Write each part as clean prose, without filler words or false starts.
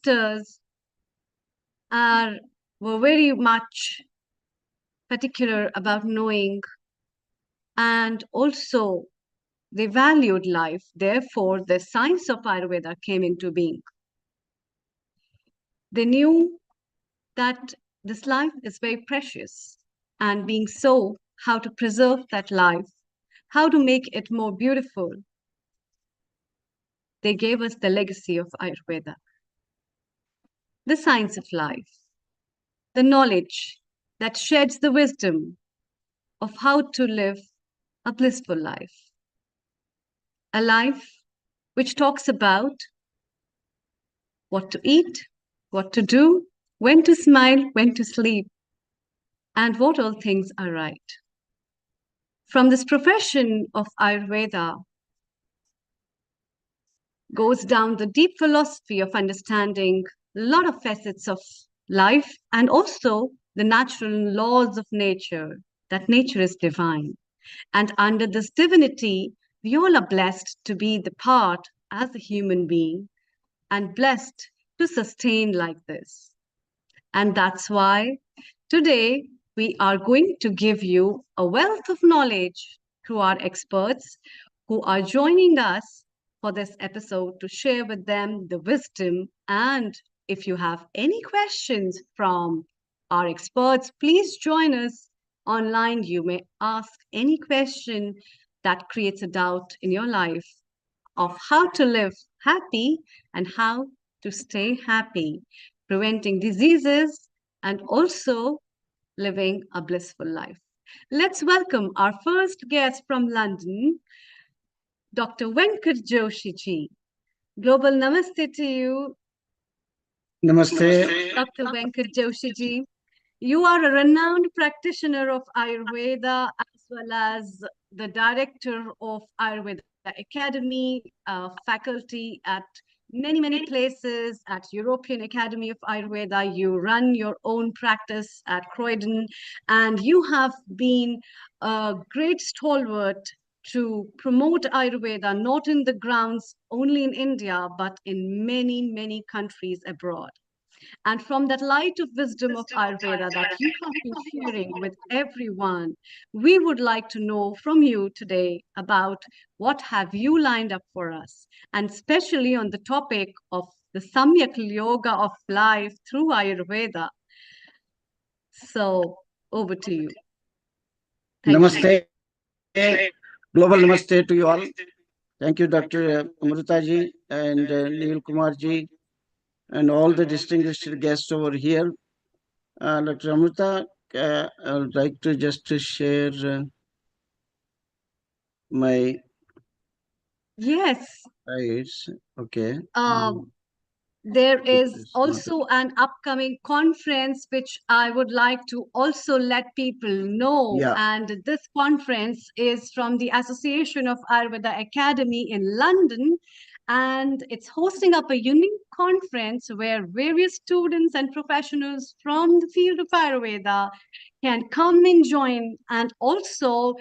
ancestors were very much particular about knowing, and also they valued life. Therefore, the science of Ayurveda came into being. They knew that this life is very precious, and being so, how to preserve that life, how to make it more beautiful. They gave us the legacy of Ayurveda, the science of life, the knowledge that sheds the wisdom of how to live a blissful life, a life which talks about what to eat, what to do, when to smile, when to sleep, and what all things are right. From this profession of Ayurveda goes down the deep philosophy of understanding a lot of facets of life and also the natural laws of nature, that nature is divine. And under this divinity, we all are blessed to be the part as a human being and blessed to sustain like this. And that's why today we are going to give you a wealth of knowledge through our experts who are joining us for this episode to share with them the wisdom. And if you have any questions from our experts, please join us online. You may ask any question that creates a doubt in your life of how to live happy and how to stay happy, preventing diseases and also living a blissful life. Let's welcome our first guest from London, Dr. Venkat Joshi ji. Global namaste to you. Namaste. Dr. Venkat Joshi ji. You are a renowned practitioner of Ayurveda as well as the director of Ayurveda Academy, faculty at many places at European Academy of Ayurveda. You run your own practice at Croydon, and you have been a great stalwart to promote Ayurveda, not in the grounds only in India, but in many countries abroad. And from that light of wisdom of Ayurveda that you have been sharing with everyone, we would like to know from you today about what have you lined up for us, and especially on the topic of the Samyak Yoga of life through Ayurveda. So over to you. Thank Namaste. Global namaste to you all. Thank you, Dr. Amrita ji and Neil Kumar ji and all the distinguished guests over here. Dr. Amrita, I would like to just to share my Yes. slides. Okay. There is also an upcoming conference which I would like to also let people know. Yeah. And this conference is from the Association of Ayurveda Academy in London. And it's hosting up a unique conference where various students and professionals from the field of Ayurveda can come and join and also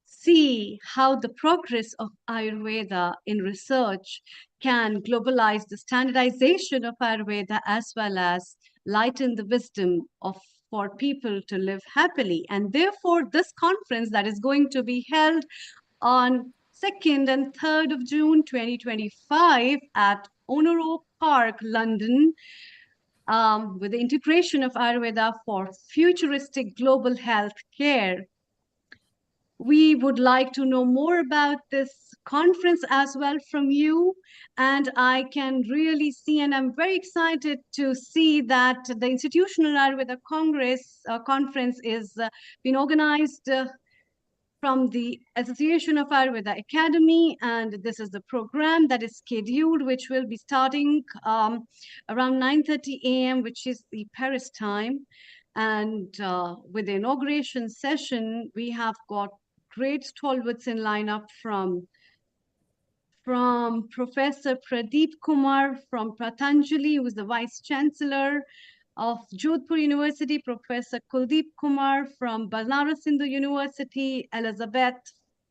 see how the progress of Ayurveda in research can globalize the standardization of Ayurveda as well as lighten the wisdom of for people to live happily. And therefore, this conference that is going to be held on 2nd and 3rd of June 2025 at Honoro Park, London, with the integration of Ayurveda for futuristic global health care. We would like to know more about this conference as well from you. And I can really see, and I'm very excited to see that the Institutional Ayurveda Conference is being organized from the Association of Ayurveda Academy. And this is the program that is scheduled, which will be starting around 9:30 a.m., which is the Paris time. And with the inauguration session, we have got great stalwarts in lineup from Professor Pradeep Kumar from Patanjali, who is the Vice Chancellor of Jodhpur University, Professor Kuldeep Kumar from Banaras Hindu University, Elizabeth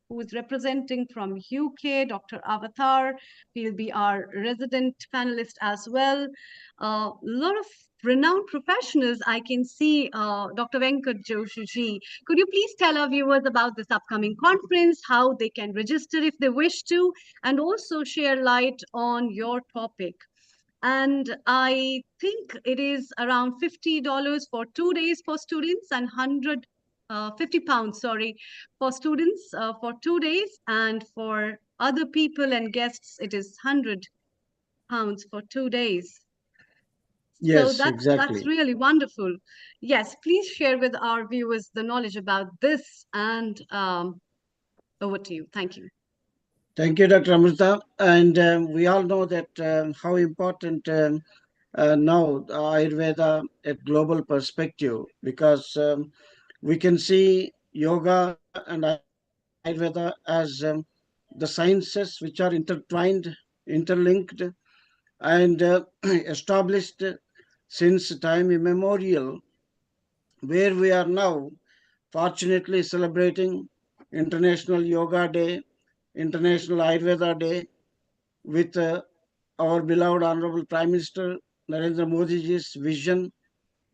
who is representing from UK, Dr. Avatar. He'll be our resident panelist as well. A lot of renowned professionals I can see. Dr. Venkat Joshi, could you please tell our viewers about this upcoming conference, how they can register if they wish to, and also share light on your topic? And I think it is around $50 for 2 days for students and 50 pounds, sorry, for students for 2 days, and for other people and guests it is £100 for 2 days. So Yes, that's exactly. really wonderful. Yes, please share with our viewers the knowledge about this, and over to you. Thank you. Thank you, Dr. Amrita. And we all know that how important now Ayurveda at global perspective, because we can see yoga and Ayurveda as the sciences which are intertwined, interlinked, and established since time immemorial, where we are now fortunately celebrating International Yoga Day, International Ayurveda Day, with our beloved Honorable Prime Minister Narendra Modi ji's vision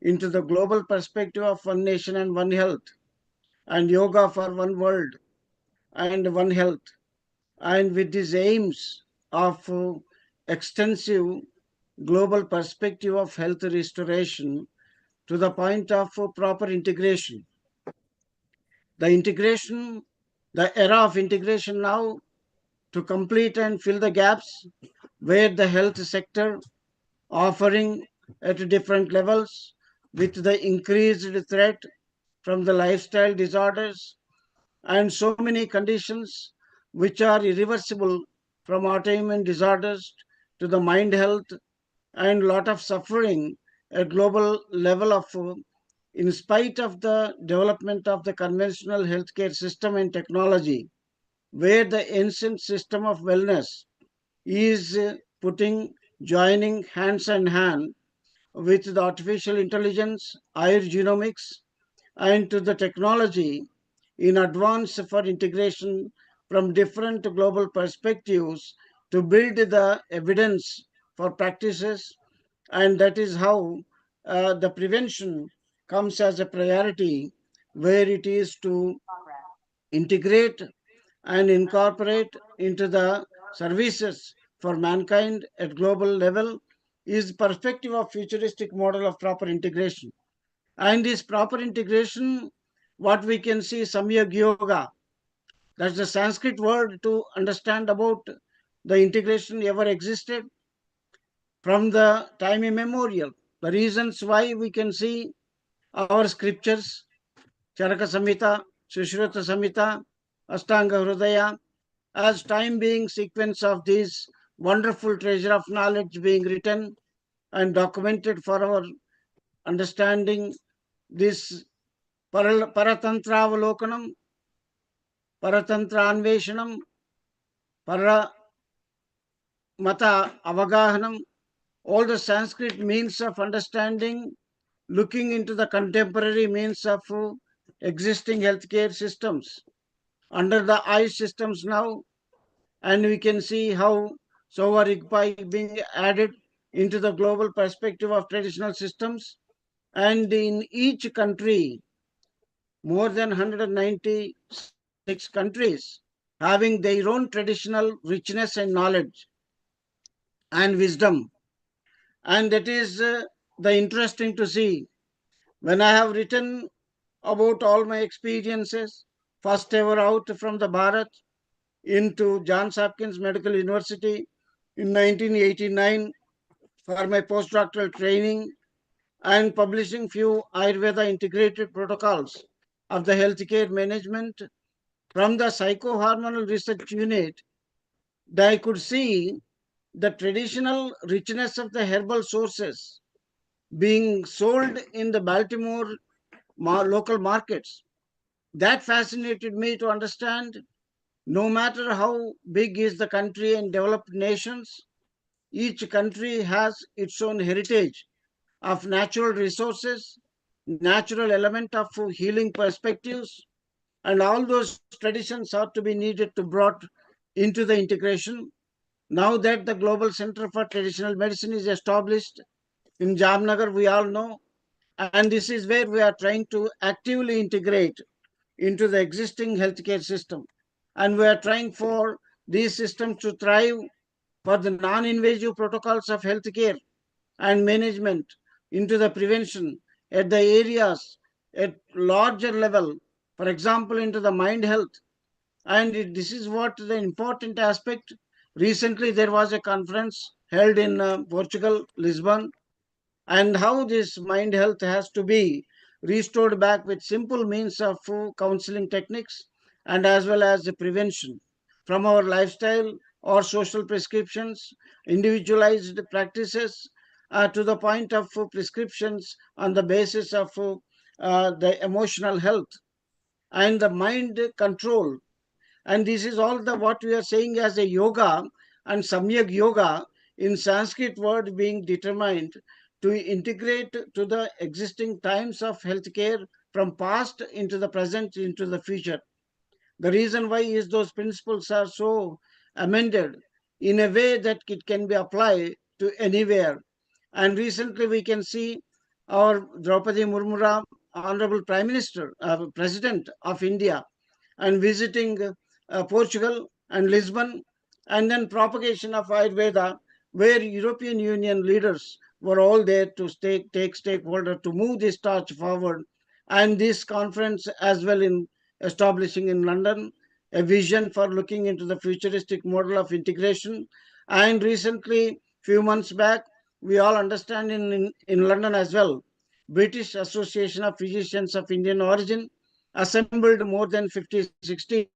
into the global perspective of one nation and one health, and yoga for one world and one health, and with these aims of extensive global perspective of health restoration to the point of proper integration. The integration, the era of integration now, to complete and fill the gaps where the health sector offering at different levels with the increased threat from the lifestyle disorders and so many conditions which are irreversible, from autoimmune disorders to the mind health, and lot of suffering at global level of in spite of the development of the conventional healthcare system and technology, where the ancient system of wellness is putting joining hands in hand with the artificial intelligence, genomics, and to the technology in advance for integration from different global perspectives to build the evidence for practices. And that is how the prevention comes as a priority, where it is to integrate and incorporate into the services for mankind at global level is perspective of futuristic model of proper integration. And this proper integration, what we can see, Samyag Yoga, that's the Sanskrit word to understand about the integration ever existed from the time immemorial. The reasons why we can see our scriptures, Charaka Samhita, Sushruta Samhita, Astanga Hridaya, as time being sequence of these wonderful treasure of knowledge being written and documented for our understanding, this Paratantra Avalokanam, Paratantra Anveshanam, Paramata Avagahanam, all the Sanskrit means of understanding, looking into the contemporary means of existing healthcare systems under the eye systems now, and we can see how Sowa Rigpa being added into the global perspective of traditional systems. And in each country, more than 196 countries having their own traditional richness and knowledge and wisdom. And that is the interesting to see. When I have written about all my experiences, first ever out from the Bharat into Johns Hopkins Medical University in 1989 for my postdoctoral training, and publishing few Ayurveda integrated protocols of the healthcare management from the psychohormonal research unit, I could see the traditional richness of the herbal sources being sold in the Baltimore local markets. That fascinated me to understand, no matter how big is the country and developed nations, each country has its own heritage of natural resources, natural element of healing perspectives, and all those traditions are to be needed to brought into the integration. Now that the Global Center for Traditional Medicine is established in Jamnagar, we all know, and this is where we are trying to actively integrate into the existing healthcare system. And we are trying for these systems to thrive for the non-invasive protocols of healthcare and management into the prevention at the areas at larger level, for example, into the mind health. And this is what the important aspect. Recently, there was a conference held in Portugal, Lisbon, and how this mind health has to be restored back with simple means of counseling techniques and as well as the prevention from our lifestyle or social prescriptions, individualized practices to the point of prescriptions on the basis of the emotional health and the mind control. And this is all the what we are saying as a yoga and samyak yoga in Sanskrit word being determined to integrate to the existing times of healthcare from past into the present into the future. The reason why is those principles are so amended in a way that it can be applied to anywhere. And recently we can see our Draupadi Murmura, Honorable Prime Minister, President of India, and visiting Portugal and Lisbon, and then propagation of Ayurveda, where European Union leaders were all there to take stakeholder to move this torch forward, and this conference as well in establishing in London a vision for looking into the futuristic model of integration. And recently, few months back, we all understand in London as well, British Association of Physicians of Indian origin assembled more than 50, 60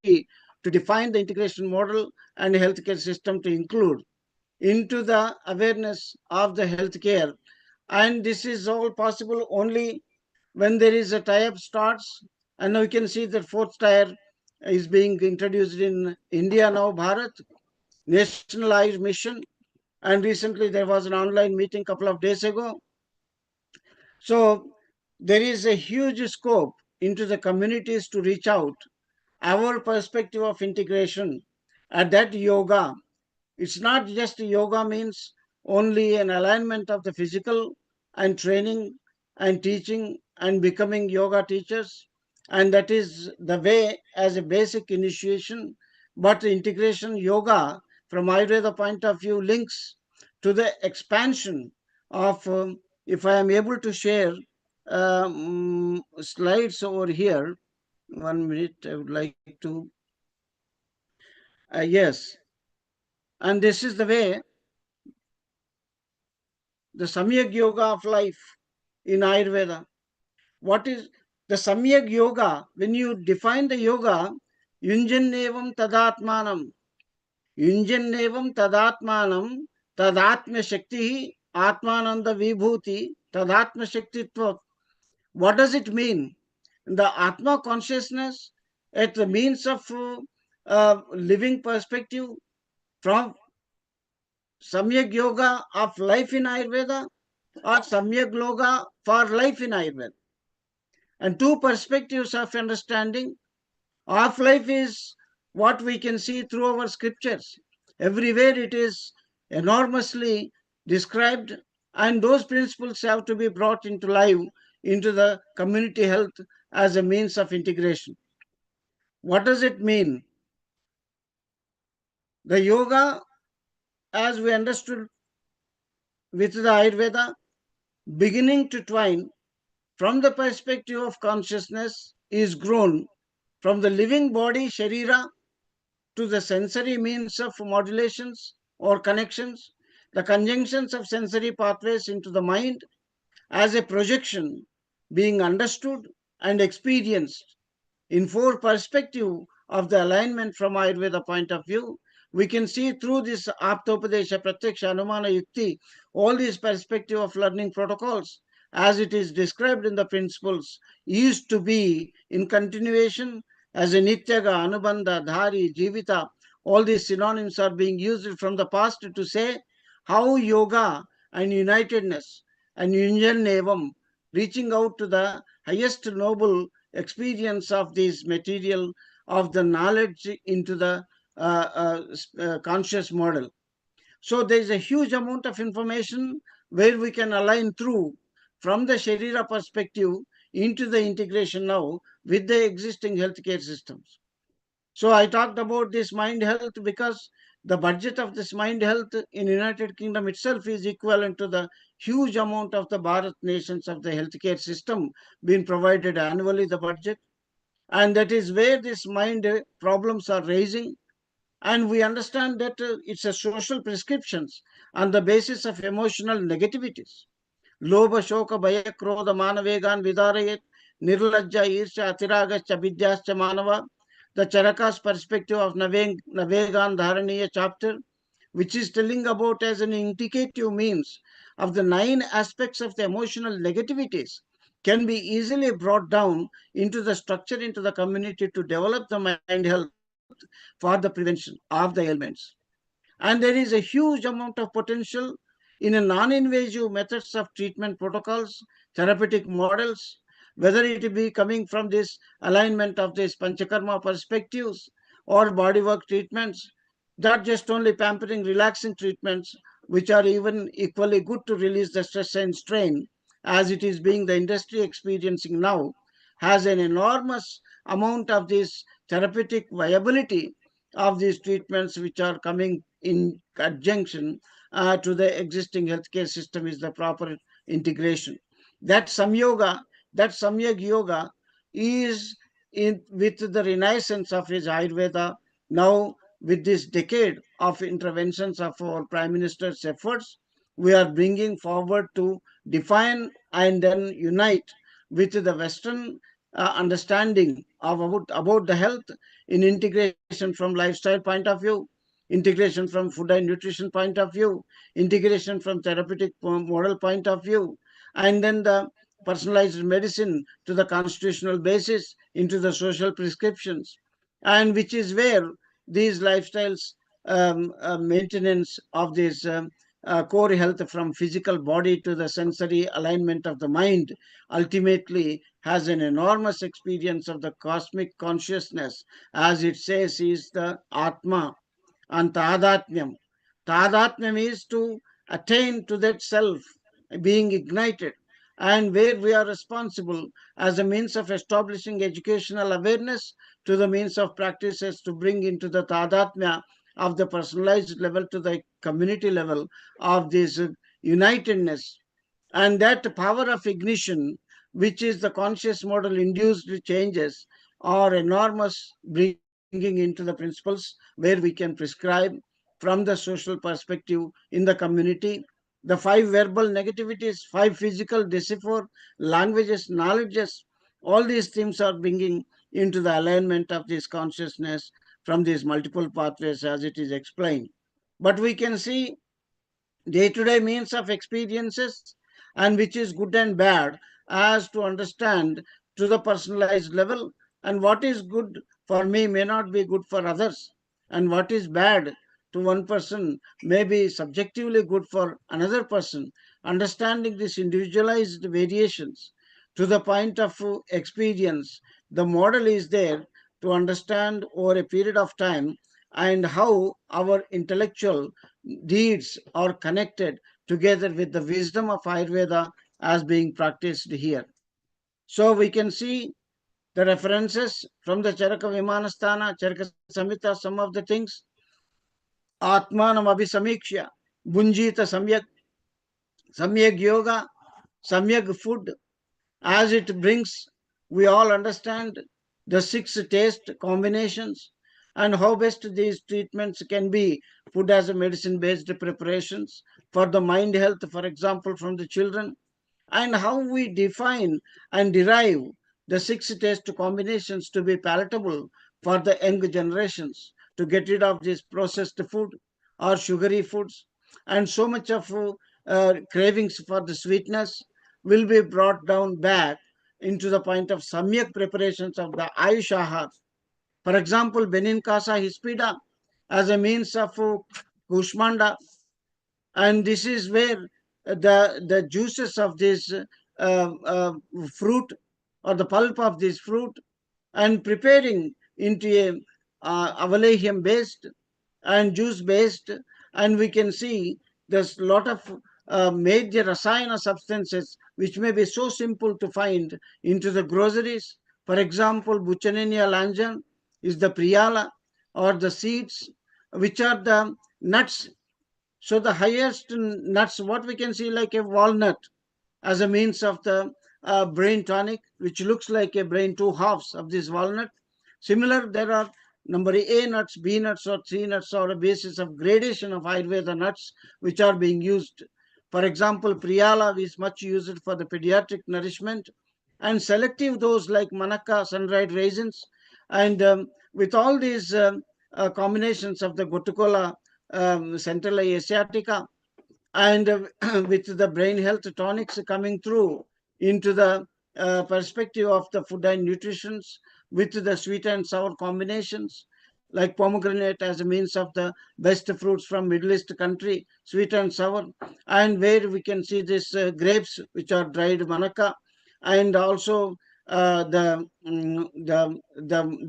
to define the integration model and healthcare system to include into the awareness of the healthcare. And this is all possible only when there is a tie-up starts. And now we can see that fourth tier is being introduced in India now, Bharat, nationalized mission. And recently there was an online meeting a couple of days ago. So there is a huge scope into the communities to reach out. Our perspective of integration at that yoga, it's not just yoga means only an alignment of the physical and training and teaching and becoming yoga teachers. And that is the way as a basic initiation. But integration yoga from Ayurveda point of view links to the expansion of, if I am able to share slides over here, 1 minute, I would like to. Yes, and this is the way the Samyak Yoga of life in Ayurveda. What is the Samyak Yoga? When you define the yoga, Yunjannevam Tadatmanam, Yunjannevam Tadatmanam, Tadatma Shakti, Atmananda Vibhuti, Tadatma Shaktitva. What does it mean? The Atma consciousness at the means of living perspective from Samyak Yoga of life in Ayurveda or Samyak Yoga for life in Ayurveda. And two perspectives of understanding. Of life is what we can see through our scriptures. Everywhere it is enormously described, and those principles have to be brought into life into the community health as a means of integration. What does it mean? The yoga, as we understood with the Ayurveda, beginning to twine from the perspective of consciousness is grown from the living body, Sharira, to the sensory means of modulations or connections, the conjunctions of sensory pathways into the mind as a projection being understood and experienced in four perspective of the alignment from Ayurveda point of view. We can see through this Aptopadesha, Pratyaksha, Anumana, Yukti, all these perspective of learning protocols as it is described in the principles used to be in continuation as a Nityaga, Anubandha, Dhari, Jivita. All these synonyms are being used from the past to say how yoga and unitedness and union evam, reaching out to the highest noble experience of this material, of the knowledge into the conscious model. So there is a huge amount of information where we can align through from the Sharira perspective into the integration now with the existing healthcare systems. So I talked about this mind health because the budget of this mind health in United Kingdom itself is equivalent to the huge amount of the Bharat nations of the healthcare system being provided annually the budget. And that is where this mind problems are raising. And we understand that it's a social prescriptions on the basis of emotional negativities. Loba shoka bhaya krodha manavegan vidarayet nirlajja irsha atiragascha vidyascha manava. The Charaka's perspective of Navegan Dharaniya chapter, which is telling about as an indicative means of the 9 aspects of the emotional negativities, can be easily brought down into the structure into the community to develop the mind health for the prevention of the ailments. And there is a huge amount of potential in a non-invasive methods of treatment protocols, therapeutic models, whether it be coming from this alignment of these panchakarma perspectives or bodywork treatments, not just only pampering, relaxing treatments, which are even equally good to release the stress and strain, as it is being the industry experiencing now, has an enormous amount of this therapeutic viability of these treatments which are coming in conjunction to the existing healthcare system is the proper integration. That samyoga, that samyag yoga is in with the renaissance of his Ayurveda now with this decade of interventions of our Prime Minister's efforts, we are bringing forward to define and then unite with the Western understanding of about the health in integration from lifestyle point of view, integration from food and nutrition point of view, integration from therapeutic model point of view, and then the personalized medicine to the constitutional basis into the social prescriptions, and which is where these lifestyles maintenance of this core health from physical body to the sensory alignment of the mind ultimately has an enormous experience of the cosmic consciousness, as it says is the Atma and Tadatmyam. Tadatmyam is to attain to that self being ignited, and where we are responsible as a means of establishing educational awareness to the means of practices to bring into the Tadatmya of the personalized level to the community level of this unitedness. And that power of ignition, which is the conscious model induced changes, are enormous, bringing into the principles where we can prescribe from the social perspective in the community. The 5 verbal negativities, 5 physical decipher, languages, knowledges, all these things are bringing into the alignment of this consciousness from these multiple pathways as it is explained. But we can see day-to-day means of experiences and which is good and bad as to understand to the personalized level, and what is good for me may not be good for others, and what is bad to one person may be subjectively good for another person. Understanding these individualized variations to the point of experience, the model is there to understand over a period of time and how our intellectual deeds are connected together with the wisdom of Ayurveda as being practiced here. So we can see the references from the Charaka Vimanasthana, Charaka Samhita, some of the things. Atmanam Abhisamiksha, Bunjita Samyak, Samyak Yoga, Samyak food, as it brings, we all understand the 6 taste combinations and how best these treatments can be put as a medicine based preparations for the mind health, for example, from the children, and how we define and derive the 6 taste combinations to be palatable for the young generations to get rid of this processed food or sugary foods, and so much of cravings for the sweetness will be brought down back into the point of samyak preparations of the Ayushahar. For example, Benin Casa Hispida as a means of Kushmanda, and this is where the juices of this uh, uh, fruit or the pulp of this fruit and preparing into a avalehium based and juice based, and we can see there's a lot of major rasayana substances which may be so simple to find into the groceries. For example, Buchanania lanjan is the priyala, or the seeds, which are the nuts. So the highest nuts, what we can see like a walnut, as a means of the brain tonic, which looks like a brain, two halves of this walnut. Similar, there are number A nuts, B nuts, or C nuts, or a basis of gradation of Ayurveda nuts, which are being used. For example, Priyala is much used for the pediatric nourishment, and selective those like Manaka, sun-dried raisins, and with all these combinations of the Gotukola, Centrala Asiatica, and with the brain health tonics coming through into the perspective of the food and nutrition, with the sweet and sour combinations like pomegranate as a means of the best fruits from Middle East country, sweet and sour, and where we can see this grapes which are dried manaka, and also the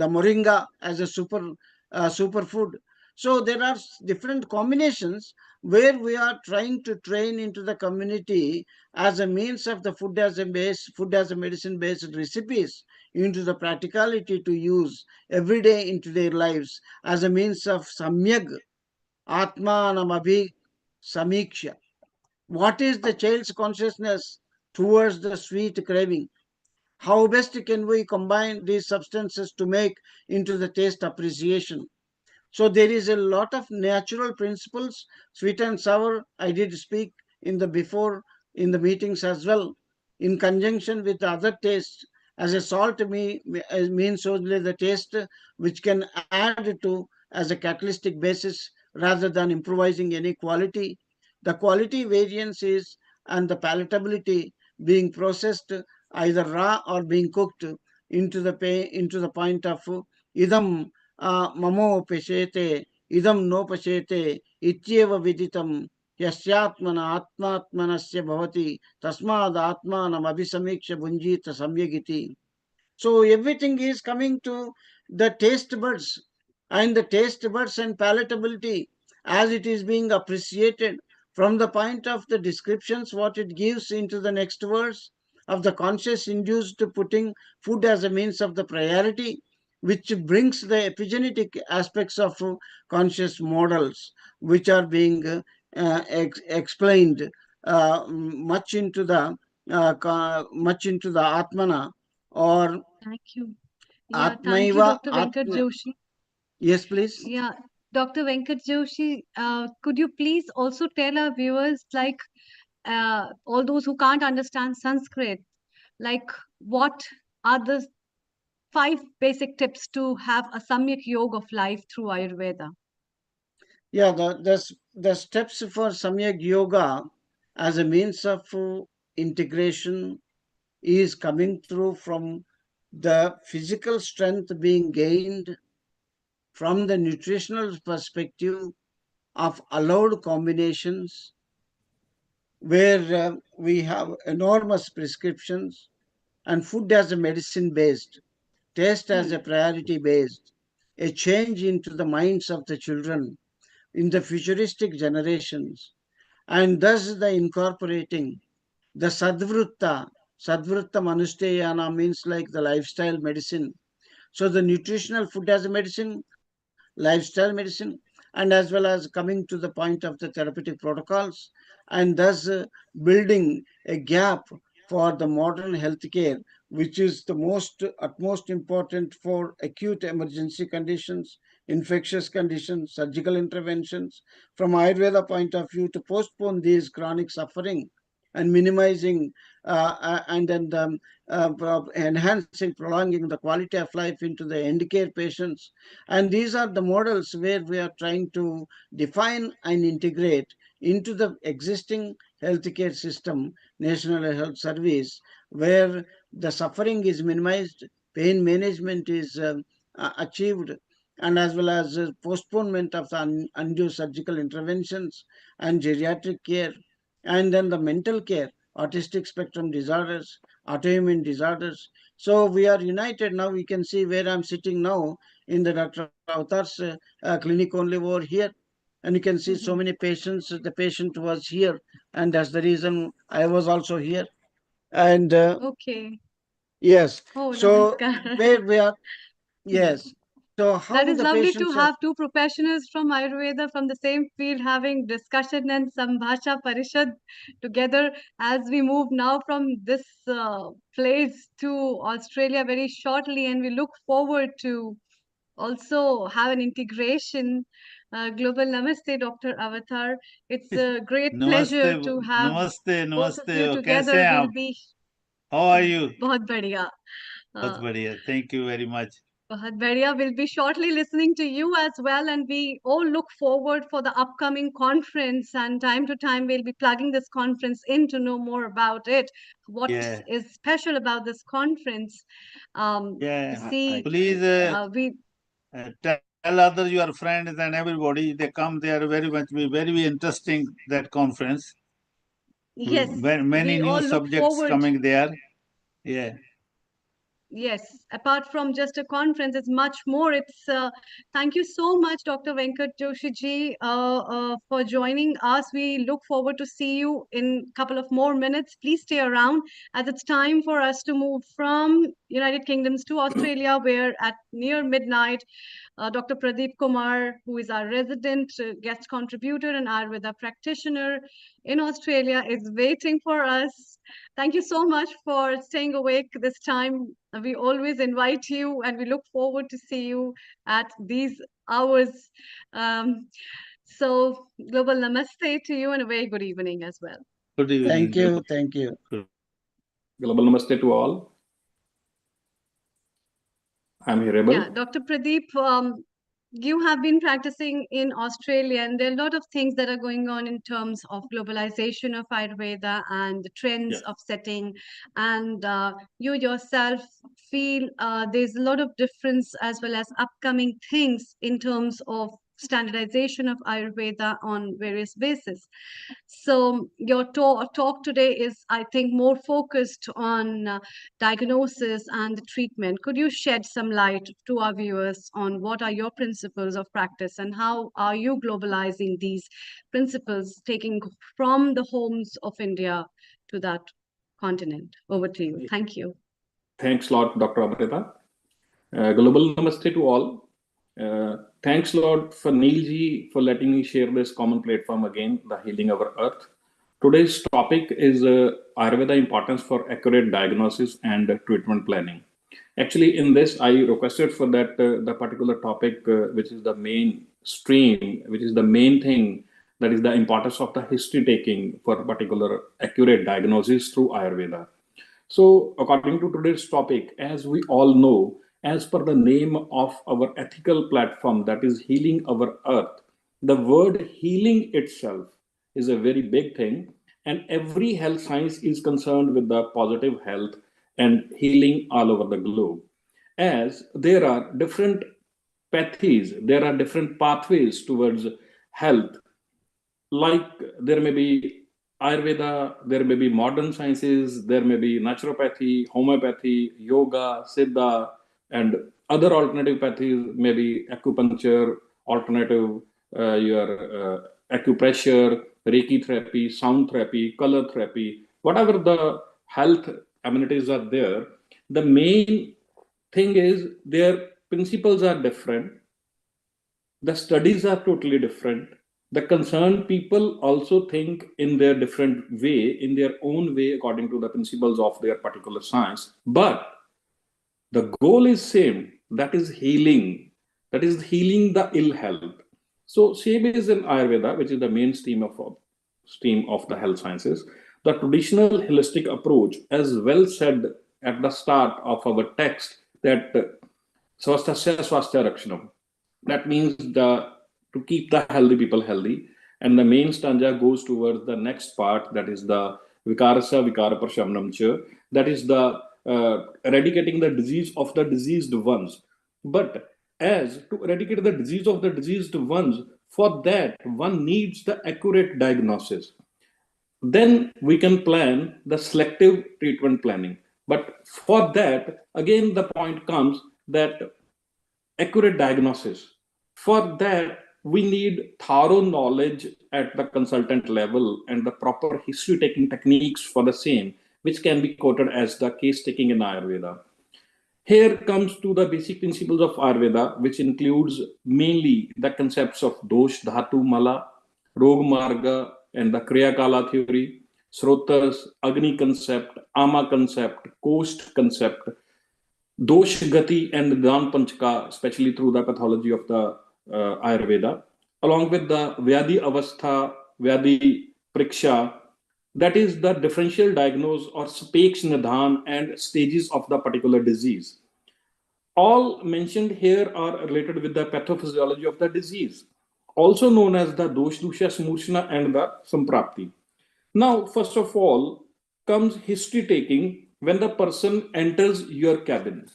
moringa as a superfood. So there are different combinations where we are trying to train into the community as a means of the food as a medicine based recipes into the practicality to use every day into their lives as a means of samyag atmanamabhi samiksha. What is the child's consciousness towards the sweet craving? How best can we combine these substances to make into the taste appreciation? So there is a lot of natural principles, sweet and sour. I did speak in the before in the meetings as well, in conjunction with other tastes. As a salt means only the taste which can add to as a catalytic basis rather than improvising any quality. The quality variance is and the palatability being processed either raw or being cooked into the point of idam mamo peshete idam no peshete ityeva viditam यस्यात्मन आत्मात्मनस्य भवति तस्माद् आत्मानम् अभिसमीक्ष्य भुञ्जीत सम्यगिति. So everything is coming to the taste buds, and the taste buds and palatability as it is being appreciated from the point of the descriptions what it gives into the next verse of the conscious induced putting food as a means of the priority, which brings the epigenetic aspects of conscious models which are being explained much into the atmana or Thank you. Yeah, thank you, Atmaiva Dr. Venkat Atma. Joshi. Yes, please. Yeah, Dr. Venkat Joshi, could you please also tell our viewers, like all those who can't understand Sanskrit, like what are the five basic tips to have a Samyak Yoga of life through Ayurveda? Yeah, the steps for Samyak Yoga as a means of integration is coming through from the physical strength being gained from the nutritional perspective of allowed combinations where we have enormous prescriptions and food as a medicine based, taste as a priority based, a change into the minds of the children in the futuristic generations, and thus the incorporating the Sadvrutta Manusteyana means like the lifestyle medicine. So the nutritional food as a medicine, lifestyle medicine, and as well as coming to the point of the therapeutic protocols, and thus building a gap for the modern healthcare, which is the most utmost important for acute emergency conditions, infectious conditions, surgical interventions. From Ayurveda point of view, to postpone these chronic suffering and minimizing and then enhancing, prolonging the quality of life into the end care patients. And these are the models where we are trying to define and integrate into the existing healthcare system, National Health Service, where the suffering is minimized, pain management is achieved, and as well as postponement of the undue surgical interventions and geriatric care, and then the mental care autistic spectrum disorders, autoimmune disorders. So we are united now. We can see where I'm sitting now in the Dr. Avatar's clinic only over here. And you can see so many patients. The patient was here, and that's the reason I was also here. And Okay. yes, Oh, so namaskar. where we are, yes. So That how is the lovely to patients are, have two professionals from Ayurveda from the same field having discussion and Sambhasha Parishad together as we move now from this place to Australia very shortly, and we look forward to also have an integration. Global Namaste, Dr. Avatar. It's a great नमस्ते pleasure to have नमस्ते both of नमस्ते you कैसे together. हैं We'll आप? be how are you? बहुत बढ़िया. बहुत बढ़िया, thank you very much. Bahut Badhiya will be shortly listening to you as well, and we all look forward for the upcoming conference. And time to time, we'll be plugging this conference in to know more about it. What Yeah, is special about this conference? You yeah. see, Please we tell other your friends and everybody. They come. They are very much be very interesting that conference. yes, Many we new all look subjects forward. coming there. Yeah. Yes, apart from just a conference, it's much more. It's thank you so much, Dr. Venkat Joshi ji, for joining us. We look forward to see you in a couple of more minutes. Please stay around as it's time for us to move from United Kingdoms to Australia, where at near midnight Dr. Pradeep Kumar, who is our resident guest contributor and Ayurveda practitioner in Australia, is waiting for us. Thank you so much for staying awake this time. We always invite you and we look forward to see you at these hours. Um, so, global namaste to you and a very good evening as well. Good evening. thank you, thank you. Global Namaste to all. I'm hearable. Yeah, Dr. Pradeep, you have been practicing in Australia, and there are a lot of things that are going on in terms of globalization of Ayurveda and the trends Yes. of setting. And you yourself feel there's a lot of difference as well as upcoming things in terms of standardization of Ayurveda on various bases. So your talk today is, I think, more focused on diagnosis and the treatment. Could you shed some light to our viewers on what are your principles of practice and how are you globalizing these principles, taking from the homes of India to that continent? Over to you. Thank you. Thanks a lot, Dr. Amrita. Global Namaste to all. Thanks a lot for Neilji for letting me share this common platform again, the healing our earth. Today's topic is Ayurveda importance for accurate diagnosis and treatment planning. Actually, in this, I requested for that the particular topic, which is the main stream, which is the main thing, that is the importance of the history taking for particular accurate diagnosis through Ayurveda. So, according to today's topic, as we all know, as per the name of our ethical platform, that is healing our earth, the word healing itself is a very big thing, and every health science is concerned with the positive health and healing all over the globe. As there are different pathies, there are different pathways towards health, like there may be Ayurveda, there may be modern sciences, there may be naturopathy, homeopathy, yoga, siddha, and other alternative pathies, maybe acupuncture, alternative your acupressure, Reiki therapy, sound therapy, color therapy, whatever the health amenities are there. The main thing is their principles are different, the studies are totally different, the concerned people also think in their different way, in their own way, according to the principles of their particular science, but the goal is same, that is healing, that is healing the ill health. So same is in Ayurveda, which is the main stream of the health sciences. The traditional holistic approach, as well said at the start of our text, that swasthasya swasthya rakshanam, that means the to keep the healthy people healthy, and the main stanza goes towards the next part, that is the vikarasya vikara prashamnam cha, that is the eradicating the disease of the diseased ones. But as to eradicate the disease of the diseased ones, for that one needs the accurate diagnosis. then we can plan the selective treatment planning. But for that, again, the point comes that accurate diagnosis. For that, we need thorough knowledge at the consultant level and the proper history taking techniques for the same, which can be quoted as the case taking in Ayurveda. Here comes to the basic principles of Ayurveda, which includes mainly the concepts of dosh, dhatu, mala, rog marga, and the kriya kala theory, srotas, agni concept, ama concept, kost concept, dosh gati, and Nidan Panchaka, especially through the pathology of the Ayurveda, along with the Vyadi Avastha, Vyadi Priksha, that is the differential diagnose or Spakes Nidhan and stages of the particular disease. All mentioned here are related with the pathophysiology of the disease, also known as the dosh, dusha, smooshna, and the samprapti. Now, first of all, comes history taking when the person enters your cabin.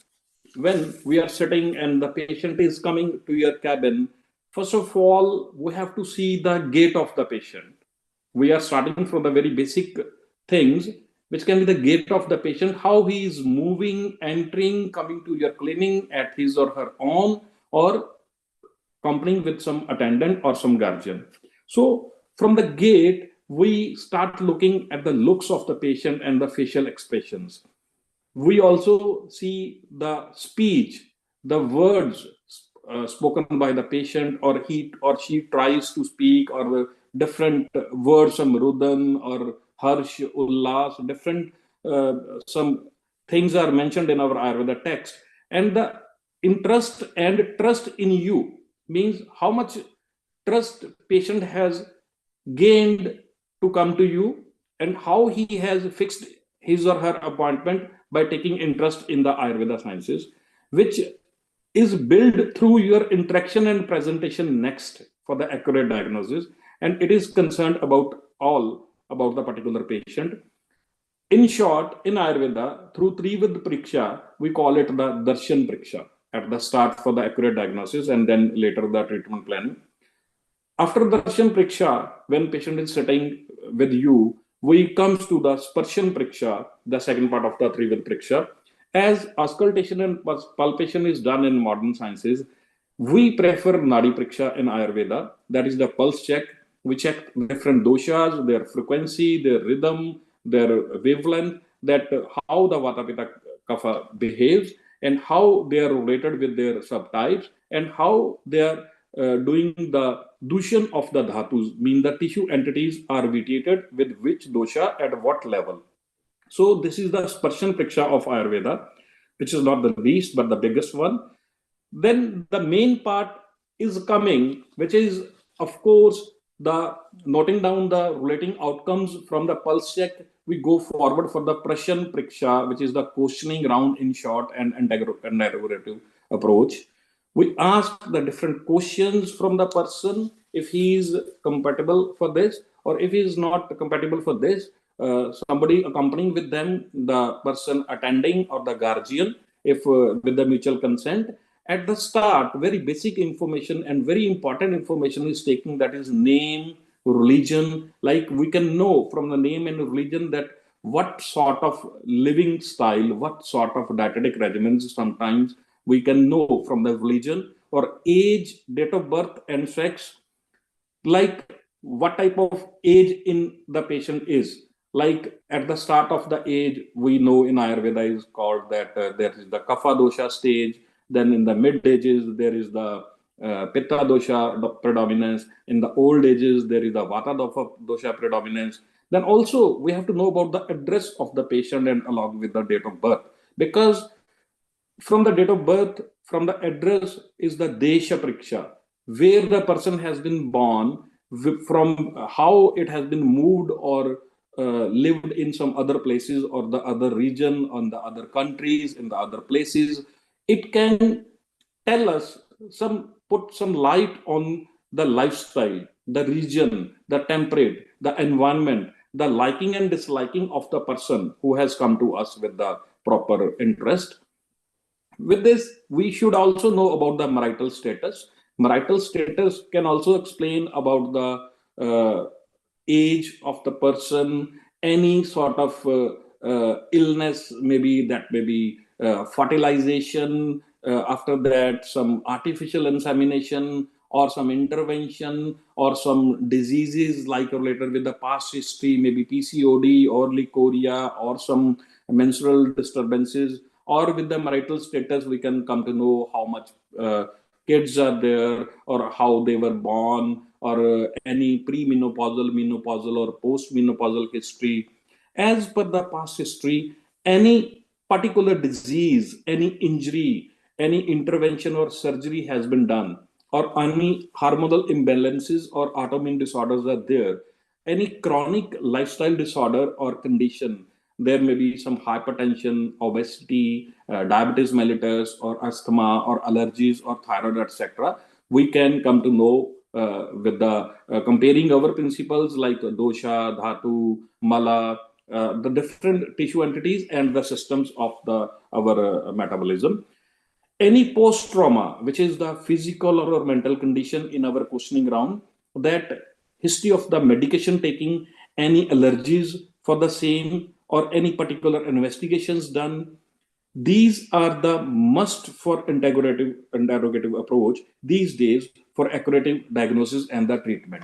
When we are sitting and the patient is coming to your cabin, first of all, we have to see the gait of the patient. We are starting from the very basic things, which can be the gait of the patient, how he is moving, entering, coming to your clinic at his or her own, or accompanying with some attendant or some guardian. So from the gate, we start looking at the looks of the patient and the facial expressions. We also see the speech, the words spoken by the patient, or he or she tries to speak, or the different words, some rudan or harsh, ullas, different some things are mentioned in our Ayurveda text. And the interest and trust in you means how much trust patient has gained to come to you, and how he has fixed his or her appointment by taking interest in the Ayurveda sciences, which is built through your interaction and presentation next for the accurate diagnosis. And it is concerned about all about the particular patient. In short, in Ayurveda, through Trivid Priksha, we call it the Darshan Priksha at the start for the accurate diagnosis, and then later the treatment planning. After Darshan Priksha, when patient is sitting with you, we comes to the Sparshan Priksha, the second part of the Trivid Priksha. As auscultation and palpation is done in modern sciences, we prefer Nadi Priksha in Ayurveda. That is the pulse check. We check different doshas, their frequency, their rhythm, their wavelength, that how the Vata Pitta Kapha behaves, and how they are related with their subtypes, and how they are doing the dushan of the dhatus, mean the tissue entities are vitiated with which dosha at what level. So this is the Sparshan Priksha of Ayurveda, which is not the least but the biggest one. Then the main part is coming, which is of course the noting down the relating outcomes from the pulse check. We go forward for the Prashan Priksha, which is the questioning round in short and interrogative approach. We ask the different questions from the person if he is compatible for this, or if he is not compatible for this, somebody accompanying with them, the person attending or the guardian, if with the mutual consent. At the start, very basic information and very important information is taken, that is name, religion. Like we can know from the name and religion that what sort of living style, what sort of dietetic regimens sometimes we can know from the religion, or age, date of birth, and sex, like what type of age in the patient is. Like at the start of the age, we know in Ayurveda is called that there is the Kapha dosha stage. Then in the mid ages, there is the Pitta dosha predominance. In the old ages, there is the Vata dosha predominance. Then also we have to know about the address of the patient and along with the date of birth, because from the date of birth, from the address is the Desha Priksha, where the person has been born, from how it has been moved or lived in some other places or the other region, on the other countries, in the other places. It can tell us put some light on the lifestyle, the region, the temperate, the environment, the liking and disliking of the person who has come to us with the proper interest. With this, we should also know about the marital status. Marital status can also explain about the age of the person, any sort of illness, maybe that may be fertilization, after that some artificial insemination or some intervention or some diseases like related with the past history, maybe PCOD or leukorrhea or some menstrual disturbances, or with the marital status, we can come to know how much kids are there or how they were born, or any pre-menopausal, menopausal, or post-menopausal history. As per the past history, any particular disease, any injury, any intervention or surgery has been done, or any hormonal imbalances or autoimmune disorders are there, any chronic lifestyle disorder or condition, there may be some hypertension, obesity, diabetes mellitus, or asthma, or allergies, or thyroid, etc. We can come to know with the comparing our principles like dosha, dhatu, mala, the different tissue entities and the systems of the our metabolism. Any post trauma, which is the physical or mental condition in our questioning round, that history of the medication taking, any allergies for the same, or any particular investigations done, these are the must for interrogative approach these days for accurate diagnosis and the treatment.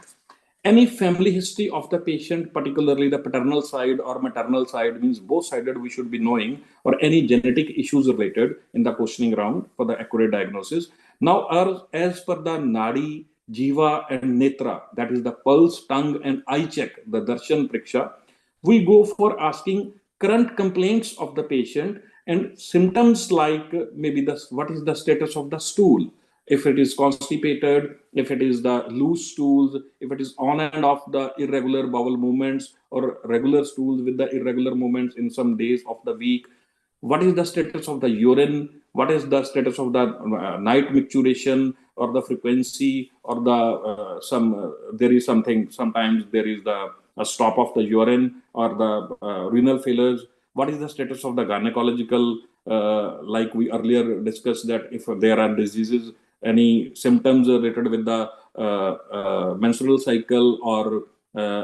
Any family history of the patient, particularly the paternal side or maternal side, means both sided we should be knowing, or any genetic issues related in the questioning round for the accurate diagnosis. Now, as per the Nadi, Jiva, and Netra, that is the pulse, tongue, and eye check, the Darshan Priksha, we go for asking current complaints of the patient and symptoms like maybe what is the status of the stool, if it is constipated, if it is the loose stools, if it is on and off the irregular bowel movements, or regular stools with the irregular movements in some days of the week. What is the status of the urine? What is the status of the night micturition, or the frequency, or the there is something, sometimes there is the a stop of the urine or the renal failures. What is the status of the gynecological, like we earlier discussed, that if there are diseases, any symptoms related with the menstrual cycle, or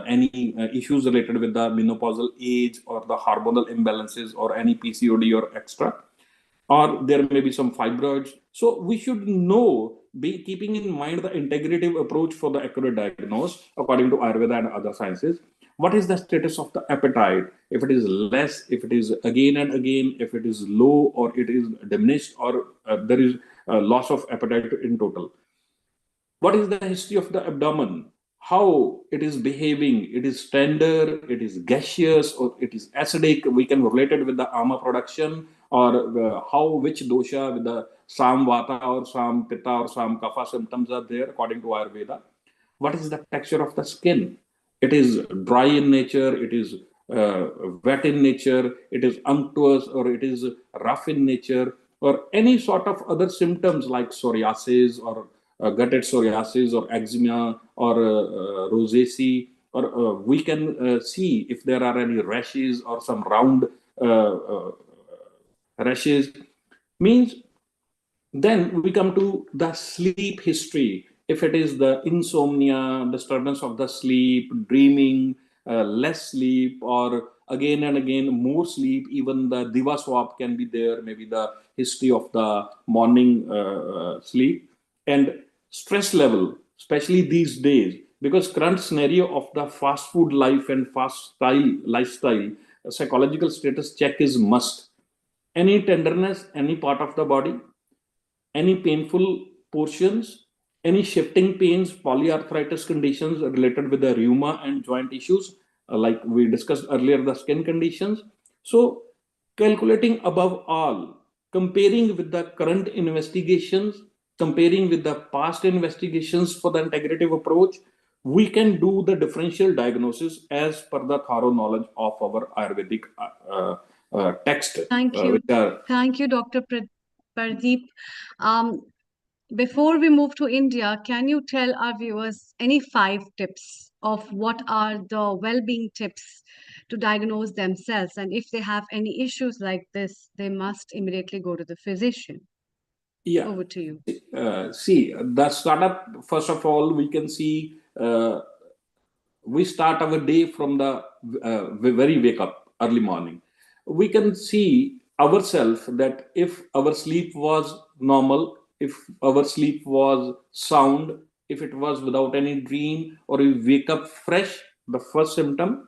any issues related with the menopausal age, or the hormonal imbalances, or any PCOD or extra, or there may be some fibroids. So we should know, be keeping in mind the integrative approach for the accurate diagnosis according to Ayurveda and other sciences. What is the status of the appetite? If it is less, if it is again and again, if it is low, or it is diminished, or there is a loss of appetite in total. What is the history of the abdomen? How it is behaving? It is tender, it is gaseous, or it is acidic. We can relate it with the ama production, or which dosha with the sam vata or sam pitta or sam kapha symptoms are there according to Ayurveda. What is the texture of the skin? It is dry in nature, it is wet in nature, it is unctuous, or it is rough in nature, or any sort of other symptoms like psoriasis, or gutted psoriasis, or eczema, or rosacea, or we can see if there are any rashes or some round rashes. Means then we come to the sleep history. If it is the insomnia, disturbance of the sleep, dreaming, less sleep, or again and again more sleep, even the diva swap can be there, maybe the history of the morning sleep, and stress level, especially these days, because current scenario of the fast food life and lifestyle, psychological status check is must. Any tenderness, any part of the body, any painful portions, any shifting pains, polyarthritis conditions related with the rheuma and joint issues, like we discussed earlier, the skin conditions. So, calculating above all, comparing with the current investigations, comparing with the past investigations for the integrative approach, we can do the differential diagnosis as per the thorough knowledge of our Ayurvedic text. Thank you. Thank you, Dr. Pradeep. Before we move to India, can you tell our viewers any 5 tips of what are the well-being tips to diagnose themselves? And if they have any issues like this, they must immediately go to the physician. Yeah. Over to you. See, the startup, first of all, we can see we start our day from the very wake up early morning. We can see ourselves that if our sleep was normal, if our sleep was sound, if it was without any dream, or we wake up fresh, the first symptom.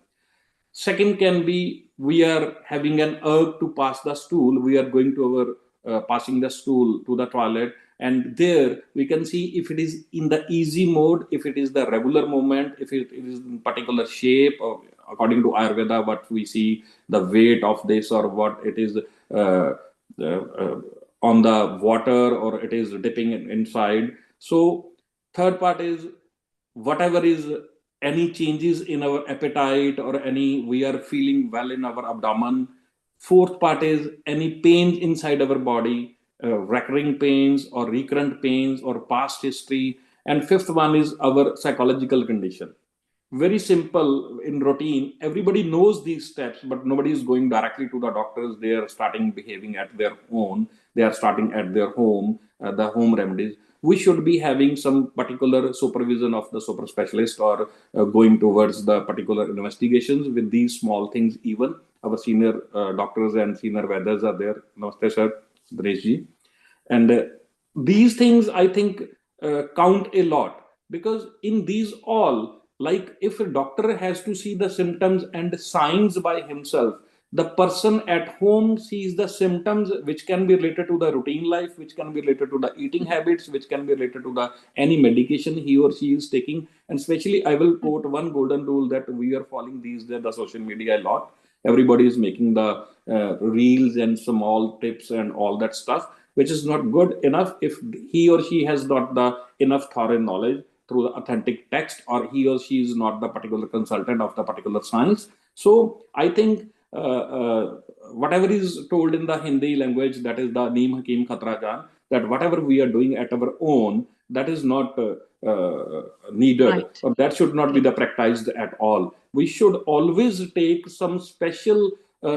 Second can be we are having an urge to pass the stool. We are going to our passing the stool to the toilet, and there we can see if it is in the easy mode, if it is the regular movement, if it is in particular shape, or according to Ayurveda, what we see the weight of this, or what it is on the water, or it is dipping inside. So third part is whatever is any changes in our appetite, or any we are feeling well in our abdomen. Fourth part is any pain inside our body, recurring pains or recurrent pains or past history. And fifth one is our psychological condition. Very simple in routine. Everybody knows these steps, but nobody is going directly to the doctors. They are starting behaving at their own. They are starting at their home, the home remedies. We should be having some particular supervision of the super specialist, or going towards the particular investigations with these small things. Even our senior doctors and senior Vedas are there. Namaste, sir. Dinesh ji. And these things, I think, count a lot, because in these all, like if a doctor has to see the symptoms and signs by himself, the person at home sees the symptoms which can be related to the routine life, which can be related to the eating habits, which can be related to the any medication he or she is taking. And especially I will quote one golden rule that we are following these days, the social media a lot. Everybody is making the reels and small tips and all that stuff, which is not good enough if he or she has not the enough thorough knowledge through the authentic text, or he or she is not the particular consultant of the particular science. So I think whatever is told in the Hindi language, that is the Neem Hakim Khatra Jan, that whatever we are doing at our own, that is not needed, Right. or that should not be the practiced at all. We should always take some special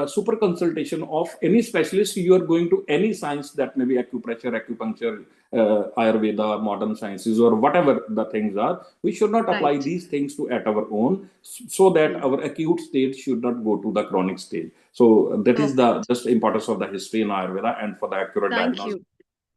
super consultation of any specialist. You are going to any science, that may be acupressure, acupuncture, Ayurveda, modern sciences, or whatever the things are. We should not apply Right. these things to at our own, so that Mm. our acute stage should not go to the chronic stage. So that is the Perfect. just importance of the history in Ayurveda, and for the accurate Thank diagnosis. you.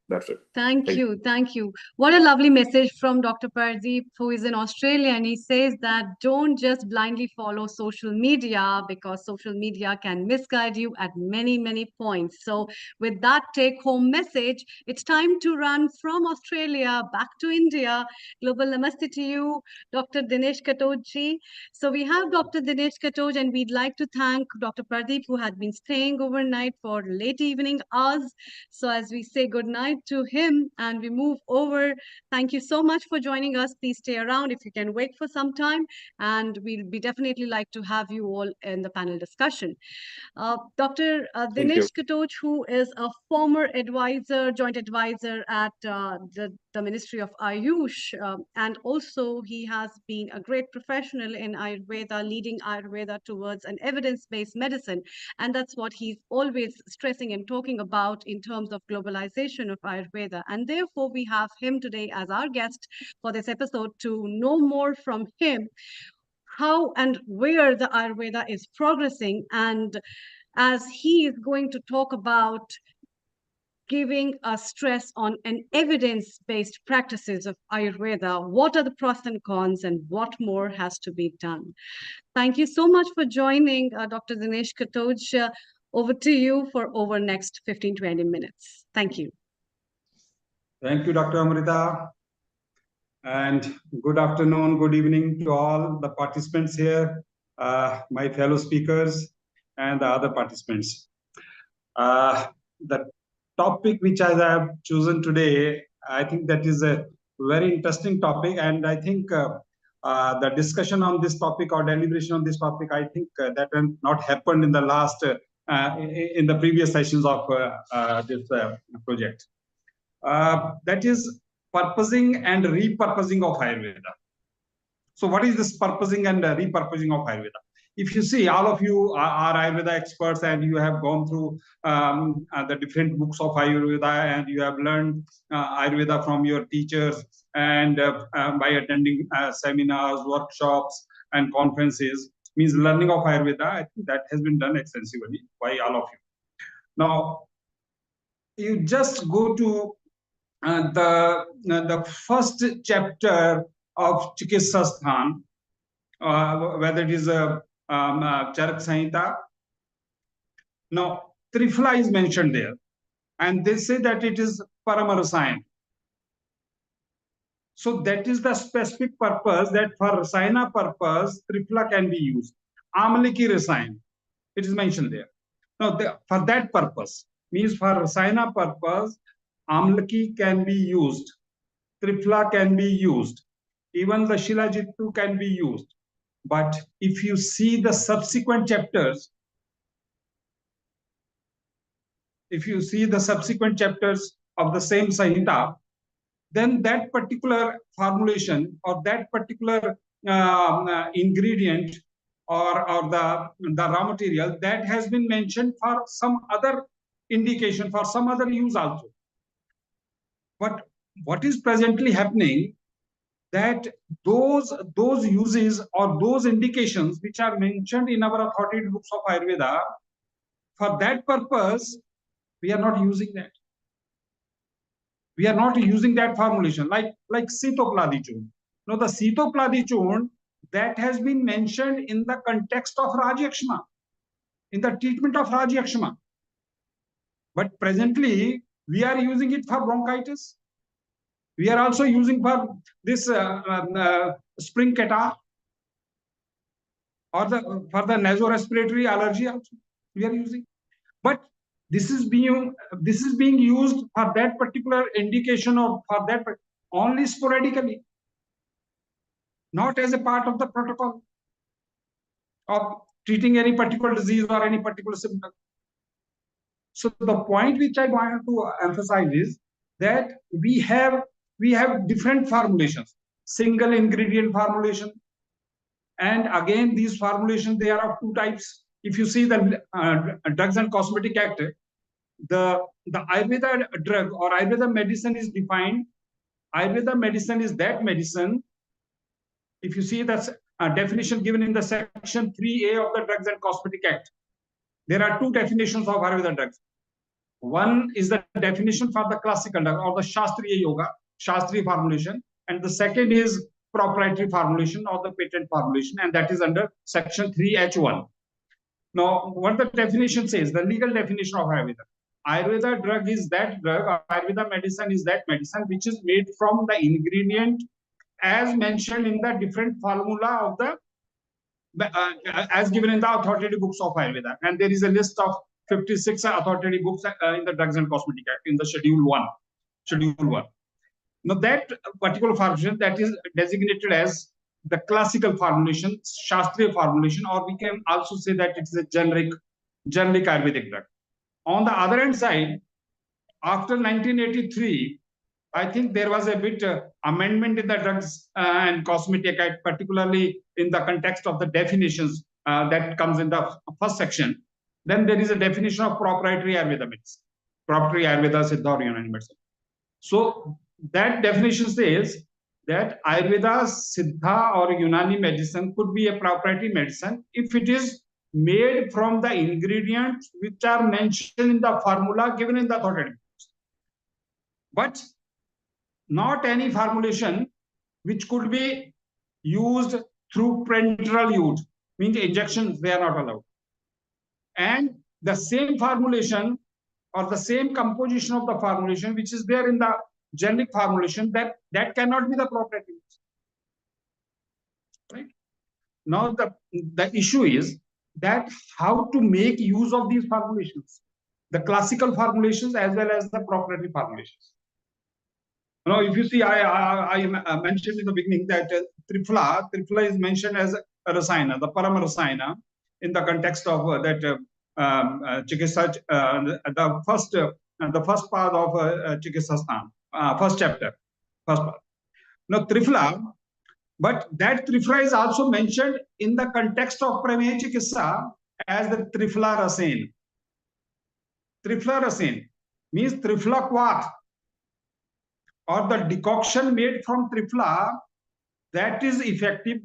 That's it. Thank Thank you. you. Thank you. What a lovely message from Dr. Pardeep, who is in Australia. And he says that don't just blindly follow social media, because social media can misguide you at many, many points. So, with that take home message, it's time to run from Australia back to India. Global Namaste to you, Dr. Dinesh Katoj. So, we have Dr. Dinesh Katoj, and we'd like to thank Dr. Pardeep, who had been staying overnight for late evening hours. So as we say good night to him and we move over, thank you so much for joining us. Please stay around if you can wait for some time, and we'll be definitely like to have you all in the panel discussion. Dr. Thank you. Dinesh Katoj, who is a former advisor, joint advisor at the Ministry of Ayush, and also he has been a great professional in Ayurveda, leading Ayurveda towards an evidence-based medicine. And that's what he's always stressing and talking about in terms of globalization of Ayurveda. And therefore, we have him today as our guest for this episode to know more from him how and where the Ayurveda is progressing. And as he is going to talk about giving a stress on an evidence-based practices of Ayurveda, what are the pros and cons, and what more has to be done. Thank you so much for joining, Dr. Dinesh Katoj. Over to you for over next 15-20 minutes. Thank you. Thank you, Dr. Amrita. And good afternoon, good evening to all the participants here, my fellow speakers, and the other participants. The topic which I have chosen today, I think that is a very interesting topic, and I think the discussion on this topic or deliberation on this topic, I think that had not happened in the last, in the previous sessions of this project. That is purposing and repurposing of Ayurveda. So what is this purposing and repurposing of Ayurveda? If you see, all of you are Ayurveda experts and you have gone through the different books of Ayurveda, and you have learned Ayurveda from your teachers, and by attending seminars, workshops, and conferences, means learning of Ayurveda. I think that has been done extensively by all of you. Now, you just go to the first chapter of Chikitsasthan, whether it is Charak Samhita. Now, Trifla is mentioned there, and they say that it is Paramarasayan. So that is the specific purpose, that for Rasayana purpose, Trifla can be used. Amaliki Rasayan, it is mentioned there. Now, for that purpose, means for Rasayana purpose, Amaliki can be used, Trifla can be used, even the Shilajittu can be used. But if you see the subsequent chapters, of the same Samhita, then that particular formulation or that particular ingredient or the raw material, that has been mentioned for some other indication, for some other use also. But what is presently happening, that those uses or those indications which are mentioned in our authoritative books of Ayurveda, for that purpose, we are not using that. We are not using that formulation, like Sitopladi Churn. Now, the Sitopladi Churn, that has been mentioned in the context of Rajyakshma, in the treatment of Rajyakshma. But presently, we are using it for bronchitis. We are also using for this spring catarrh, or for the nasorespiratory allergy also we are using. But this is being used for that particular indication or for that only sporadically, not as a part of the protocol of treating any particular disease or any particular symptom. So the point which I wanted to emphasize is that we have different formulations, single ingredient formulation, and again these formulations, they are of two types. If you see the Drugs and Cosmetic Act, the Ayurveda drug or Ayurveda medicine is defined. Ayurveda medicine is that medicine. If you see that's a definition given in the section 3A of the Drugs and Cosmetic Act, there are two definitions of Ayurveda drugs. One is the definition for the classical drug or the Shastriya Yoga, Shastriya formulation, and the second is proprietary formulation or the patent formulation, and that is under section 3H1. Now, what the definition says, the legal definition of Ayurveda. Ayurveda drug is that drug, or Ayurveda medicine is that medicine which is made from the ingredient as mentioned in the different formula of the as given in the authoritative books of Ayurveda. And there is a list of 56 authoritative books in the Drugs and Cosmetic Act in the Schedule 1. Now, that particular formulation, that is designated as the classical formulation, Shastriya formulation, or we can also say that it is a generic Ayurvedic drug. On the other hand side, after 1983, I think there was a bit amendment in the Drugs and Cosmetic Act, particularly in the context of the definitions that comes in the first section. Then there is a definition of proprietary Ayurveda medicine, proprietary Ayurveda, Siddha or Unani medicine. So that definition says that Ayurveda, Siddha or Unani medicine could be a proprietary medicine if it is made from the ingredients which are mentioned in the formula given in the authoritative books. But not any formulation which could be used through parenteral use, means injections, they are not allowed. And the same formulation or the same composition of the formulation which is there in the generic formulation, that cannot be the proprietary. Right? Now the issue is that how to make use of these formulations, the classical formulations as well as the proprietary formulations. Now, if you see, I mentioned in the beginning that Trifla is mentioned as a Rasayana, the Paramarasayana, in the context of that Chikitsa, the first part of Chikitsasthan, first chapter, first part. Now, Trifla, but that Trifla is also mentioned in the context of Prameya Chikitsa as the Trifla Rasain. Trifla Rasain means Trifla Quath, or the decoction made from Trifla, that is effective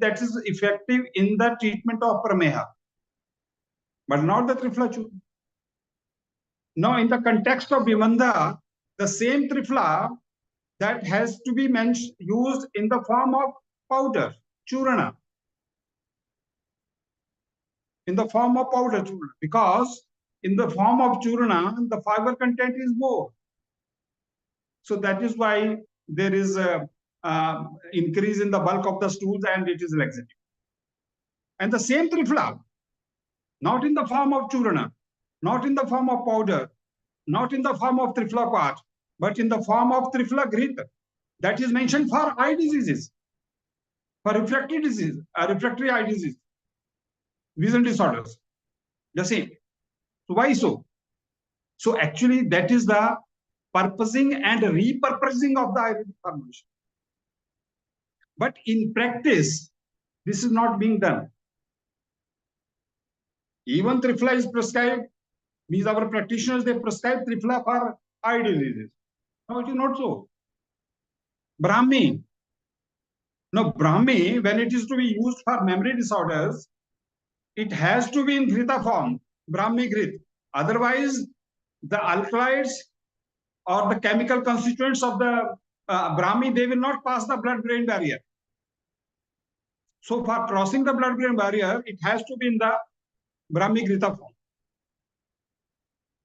in the treatment of prameha, but not the Triphala Churna. Now, in the context of Bimanda, the same Triphala that has to be used in the form of powder, Churana. In the form of powder Churana, because in the form of Churana, the fiber content is more. So that is why there is a increase in the bulk of the stools and it is laxative. And the same Triphala, not in the form of Churana, not in the form of powder, not in the form of Triphala Quat, but in the form of Triphala Ghrita, that is mentioned for eye diseases, for refractory disease, refractory eye disease, vision disorders. The same. So why so? So actually that is the purposing and repurposing of the Ayurvedic formulation. But in practice, this is not being done. Even Triphala is prescribed, means our practitioners, they prescribe Triphala for eye diseases. No, it is not so. Brahmi. Now, Brahmi, when it is to be used for memory disorders, it has to be in Ghrita form, Brahmi Grit. Otherwise, the alkaloids or the chemical constituents of the Brahmi, they will not pass the blood-brain barrier. So for crossing the blood-brain barrier, it has to be in the Brahmi Grita form.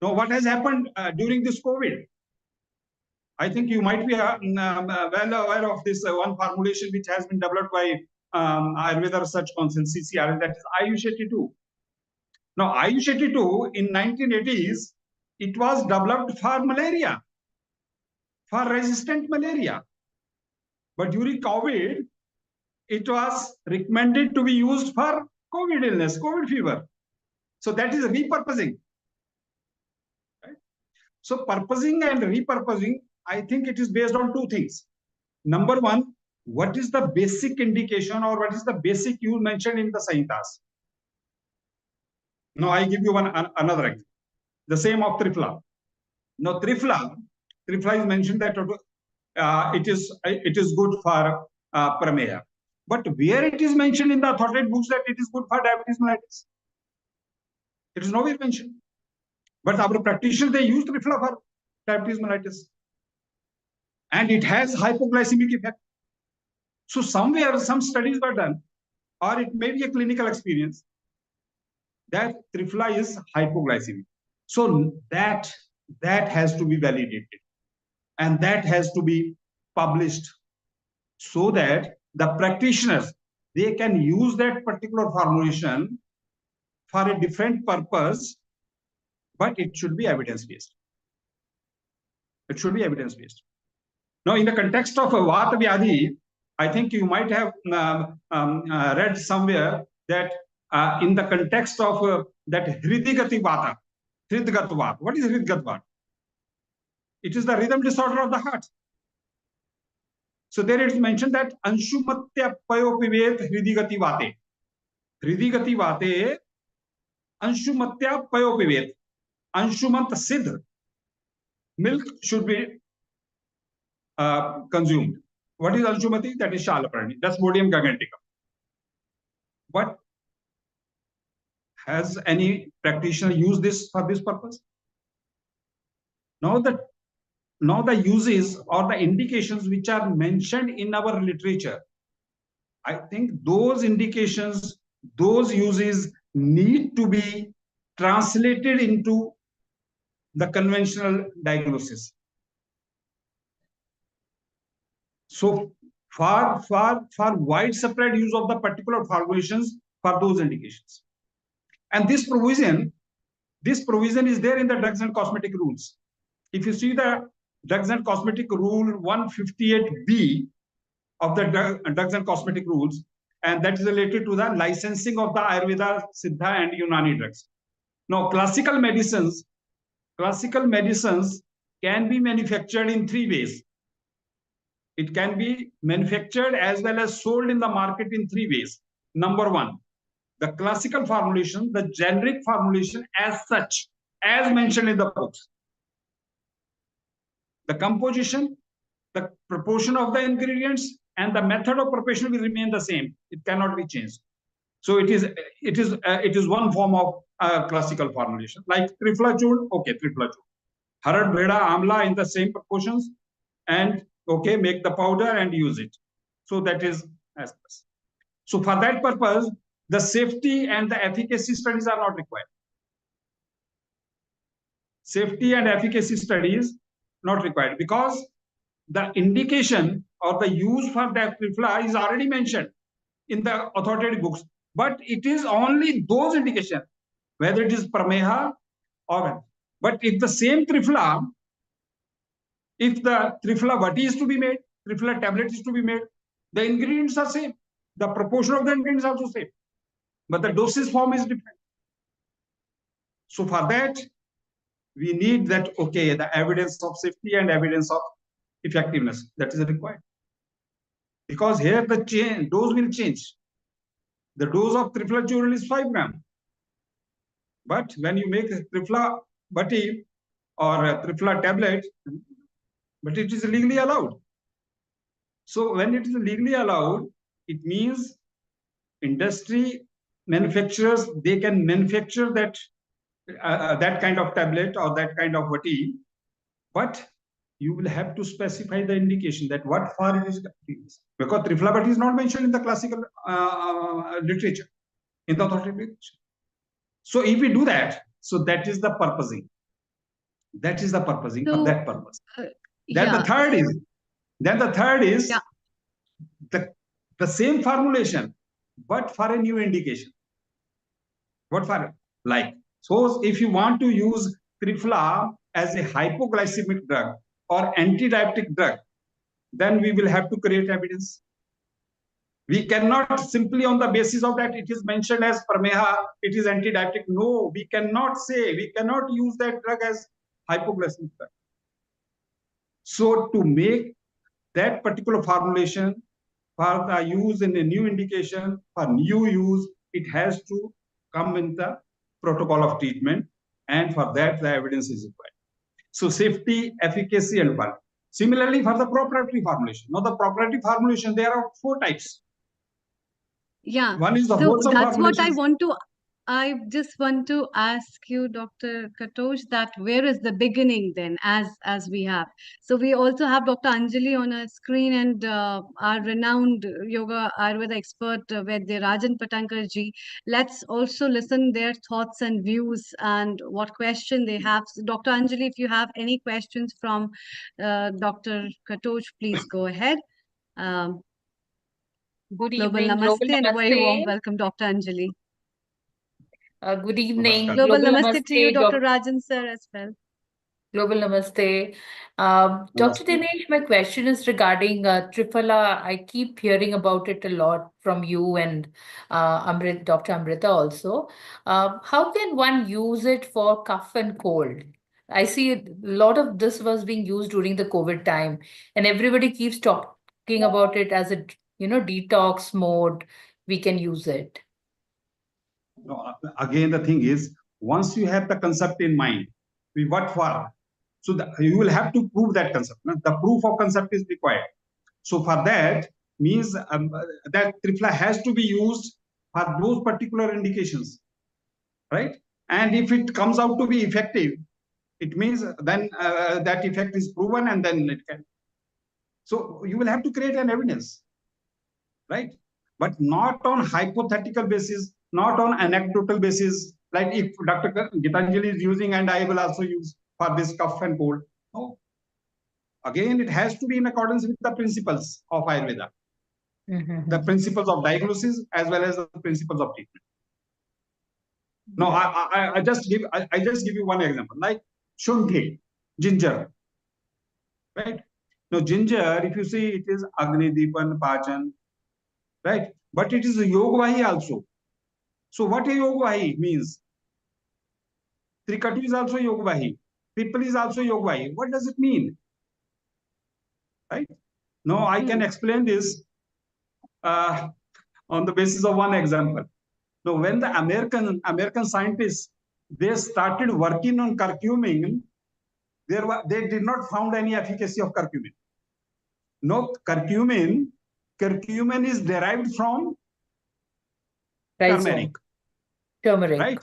Now, what has happened during this COVID? I think you might be well aware of this one formulation which has been developed by Ayurveda Research Council, CCR, that is Ayush 82. Now, Ayush 82 in 1980s, it was developed for malaria, for resistant malaria. But during COVID, it was recommended to be used for COVID illness, COVID fever. So that is repurposing. Right? So purposing and repurposing, I think it is based on two things. Number one, what is the basic indication or what is the basic use mentioned in the Samhitas? Now I give you another example. The same of Triphala. Now Triphala is mentioned that it is good for prameha. But where it is mentioned in the authoritative books that it is good for diabetes mellitus? It is nowhere mentioned. But our practitioners, they use Triphala for diabetes mellitus. And it has hypoglycemic effect. So somewhere some studies were done, or it may be a clinical experience, that Triphala is hypoglycemic. So that has to be validated. And that has to be published so that the practitioners, they can use that particular formulation for a different purpose, but it should be evidence-based. It should be evidence-based. Now, in the context of Vata Vyadhi, I think you might have read somewhere that in the context of that Hridigati Vata, Hridgat Vata. What is Hridgat Vata? It is the rhythm disorder of the heart. So there it is mentioned that Anshumatya Payopivet Hridigati Vate. Hridigati Vate Anshumatya Payopivet. Anshumat Siddh. Milk should be consumed. What is Anshumati? That is Shalaprani. That's Modium giganticum. But has any practitioner used this for this purpose? Now the uses or the indications which are mentioned in our literature, I think those indications, those uses need to be translated into the conventional diagnosis. So for widespread use of the particular formulations for those indications. And this provision is there in the drugs and cosmetic rules. If you see the drugs and cosmetic rule 158B of the drugs and cosmetic rules, and that is related to the licensing of the Ayurveda, Siddha and Unani drugs. Now, classical medicines can be manufactured in three ways. It can be manufactured as well as sold in the market in three ways. Number one, the classical formulation, the generic formulation as such, as mentioned in the books. The composition, the proportion of the ingredients, and the method of preparation will remain the same. It cannot be changed. So it is one form of classical formulation, like triflachud. Okay, triflachud. Harad, Beda, Amla in the same proportions, and okay, make the powder and use it. So that is as plus. So for that purpose, the safety and the efficacy studies are not required. Safety and efficacy studies not required, because the indication or the use for that trifla is already mentioned in the authoritative books. But it is only those indications, whether it is prameha or. But if the same trifla, if the trifla vati is to be made, trifla tablet is to be made, the ingredients are same. The proportion of the ingredients are also same, but the dosage form is different. So for that, we need that, okay, the evidence of safety and evidence of effectiveness, that is required. Because here the dose will change. The dose of triflachuril is 5 grams. But when you make a trifla vati or a trifla tablet, but it is legally allowed. So when it is legally allowed, it means industry manufacturers, they can manufacture that that kind of tablet or that kind of vati, but you will have to specify the indication that what for it is used. Because trifla vati is not mentioned in the classical literature, in the authoritative literature. So if we do that, so that is the purposing. That is the purposing for that purpose. Then the third is the same formulation, but for a new indication. What for? Like, so if you want to use trifla as a hypoglycemic drug or anti-diabetic drug, then we will have to create evidence. We cannot simply on the basis of that it is mentioned as prameha, it is anti-diabetic. No, we cannot say, we cannot use that drug as hypoglycemic drug. So to make that particular formulation for the use in a new indication, for new use, it has to come in the protocol of treatment, and for that the evidence is required. So safety, efficacy, and bulk. Similarly, for the proprietary formulation. Now the proprietary formulation, there are 4 types. Yeah. One is the So wholesome that's what formulation. I just want to ask you, Dr. Katosh, that where is the beginning then, as we have. So we also have Dr. Anjali on our screen, and our renowned yoga Ayurveda expert, Vaidya Rajan Patankarji. Let's also listen their thoughts and views and what question they have. So Dr. Anjali, if you have any questions from Dr. Katosh, please go ahead. Good Global evening, Namaste, and a very warm Namaste. welcome, Dr. Anjali. Good evening, Namaskar. Global Global Namaste to you, Namaste, Dr. Rajan sir, as well. Global Namaste. Dr. Namaste. Dinesh, my question is regarding Triphala. I keep hearing about it a lot from you and Dr. Amrita also. How can one use it for cough and cold? I see a lot of this was being used during the COVID time, and everybody keeps talking about it as a detox mode. We can use it. No, again, the thing is, once you have the concept in mind, what for? So you will have to prove that concept. The proof of concept is required. So for that means that trifla has to be used for those particular indications, right? And if it comes out to be effective, it means then that effect is proven, and then it can. So you will have to create an evidence, right? But not on hypothetical basis, not on anecdotal basis. Like if Dr. Gitanjali is using and I will also use for this cough and cold. No. Again, it has to be in accordance with the principles of Ayurveda, the principles of diagnosis as well as the principles of treatment. Now, I just give you one example, like shunthi, ginger, right? Now, ginger, if you see, it is Agni, Deepan, Pachan, right? But it is Yogvahi also. So what a Yogvahi means? Trikatu is also Yogvahi. People is also Yogvahi. What does it mean? Right? Now I can explain this on the basis of one example. Now, when the American scientists, they started working on curcumin, they did not found any efficacy of curcumin. No, curcumin curcumin is derived from Rhizome. Turmeric. right?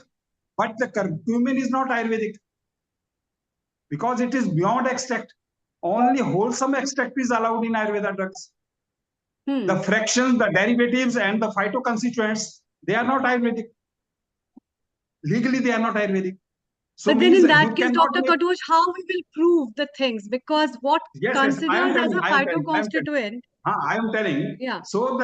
But the curcumin is not Ayurvedic because it is beyond extract. Only wholesome extract is allowed in Ayurveda drugs. The fractions, the derivatives, and the phytoconstituents, they are not Ayurvedic. Legally, they are not Ayurvedic. So but then in that you case, cannot Dr. make- Katosh, how we will prove the things? Because what Yes, yes, I am considers as telling, a I am telling, phytoconstituent, I am telling. yeah. So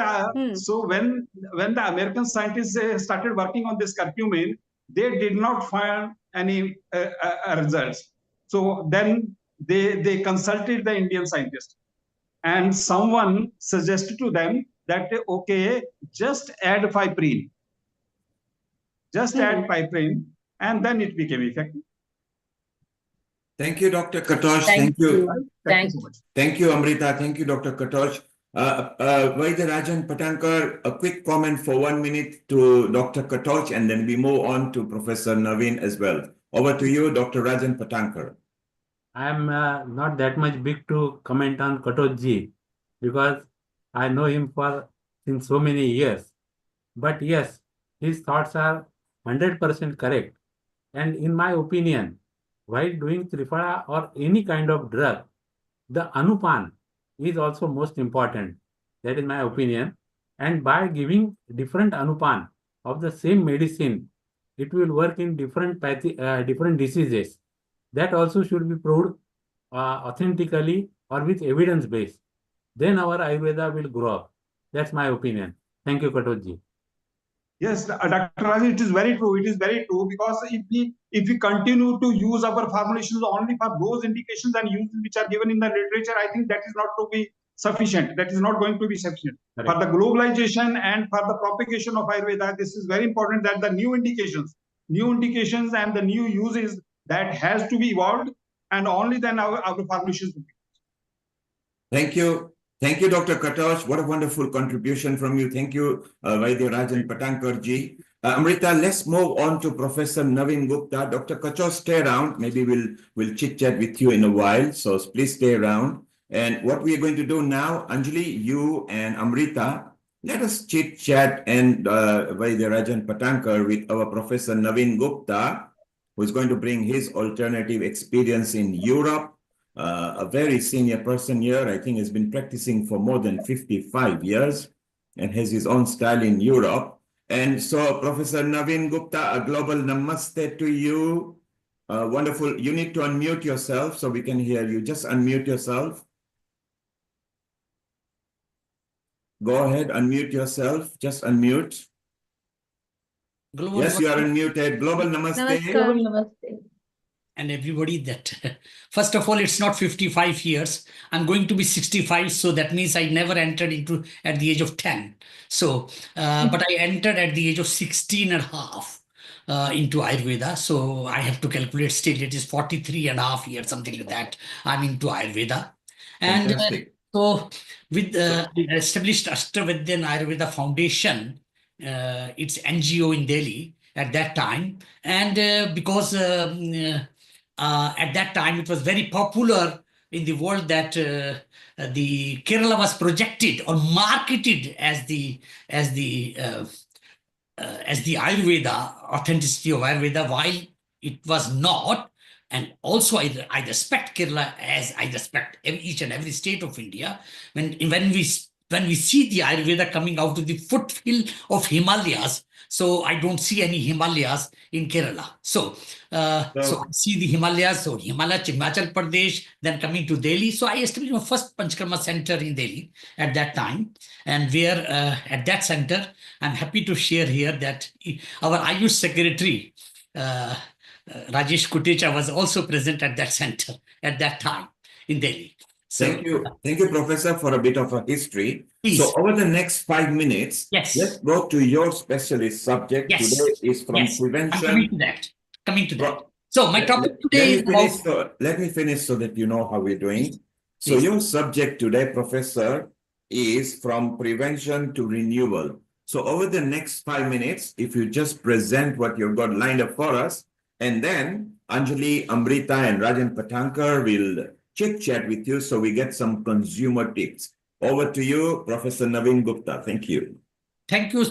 so when the American scientists started working on this curcumin, they did not find any results. So then they consulted the Indian scientist, and someone suggested to them that okay, just add piperine, add piperine, and then it became effective. Thank you, Dr. Katosh. Thank you. Thank you so much. Thank you, Amrita. Thank you, Dr. Katosh. Vaidya Patankar, a quick comment for 1 minute to Dr. Katosh, and then we move on to Professor Naveen as well. Over to you, Dr. Rajan Patankar. I am not that much big to comment on Katoshji because I know him for since so many years. But yes, his thoughts are 100% correct. And in my opinion, while doing Triphala or any kind of drug, the Anupan is also most important. That is my opinion. And by giving different Anupan of the same medicine, it will work in different diseases. That also should be proved authentically or with evidence base. Then our Ayurveda will grow up. That's my opinion. Thank you, Katoshji. Yes, Dr. Rajan, it is very true. It is very true because if we continue to use our formulations only for those indications and uses which are given in the literature, I think that is not to be sufficient. That is not going to be sufficient. Correct. For the globalization and for the propagation of Ayurveda, this is very important that the new indications and the new uses that has to be evolved, and only then our formulations will be. Thank you. Thank you, Dr. Katosh. What a wonderful contribution from you. Thank you, Vaidya Rajan Patankar ji. Amrita, let's move on to Professor Naveen Gupta. Dr. Katosh, stay around. Maybe we'll chit-chat with you in a while. So please stay around. And what we are going to do now, Anjali, you and Amrita, let us chit-chat and Vaidya Rajan Patankar with our Professor Naveen Gupta, who is going to bring his alternative experience in Europe. A very senior person here, I think has been practicing for more than 55 years and has his own style in Europe. And so, Professor Naveen Gupta, a global namaste to you. Wonderful. You need to unmute yourself so we can hear you. Just unmute yourself. Go ahead, unmute yourself. Just unmute. Global yes, you are unmuted. Global namaste. Global namaste. And everybody that, first of all, it's not 55 years. I'm going to be 65. So that means I never entered into at the age of 10. So, but I entered at the age of 16 and a half into Ayurveda. So I have to calculate still it is 43 and a half years, something like that. I'm into Ayurveda. And so with established Ashtavedyan Ayurveda Foundation, it's NGO in Delhi at that time. And because at that time, it was very popular in the world that the Kerala was projected or marketed as the Ayurveda, authenticity of Ayurveda, while it was not. And also, I respect Kerala as I respect each and every state of India. When we see the Ayurveda coming out of the foothill of Himalayas, so I don't see any Himalayas in Kerala. So I see the Himalayas, so Himachal Pradesh, then coming to Delhi. So I established my first Panchakarma center in Delhi at that time. And where at that center, I'm happy to share here that our Ayush secretary, Rajesh Kutecha, was also present at that center at that time in Delhi. So, thank you, Professor, for a bit of a history. Please. So over the next 5 minutes, let's go to your specialist subject. Yes. Today is from prevention. I'm coming to that. So my topic today is about... Let me finish so that you know how we're doing. So your subject today, Professor, is from prevention to renewal. So over the next 5 minutes, if you just present what you've got lined up for us, and then Anjali, Amrita, and Rajan Patankar will chit-chat with you so we get some consumer tips. Over to you, Professor Naveen Gupta. Thank you. Thank you,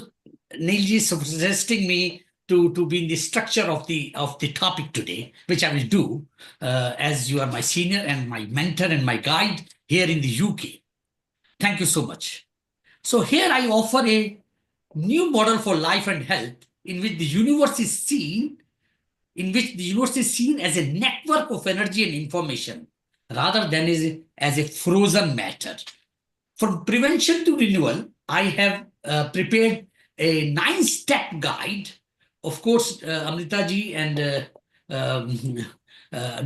Neilji, for suggesting me to be in the structure of the topic today, which I will do, as you are my senior and my mentor and my guide here in the UK. Thank you so much. So here I offer a new model for life and health in which the universe is seen as a network of energy and information rather than as a frozen matter. From prevention to renewal, I have prepared a 9-step guide. Of course, Amritaji and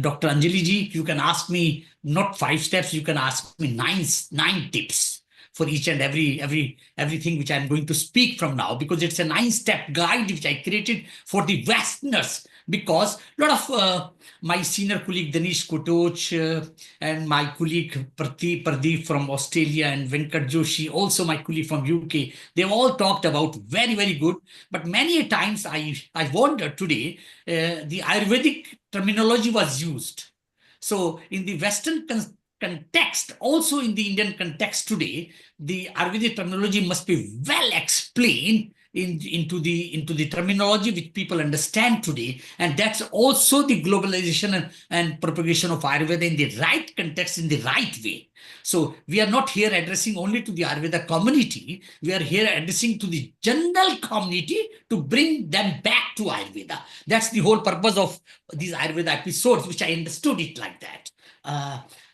Dr. Anjali ji, you can ask me not 5 steps, you can ask me nine tips for each and everything which I'm going to speak from now, because it's a 9-step guide which I created for the Westerners, because a lot of my senior colleague Danish Kotoch and my colleague Pradeep from Australia and Venkat Joshi, also my colleague from UK, they've all talked about very, very good. But many a times I wondered today, the Ayurvedic terminology was used. So in the Western context, also in the Indian context today, the Ayurvedic terminology must be well explained into the terminology which people understand today. And that's also the globalization and propagation of Ayurveda in the right context, in the right way. So we are not here addressing only to the Ayurveda community, we are here addressing to the general community to bring them back to Ayurveda. That's the whole purpose of these Ayurveda episodes, which I understood it like that.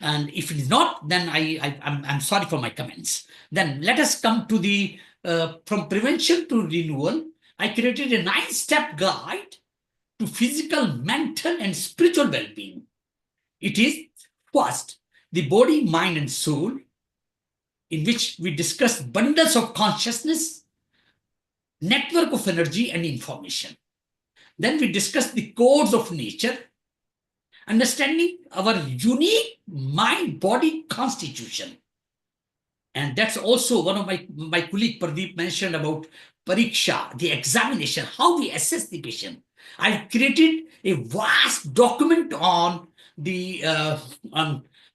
And if it is not, then I'm sorry for my comments. Then let us come to the from prevention to renewal. I created a 9-step guide to physical, mental, and spiritual well-being. It is first the body, mind, and soul, in which we discuss bundles of consciousness, network of energy and information. Then we discuss the codes of nature, understanding our unique mind-body constitution. And that's also one of my colleague Pradeep mentioned about pariksha, the examination, how we assess the patient. I've created a vast document on the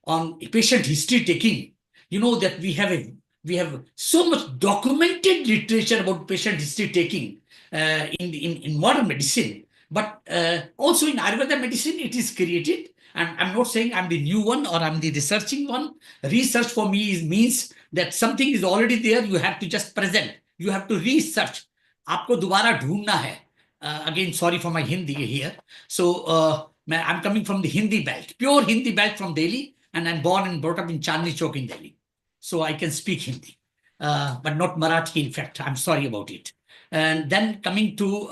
on patient history taking. You know that we have so much documented literature about patient history taking in modern medicine, but also in Ayurveda medicine it is created. And I'm not saying I'm the new one or I'm the researching one. Research for me means that something is already there, you have to just present. You have to research. आपको दोबारा ढूंढना है. Again, sorry for my Hindi here. So I'm coming from the Hindi belt, pure Hindi belt from Delhi, and I'm born and brought up in Chandni Chowk in Delhi. So I can speak Hindi, but not Marathi, in fact. I'm sorry about it. And then coming to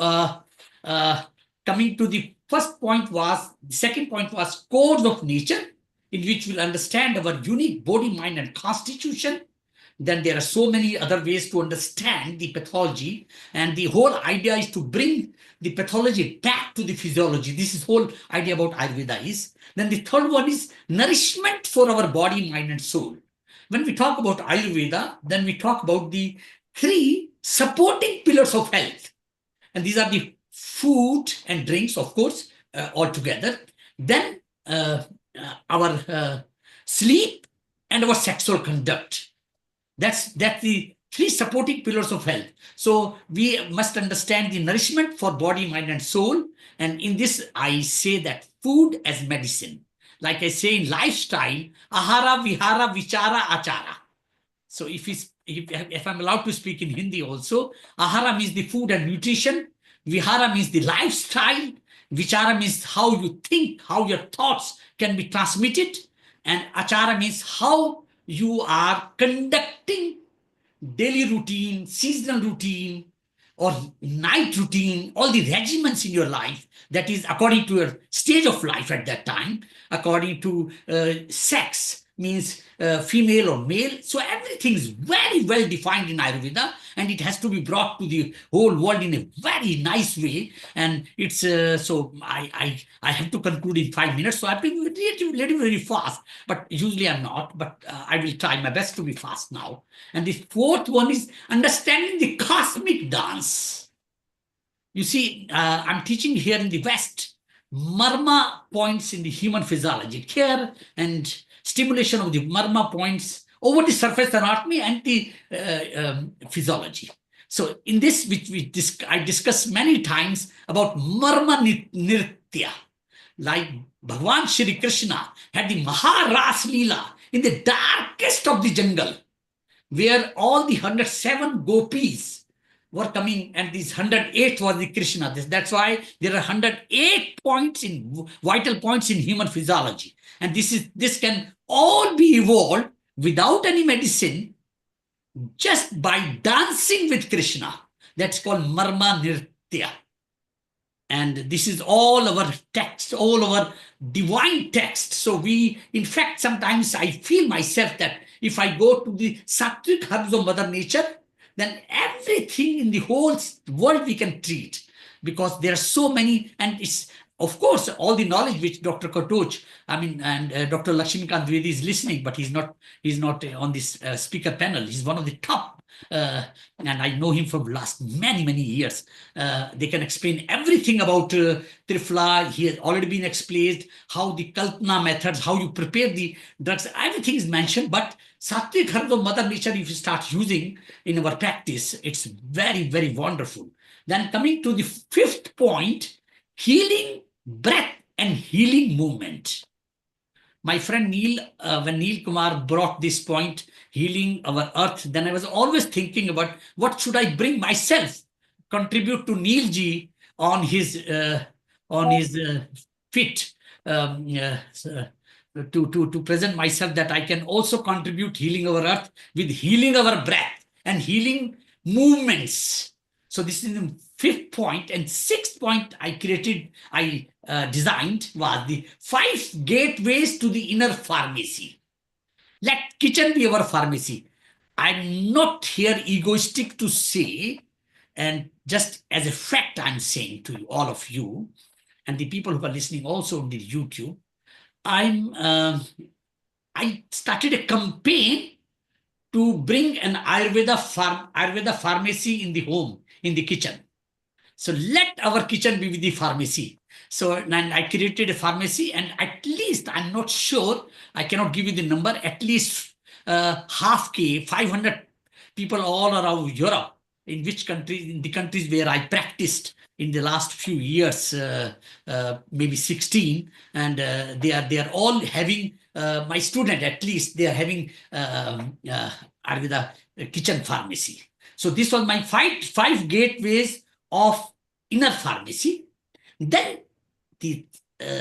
the first point was, the second point was codes of nature, in which we'll understand our unique body, mind, and constitution. Then there are so many other ways to understand the pathology, and the whole idea is to bring the pathology back to the physiology. This is whole idea about Ayurveda is. Then the third one is nourishment for our body, mind, and soul. When we talk about Ayurveda, then we talk about the 3 supporting pillars of health. And these are the food and drinks, of course, all together. Then our sleep and our sexual conduct. That's the 3 supporting pillars of health. So we must understand the nourishment for body, mind, and soul. And in this, I say that food as medicine. Like I say in lifestyle, ahara, vihara, vichara, achara. So if I'm allowed to speak in Hindi also, ahara means the food and nutrition, vihara means the lifestyle, vichara means how you think, how your thoughts can be transmitted, and achara means how you are conducting daily routine, seasonal routine, or night routine, all the regimens in your life, that is according to your stage of life at that time, according to sex, means female or male. So everything is very well defined in Ayurveda, and it has to be brought to the whole world in a very nice way. And it's so I have to conclude in 5 minutes, so I've been really very fast, but usually I'm not, but I will try my best to be fast now. And the fourth one is understanding the cosmic dance. You see, I'm teaching here in the West marma points in the human physiology, care and stimulation of the marma points over the surface anatomy and the physiology. So in this, I discussed many times about Marma Nritya. Like Bhagwan Shri Krishna had the Maharas Leela in the darkest of the jungle, where all the 107 gopis were coming, and this 108th was the Krishna. That's why there are 108 points in vital points in human physiology. And this can all be evolved without any medicine, just by dancing with Krishna. That's called Marma Nritya. And this is all our text, all our divine text. So in fact, sometimes I feel myself that if I go to the sattvic herbs of Mother Nature, then everything in the whole world we can treat, because there are so many, and it's, of course, all the knowledge which Dr. Katoch, and Dr. Lakshmikant Dwivedi is listening, but he's not on this speaker panel. He's one of the top, and I know him from last many years. They can explain everything about Triphala. He has already been explained how the Kalpana methods, how you prepare the drugs, everything is mentioned. But Sattvic herbs of Mother Nature, if you start using in our practice, it's very wonderful. Then coming to the fifth point, healing breath and healing movement. My friend Neil, when Neil Kumar brought this point, healing our earth, then I was always thinking about what should I bring myself, contribute to Neil ji on his fit, to present myself, that I can also contribute healing our earth with healing our breath and healing movements. So this is the fifth point. And sixth point I designed was the 5 gateways to the inner pharmacy. Let kitchen be our pharmacy. I'm not here egoistic to say, and just as a fact I'm saying to all of you, and the people who are listening also on the YouTube, I started a campaign to bring an Ayurveda pharmacy in the home, in the kitchen. So let our kitchen be with the pharmacy. So and I created a pharmacy, and at least, I'm not sure, I cannot give you the number, at least 500 people all around Europe, in which countries, in the countries where I practiced in the last few years, maybe 16, and they are all having, my student at least, they are having Ayurveda kitchen pharmacy. So this was my five gateways of inner pharmacy. Then the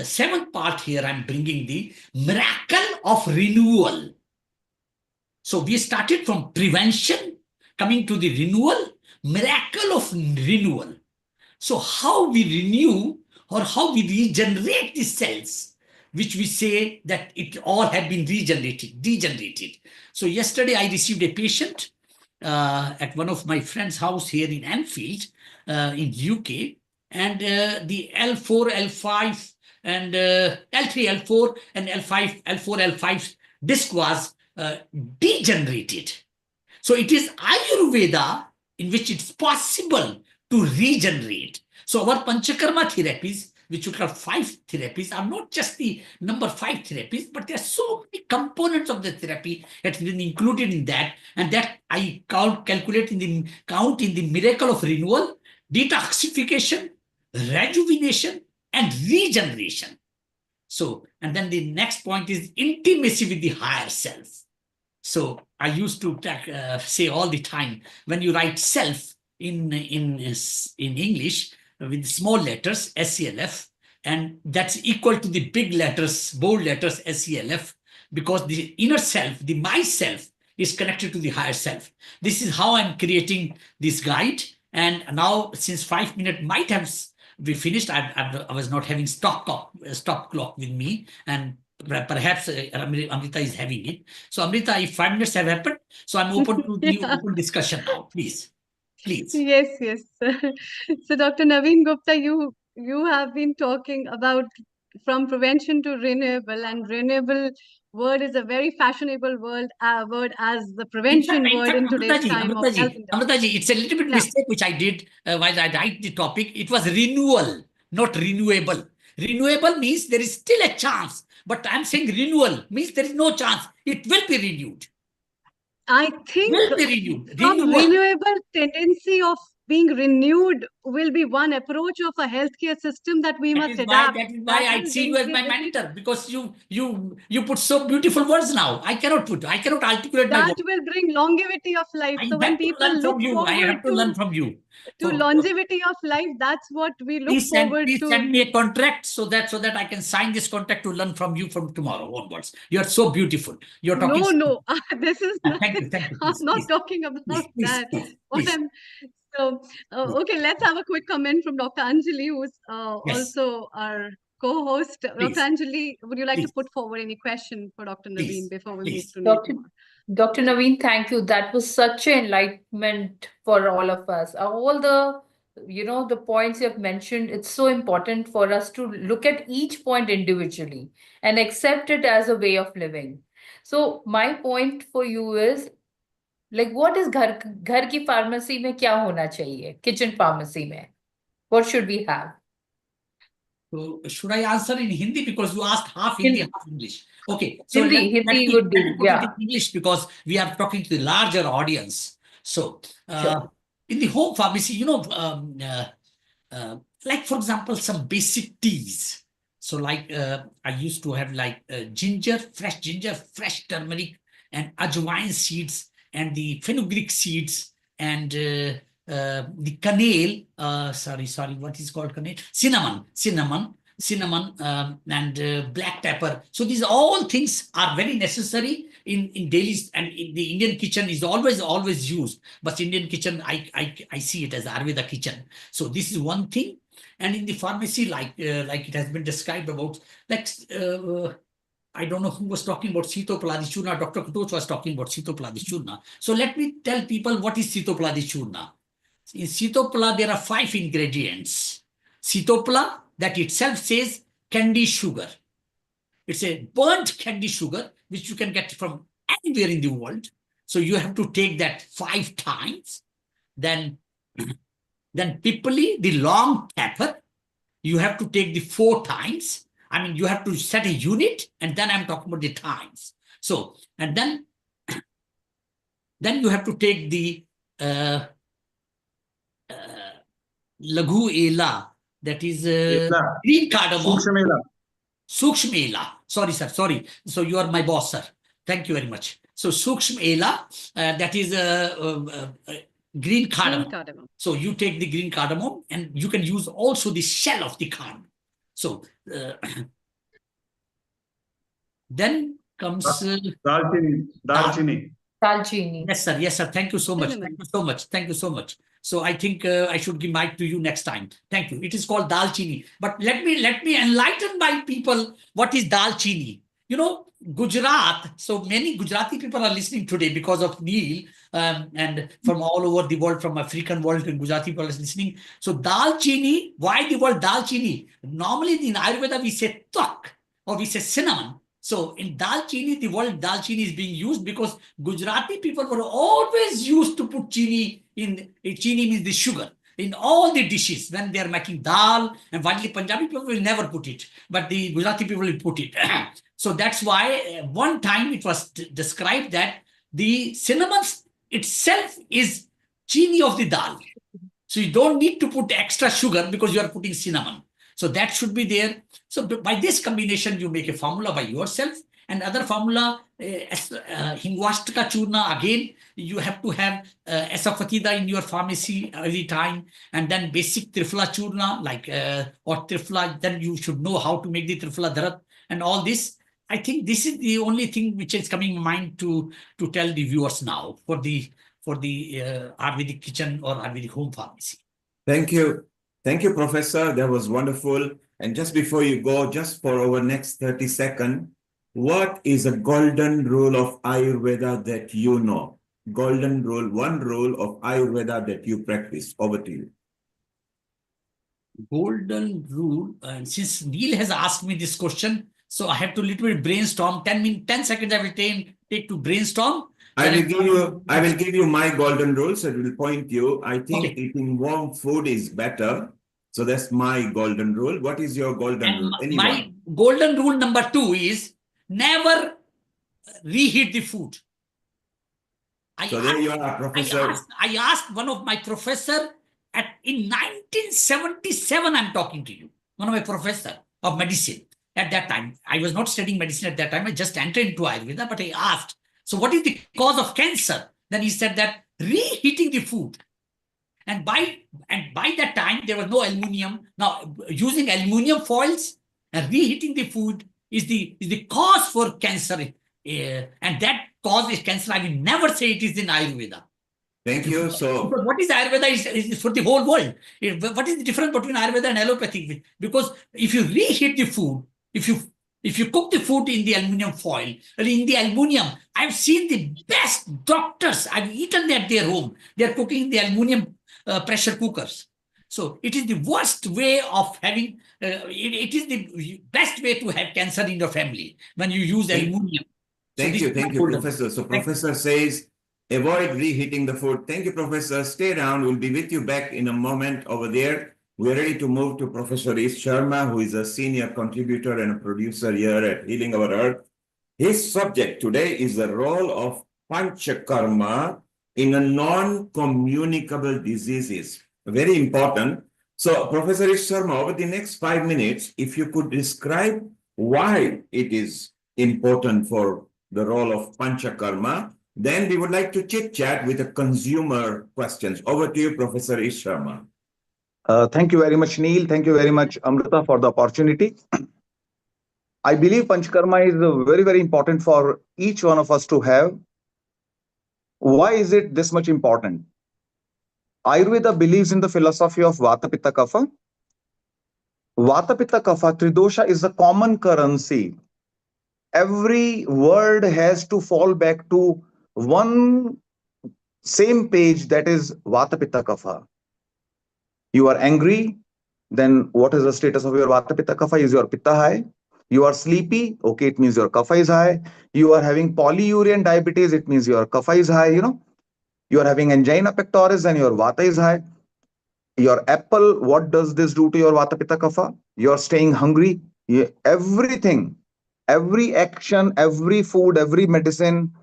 seventh part here, I'm bringing the miracle of renewal. So we started from prevention, coming to the renewal, miracle of renewal. So how we renew, or how we regenerate the cells, which we say that it all have been degenerated. So yesterday I received a patient at one of my friend's house here in Anfield, in UK, and the L4, L5, and L3, L4, and L5, L4, L5 disc was degenerated. So it is Ayurveda in which it's possible to regenerate. So our Panchakarma therapies, which we call 5 therapies, are not just the number 5 therapies, but there are so many components of the therapy that have been included in that, and that I calculate in the miracle of renewal, detoxification, rejuvenation, and regeneration. So, and then the next point is intimacy with the higher self. So I used to say all the time, when you write self in English with small letters, SELF, and that's equal to the big letters, bold letters, SELF, because the inner self, the myself, is connected to the higher self. This is how I'm creating this guide. And now, since 5 minutes might have be finished, I was not having stop clock with me, and perhaps Amrita is having it. So Amrita, if 5 minutes have happened, so I'm open to the open discussion now, please. Yes. So Dr. Naveen Gupta, you have been talking about from prevention to renewable, and renewable word is a very fashionable word as the prevention word in today's time of health industry. Amritaji, it's a little bit mistake which I did while I write the topic. It was renewal, not renewable. Renewable means there is still a chance, but I'm saying renewal means there is no chance. It will be renewed. I think Will be renewed. some Renewal. renewable tendency of being renewed will be one approach of a healthcare system that we must adapt. That is why I will see you as my mentor, because you put so beautiful words now. I cannot articulate my that words. will bring longevity of life. I So when have to people learn look from you. I forward have to learn from you. to longevity of life, that's what we look forward Please to. send me a contract so that I can sign this contract to learn from you from tomorrow onwards. You are so beautiful. You're talking. No, this is not. Thank you. I'm Please, not please, talking about please, that. please, What please. I'm so okay. Let's have a quick comment from Dr. Anjali, who's Yes. also our co-host. Please. Dr. Anjali, would you like Please. to put forward any question for Dr. Please. Naveen before we Please. move to Neil? Dr. Naveen, thank you. That was such an enlightenment for all of us. All the, the points you have mentioned, it's so important for us to look at each point individually and accept it as a way of living. So my point for you is, like, what is घर की pharmacy में क्या होना चाहिए? Kitchen pharmacy में. What should we have? So should I answer in Hindi, because you asked half Hindi, half English? Okay, so Hindi would do, let me put it in English, because we are talking to the larger audience. So in the home pharmacy, like for example, some basic teas. So like I used to have like ginger, fresh turmeric, and ajwain seeds, and the fenugreek seeds, and the cannelle, sorry, what is called cannelle? Cinnamon, and black pepper. So these all things are very necessary in daily, and in the Indian kitchen is always used. But Indian kitchen, I see it as Ayurveda kitchen. So this is one thing. And in the pharmacy, like it has been described about, like I don't know who was talking about Sitopaladi Churna. Dr. Katoch was talking about Sitopaladi Churna. So let me tell people what is Sitopaladi Churna. In Sitopala, there are 5 ingredients. Sitopala, that itself says candy sugar. It's a burnt candy sugar, which you can get from anywhere in the world. So you have to take that 5 times. Then pipali, the long pepper, you have to take the 4 times. I mean, you have to set a unit, and then I'm talking about the times. So, and then you have to take the Laghu Ela, that is green cardamom. Sukshma Ela. Sorry, sir. Sorry. So you are my boss, sir. Thank you very much. So Sukshma Ela, that is green cardamom. So you take the green cardamom, and you can use also the shell of the cardamom. So then comes Dalchini. Yes, sir. Thank you so much. Thank you so much. So I think I should give mic to you next time. Thank you. It is called dalchini. But let me enlighten my people what is dalchini. Gujarat. So many Gujarati people are listening today because of Neil, and from all over the world, from African world, and Gujarati people are listening. So dalchini. Why the word dalchini? Normally in Ayurveda we say tak, or we say cinnamon. So in dalchini, the word dalchini is being used because Gujarati people were always used to put chini in. Chini means the sugar in all the dishes when they are making dal, and widely Punjabi people will never put it, but the Gujarati people will put it. So that's why one time it was described that the cinnamon itself is chini of the dal. So you don't need to put extra sugar because you are putting cinnamon. So that should be there. So by this combination, you make a formula by yourself. And other formula, Hingwastika Churna, again, you have to have Asafatida in your pharmacy every time. And then basic Trifla Churna, like, or Trifla, then you should know how to make the Trifla Dharat and all this. I think this is the only thing which is coming in mind to tell the viewers now for the Ayurvedic kitchen or Ayurvedic home pharmacy. Thank you. Thank you, Professor. That was wonderful. And just before you go, just for our next 30 seconds, what is a golden rule of Ayurveda that you know? Golden rule, one rule of Ayurveda that you practice. Over to you. Golden rule. And since Neil has asked me this question, so I have to little bit brainstorm. 10 seconds I will take to brainstorm. I will give you my golden rule, so it will point you. I think eating warm food is better. So that's my golden rule. What is your golden rule? Anyone? My golden rule number 2 is never reheat the food. So there you are, Professor. I asked one of my professor in 1977, I'm talking to you, one of my professor of medicine at that time. I was not studying medicine at that time. I just entered into Ayurveda, but I asked, so what is the cause of cancer? Then he said that reheating the food. And by that time, there was no aluminum. Now, using aluminum foils and reheating the food is the cause for cancer. And that cause is cancer. I will never say it is in Ayurveda. Thank you. So, because what is Ayurveda is for the whole world. What is the difference between Ayurveda and allopathic? Because if you reheat the food, if you cook the food in the aluminum foil or in the aluminum, I've seen the best doctors. I've eaten at their home. They're cooking in the aluminum pressure cookers. So it is the worst way of having. It is the best way to have cancer in your family when you use aluminum. Thank you, Professor. So Professor says, avoid reheating the food. Thank you, Professor. Stay around. We'll be with you back in a moment over there. We're ready to move to Professor Ish Sharma, who is a senior contributor and a producer here at Healing Our Earth. His subject today is the role of Panchakarma in a non-communicable diseases. Very important. So, Professor Ish Sharma, over the next 5 minutes, if you could describe why it is important for the role of Panchakarma, then we would like to chit-chat with the consumer questions. Over to you, Professor Ish Sharma. Thank you very much, Neil. Thank you very much, Amrita, for the opportunity. I believe Panchakarma is very, very important for each one of us to have. Why is it this much important? Ayurveda believes in the philosophy of Vata, Pitta, Kapha. Vata, Pitta, Kapha, Tridosha is the common currency. Every word has to fall back to one same page, that is Vata, Pitta, Kapha. You are angry, then what is the status of your Vata, Pitta, Kapha? Is your Pitta high? You are sleepy, okay, it means your Kapha is high. You are having polyuria and diabetes, it means your Kapha is high, You are having angina pectoris and your Vata is high. Your apple, what does this do to your Vata, Pitta, Kapha? You are staying hungry. Everything, every action, every food, every medicine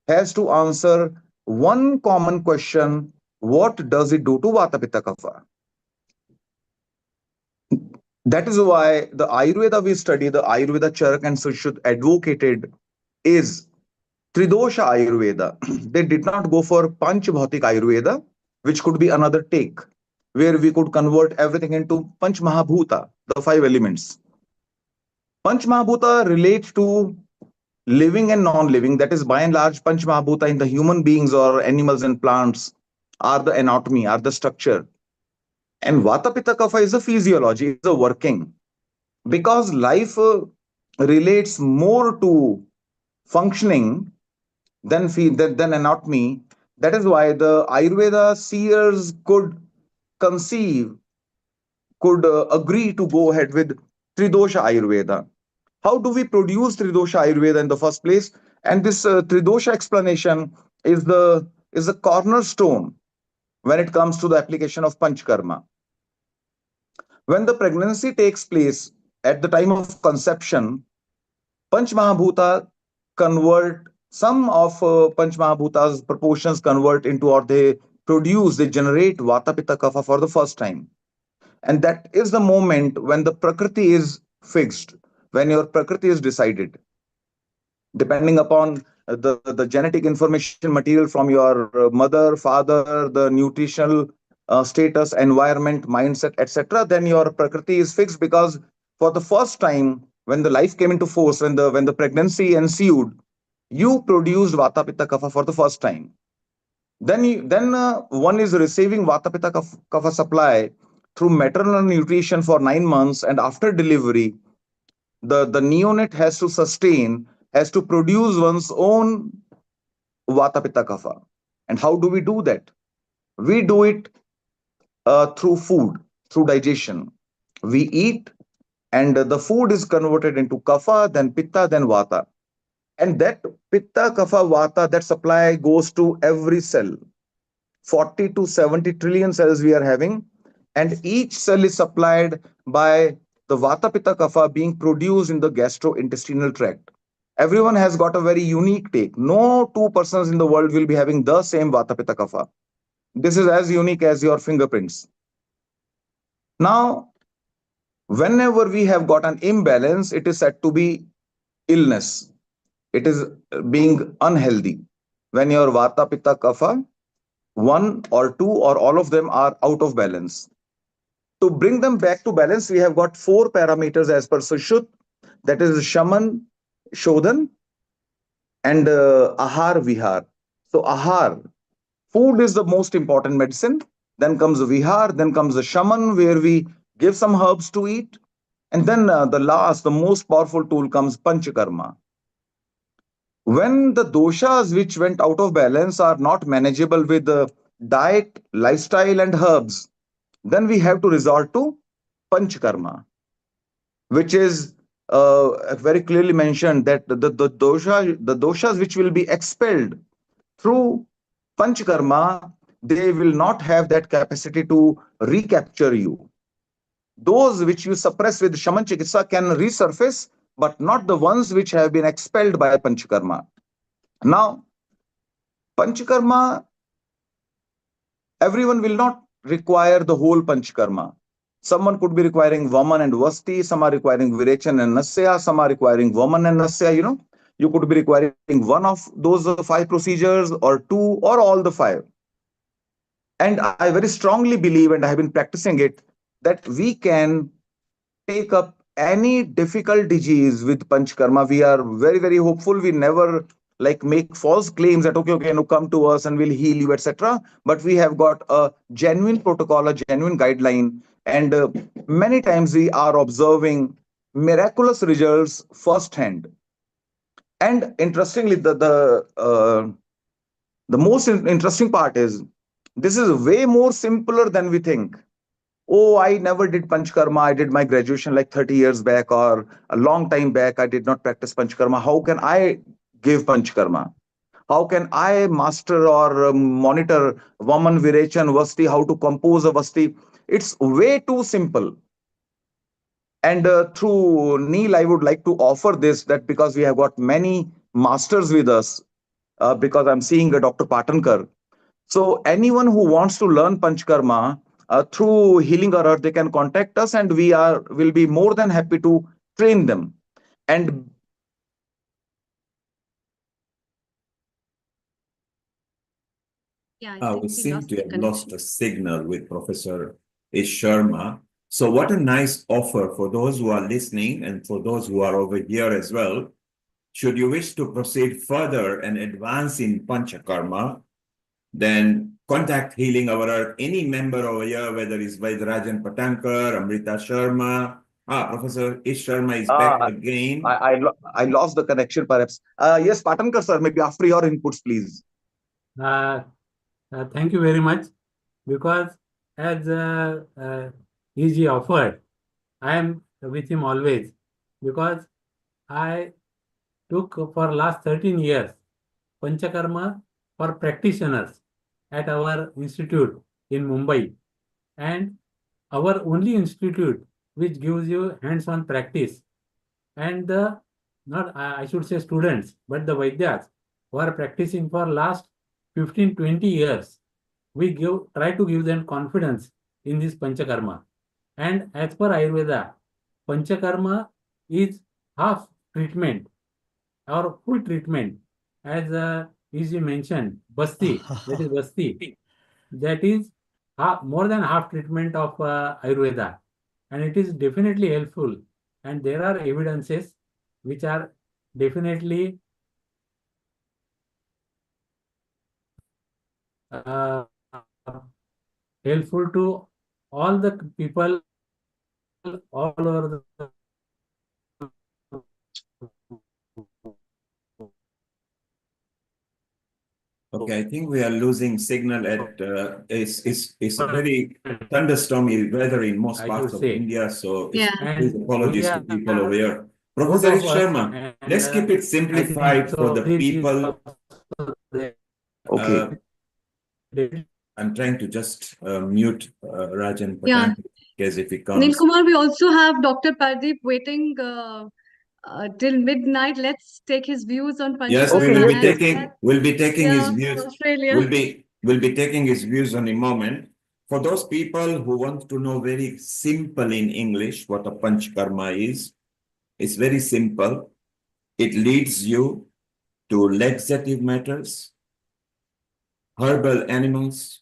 has to answer one common question: what does it do to Vata, Pitta, Kapha? That is why the Ayurveda we study, the Ayurveda Charak and Sushruta advocated is Tridosha Ayurveda. They did not go for Panchabhautik Ayurveda, which could be another take, where we could convert everything into Panch Mahabhuta, the 5 elements. Panch Mahabhuta relate to living and non-living. That is, by and large, Panch Mahabhuta in the human beings or animals and plants are the anatomy, are the structure. And Vata, Pitta, Kapha is the physiology, is the working. Because life relates more to functioning than anatomy. That is why the Ayurveda seers could conceive, could agree to go ahead with Tridosha Ayurveda. How do we produce Tridosha Ayurveda in the first place? And this Tridosha explanation is the cornerstone when it comes to the application of Panchkarma. When the pregnancy takes place at the time of conception, Panch Mahabhuta convert, some of Panch Mahabhuta's proportions convert into, or they generate Vata, Pitta, Kapha for the first time. And that is the moment when the Prakriti is fixed, when your Prakriti is decided. Depending upon the genetic information material from your mother, father, the nutritional status, environment, mindset, etc., then your Prakriti is fixed, because for the first time, when the life came into force, when the pregnancy ensued, you produced Vata, Pitta, Kapha for the first time. Then one is receiving Vata, Pitta, Kapha supply through maternal nutrition for 9 months, and after delivery, the neonate has to sustain, has to produce one's own Vata, Pitta, Kapha. And how do we do that? We do it through food, through digestion. We eat, and the food is converted into Kapha, then Pitta, then Vata. And that Pitta, Kapha, Vata, that supply goes to every cell. 40 to 70 trillion cells we are having, and each cell is supplied by the Vata, Pitta, Kapha being produced in the gastrointestinal tract. Everyone has got a very unique take. No two persons in the world will be having the same Vata Pitta Kapha. This is as unique as your fingerprints. Now, whenever we have got an imbalance, it is said to be illness. It is being unhealthy. When your Vata Pitta Kapha, one or two or all of them are out of balance. To bring them back to balance, we have got 4 parameters as per Sushruta, that is Shaman, Shodhan, and Ahar, Vihar. So, Ahar, food is the most important medicine. Then comes Vihar, then comes the Shaman, where we give some herbs to eat. And then the most powerful tool comes Panchakarma. When the doshas which went out of balance are not manageable with diet, lifestyle, and herbs, then we have to resort to Panchakarma, which is very clearly mentioned that the doshas which will be expelled through Panchakarma, they will not have that capacity to recapture you. Those which you suppress with Shaman Chikitsa can resurface, but not the ones which have been expelled by Panchakarma. Now, Panchakarma, everyone will not require the whole Panchakarma. Someone could be requiring Vaman and Vasti, some are requiring Virechan and Nasya, some are requiring Vaman and Nasya, You could be requiring one of those 5 procedures or 2 or all the 5. And I very strongly believe, and I have been practicing it, that we can take up any difficult disease with Panchakarma. We are very, very hopeful. We never make false claims that, okay, no, come to us and we'll heal you, etc. But we have got a genuine protocol, a genuine guideline. And many times we are observing miraculous results firsthand. And interestingly, the most interesting part is this is way more simpler than we think. Oh, I never did Panchakarma. I did my graduation like 30 years back or a long time back. I did not practice Panchakarma. How can I give Panchakarma? How can I master or monitor Vaman, Virechan, Vasti, how to compose a Vasti? It's way too simple. And through Neil, I would like to offer this, that because we have got many masters with us, because I'm seeing Dr. Patankar. So anyone who wants to learn Panchakarma through Healing Our Earth, they can contact us, and will be more than happy to train them. And Yeah, I we think we seem lost to the have lost connection. the signal with Professor Ish Sharma. So what a nice offer for those who are listening and for those who are over here as well. Should you wish to proceed further and advance in Panchakarma, then contact Healing Our Earth, any member over here, whether it's Vaidrajan Patankar, Amrita Sharma. Professor Ish Sharma is back again. I lost the connection perhaps. Yes, Patankar sir, maybe after your inputs, please. Thank you very much, because as EG offered, I am with him always, because I took for last 13 years Panchakarma for practitioners at our institute in Mumbai, and our only institute which gives you hands-on practice. And not I should say students, but the Vaidyas who are practicing for last 15-20 years, we try to give them confidence in this Panchakarma. And as per Ayurveda, Panchakarma is half treatment or full treatment, as you mentioned, Basti, that is Basti, that is more than half treatment of Ayurveda, and it is definitely helpful. And there are evidences which are definitely helpful to all the people all over the Okay, I think we are losing signal at it's a very thunderstormy weather in most parts of India, so please apologies to people over here. Professor Ish Sharma, let's keep it simplified for the people. Okay. I'm trying to just mute Rajan Yeah. Patan, because if he comes. Neil Kumar, we also have Dr. Pardeep waiting till midnight. Let's take his views on Yes, we Panchkarma will be as taking his yeah, views. Australia. We'll be taking his views on a moment. For those people who want to know very simple in English what a panchkarma is, it's very simple. It leads you to laxative matters, herbal animals,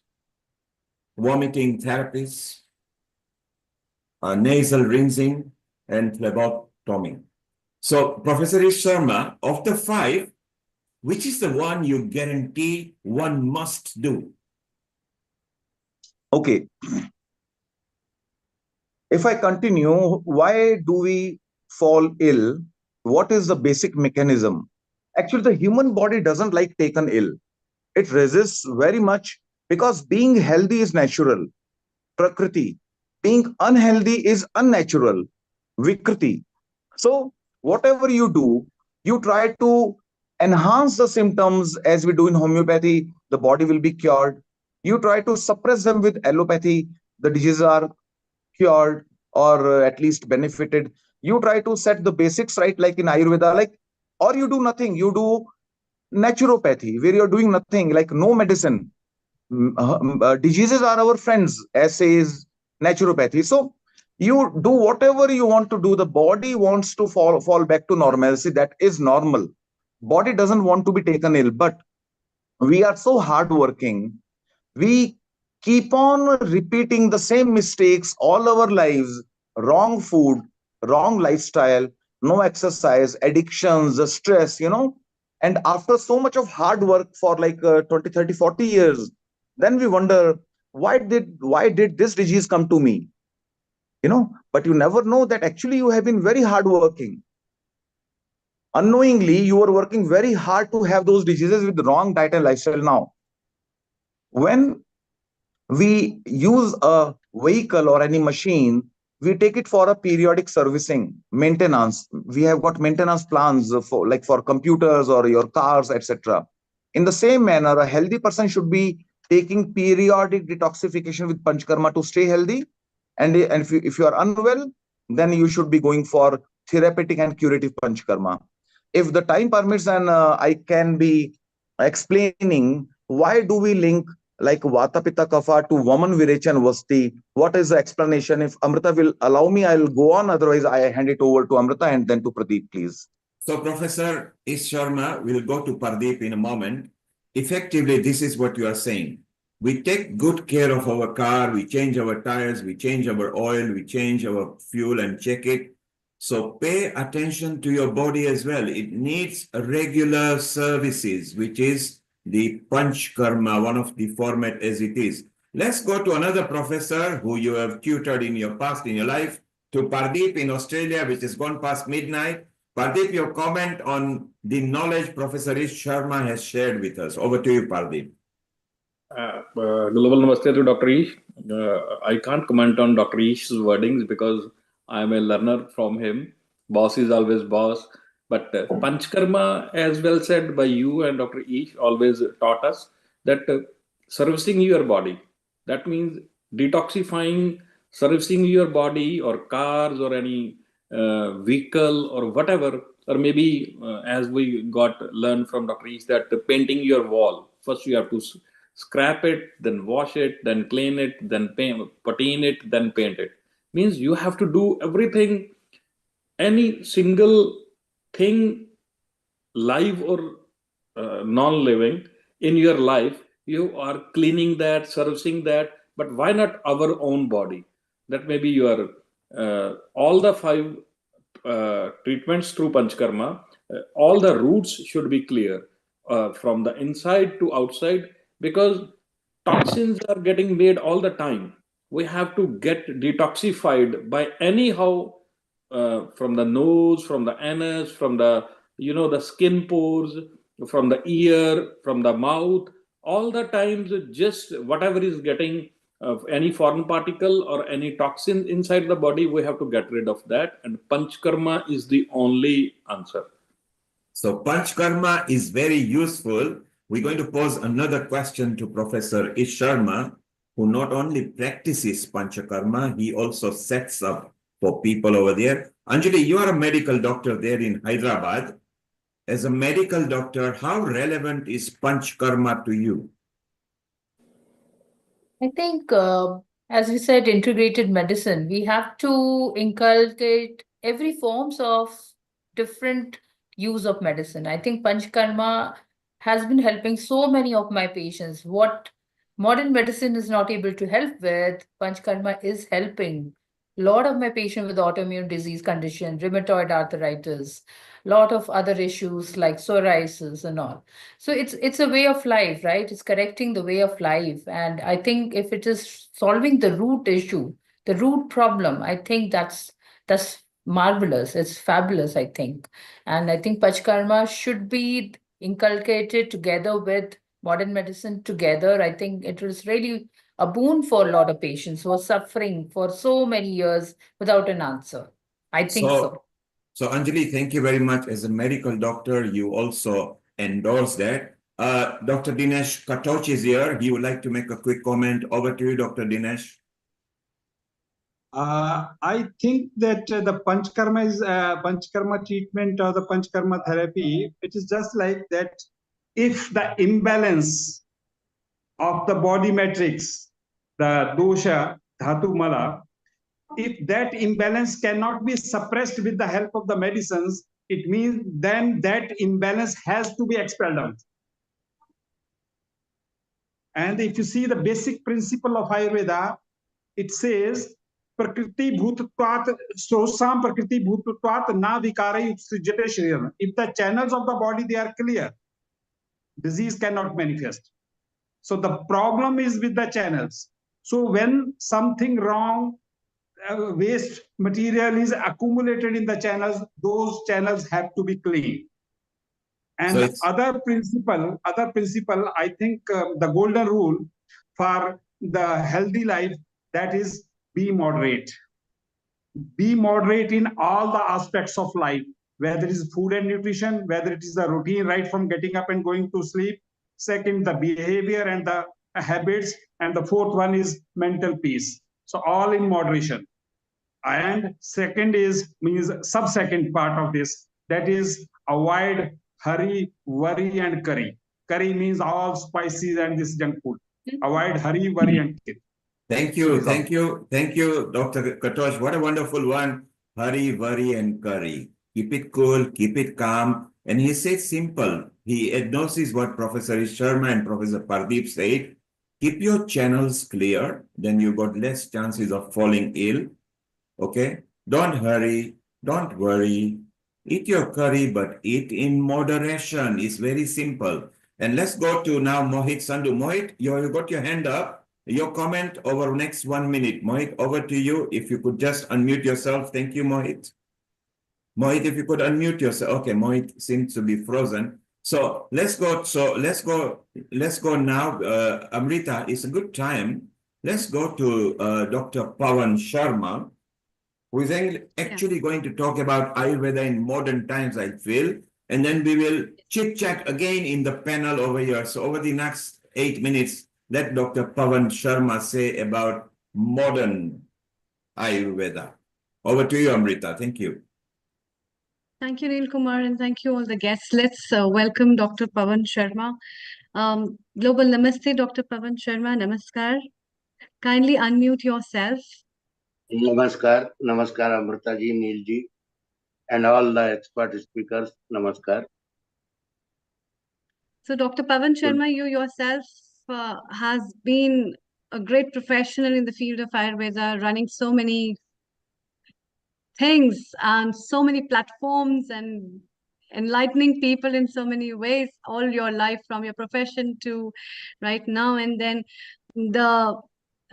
vomiting therapies, nasal rinsing, and phlebotomy. So, Professor Ish Sharma, of the 5, which is the one you guarantee one must do? Okay. If I continue, why do we fall ill? What is the basic mechanism? Actually, the human body doesn't like taken ill. It resists very much because being healthy is natural, prakriti. Being unhealthy is unnatural, vikriti. So, whatever you do, you try to enhance the symptoms as we do in homeopathy, the body will be cured. You try to suppress them with allopathy, the diseases are cured or at least benefited. You try to set the basics right, like in Ayurveda, like, or you do nothing, you do naturopathy, where you're doing nothing, like no medicine. Diseases are our friends, as says naturopathy. So you do whatever you want to do. The body wants to fall back to normalcy. That is normal. Body doesn't want to be taken ill, but we are so hardworking. We keep on repeating the same mistakes all our lives. Wrong food, wrong lifestyle, no exercise, addictions, the stress, and after so much of hard work for like 20, 30, 40 years, then we wonder, why did this disease come to me? But you never know that actually you have been very hardworking. Unknowingly, you are working very hard to have those diseases with the wrong diet and lifestyle. Now, when we use a vehicle or any machine, we take it for a periodic servicing, maintenance. We have got maintenance plans for computers or your cars, etc. In the same manner, a healthy person should be taking periodic detoxification with panchkarma to stay healthy. And if you are unwell, then you should be going for therapeutic and curative panchkarma. If the time permits, and I can be explaining why do we link like Vata Pitta Kapha to Vaman Virechan Vasti. What is the explanation? If Amrita will allow me, I'll go on. Otherwise, I hand it over to Amrita and then to Pradeep, please. So, Professor Ish Sharma, we'll go to Pardeep in a moment. Effectively, this is what you are saying. We take good care of our car, we change our tires, we change our oil, we change our fuel and check it. So pay attention to your body as well. It needs regular services, which is the Panch Karma, one of the format as it is. Let's go to another professor who you have tutored in your past, in your life, to Pardeep in Australia, which has gone past midnight. Pardeep, your comment on the knowledge Professor Ish Sharma has shared with us. Over to you, Pardeep. Global Namaste to Dr. Ish. I can't comment on Dr. Ish's wordings because I'm a learner from him. Boss is always boss. But Panchkarma, as well said by you and Dr. Ish, always taught us that servicing your body, that means detoxifying, servicing your body or cars or any vehicle or whatever, or maybe as we learned from Dr. Ish, that painting your wall, first you have to scrap it, then wash it, then clean it, then patina it, then paint it. Means you have to do everything, any single thing, live or non-living in your life, you are cleaning that, servicing that. But why not our own body? That may be your all the 5 treatments through Panchkarma, all the roots should be clear from the inside to outside, because toxins are getting made all the time. We have to get detoxified by anyhow, from the nose, from the anus, from the the skin pores, from the ear, from the mouth. All the times, just whatever is getting any foreign particle or any toxin inside the body, we have to get rid of that. And Panchkarma is the only answer. So Panchkarma is very useful. We're going to pose another question to Professor Ish Sharma, who not only practices Panchakarma, he also sets up for people over there. Anjali, you are a medical doctor there in Hyderabad. As a medical doctor, how relevant is Panchkarma to you? I think, as we said, integrated medicine, we have to inculcate every forms of different use of medicine. I think Panchkarma has been helping so many of my patients. What modern medicine is not able to help with, Panchkarma is helping. A lot of my patients with autoimmune disease condition, rheumatoid arthritis, lot of other issues like psoriasis and all. So it's a way of life, right? It's correcting the way of life. And I think if it is solving the root issue, the root problem, I think that's marvelous. It's fabulous, I think. And I think Panchkarma should be inculcated together with modern medicine together. I think it was really a boon for a lot of patients who are suffering for so many years without an answer. I think so. So Anjali, thank you very much. As a medical doctor, you also endorse that. Dr. Dinesh Katoch is here. He would like to make a quick comment. Over to you, Dr. Dinesh. I think that the Panchkarma is Panchkarma treatment or the Panchkarma therapy. It is just like that. If the imbalance of the body matrix, the dosha, dhatu, mala, if that imbalance cannot be suppressed with the help of the medicines, it means then that imbalance has to be expelled out. And if you see the basic principle of Ayurveda, it says prakriti bhutatvat sosam prakriti bhutatvat na vikara srijate shriram. If the channels of the body they are clear, disease cannot manifest. So the problem is with the channels. So when something wrong, waste material is accumulated in the channels, those channels have to be clean. And So other principle, I think the golden rule for the healthy life, that is be moderate. Be moderate in all the aspects of life, whether it is food and nutrition, whether it is the routine right from getting up and going to sleep. Second, the behavior and the habits. And the fourth one is mental peace. So all in moderation. And second is means sub-second part of this, that is avoid hurry, worry, and curry. Curry means all spices and this junk food. Avoid hurry, worry, and curry. Thank you, thank you, thank you, Dr. Katoch. What a wonderful one. Hurry, worry, and curry. Keep it cool, keep it calm. And he said simple. He endorses what Professor Sharma and Professor Pardeep said. Keep your channels clear, then you got less chances of falling ill. Okay? Don't hurry, don't worry. Eat your curry, but eat in moderation. It's very simple. And let's go to now Mohit Sandhu. Mohit, you got your hand up. Your comment over next 1 minute. Mohit, over to you. If you could just unmute yourself. Thank you, Mohit. Mohit, if you could unmute yourself. Okay, Mohit seems to be frozen. So let's go. Let's go now. Amrita, it's a good time. Let's go to Dr. Pawan Sharma, who is actually going to talk about Ayurveda in modern times, I feel. And then we will chit-chat again in the panel over here. So over the next 8 minutes, let Dr. Pawan Sharma say about modern Ayurveda. Over to you, Amrita. Thank you. Thank you, Neil Kumar, and thank you all the guests. Let's welcome Dr. Pawan Sharma. Global Namaste, Dr. Pawan Sharma. Namaskar. Kindly unmute yourself. Namaskar, Namaskar Amrita ji, Neil ji, and all the expert speakers. Namaskar. So, Dr. Pawan Sharma, you yourself has been a great professional in the field of Ayurveda, running so many things and so many platforms and enlightening people in so many ways all your life, from your profession to right now. And then a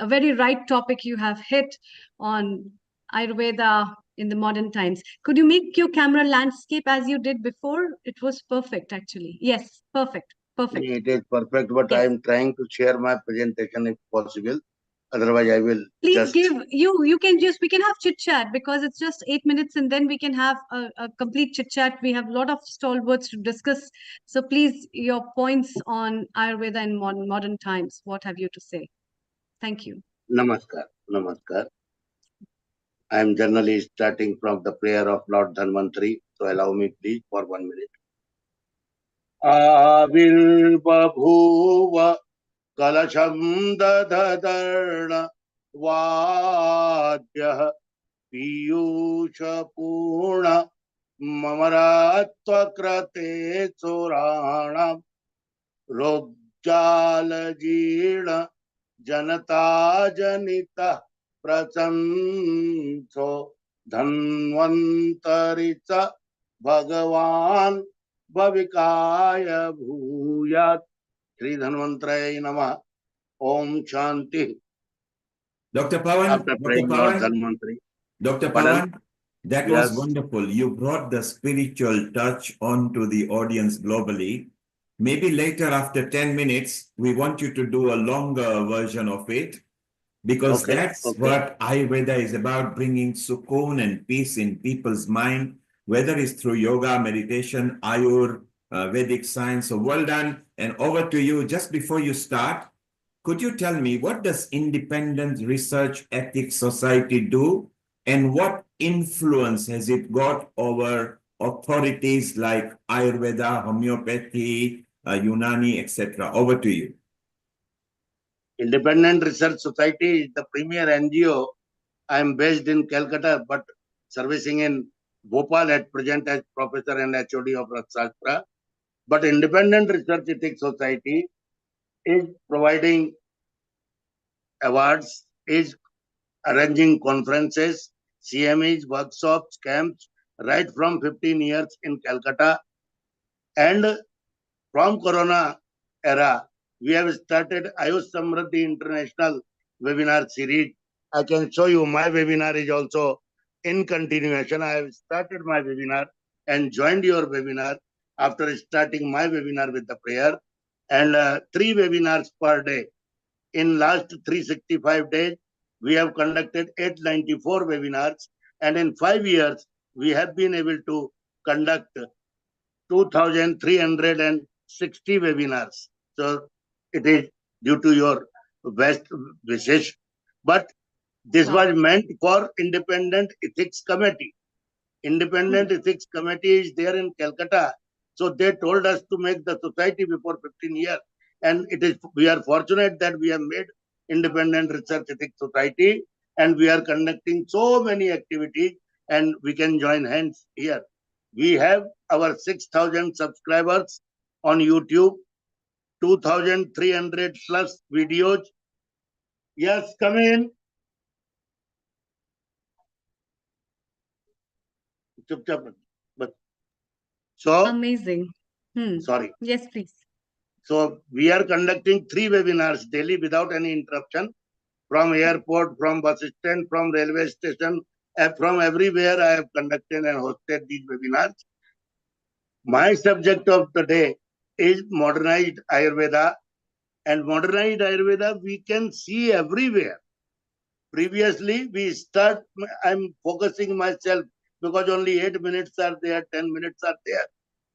very right topic you have hit on Ayurveda in the modern times. Could you make your camera landscape as you did before? It was perfect, actually. Yes, perfect. Perfect. It is perfect, but Yes. I am trying to share my presentation if possible. Otherwise, I will Please just give we can have chit chat, because it's just 8 minutes and then we can have a complete chit chat. We have a lot of stalwarts to discuss. So please, your points on Ayurveda in modern times. What have you to say? Thank you. Namaskar. Namaskar. I am generally starting from the prayer of Lord Dhanvantari. So allow me please for 1 minute. Avirbabhuva kalasham dadharna vadyah piyusha purna mamaratva krate chorana rojjalajina janata janita prachanso dhanvantaricha bhagavan भविकाय भूयात् श्री धन्वंतराय नमः Om Shanti. Dr. Pawan, After Dr. praying Lord Pawan, Dhanvantari. Dr. Pardon? Pawan, that was Yes. wonderful. You brought the spiritual touch onto the audience globally. Maybe later, after 10 minutes, we want you to do a longer version of it, because Okay. that's what Ayurveda is about, bringing sukoon and peace in people's mind, whether it's through yoga, meditation, Ayur, Vedic science. So well done. And over to you. Just before you start, could you tell me, what does Independent Research Ethics Society do, and what influence has it got over authorities like Ayurveda, homeopathy, Unani, etc.? Over to you. Independent Research Society is the premier NGO. I am based in Calcutta, but servicing in Bhopal at present as professor and HOD of Rathashastra. But Independent Research Ethics Society is providing awards, is arranging conferences, CMEs, workshops, camps, right from 15 years in Calcutta. And from Corona era, we have started Ayush Samriddhi International webinar series. I can show you my webinar is also in continuation. I have started my webinar and joined your webinar after starting my webinar with the prayer. And 3 webinars per day. In last 365 days, we have conducted 894 webinars, and in 5 years, we have been able to conduct 2,360 webinars. So it is due to your best wishes. But this was meant for Independent Ethics Committee. Independent Ethics Committee is there in Calcutta. So they told us to make the society before 15 years. And we are fortunate that we have made Independent Research Ethics Society, and we are conducting so many activities, and we can join hands here. We have our 6,000 subscribers on YouTube, 2,300 plus videos. Yes, come in. So Amazing. sorry. Yes, please. So we are conducting 3 webinars daily without any interruption, from airport, from bus stand, from railway station, from everywhere I have conducted and hosted these webinars. My subject of the day is modernized Ayurveda, and modernized Ayurveda we can see everywhere. Previously, I'm focusing myself because only 8 minutes are there, 10 minutes are there.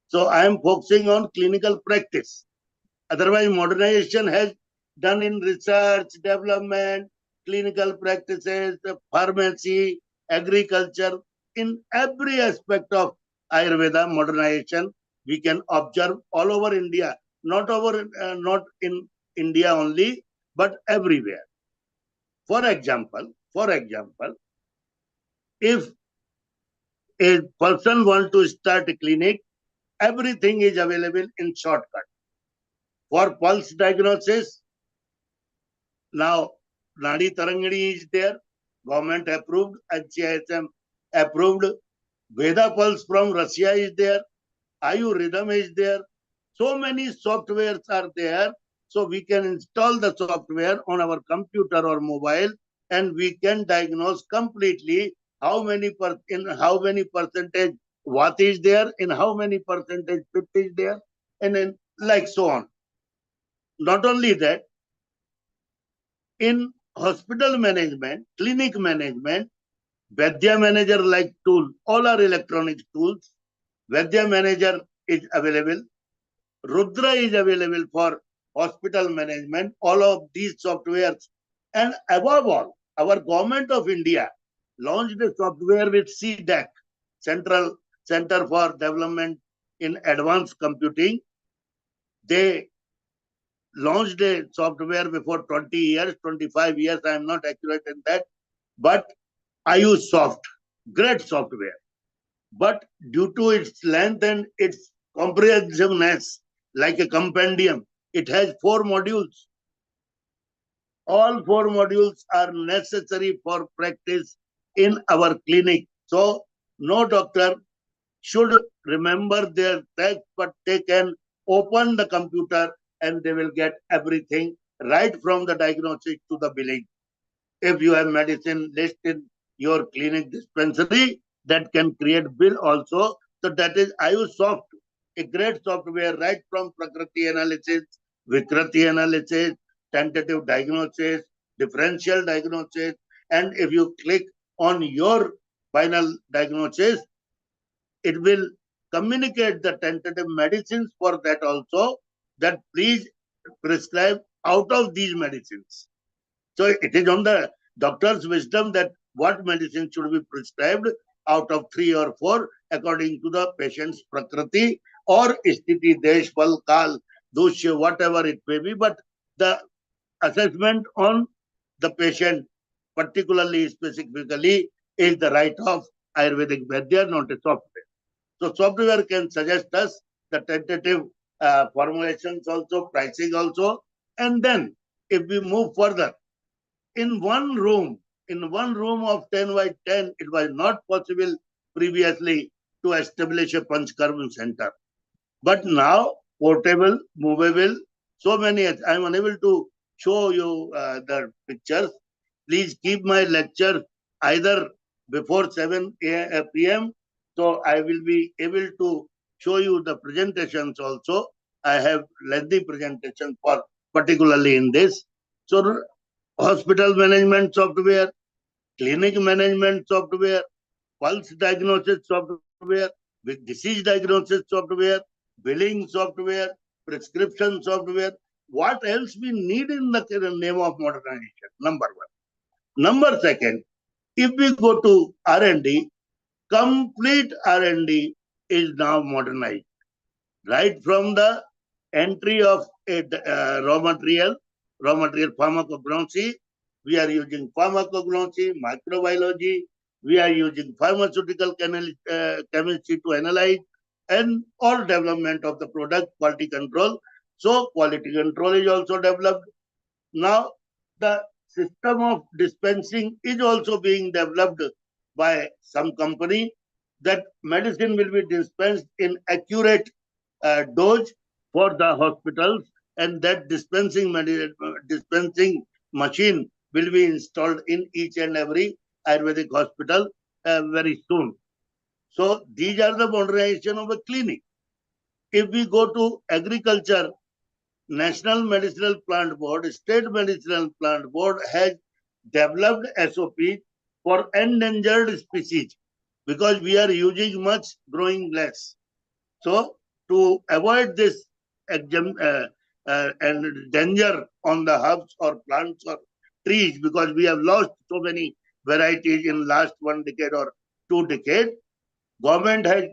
So I am focusing on clinical practice. Otherwise, modernization has done in research, development, clinical practices, pharmacy, agriculture. In every aspect of Ayurveda modernization, we can observe all over India, not in India only, but everywhere. For example, if a person wants to start a clinic, everything is available in shortcut. For pulse diagnosis, now Nadi Tarangani is there, government approved, HCISM approved. Veda Pulse from Russia is there, Ayu Rhythm is there. So many softwares are there, so we can install the software on our computer or mobile, and we can diagnose completely how many percentage what is there, in how many percentage fit is there, and then like so on. Not only that, in hospital management, clinic management, Vaidya Manager like tool, all are electronic tools. Vaidya Manager is available. Rudra is available for hospital management, all of these softwares. And above all, our government of India launched a software with CDAC, Central Center for Development in Advanced Computing. They launched a software before 20 years, 25 years, I am not accurate in that, but Ayursoft, great software. But due to its length and its comprehensiveness, like a compendium, it has 4 modules. All 4 modules are necessary for practice in our clinic. So, no doctor should remember their text, but they can open the computer and they will get everything right from the diagnosis to the billing. If you have medicine list in your clinic dispensary, that can create bill also. So that is Ayursoft, a great software right from Prakriti analysis, Vikrati analysis, tentative diagnosis, differential diagnosis, and if you click on your final diagnosis, it will communicate the tentative medicines for that also, that please prescribe out of these medicines. So it is on the doctor's wisdom that what medicine should be prescribed out of 3 or 4 according to the patient's prakriti or sthiti, desh, pal, kal, dusya, whatever it may be. But the assessment on the patient, particularly, specifically, is the right of Ayurvedic Vaidya, not a software. So software can suggest us the tentative formulations also, pricing also, and then if we move further, in one room of 10 by 10, it was not possible previously to establish a Panchkarma center. But now, portable, movable, so many, I am unable to show you the pictures. Please keep my lecture either before 7 p.m. So I will be able to show you the presentations also. I have lengthy presentation for particularly in this. So hospital management software, clinic management software, pulse diagnosis software, with disease diagnosis software, billing software, prescription software. What else we need in the name of modernization? Number 1. Number 2, if we go to R&D, complete R&D is now modernized. Right from the entry of a raw material pharmacognosy, we are using pharmacognosy, microbiology, we are using pharmaceutical chemistry to analyze, and all development of the product, quality control. So quality control is also developed. Now the system of dispensing is also being developed by some company, that medicine will be dispensed in accurate dose for the hospitals, and that dispensing machine will be installed in each and every Ayurvedic hospital very soon. So these are the modernization of a clinic. If we go to agriculture, National Medicinal Plant Board, State Medicinal Plant Board has developed SOP for endangered species, because we are using much, growing less. So to avoid this and danger on the herbs or plants or trees, because we have lost so many varieties in last 1 decade or 2 decades, government has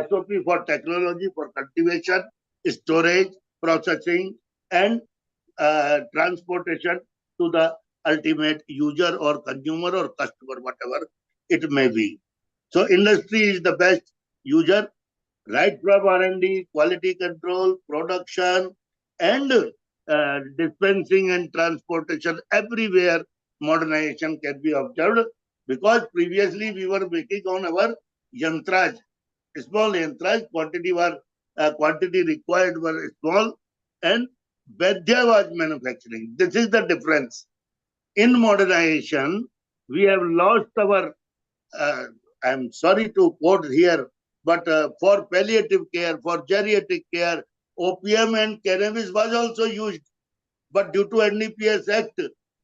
SOP for technology for cultivation, storage, processing, and transportation to the ultimate user or consumer or customer, whatever it may be. So industry is the best user, right from R&D, quality control, production, and dispensing and transportation. Everywhere modernization can be observed, because previously we were making on our yantras, small yantras, quantity required were small, and Vaidya was manufacturing. This is the difference. In modernization, we have lost our, I'm sorry to quote here, but for palliative care, for geriatric care, opium and cannabis was also used. But due to NDPS Act,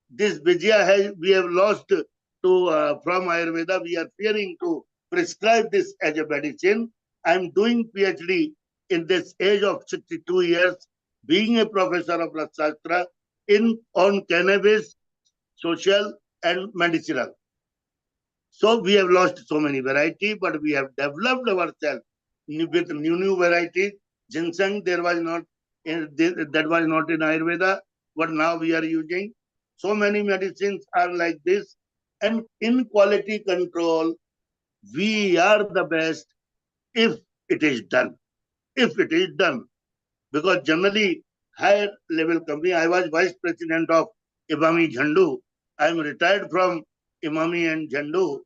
this Vijaya we have lost to from Ayurveda. We are fearing to prescribe this as a medicine. I'm doing PhD in this age of 62 years, being a professor of Rasastra on cannabis, social and medicinal. So we have lost so many varieties, but we have developed ourselves with new varieties. Ginseng, that was not in Ayurveda, but now we are using. So many medicines are like this. And in quality control, we are the best if it is done. If it is done. Because generally, higher level company, I was vice president of Imami Jhandu. I am retired from Imami and Jhandu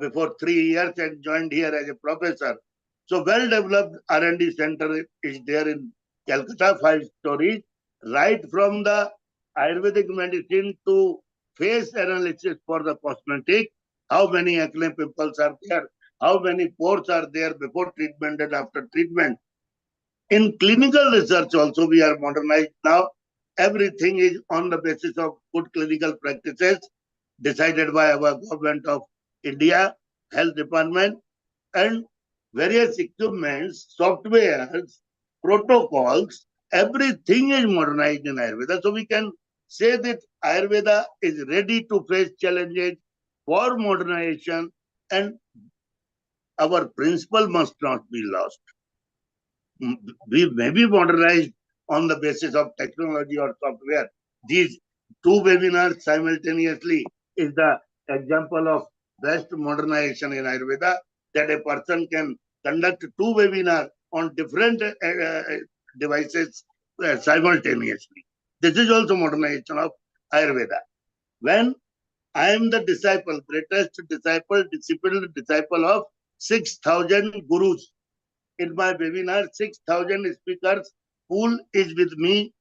before 3 years and joined here as a professor. So well-developed R&D center is there in Calcutta, 5 stories, right from the Ayurvedic medicine to face analysis for the cosmetic, how many acne pimples are there, how many pores are there before treatment and after treatment. In clinical research also we are modernized now. Everything is on the basis of good clinical practices decided by our government of India, health department, and various equipments, softwares, protocols, everything is modernized in Ayurveda. So we can say that Ayurveda is ready to face challenges for modernization, and our principle must not be lost. We may be modernized on the basis of technology or software. These two webinars simultaneously is the example of best modernization in Ayurveda, that a person can conduct two webinars on different devices simultaneously. This is also modernization of Ayurveda. When I am the disciple, greatest disciple, disciplined disciple of 6,000 gurus. In my webinar, 6,000 speakers pool is with me.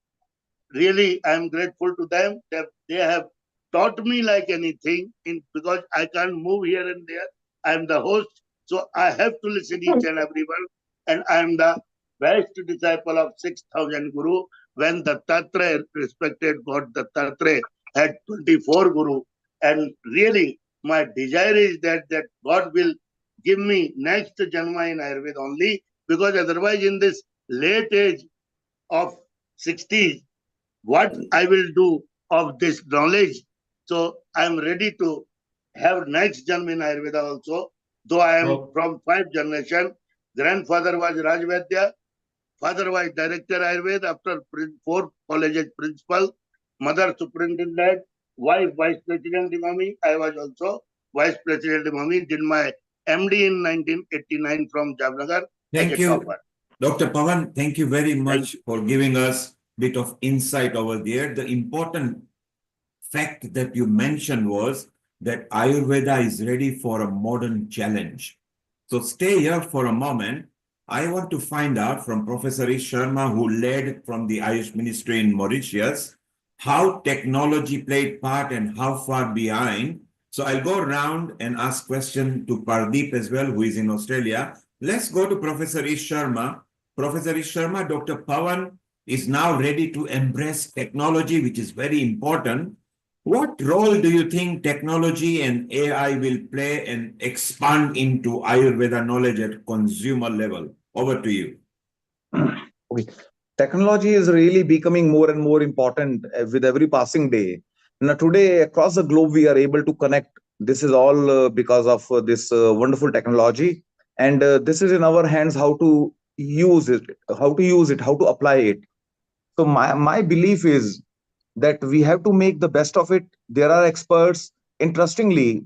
Really, I am grateful to them that they have taught me like anything because I can't move here and there. I am the host, so I have to listen each and everyone. And I am the best disciple of 6,000 guru. When Dattatreya, respected God Dattatreya, had 24 guru. And really, my desire is that God will give me next Janma in Ayurveda only, because otherwise in this late age of 60s, what I will do of this knowledge. So I am ready to have next Janma in Ayurveda also, though I am from 5 generation. Grandfather was Rajvedya, father was director Ayurveda, after 4 colleges principal, mother superintendent, wife vice president Imami. I was also vice president Imami, did my MD in 1989 from Jamnagar. Thank you, Dr. Pawan. Thank you very much for giving us a bit of insight over there. The important fact that you mentioned was that Ayurveda is ready for a modern challenge. So stay here for a moment. I want to find out from Professor Ish Sharma, who led from the Ayush Ministry in Mauritius, how technology played part and how far behind. So I'll go around and ask questions to Pardeep as well, who is in Australia. Let's go to Professor Ish Sharma. Professor Ish Sharma, Dr. Pawan is now ready to embrace technology, which is very important. What role do you think technology and AI will play and expand into Ayurveda knowledge at consumer level? Over to you. Okay. Technology is really becoming more and more important with every passing day. Now, today, across the globe, we are able to connect. This is all because of this wonderful technology. And this is in our hands how to use it, how to apply it. So my belief is that we have to make the best of it. There are experts. Interestingly,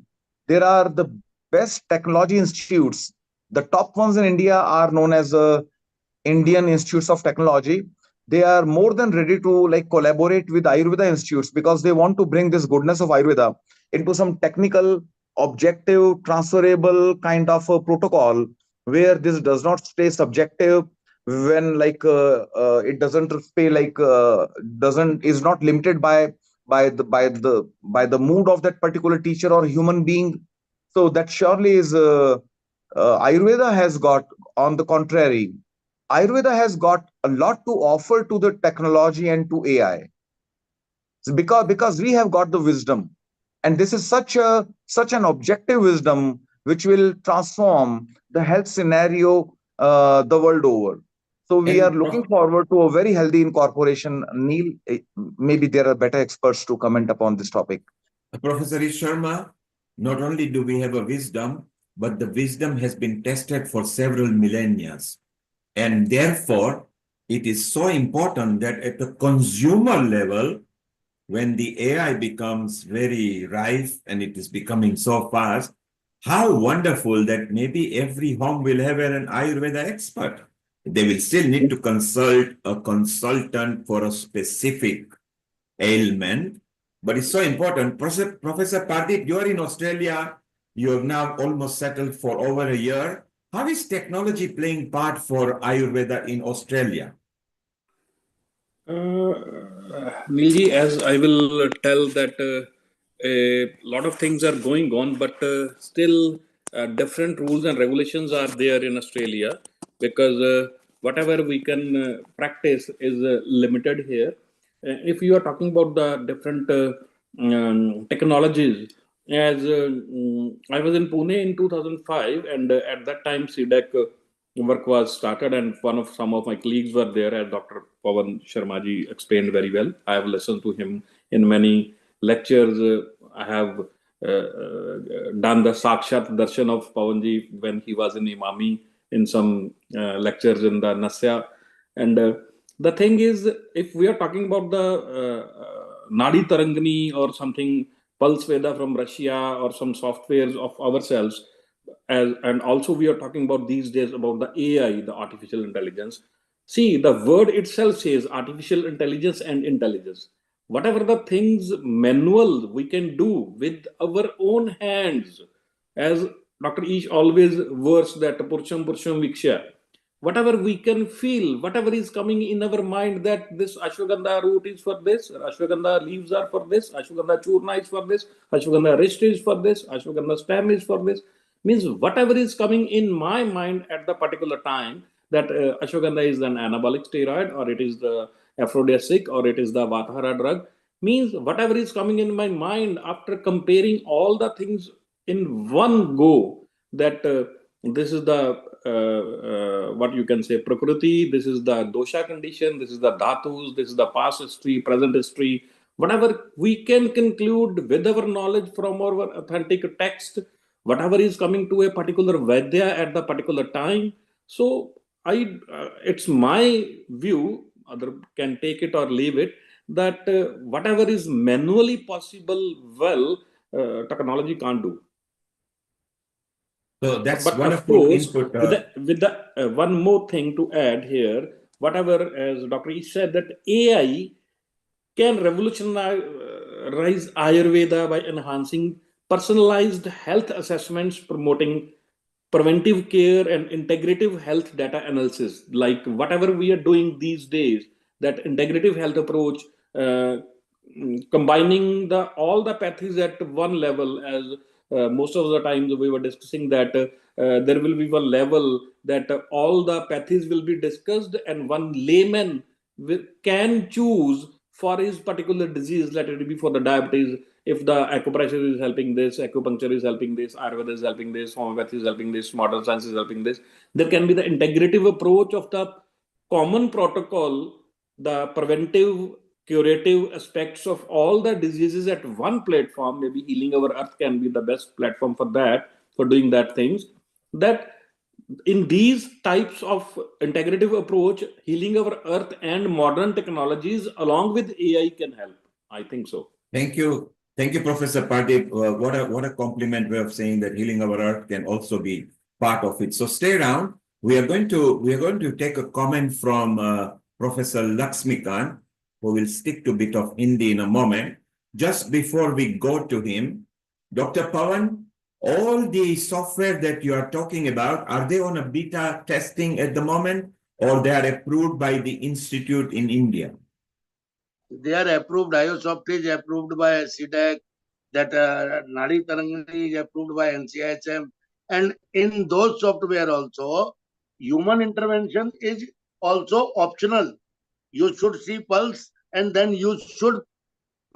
there are the best technology institutes. The top ones in India are known as Indian Institutes of Technology. They are more than ready to collaborate with Ayurveda institutes because they want to bring this goodness of Ayurveda into some technical, objective, transferable kind of a protocol where this does not stay subjective, when it doesn't stay is not limited by the mood of that particular teacher or human being. So that surely is Ayurveda has got, on the contrary, Ayurveda has got a lot to offer to the technology and to AI. Because we have got the wisdom, and this is such an objective wisdom which will transform the health scenario the world over. So we are looking forward to a very healthy incorporation. Neil, maybe there are better experts to comment upon this topic. Professor Ish Sharma, not only do we have a wisdom, but the wisdom has been tested for several millennia. And therefore, it is so important that at the consumer level, when the AI becomes very rife and it is becoming so fast, how wonderful that maybe every home will have an Ayurveda expert. They will still need to consult a consultant for a specific ailment, but it's so important. Professor Pardip, you're in Australia. You have now almost settled for over a year. How is technology playing part for Ayurveda in Australia? Nilji, as I will tell that a lot of things are going on, but still different rules and regulations are there in Australia, because whatever we can practice is limited here. If you are talking about the different technologies, as I was in Pune in 2005, and at that time CDEC work was started, and some of my colleagues were there, as Dr. Pawan Sharmaji explained very well. I have listened to him in many lectures. I have done the Sakshat Darshan of Pawanji when he was in Imami in some lectures in the Nasya. And the thing is, if we are talking about the Nadi Tarangani or something, Pulse Veda from Russia, or some softwares of ourselves, and also we are talking about these days about the AI, the artificial intelligence. See, the word itself says artificial intelligence and intelligence. Whatever the things manual we can do with our own hands, as Dr. Ish always words that Pursham Viksha, whatever we can feel, whatever is coming in our mind, that this ashwagandha root is for this, ashwagandha leaves are for this, ashwagandha churna is for this, ashwagandha wrist is for this, ashwagandha stem is for this, means whatever is coming in my mind at the particular time, that ashwagandha is an anabolic steroid, or it is the aphrodisiac, or it is the vatahara drug, means whatever is coming in my mind after comparing all the things in one go, that this is the what you can say prakriti, this is the dosha condition, this is the dhatus, this is the past history, present history, whatever we can conclude with our knowledge from our authentic text, whatever is coming to a particular Vaidya at the particular time. So it's my view, other can take it or leave it, that whatever is manually possible, well, technology can't do. So that's But of wonderful course, input. with the one more thing to add here, whatever, as Dr. E said, that AI can revolutionize Ayurveda by enhancing personalized health assessments, promoting preventive care and integrative health data analysis. Like whatever we are doing these days, that integrative health approach, combining all the pathies at one level, as most of the times we were discussing that there will be one level that all the pathies will be discussed, and one layman can choose for his particular disease, let it be for the diabetes, if the acupressure is helping this, acupuncture is helping this, Ayurveda is helping this, homeopathy is helping this, modern science is helping this. There can be the integrative approach of the common protocol, the preventive, curative aspects of all the diseases at one platform. Maybe Healing Our Earth can be the best platform for that, for doing that things. That in these types of integrative approach, Healing Our Earth and modern technologies along with AI can help. I think so. Thank you. Thank you, Professor Pardip. What a compliment way of saying that Healing Our Earth can also be part of it. So stay around. We are going to take a comment from Professor Laxmikant, who will stick to a bit of Hindi in a moment. Just before we go to him, Dr. Pawan, all the software that you are talking about, are they on a beta testing at the moment, or they are approved by the institute in India? They are approved. IOSoft is approved by CDEC. That Nadi Tarangani is approved by NCIHM. And in those software also, human intervention is also optional. You should see pulse, and then you should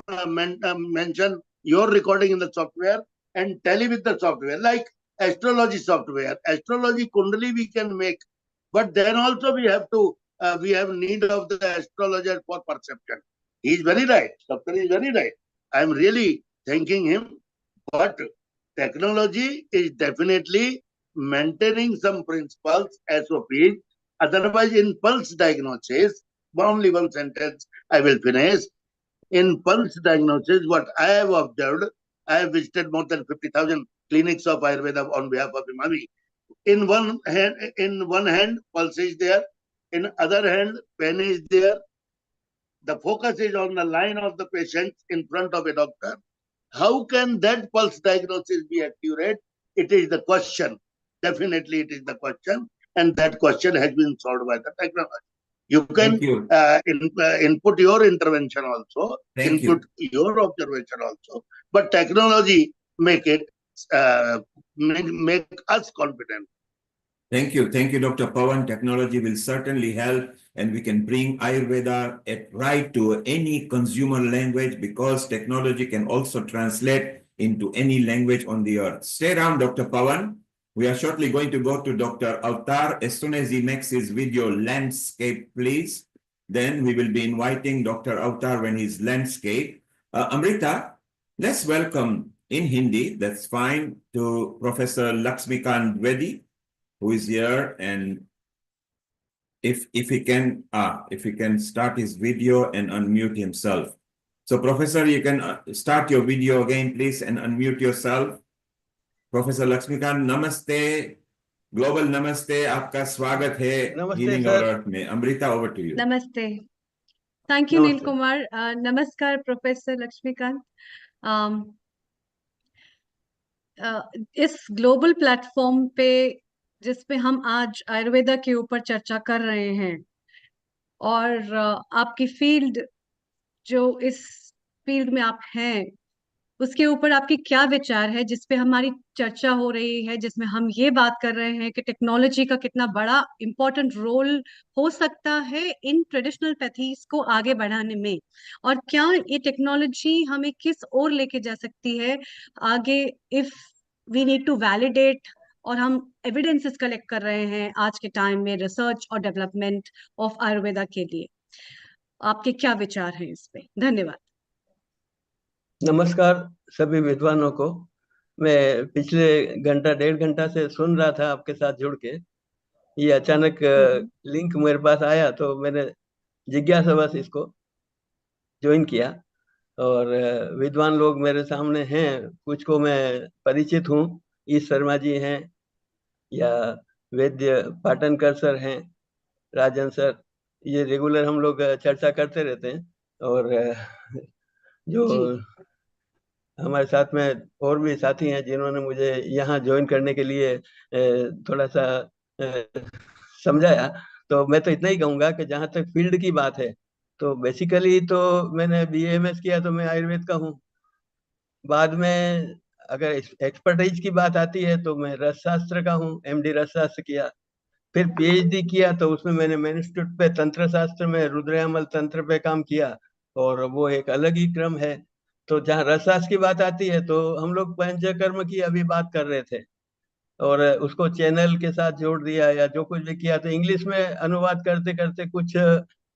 mention your recording in the software and tally with the software, like astrology software. Astrology Kundali we can make, but then also we have need of the astrologer for perception. He is very right. Doctor is very right. I am really thanking him. But Technology is definitely maintaining some principles, SOPs. Otherwise, in pulse diagnosis, only one sentence I will finish. In pulse diagnosis, what I have observed, I have visited more than 50,000 clinics of Ayurveda on behalf of Imami. In one hand, pulse is there. In other hand, pen is there. The focus is on the line of the patient in front of a doctor. How can that pulse diagnosis be accurate? It is the question. Definitely, it is the question, and that question has been solved by the technology. You can Thank you. input your intervention also, Thank input you. your observation also, but technology make it make us confident. Thank you. Thank you, Dr. Pawan. Technology will certainly help, and we can bring Ayurveda right to any consumer language because technology can also translate into any language on the earth. Stay around, Dr. Pawan. We are shortly going to go to Dr. Avtar. As soon as he makes his video landscape, please, then we will be inviting Dr. Avtar when his landscape. Amrita, let's welcome in Hindi, that's fine, to Professor Laxmikant Dwivedi, who is here, and if he can start his video and unmute himself. So Professor, you can start your video again, please, and unmute yourself. Professor Laxmikant, namaste, global namaste, आपका स्वागत है Healing Our Earth में. Amrita, over to you. Namaste. Thank you, Neil Kumar. Namaskar, Professor Lakshmikant. इस global platform पे जिसपे हम आज आयुर्वेदा के ऊपर चर्चा कर रहे हैं और आपकी फील्ड जो इस फील्ड में आप हैं उसके ऊपर आपकी क्या विचार है जिसपे हमारी चर्चा हो रही है, जिसमें हम ये बात कर रहे हैं कि टेक्नोलॉजी का कितना बड़ा इम्पोर्टेंट रोल हो सकता है इन ट्रेडिशनल पैथीज को आगे बढ़ाने में, और क्या ये टेक्नोलॉजी हमें किस ओर लेके जा सकती है आगे if we need to validate, और हम एविडेंसेस कलेक्ट कर रहे हैं आज के टाइम में रिसर्च और डेवलपमेंट ऑफ आयुर्वेदा के लिए। आपके क्या विचार हैं इस पे? धन्यवाद। नमस्कार सभी विद्वानों को। मैं पिछले घंटा 1.5 घंटा से सुन रहा था आपके साथ जुड़ के, ये अचानक लिंक मेरे पास आया तो मैंने जिज्ञासावश इसको ज्वाइन किया, और विद्वान लोग मेरे सामने हैं, कुछ को मैं परिचित हूँ, ईश शर्मा जी हैं या वैद्य पाटनकर सर हैं, राजन सर, ये रेगुलर हम लोग चर्चा करते रहते हैं। और जो हमारे साथ में और भी साथी हैं जिन्होंने मुझे यहाँ ज्वाइन करने के लिए थोड़ा सा समझाया, तो मैं तो इतना ही कहूँगा कि जहाँ तक फील्ड की बात है तो बेसिकली तो मैंने BAMS किया तो मैं आयुर्वेद का हूँ। बाद में अगर एक्सपर्टाइज की बात आती है तो मैं रसशास्त्र का हूँ, MD रसशास्त्र किया। फिर PhD किया तो उसमें मैंने मैन्युस्क्रिप्ट पे तंत्र शास्त्र में रुद्रयामल तंत्र पे काम किया, और वो एक अलग ही क्रम है। तो जहाँ रसशास्त्र की बात आती है तो हम लोग पंचकर्म की अभी बात कर रहे थे, और उसको चैनल के साथ जोड़ दिया या जो कुछ भी किया, तो इंग्लिश में अनुवाद करते करते कुछ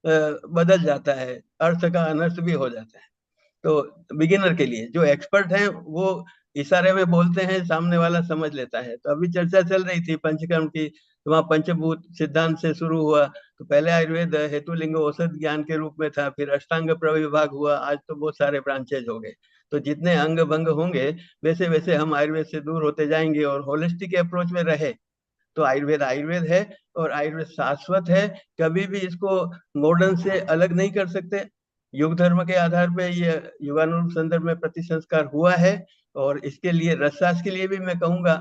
बदल जाता है, अर्थ का अनर्थ भी हो जाता है। तो बिगिनर के लिए, जो एक्सपर्ट हैं वो इशारे में बोलते हैं, सामने वाला समझ लेता है। तो अभी चर्चा चल रही थी पंचकर्म की, तो वहाँ पंचभूत सिद्धांत से शुरू हुआ। तो पहले आयुर्वेद हेतु लिंग औषध ज्ञान के रूप में था, फिर अष्टांग प्रविभाग हुआ, आज तो बहुत सारे ब्रांचेज हो गए। तो जितने अंग भंग होंगे वैसे वैसे हम आयुर्वेद से दूर होते जाएंगे, और होलिस्टिक अप्रोच में रहे तो आयुर्वेद आयुर्वेद है, और आयुर्वेद शाश्वत है, कभी भी इसको मॉडर्न से अलग नहीं कर सकते। युग धर्म के आधार पे ये युगानुरूप संदर्भ में प्रतिसंस्कार हुआ है, और इसके लिए रसशास्त्र के लिए भी मैं कहूंगा,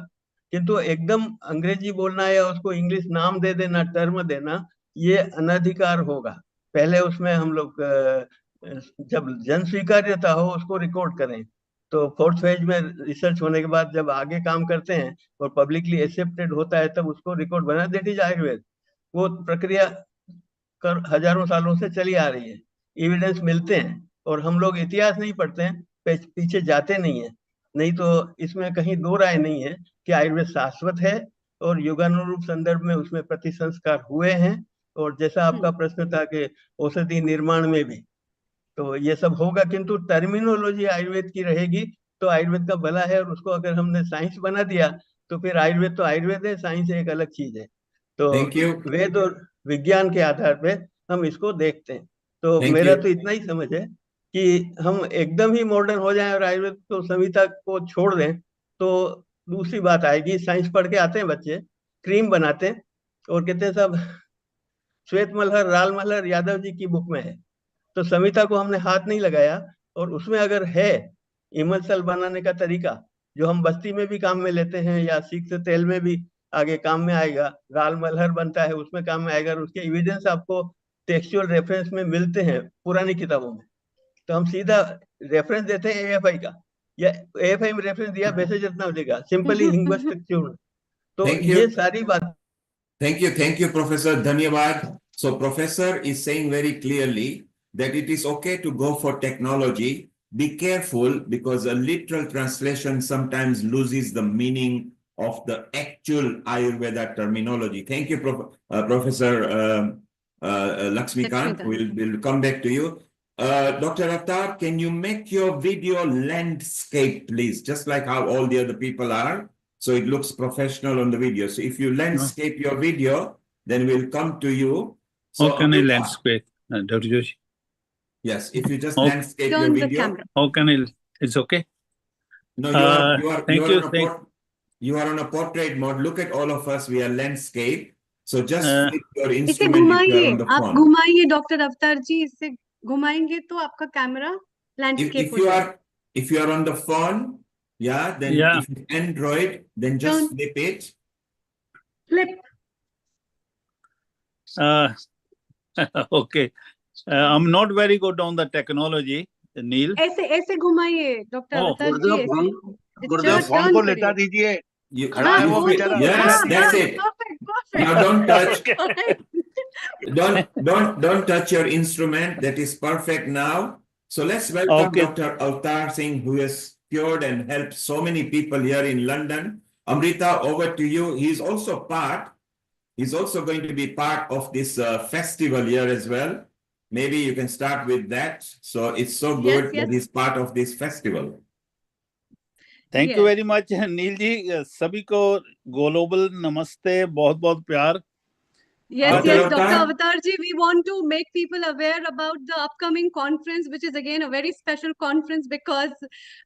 किंतु एकदम अंग्रेजी बोलना या उसको इंग्लिश नाम दे देना, टर्म देना, ये अनधिकार होगा। पहले उसमें हम लोग जब जन स्वीकार्यता हो उसको रिकॉर्ड करें, तो 4th फेज में रिसर्च होने के बाद जब आगे काम करते हैं और पब्लिकली एक्सेप्टेड होता है तब उसको रिकॉर्ड बना देती है आयुर्वेद। वो प्रक्रिया हजारों सालों से चली आ रही है, एविडेंस मिलते हैं, और हम लोग इतिहास नहीं पढ़ते हैं, पीछे जाते नहीं है। नहीं तो इसमें कहीं दो राय नहीं है कि आयुर्वेद शाश्वत है और युगानुरूप संदर्भ में उसमें प्रतिसंस्कार हुए हैं। और जैसा आपका प्रश्न था कि औषधि निर्माण में भी तो ये सब होगा, किंतु टर्मिनोलॉजी आयुर्वेद की रहेगी तो आयुर्वेद का भला है, और उसको अगर हमने साइंस बना दिया तो फिर आयुर्वेद तो आयुर्वेद है, साइंस एक अलग चीज है। तो वेद और विज्ञान के आधार पे हम इसको देखते हैं। तो मेरा तो इतना ही समझ है कि हम एकदम ही मॉडर्न हो जाएं और आयुर्वेद को संहिता को छोड़ दें तो दूसरी बात आएगी। साइंस पढ़ के आते हैं बच्चे, क्रीम बनाते हैं और कहते हैं सब श्वेत मल्हर, राल मल्हर यादव जी की बुक में है। तो संहिता को हमने हाथ नहीं लगाया, और उसमें अगर है इमल्सल बनाने का तरीका जो हम बस्ती में भी काम में लेते हैं, या सीख से तेल में भी आगे काम में आएगा, राल मल्हर बनता है उसमें काम में आएगा, और उसके एविडेंस आपको टेक्सचुअल रेफरेंस में मिलते हैं पुरानी किताबों में। तो हम सीधा रेफरेंस देते हैं एएफआई का, या एएफआई में रेफरेंस दिया वैसे जितना देगा, सिंपली हिंगवस्त्र चूर्ण। तो ये सारी बात। Thank you, Professor. Dhanyavad. So, Professor is saying very clearly that it is okay to go for technology. Be careful, because a literal translation sometimes loses the meaning of the actual Ayurveda terminology. Thank you, Professor Lakshmikant. We'll come back to you. Dr. Avatar, can you make your video landscape, please? Just like how all the other people are. So it looks professional on the video. So if you landscape your video, then we'll come to you. So how can I landscape, Dr. Joshi? Yes, if you just landscape your video. How can I? It's okay. No, you are on a portrait mode. Look at all of us. We are landscape. So just flip your instrument if you are on the phone. आप घुमाइए doctor अवतार जी, इससे घुमाएंगे तो आपका camera landscape हो जाएगा. If you are on the phone, then if it's Android, then just flip it. Flip. Okay. I'm not very good on the technology, Neil. ऐसे घुमाइए doctor अवतार जी. गुरुदेव फोन को लेटा दीजिए. खड़ा है वो बेचारा. Yes, that's it. Now don't touch. Don't touch your instrument. That is perfect now. So let's welcome Dr. Avatar Singh, who has cured and helped so many people here in London. Amrita, over to you. He's also going to be part of this festival here as well. Maybe you can start with that. So it's so good that he's part of this festival. Thank you very much, Neil ji. सभी को global namaste, बहुत बहुत प्यार. Yes, Dr. Avatar ji, we want to make people aware about the upcoming conference, which is again a very special conference because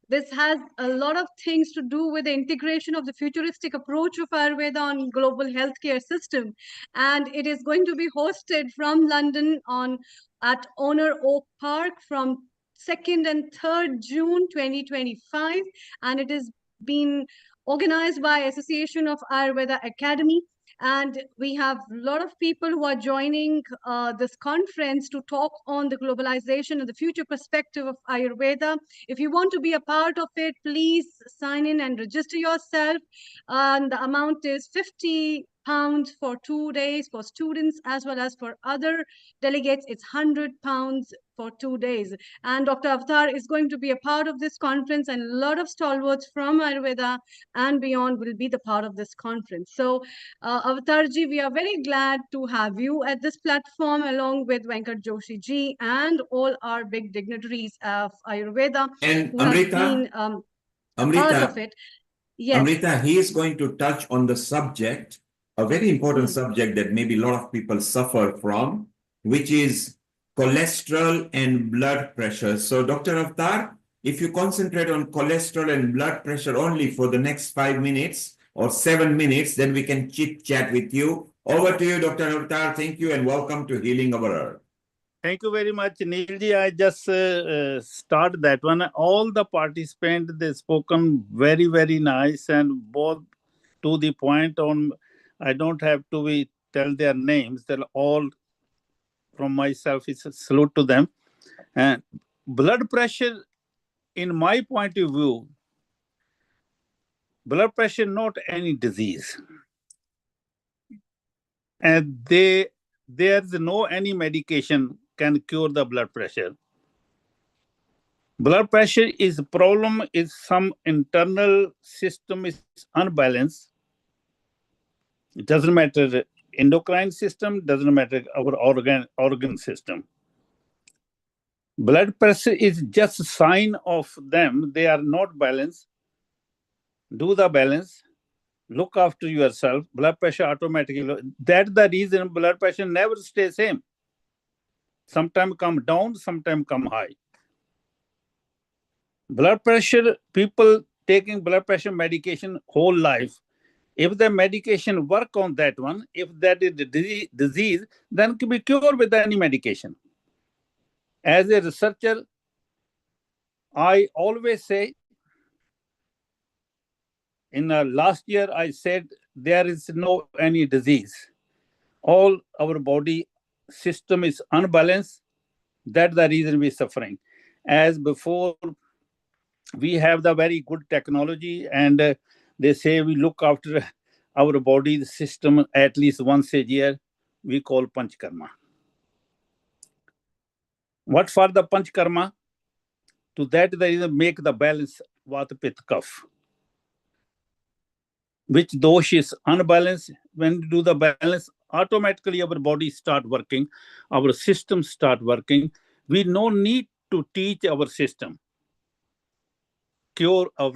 this has a lot of things to do with the integration of the futuristic approach of Ayurveda on global healthcare system. And it is going to be hosted from London at Honor Oak Park from 2nd and 3rd June 2025. And it is been organized by Association of Ayurveda Academy. And we have a lot of people who are joining this conference to talk on the globalization and the future perspective of Ayurveda. If you want to be a part of it, please sign in and register yourself. And the amount is £50 for 2 days for students, as well as for other delegates, it's £100 for 2 days. And Dr. Avatar is going to be a part of this conference, and a lot of stalwarts from Ayurveda and beyond will be the part of this conference. So Avatar ji, we are very glad to have you at this platform along with Venkat Joshi ji and all our big dignitaries of Ayurveda and who Amrita, have been part of it. Yes. Amrita, he is going to touch on the subject, a very important subject that maybe a lot of people suffer from, which is cholesterol and blood pressure. So Dr. Avatar, if you concentrate on cholesterol and blood pressure only for the next 5 minutes or 7 minutes, then we can chit chat with you. Over to you, Dr. Avatar. Thank you and welcome to Healing Our Earth. Thank you very much, Neil ji. I just start that one. All the participants, they spoken very, very nice and both to the point on. I don't have to tell their names. They're all from myself. It's a salute to them. And blood pressure, in my point of view, blood pressure not any disease, and there's no any medication can cure the blood pressure. Blood pressure is a problem, is some internal system is unbalanced. It doesn't matter endocrine system, doesn't matter our organ system. Blood pressure is just a sign of them. They are not balanced. Do the balance. Look after yourself. Blood pressure automatically. That's the reason blood pressure never stays same. Sometimes come down, sometimes come high. Blood pressure, people taking blood pressure medication whole life. If the medication work on that one, if that is the disease, then can be cured with any medication. As a researcher, I always say, in last year, I said there is no any disease. All our body system is unbalanced. That's the reason we're suffering. As before, we have the very good technology, and they say we look after our body system at least once a year. We call Panchkarma. What for the Panchkarma? To that, there is make the balance Vata Pitta Kapha. Which dosh is unbalanced, when you do the balance, automatically our body start working, our system start working. We no need to teach our system, cure our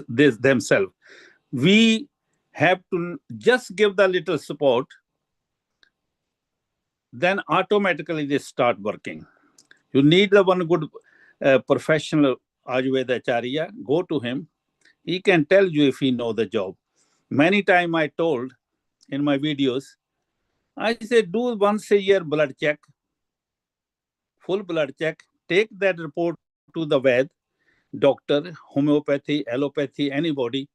themselves. We have to just give the little support, then automatically they start working. You need the one good professional Ayurveda Acharya, go to him. He can tell you if he know the job. Many times I told in my videos, I say do once a year blood check, full blood check, take that report to the Ved, doctor, homeopathy, allopathy, anybody.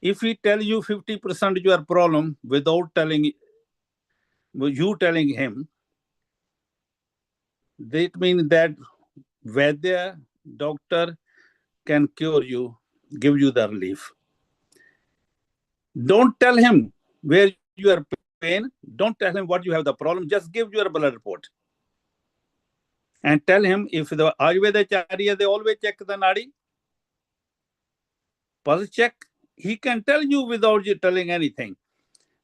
If he tell you 50% your problem without telling him, that means that Vaidya, doctor can cure you, give you the relief. Don't tell him where you are pain. Don't tell him what you have the problem. Just give your blood report. And tell him if the Ayurveda Acharya, they always check the nadi. Pulse check. He can tell you without you telling anything.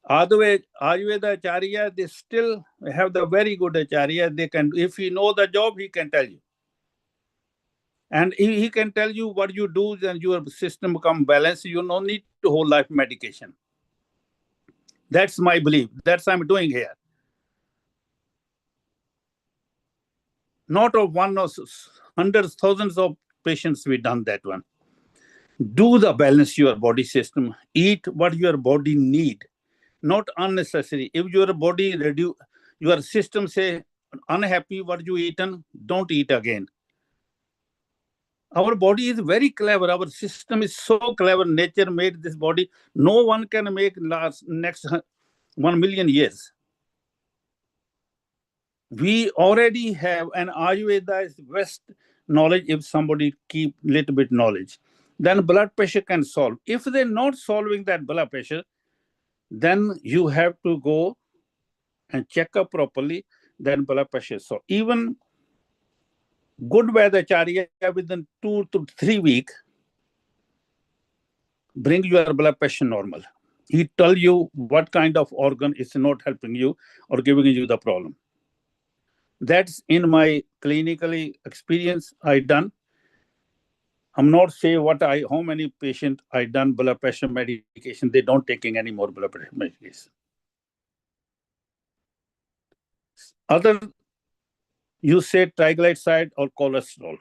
Otherwise, Ayurveda Acharya, they still have the very good Acharya. They can, if he know the job, he can tell you. And he can tell you what you do, then your system become balanced. You don't need to whole life medication. That's my belief. That's what I'm doing here. Not of one or hundreds, thousands of patients we done that one. Do the balance your body system. Eat what your body need, not unnecessary. If your body reduce, your system say unhappy what you eaten, don't eat again. Our body is very clever. Our system is so clever. Nature made this body. No one can make next 1 million years. We already have an Ayurveda is best knowledge. If somebody keep little bit knowledge, then blood pressure can solve. If they're not solving that blood pressure, then you have to go and check up properly. Then blood pressure. So even good Vaidacharya within 2 to 3 weeks, bring your blood pressure normal. He tell you what kind of organ is not helping you or giving you the problem. That's in my clinically experience I done. I'm not saying how many patients I done blood pressure medication. They don't taking any more blood pressure medication. Other, you say triglyceride or cholesterol.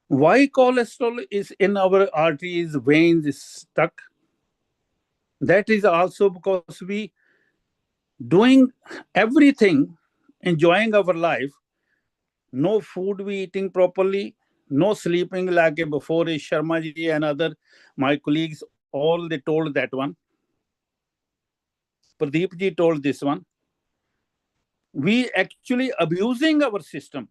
Why cholesterol is in our arteries, veins is stuck? That is also because we doing everything, enjoying our life, no food we eating properly, no sleeping like before Sharma ji and other, my colleagues, all they told that one. Pradeep ji told this one. We actually abusing our system.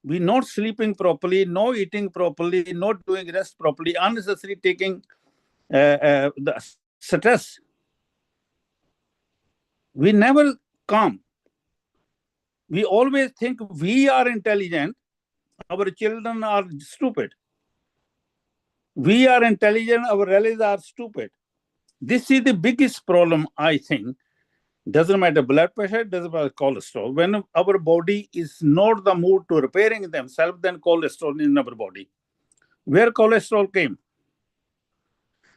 We not sleeping properly, no eating properly, not doing rest properly, unnecessarily taking the stress. We never calm. We always think we are intelligent. Our children are stupid. We are intelligent. Our relatives are stupid. This is the biggest problem, I think. Doesn't matter blood pressure, doesn't matter cholesterol. When our body is not the mood to repairing themselves, then cholesterol in our body. Where cholesterol came?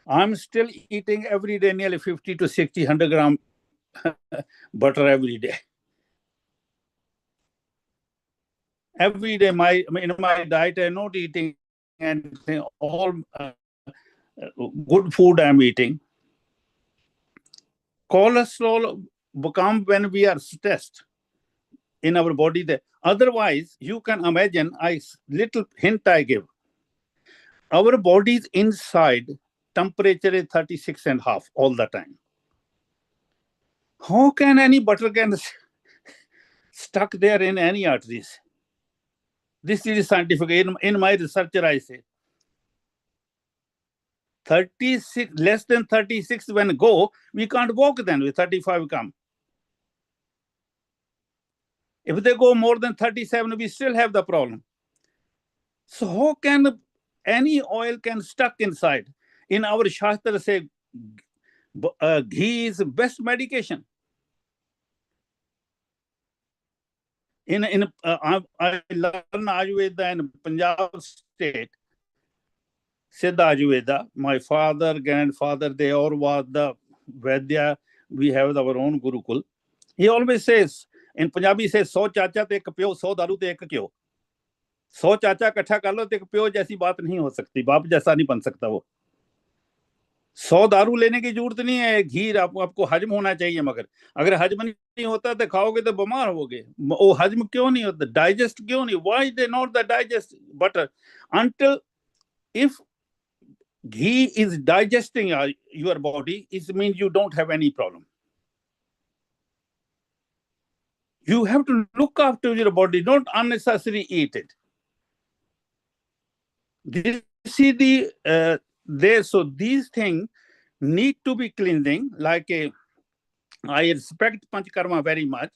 I'm still eating every day nearly 50 to 60, 100 gram butter every day. Every day, in my diet, I'm not eating anything. All good food I'm eating. Cholesterol become when we are stressed in our body. Otherwise, you can imagine. Little hint I give. Our body's inside temperature is 36.5 all the time. How can any butter can stuck there in any arteries? This is scientific. In my researcher, I say 36, less than 36 when go, we can't walk then with 35 come. If they go more than 37, we still have the problem. So how can any oil can stuck inside? In our Shastra say, ghee is best medication. I learn Ayurveda in Punjab state, Siddha Ayurveda. My father, grandfather, they all was the Vedya. We have our own Gurukul. He always says, in Punjabi says, 100 chacha te ek pyo, 100 daru te ek kyo. 100 चाचा इकट्ठा कर लो तो एक प्यो जैसी बात नहीं हो सकती, बाप जैसा नहीं बन सकता वो। 100 दारू लेने की जरूरत नहीं है, घी आपको हजम होना चाहिए, मगर अगर हजम नहीं होता तो खाओगे तो बीमार होगे। वो हजम क्यों नहीं होता, डाइजेस्ट क्यों नहीं? Why they not the digest butter until if ghee is digesting your body, it means you don't have any problem. You have to look after your body, not unnecessarily eat it. This is the so these things need to be cleansing. Like I respect Panchakarma very much,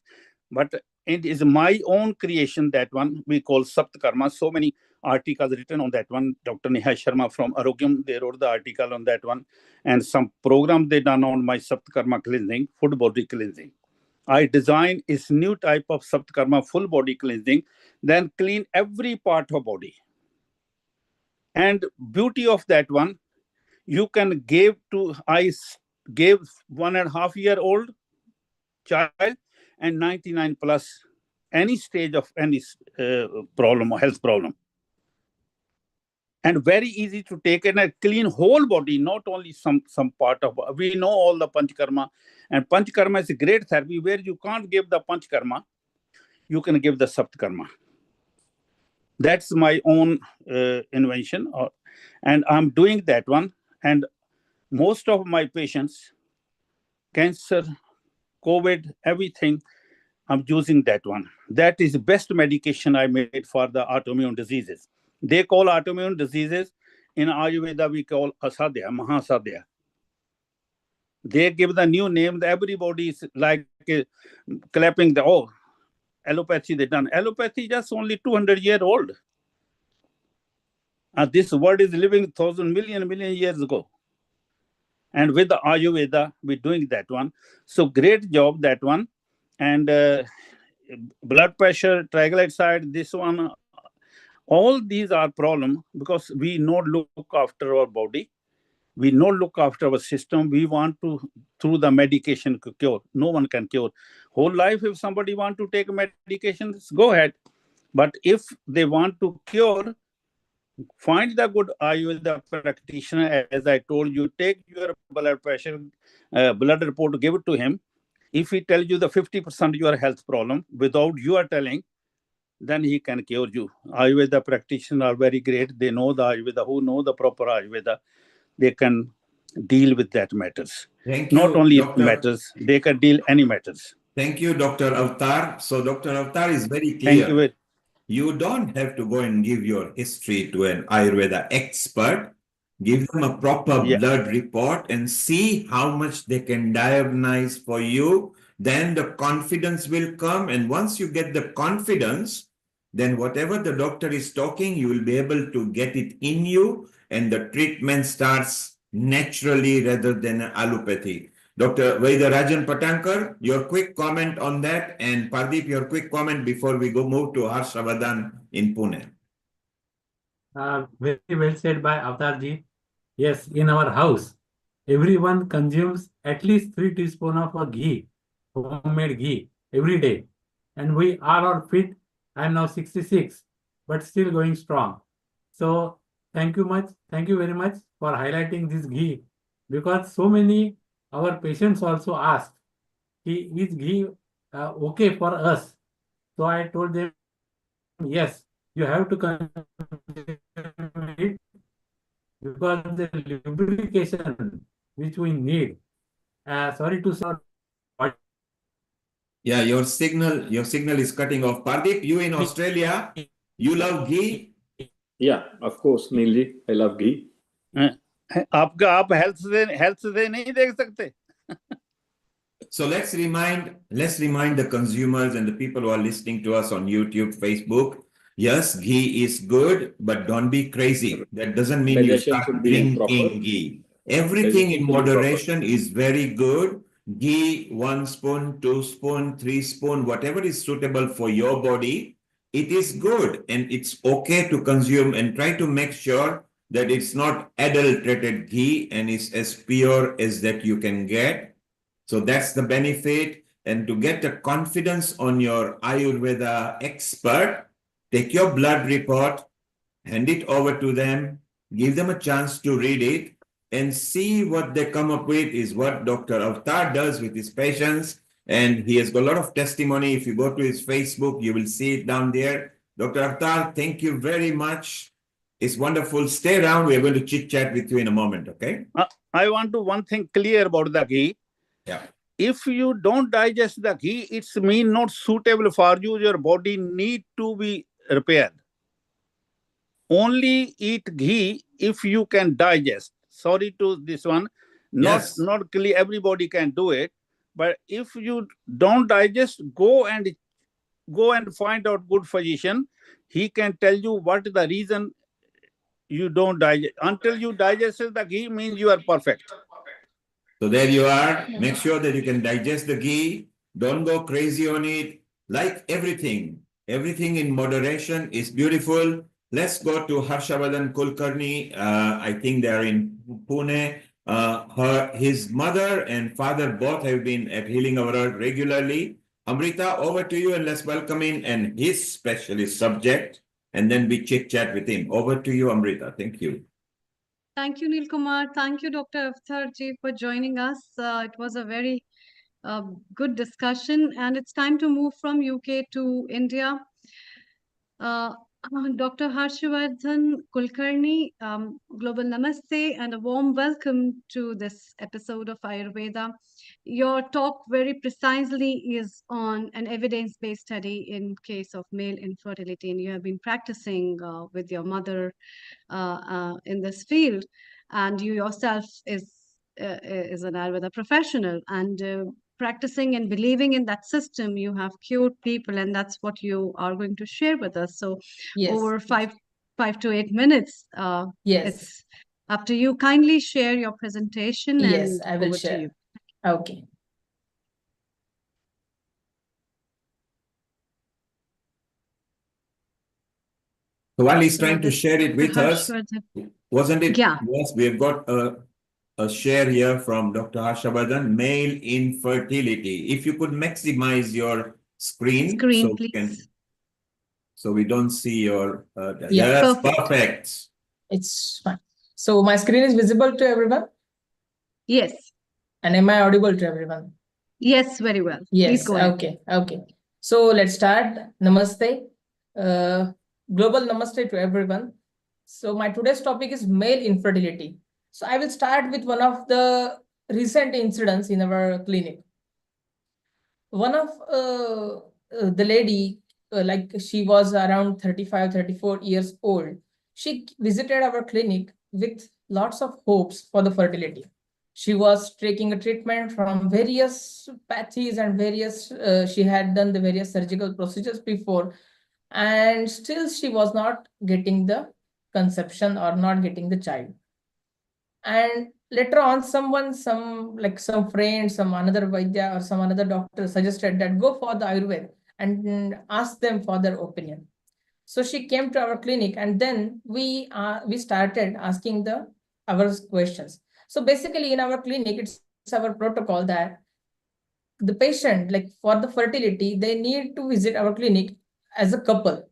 but it is my own creation, that one we call Saptakarma. So many articles written on that one. Dr. Neha Sharma from Arogyam, they wrote the article on that one, and some program they done on my Saptakarma cleansing, full body cleansing. I designed this new type of Saptakarma full body cleansing, then clean every part of body. And beauty of that one, you can give to, I gave 1.5-year-old child and 99 plus, any stage of any problem or health problem. And very easy to take, and a clean whole body, not only some part of. We know all the Panchakarma, and Panchakarma is a great therapy where you can't give the Panchakarma, you can give the Saptakarma. That's my own invention, and I'm doing that one. And most of my patients, cancer, COVID, everything, I'm using that one. That is the best medication I made for the autoimmune diseases. They call autoimmune diseases, in Ayurveda we call asadhya, mahasadhya. They give the new name. Everybody is like clapping the, allopathy they done. Allopathy just only 200-year-old. This world is living 1,000 million years ago. And with the Ayurveda, we're doing that one. So great job, that one. And blood pressure, triglyceride, this one, all these are problem because we not look after our body. We not look after our system. We want to, through the medication, cure. No one can cure. Whole life, if somebody want to take medications, go ahead. But if they want to cure, find the good Ayurveda practitioner. As I told you, take your blood pressure, blood report, give it to him. If he tells you the 50% your health problem without you are telling, then he can cure you. Ayurveda practitioners are very great. They know the Ayurveda, who know the proper Ayurveda. They can deal with that matters. Thank you, Not only Doctor. matters, they can deal any matters. Thank you, Dr. Avtar. So Dr. Avtar is very Thank clear. you. You don't have to go and give your history to an Ayurveda expert. Give them a proper blood report and see how much they can diagnose for you. Then the confidence will come. And once you get the confidence, then whatever the doctor is talking, you will be able to get it in you, and the treatment starts naturally rather than allopathy. Dr. Vaidarajan Patankar, your quick comment on that, and Pardeep, your quick comment before we move to Harshavardhan in Pune. Very well said by Avatarji. Yes, in our house, everyone consumes at least 3 teaspoons of a ghee, homemade ghee, every day. And we are all fit. I am now 66, but still going strong. So thank you very much for highlighting this ghee, because so many our patients also asked, is ghee okay for us? So I told them, yes, you have to consume it, because the lubrication which we need. Sorry to say. Yeah, your signal is cutting off. Pardeep, you in Australia, you love ghee? Yeah, of course, Neilji, I love ghee. आप health से नहीं देख सकते. So let's remind the consumers and the people who are listening to us on YouTube, Facebook. Yes, ghee is good, but don't be crazy. That doesn't mean you Digestion start should be drinking ghee. Everything in moderation is very good. Ghee, 1 spoon, 2 spoon, 3 spoon, whatever is suitable for your body, it is good and it's okay to consume, and try to make sure that it's not adulterated ghee and it's as pure as that you can get. So that's the benefit. And to get the confidence on your Ayurveda expert, take your blood report, hand it over to them, give them a chance to read it, and see what they come up with is what Dr. Avatar does with his patients. And he has got a lot of testimony. If you go to his Facebook, you will see it down there. Dr. Avatar, thank you very much. It's wonderful. Stay around. We're going to chit chat with you in a moment, okay? I want to one thing clear about the ghee. Yeah. If you don't digest the ghee, it's mean not suitable for you. Your body need to be repaired. Only eat ghee if you can digest. Sorry to this one. Not clear, everybody can do it. But if you don't digest, go and find out good physician. He can tell you what is the reason you don't digest. Until you digest the ghee means you are perfect. So there you are. Make sure that you can digest the ghee. Don't go crazy on it. Like everything in moderation is beautiful. Let's go to Harshavardhan Kulkarni. I think they are in Pune. His mother and father both have been at Healing Our Earth regularly. Amrita, over to you, and let's welcome in and his specialist subject, and then we chit chat with him. Over to you, Amrita. Thank you. Thank you, Neil Kumar. Thank you, Dr. Avatarji, for joining us. It was a very good discussion, and it's time to move from UK to India. Dr. Harshavardhan Kulkarni, global namaste and a warm welcome to this episode of Ayurveda. Your talk very precisely is on an evidence-based study in case of male infertility, and you have been practicing with your mother in this field, and you yourself is an Ayurveda professional, and practicing and believing in that system, you have cured people, and that's what you are going to share with us. So over 5 to 8 minutes, it's up to you. Kindly share your presentation. Yes, and I will over share. to you. Okay. So while he's trying to share it with us, wasn't it? Yeah. Yes, we have got a share here from Dr. Harshavardhan, male infertility. If you could maximize your screen please. So we don't see your, Yeah, yes, perfect. It's fine. So my screen is visible to everyone? Yes. And am I audible to everyone? Yes, very well. Yes. Please go ahead. Okay. So let's start. Namaste. Global namaste to everyone. So my today's topic is male infertility. So I will start with one of the recent incidents in our clinic. One of the lady, like she was around 35, 34 years old. She visited our clinic with lots of hopes for the fertility. She was taking a treatment from various pathies and various, she had done the various surgical procedures before, and still she was not getting the conception or not getting the child. And later on, some friend, some another Vaidya or some another doctor suggested that go for the Ayurveda and ask them for their opinion. So she came to our clinic, and then we started asking our questions. So basically, in our clinic, it's our protocol that the patient, like for the fertility, they need to visit our clinic as a couple.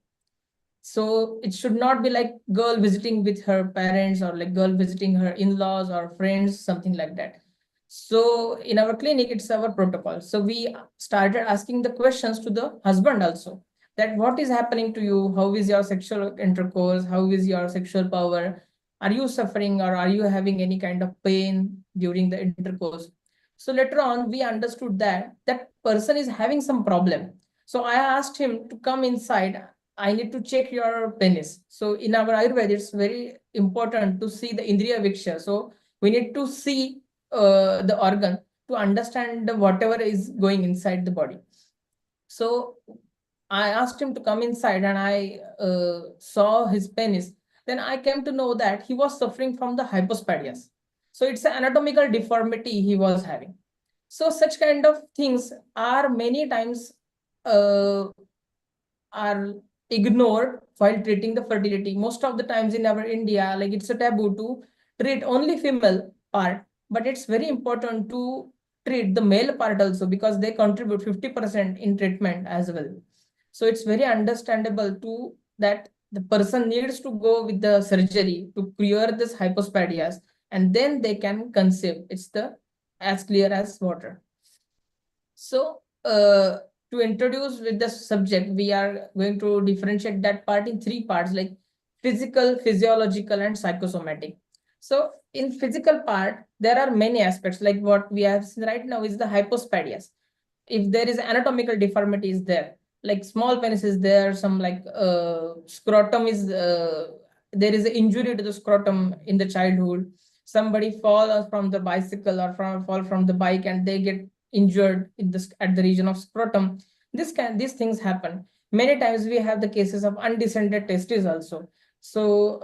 So it should not be like girl visiting with her parents or like girl visiting her in-laws or friends, something like that. So in our clinic, it's our protocol. So we started asking the questions to the husband also, that what is happening to you? How is your sexual intercourse? How is your sexual power? Are you suffering or are you having any kind of pain during the intercourse? So later on, we understood that that person is having some problem. So I asked him to come inside. I need to check your penis. So in our Ayurveda, it's very important to see the Indriya Viksha. So we need to see the organ to understand whatever is going inside the body. So I asked him to come inside, and I saw his penis. Then I came to know that he was suffering from the hypospadias. So it's an anatomical deformity he was having. So such kind of things are many times are ignored while treating the fertility. Most of the times in our India, like it's a taboo to treat only female part, but it's very important to treat the male part also, because they contribute 50% in treatment as well. So it's very understandable to that the person needs to go with the surgery to clear this hypospadias, and then they can conceive. It's the as clear as water. So to introduce with the subject, we are going to differentiate that part in three parts, like physical, physiological, and psychosomatic. So in physical part, there are many aspects, like what we have seen right now is the hypospadias. If there is anatomical deformity is there, like small penis is there, some like scrotum is, there is an injury to the scrotum in the childhood. Somebody fall from the bicycle or fall from the bike and they get injured in this at the region of scrotum. These things happen. Many times we have the cases of undescended testes also. So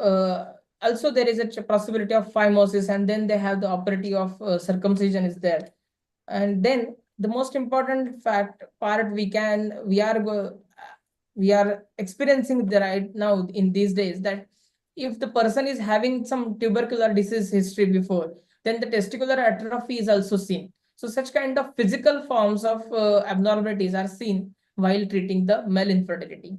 also there is a possibility of phimosis, and then they have the operative of circumcision is there. And then the most important part we are experiencing right now in these days, that if the person is having some tubercular disease history before, then the testicular atrophy is also seen. So such kind of physical forms of abnormalities are seen while treating the male infertility.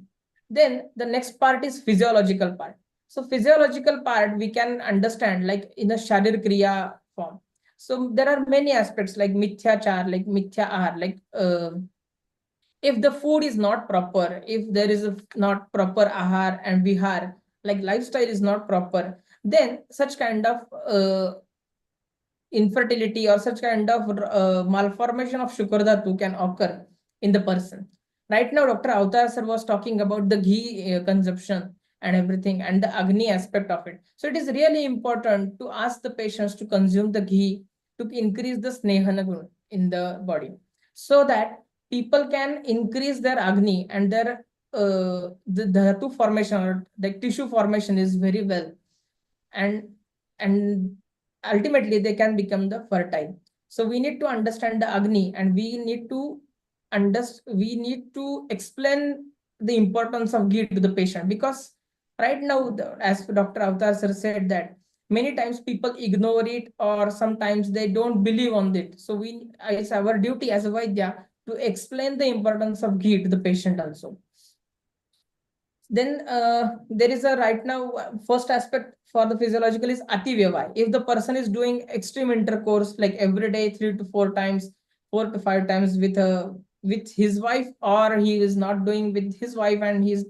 Then the next part is physiological part. So physiological part we can understand like in a Sharir Kriya form. So there are many aspects like mithyachar, like mithya ahar, like if the food is not proper, if there is not proper ahar and vihar, like lifestyle is not proper, then such kind of infertility or such kind of malformation of Shukardhatu can occur in the person. Right now, Dr. Avatar sir was talking about the ghee consumption and everything and the Agni aspect of it. So it is really important to ask the patients to consume the ghee to increase the snehana gun in the body, so that people can increase their Agni and their the dhatu formation or the tissue formation is very well, and ultimately they can become the fertile. So we need to understand the Agni, and we need to explain the importance of ghee to the patient, because right now, as Dr. Avatar sir said, that many times people ignore it or sometimes they don't believe on it. So it's our duty as a Vaidya to explain the importance of ghee to the patient also. Then there is a right now first aspect for the physiological is ativyavai. If the person is doing extreme intercourse like every day 3 to 4 times, 4 to 5 times with his wife, or he is not doing with his wife and he's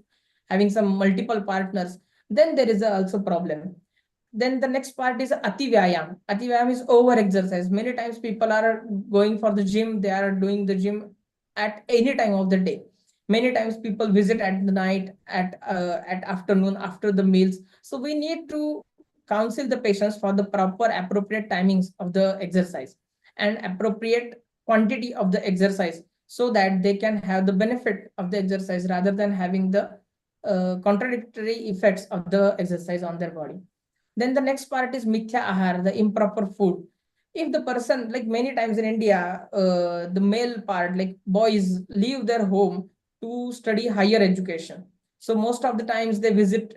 having some multiple partners, then there is also problem. Then the next part is ati vyayam. Ati vyayam is over exercise. Many times people are going for the gym, they are doing the gym at any time of the day. Many times people visit at the night, at afternoon, after the meals. So we need to counsel the patients for the proper appropriate timings of the exercise and appropriate quantity of the exercise, so that they can have the benefit of the exercise rather than having the contradictory effects of the exercise on their body. Then the next part is mithya ahar, the improper food. If the person, like many times in India, the male part, like boys, leave their home to study higher education. So most of the times they visit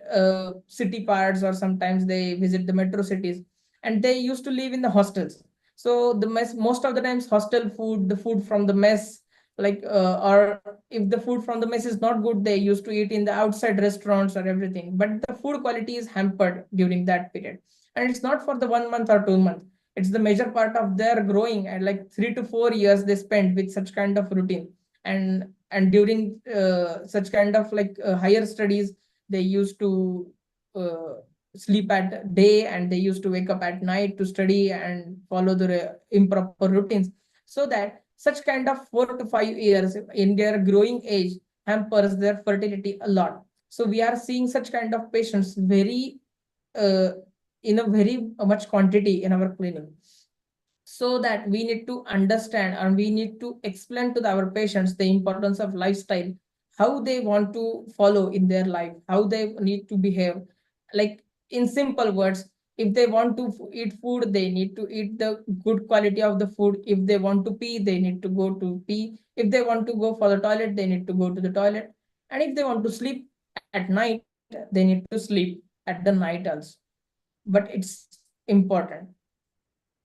city parts, or sometimes they visit the metro cities, and they used to live in the hostels. So the mess, most of the times hostel food, the food from the mess, like or if the food from the mess is not good, they used to eat in the outside restaurants or everything. But the food quality is hampered during that period, and it's not for the 1 month or 2 months. It's the major part of their growing, and like 3 to 4 years they spend with such kind of routine. And during such kind of like higher studies, they used to sleep at day, and they used to wake up at night to study and follow the improper routines, so that such kind of 4 to 5 years in their growing age hampers their fertility a lot. So we are seeing such kind of patients very uh, in a very much quantity in our clinic. So that we need to understand, and we need to explain to our patients the importance of lifestyle, how they want to follow in their life, how they need to behave. Like in simple words, if they want to eat food, they need to eat the good quality of the food. If they want to pee, they need to go to pee. If they want to go for the toilet, they need to go to the toilet. And if they want to sleep at night, they need to sleep at the night also. But it's important.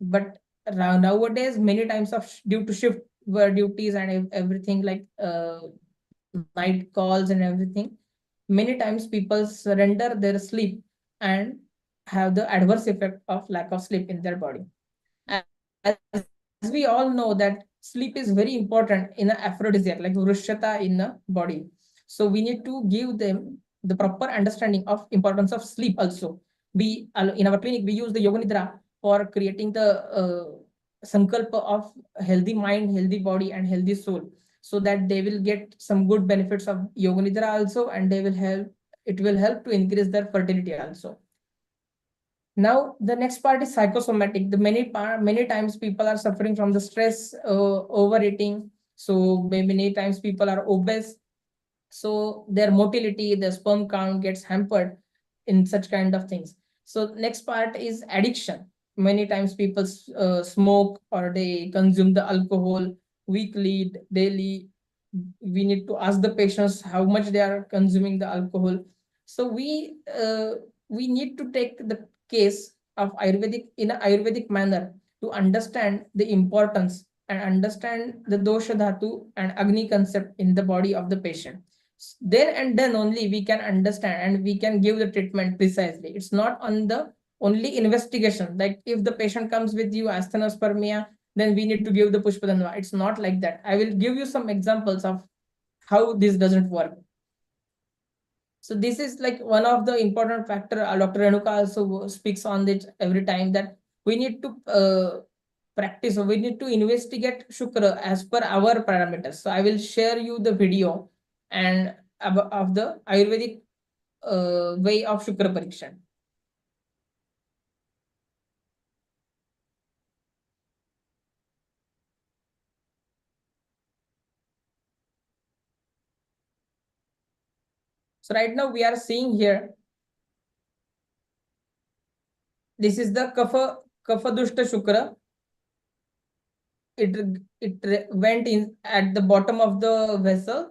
But nowadays, many times of due to shift duties and everything, like night calls and everything, many times people surrender their sleep and have the adverse effect of lack of sleep in their body. As we all know that sleep is very important in an aphrodisiac, like vrushyata in the body. So we need to give them the proper understanding of importance of sleep also. We in our clinic, we use the yoga nidra for creating the sankalpa of healthy mind, healthy body, and healthy soul, so that they will get some good benefits of yoga nidra also, and they will help, it will help to increase their fertility also. Now the next part is psychosomatic. The many times people are suffering from the stress, overeating. So many times people are obese, so their motility, the sperm count gets hampered in such kind of things. So next part is addiction. Many times people smoke, or they consume the alcohol weekly, daily. We need to ask the patients how much they are consuming the alcohol. So we need to take the case of ayurvedic in an ayurvedic manner, to understand the importance and understand the dosha dhatu and agni concept in the body of the patient. Then and then only we can understand, and we can give the treatment precisely. It's not on the only investigation, like if the patient comes with you asthenospermia, then we need to give the pushpadhanva. It's not like that. I will give you some examples of how this doesn't work. So this is like one of the important factor. Dr. Renuka also speaks on it every time, that we need to practice, or we need to investigate Shukra as per our parameters. So I will share you the video and of the Ayurvedic way of Shukra Parikshan. So right now we are seeing here, this is the Kapha Dushta Shukra. It went in at the bottom of the vessel,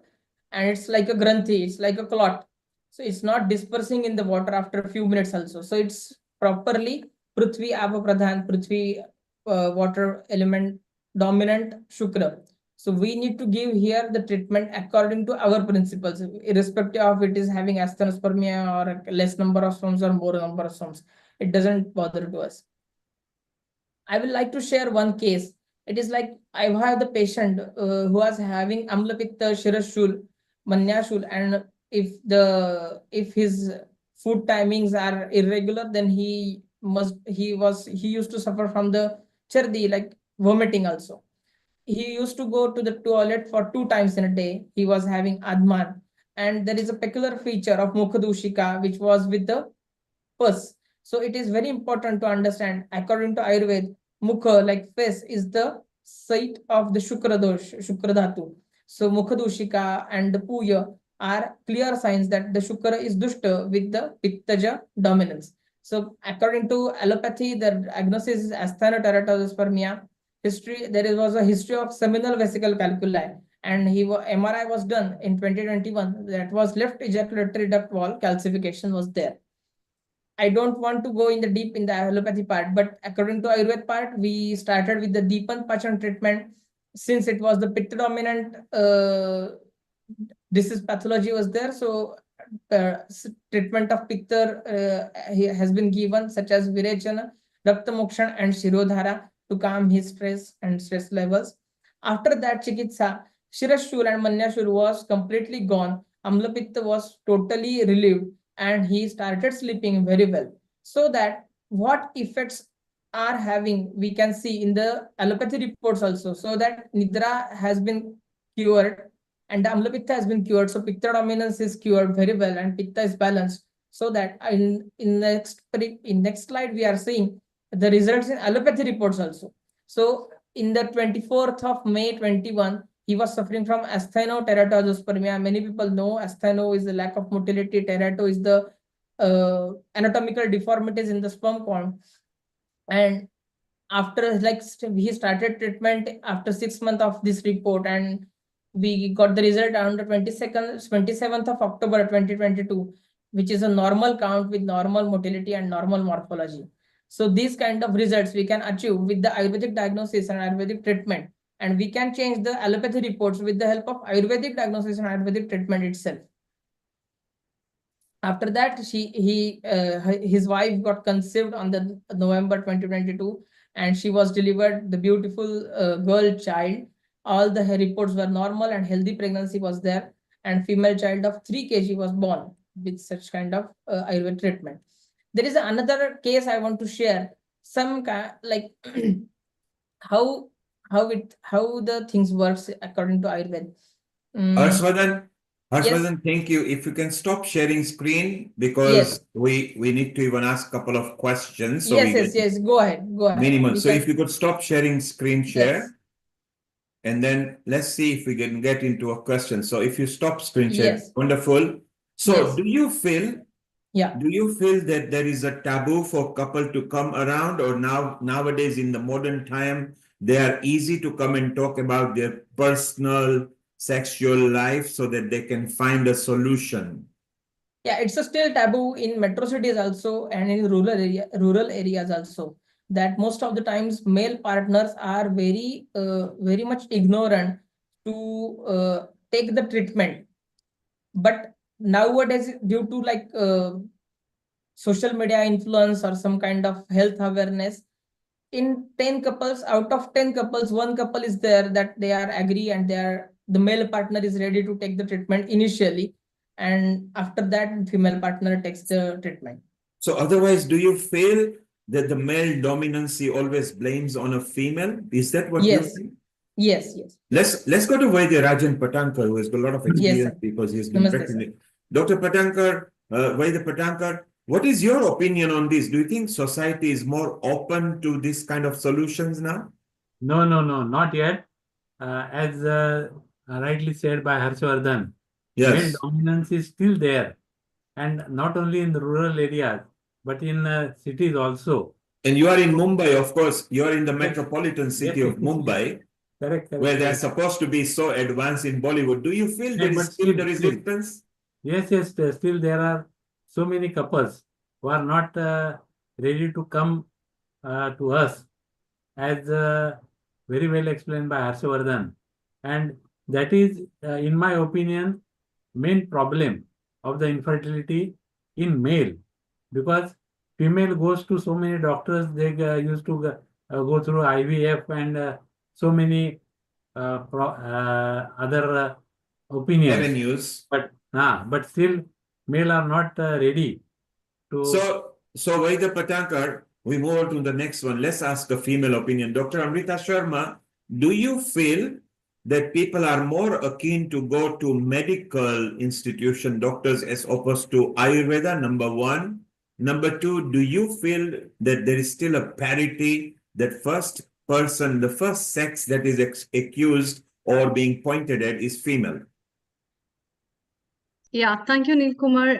and it's like a granthi, it's like a clot. So it's not dispersing in the water after a few minutes also. So it's properly Prithvi Apa Pradhan, Prithvi water element dominant Shukra. So we need to give here the treatment according to our principles, irrespective of it is having asthenospermia or less number of sperms or more number of sperms. It doesn't bother to us. I will like to share one case. It is like I have the patient who was having Amlapitta Shirashul, Manyashul, and if his food timings are irregular, then he used to suffer from the chardi, like vomiting also. He used to go to the toilet for 2 times in a day. He was having adman, and there is a peculiar feature of Mukhadushika, which was with the pus. So it is very important to understand, according to Ayurveda, Mukha, like face, is the site of the Shukra dosh, Shukra dhatu. So Mukhadushika and the Puya are clear signs that the Shukra is Dushta with the Pittaja dominance. So according to allopathy, the diagnosis is asthenoteratospermia. History, was a history of seminal vesicle calculi, and MRI was done in 2021. That was left ejaculatory duct wall calcification was there. I don't want to go in the deep in the allopathy part, but according to Ayurveda part, we started with the deepen pachan treatment since it was the pitta dominant disease pathology was there. So treatment of pitta has been given, such as virechana, rakta mokshan, and shirodhara to calm his stress and stress levels. After that, chikitsa, shirashul and manyashul was completely gone. Amlapitta was totally relieved, and he started sleeping very well. So that what effects are having, we can see in the allopathy reports also. So that nidra has been cured and the amlapitta has been cured. So pitta dominance is cured very well and pitta is balanced. So that in next slide we are seeing the results in allopathy reports also. So in the 24th of May 21, he was suffering from asthenoteratospermia. Many people know astheno is the lack of motility, terato is the anatomical deformities in the sperm count. And after he started treatment after 6 months of this report, and we got the result on the 27th of October 2022, which is a normal count with normal motility and normal morphology. So these kind of results we can achieve with the Ayurvedic diagnosis and Ayurvedic treatment, and we can change the allopathy reports with the help of Ayurvedic diagnosis and Ayurvedic treatment itself. After that, his wife got conceived on the November 2022, and she was delivered the beautiful girl child. All the reports were normal and healthy pregnancy was there, and female child of 3 kg was born with such kind of Ayurvedic treatment. There is another case I want to share. Some like how the things works according to Ayurveda. Harshvardhan, thank you. If you can stop sharing screen, because we need to even ask a couple of questions. So yes. Go ahead. Minimum. So if you could stop sharing screen share, and then let's see if we can get into a question. So if you stop screen share, wonderful. So do you feel that there is a taboo for couple to come around, or nowadays in the modern time, they are easy to come and talk about their personal sexual life so that they can find a solution? Yeah, it's a still taboo in metro cities also, and in rural areas also, that most of the times male partners are very much ignorant to take the treatment. But nowadays, due to social media influence or some kind of health awareness, in 10 couples, out of 10 couples, 1 couple is there that they are agree and the male partner is ready to take the treatment initially, and after that female partner takes the treatment. So otherwise, do you feel that the male dominancy always blames on a female? Is that what you think? Yes. Let's go to Vaidya Rajan Patankar, who has got a lot of experience because he's been practicing. Dr. Patankar, Vaidya Patankar, what is your opinion on this? Do you think society is more open to this kind of solutions now? No, not yet. As rightly said by Harshvardhan, male dominance is still there, and not only in the rural areas, but in cities also. And you are in Mumbai, of course. You are in the metropolitan city of Mumbai, correct, where they are supposed to be so advanced in Bollywood. Do you feel there is still the resistance? Yes, still there are so many couples who are not ready to come to us, as very well explained by Harshvardhan. And that is, in my opinion, main problem of the infertility in male, because female goes to so many doctors, they used to go through IVF and so many other opinions. Avenues. But still male are not ready to. So Vaidya Patankar, we move on to the next one. Let's ask a female opinion. Dr. Amrita Sharma, do you feel that people are more keen to go to medical institution doctors as opposed to Ayurveda, number one? Number two, do you feel that there is still a parity, that first person, the first sex that is accused or being pointed at is female? Yeah, thank you, Neil Kumar.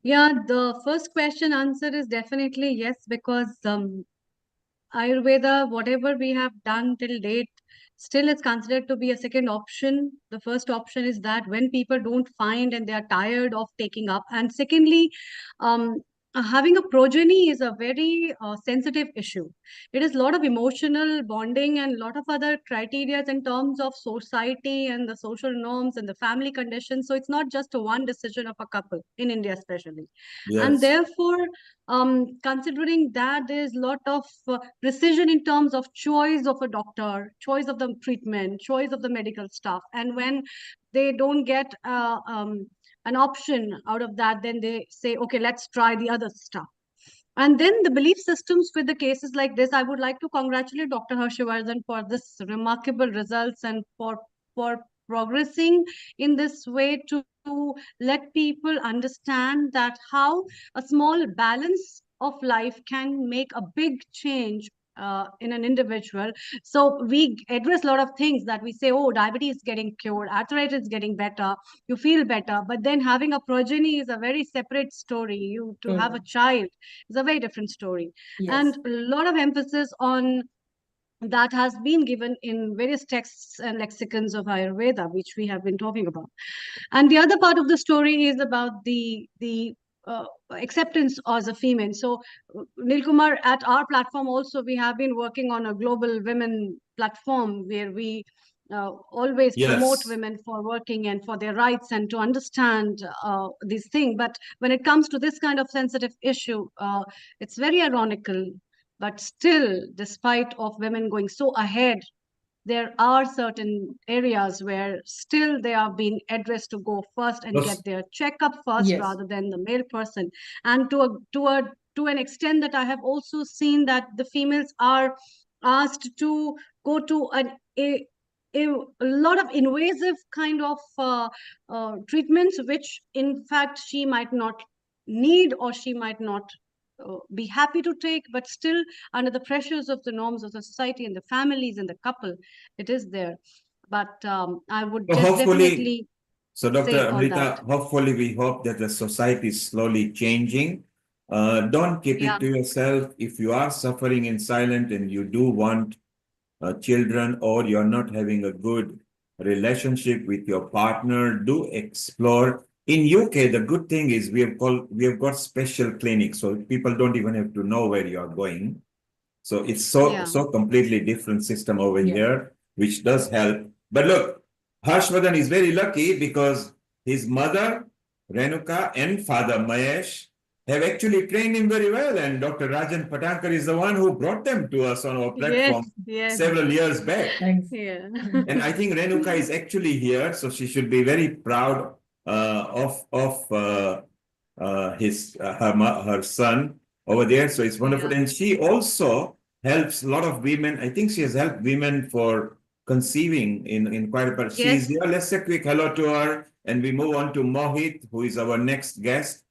Yeah, the first question answer is definitely yes, because Ayurveda, whatever we have done till date, still is considered to be a second option. The first option is that when people don't find and they are tired of taking up. And secondly, um, having a progeny is a very sensitive issue. It is a lot of emotional bonding and a lot of other criteria in terms of society and the social norms and the family conditions. So it's not just a one decision of a couple in India, especially. And Yes. therefore, considering that there is a lot of precision in terms of choice of a doctor, choice of the treatment, choice of the medical staff. And when they don't get an option out of that, then they say, okay, let's try the other stuff. And then the belief systems with the cases like this, I would like to congratulate Dr. Harshvardhan for this remarkable results and for progressing in this way to let people understand that how a small balance of life can make a big change in an individual. So we address a lot of things that we say, oh, diabetes is getting cured, arthritis is getting better, you feel better. But then having a progeny is a very separate story. You to have a child is a very different story. Yes. And a lot of emphasis on that has been given in various texts and lexicons of Ayurveda, which we have been talking about. And the other part of the story is about the acceptance as a female. So, Nilkumar, at our platform also, we have been working on a global women platform where we always promote Yes. women for working and for their rights and to understand these things. But when it comes to this kind of sensitive issue, it's very ironical. But still, despite of women going so ahead, there are certain areas where still they are being addressed to go first and get their checkup first Yes. rather than the male person. And to an extent that I have also seen that the females are asked to go to a lot of invasive kind of treatments, which in fact she might not need or she might not be happy to take, but still under the pressures of the norms of the society and the families and the couple, it is there. But I would So just hopefully, definitely so Dr. say on that. Amrita, hopefully we hope that the society is slowly changing. Don't keep Yeah. it to yourself. If you are suffering in silence and you do want children, or you're not having a good relationship with your partner, do explore. In UK, the good thing is we have got special clinics, so people don't even have to know where you are going. So it's so completely different system over here, which does help. But look, Harshvardhan is very lucky because his mother, Renuka, and father, Mahesh, have actually trained him very well. And Dr. Rajan Patankar is the one who brought them to us on our platform several years back. Thanks. Yeah. And I think Renuka is actually here, so she should be very proud of her son over there. So it's wonderful. And she also helps a lot of women. I think she has helped women for conceiving in quite a part. She's here. Let's say a quick hello to her. And we move on to Mohit, who is our next guest.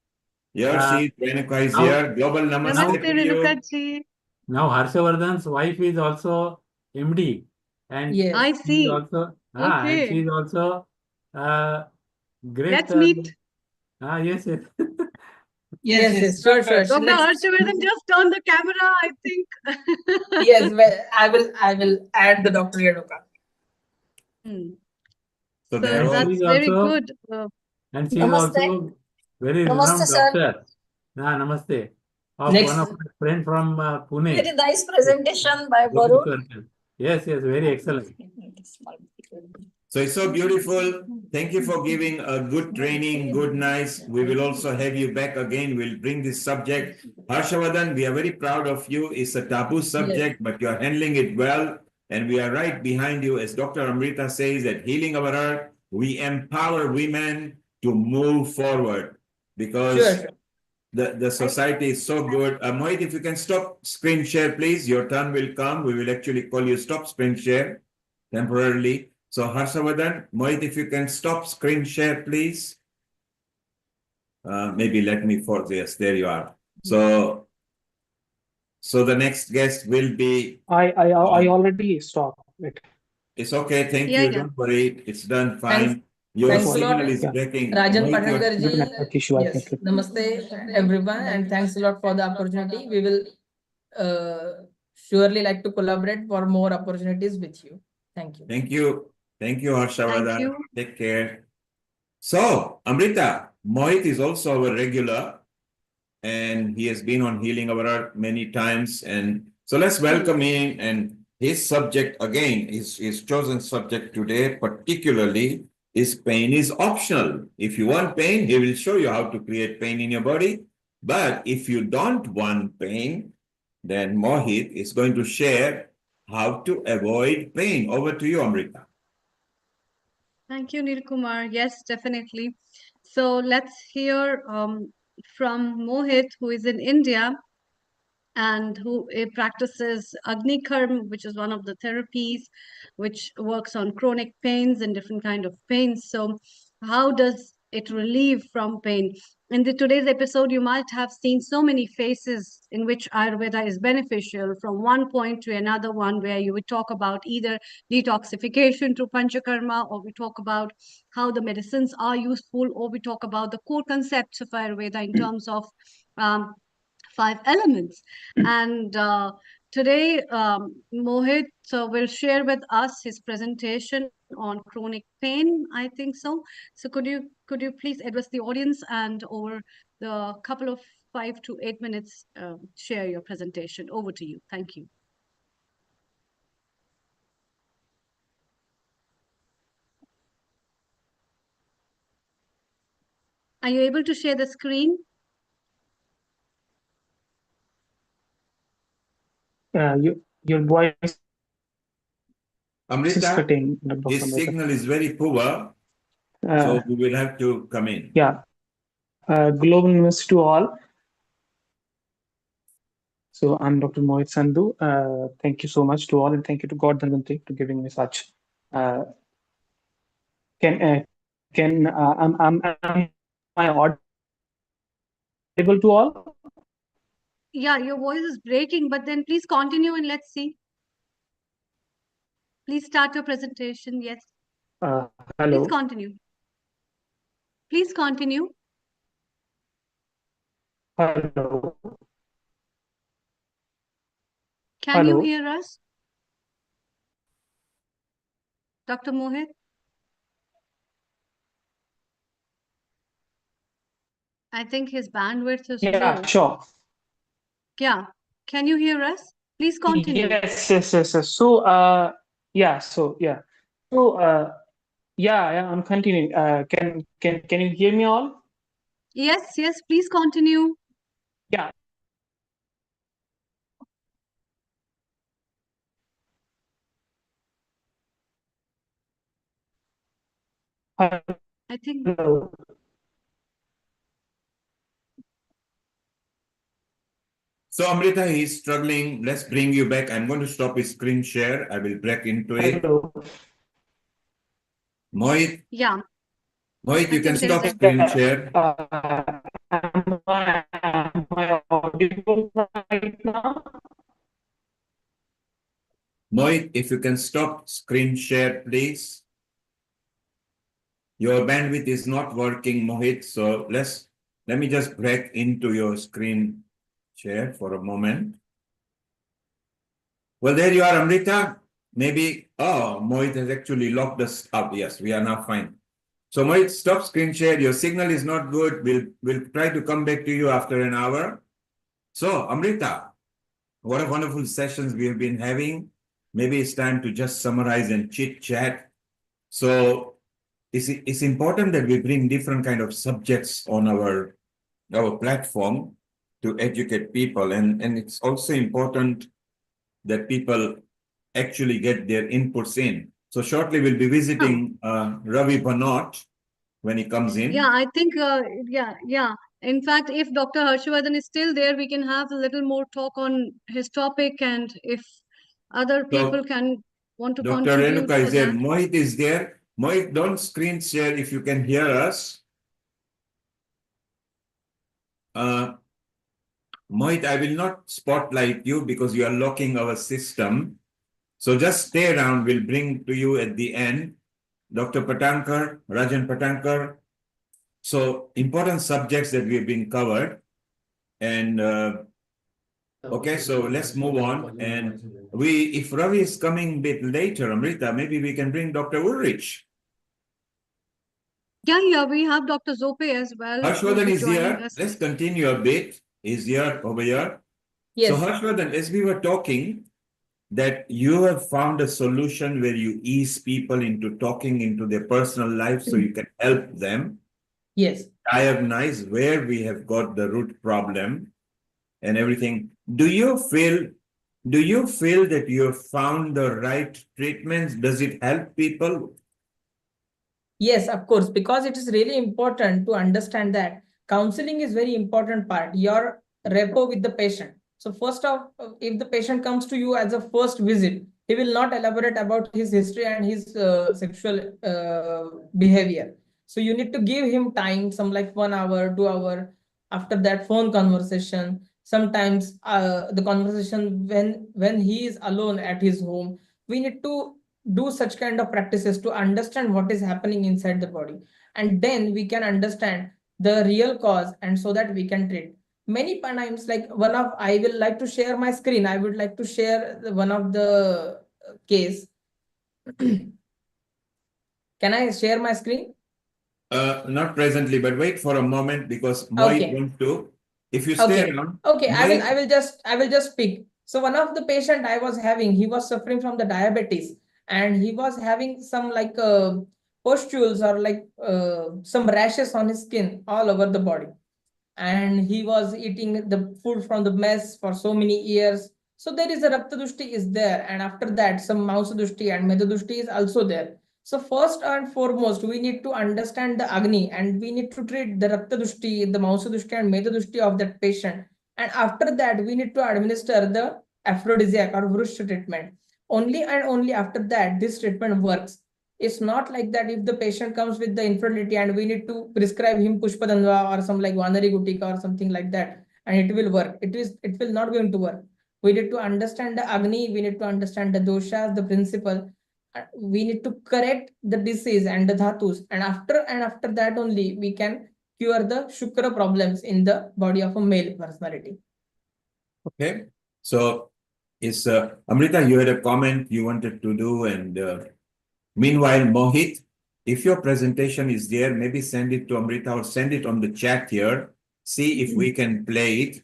Here she, Renuka is here. Global namaste to you. Now Harshvardhan's wife is also MD, and Yes. I she's see. also and Okay. she's also great. Let's meet. Yes, yes. Yes, sure. Dr. Let's, Harshvardhan, just turn the camera, I think. yes, well, I will add the Dr. Renuka. So that's very also good. And she is also very renowned doctor. Namaste. Of Next. one of my friend from Pune. Very nice presentation by Varun. Yes, very excellent. So it's so beautiful. Thank you for giving a good training, good nice. We will also have you back again. We'll bring this subject. Harshvardhan, we are very proud of you. It's a taboo subject, but you are handling it well. And we are right behind you. As Dr. Amrita says, at Healing Our Earth, we empower women to move forward because the society is so good. Mohit, if you can stop screen share, please. Your turn will come. We will actually call you stop screen share temporarily. So Harshvardhan, Mohit, if you can stop screen share, please. Maybe let me force. Yes, there you are. So the next guest will be. I already stopped it. It's okay. Thank you. Don't worry. It's done fine. Your Thanks a lot, signal is breaking. Rajan Mohit, your- Patankarji. Yes, namaste everyone, and thanks a lot for the opportunity. We will surely like to collaborate for more opportunities with you. Thank you. Thank you. Thank you, Harshavardhan. Thank you. Take care. So, Amrita, Mohit is also our regular, and he has been on Healing Our Earth many times. And so let's welcome him. And his subject, again, his chosen subject today, particularly, is pain is optional. If you want pain, he will show you how to create pain in your body. But if you don't want pain, then Mohit is going to share how to avoid pain. Over to you, Amrita. Thank you, Nilkumar. Yes, definitely. So let's hear from Mohit, who is in India and who practices Agni Karma, which is one of the therapies which works on chronic pains and different kind of pains. So how does it relieve from pain? In today's episode, you might have seen so many faces in which Ayurveda is beneficial, from one point to another one, where you would talk about either detoxification through Panchakarma, or we talk about how the medicines are useful, or we talk about the core concepts of Ayurveda in terms of 5 elements. And today, Mohit will share with us his presentation on chronic pain, I think so. So could you please address the audience, and over the couple of 5 to 8 minutes, share your presentation. Over to you. Thank you. Are you able to share the screen? Your voice Amrita, is cutting. his signal is very poor, so we will have to come in. Yeah. Global namaste to all. So I'm Dr. Mohit Sandhu. Thank you so much to all, and thank you to God Dhanvantri for giving me such. Am I audible to all? Yeah, your voice is breaking, but then please continue and let's see. Please start your presentation. Yes. Hello. Please continue. Please continue. Hello. Can you Hello. hear us? Dr. Mohit? I think his bandwidth is low. Yeah, sure. Yeah. Can you hear us? Please continue. Yes. So, yeah. So, yeah. So, yeah, I'm continuing. Can you hear me all? Yes, please continue. Yeah. I think. Hello. So Amrita, he's struggling. Let's bring you back. I'm going to stop his screen share. I will break into it. Hello. Mohit. Yeah. Mohit, you can stop screen share. Am I audible right now? Mohit, if you can stop screen share, please. Your bandwidth is not working, Mohit. So let me just break into your screen share for a moment. Well, there you are, Amrita. Maybe, Mohit has actually locked us up. Yes, we are now fine. So Mohit, stop screen share. Your signal is not good. We'll try to come back to you after an hour. So Amrita, what a wonderful sessions we have been having. Maybe it's time to just summarize and chit chat. So it's important that we bring different kind of subjects on our platform to educate people. And it's also important that people actually get their inputs in. So shortly we'll be visiting Ravi Banot when he comes in. Yeah, I think, yeah. In fact, if Dr. Harshavardhan is still there, we can have a little more talk on his topic, and if other people want to Dr. contribute Renuka for is there. that. Mohit is there. Mohit, don't screen share if you can hear us. Mohit, I will not spotlight you because you are locking our system. So just stay around. We'll bring to you at the end. Dr. Patankar, Rajan Patankar. So important subjects that we've been covered. And okay, so let's move on. And if Ravi is coming a bit later, Amrita, maybe we can bring Dr. Ulrich. Yeah, we have Dr. Zope as well. who will Harshvardhan be is joining here. us. Let's continue a bit. He's here, over here. Yes. So Harshvardhan, as we were talking, that you have found a solution where you ease people into talking into their personal life so you can help them Yes. diagnose where we have got the root problem and everything. Do you feel that you have found the right treatments? Does it help people? Yes, of course, because it is really important to understand that counseling is very important part, your rapport with the patient. So first off, if the patient comes to you as a first visit, he will not elaborate about his history and his sexual behavior. So you need to give him time, some like 1 hour, 2 hour. After that, phone conversation. Sometimes the conversation when he is alone at his home, we need to do such kind of practices to understand what is happening inside the body, and then we can understand the real cause, and so that we can treat. Many times, like I will like to share my screen. I would like to share one of the case. Can I share my screen? Not presently, but wait for a moment because Okay. Mohit wants to. If you stay Okay. around, Okay, Mohit, I will just speak. So one of the patient I was having, he was suffering from the diabetes, and he was having some like pustules or like some rashes on his skin all over the body. And he was eating the food from the mess for so many years. So there is a Raktadushti is there, and after that some Mausadushti and Medadushti is also there. So first and foremost, we need to understand the Agni, and we need to treat the Raktadushti, the Mausadushti and Medadushti of that patient. And after that, we need to administer the aphrodisiac or Vrusha treatment. Only and only after that, this treatment works. It's not like that if the patient comes with the infertility and we need to prescribe him Pushpadandva or some like Vanari Gutika or something like that, and it will work. It will not going to work. We need to understand the Agni, we need to understand the doshas, the principle. We need to correct the disease and the dhatus, and after that only we can cure the Shukra problems in the body of a male personality. okay. So is Amrita, you had a comment you wanted to do, and meanwhile, Mohit, if your presentation is there, maybe send it to Amrita or send it on the chat here. See if we can play it.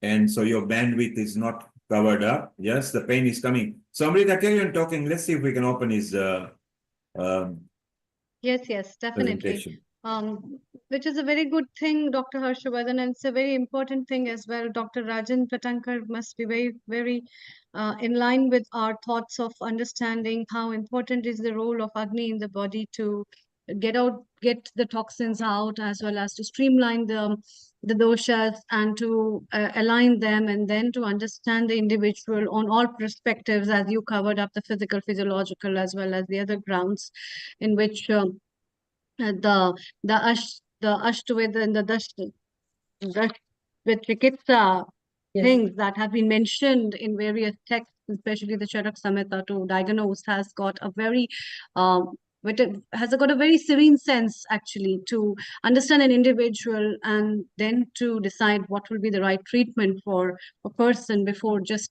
And so your bandwidth is not covered up. Yes, the pain is coming. So Amrita, carry on talking. Let's see if we can open his Yes, definitely. presentation. Which is a very good thing, Dr. Harshvardhan, and it's a very important thing as well. Dr. Rajan Patankar must be very in line with our thoughts of understanding how important is the role of Agni in the body to get the toxins out, as well as to streamline the doshas and to align them, and then to understand the individual on all perspectives, as you covered up the physical, physiological, as well as the other grounds in which the Ashtaveda and the Chikitsa Yes. things that have been mentioned in various texts, especially the Charak Samhita, to diagnose has got a very got a very serene sense actually to understand an individual and then to decide what will be the right treatment for a person before just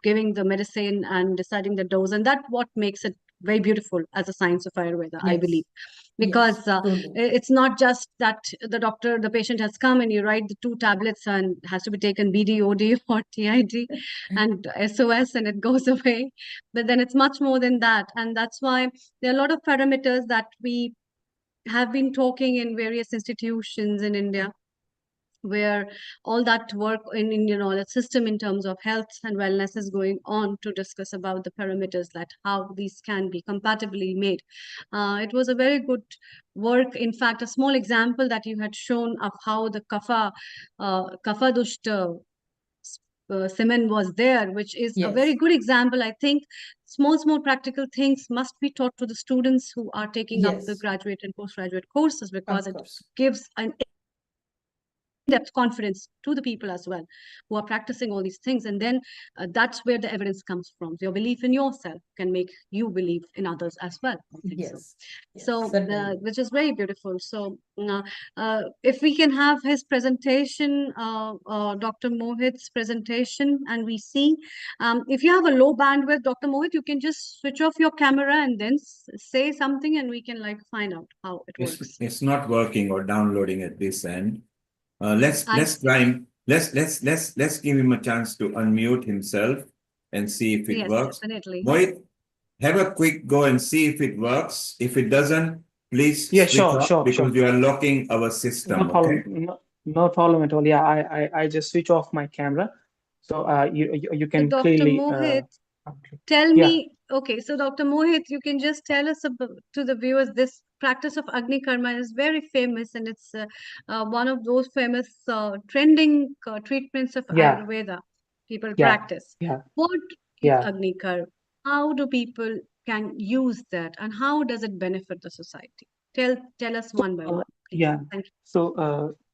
giving the medicine and deciding the dose. And that's what makes it very beautiful as a science of Ayurveda, I Yes. believe. Because Truly. it's not just that the patient has come and you write the 2 tablets and has to be taken BD, OD or TID and SOS and it goes away. But then it's much more than that. And that's why there are a lot of parameters that we have been talking in various institutions in India, where all that work in the system in terms of health and wellness is going on to discuss about the parameters, that how these can be compatibly made. It was a very good work. In fact, a small example that you had shown of how the kapha dushta semen was there, which is a very good example. I think small practical things must be taught to the students who are taking up the Yes. graduate and postgraduate courses, because Of it course. gives an in-depth confidence to the people as well who are practicing all these things. And then that's where the evidence comes from. So your belief in yourself can make you believe in others as well. I think so. Yes. Yes, So, certainly. which is very beautiful. So, if we can have his presentation, Dr. Mohit's presentation, and we see, if you have a low bandwidth, Dr. Mohit, you can just switch off your camera and then say something, and we can like find out how it works. It's not working or downloading at this end. Let's try him. Let's give him a chance to unmute himself and see if it Yes, works. definitely. Mohit, have a quick go and see if it works. If it doesn't, please Yeah, switch off sure. because you are locking our system. No problem. Okay. No problem at all. Yeah, I just switch off my camera, so you So can Dr. clearly. Mohit, tell Yeah. me, okay, so Dr. Mohit, you can just tell us to the viewers, this practice of Agni Karma is very famous, and it's one of those famous trending treatments of Yeah. Ayurveda people Yeah. practice. Yeah. What is Yeah. Agni Karma? How do people can use that, and how does it benefit the society? Tell us one by one, please. Yeah. Thank you. So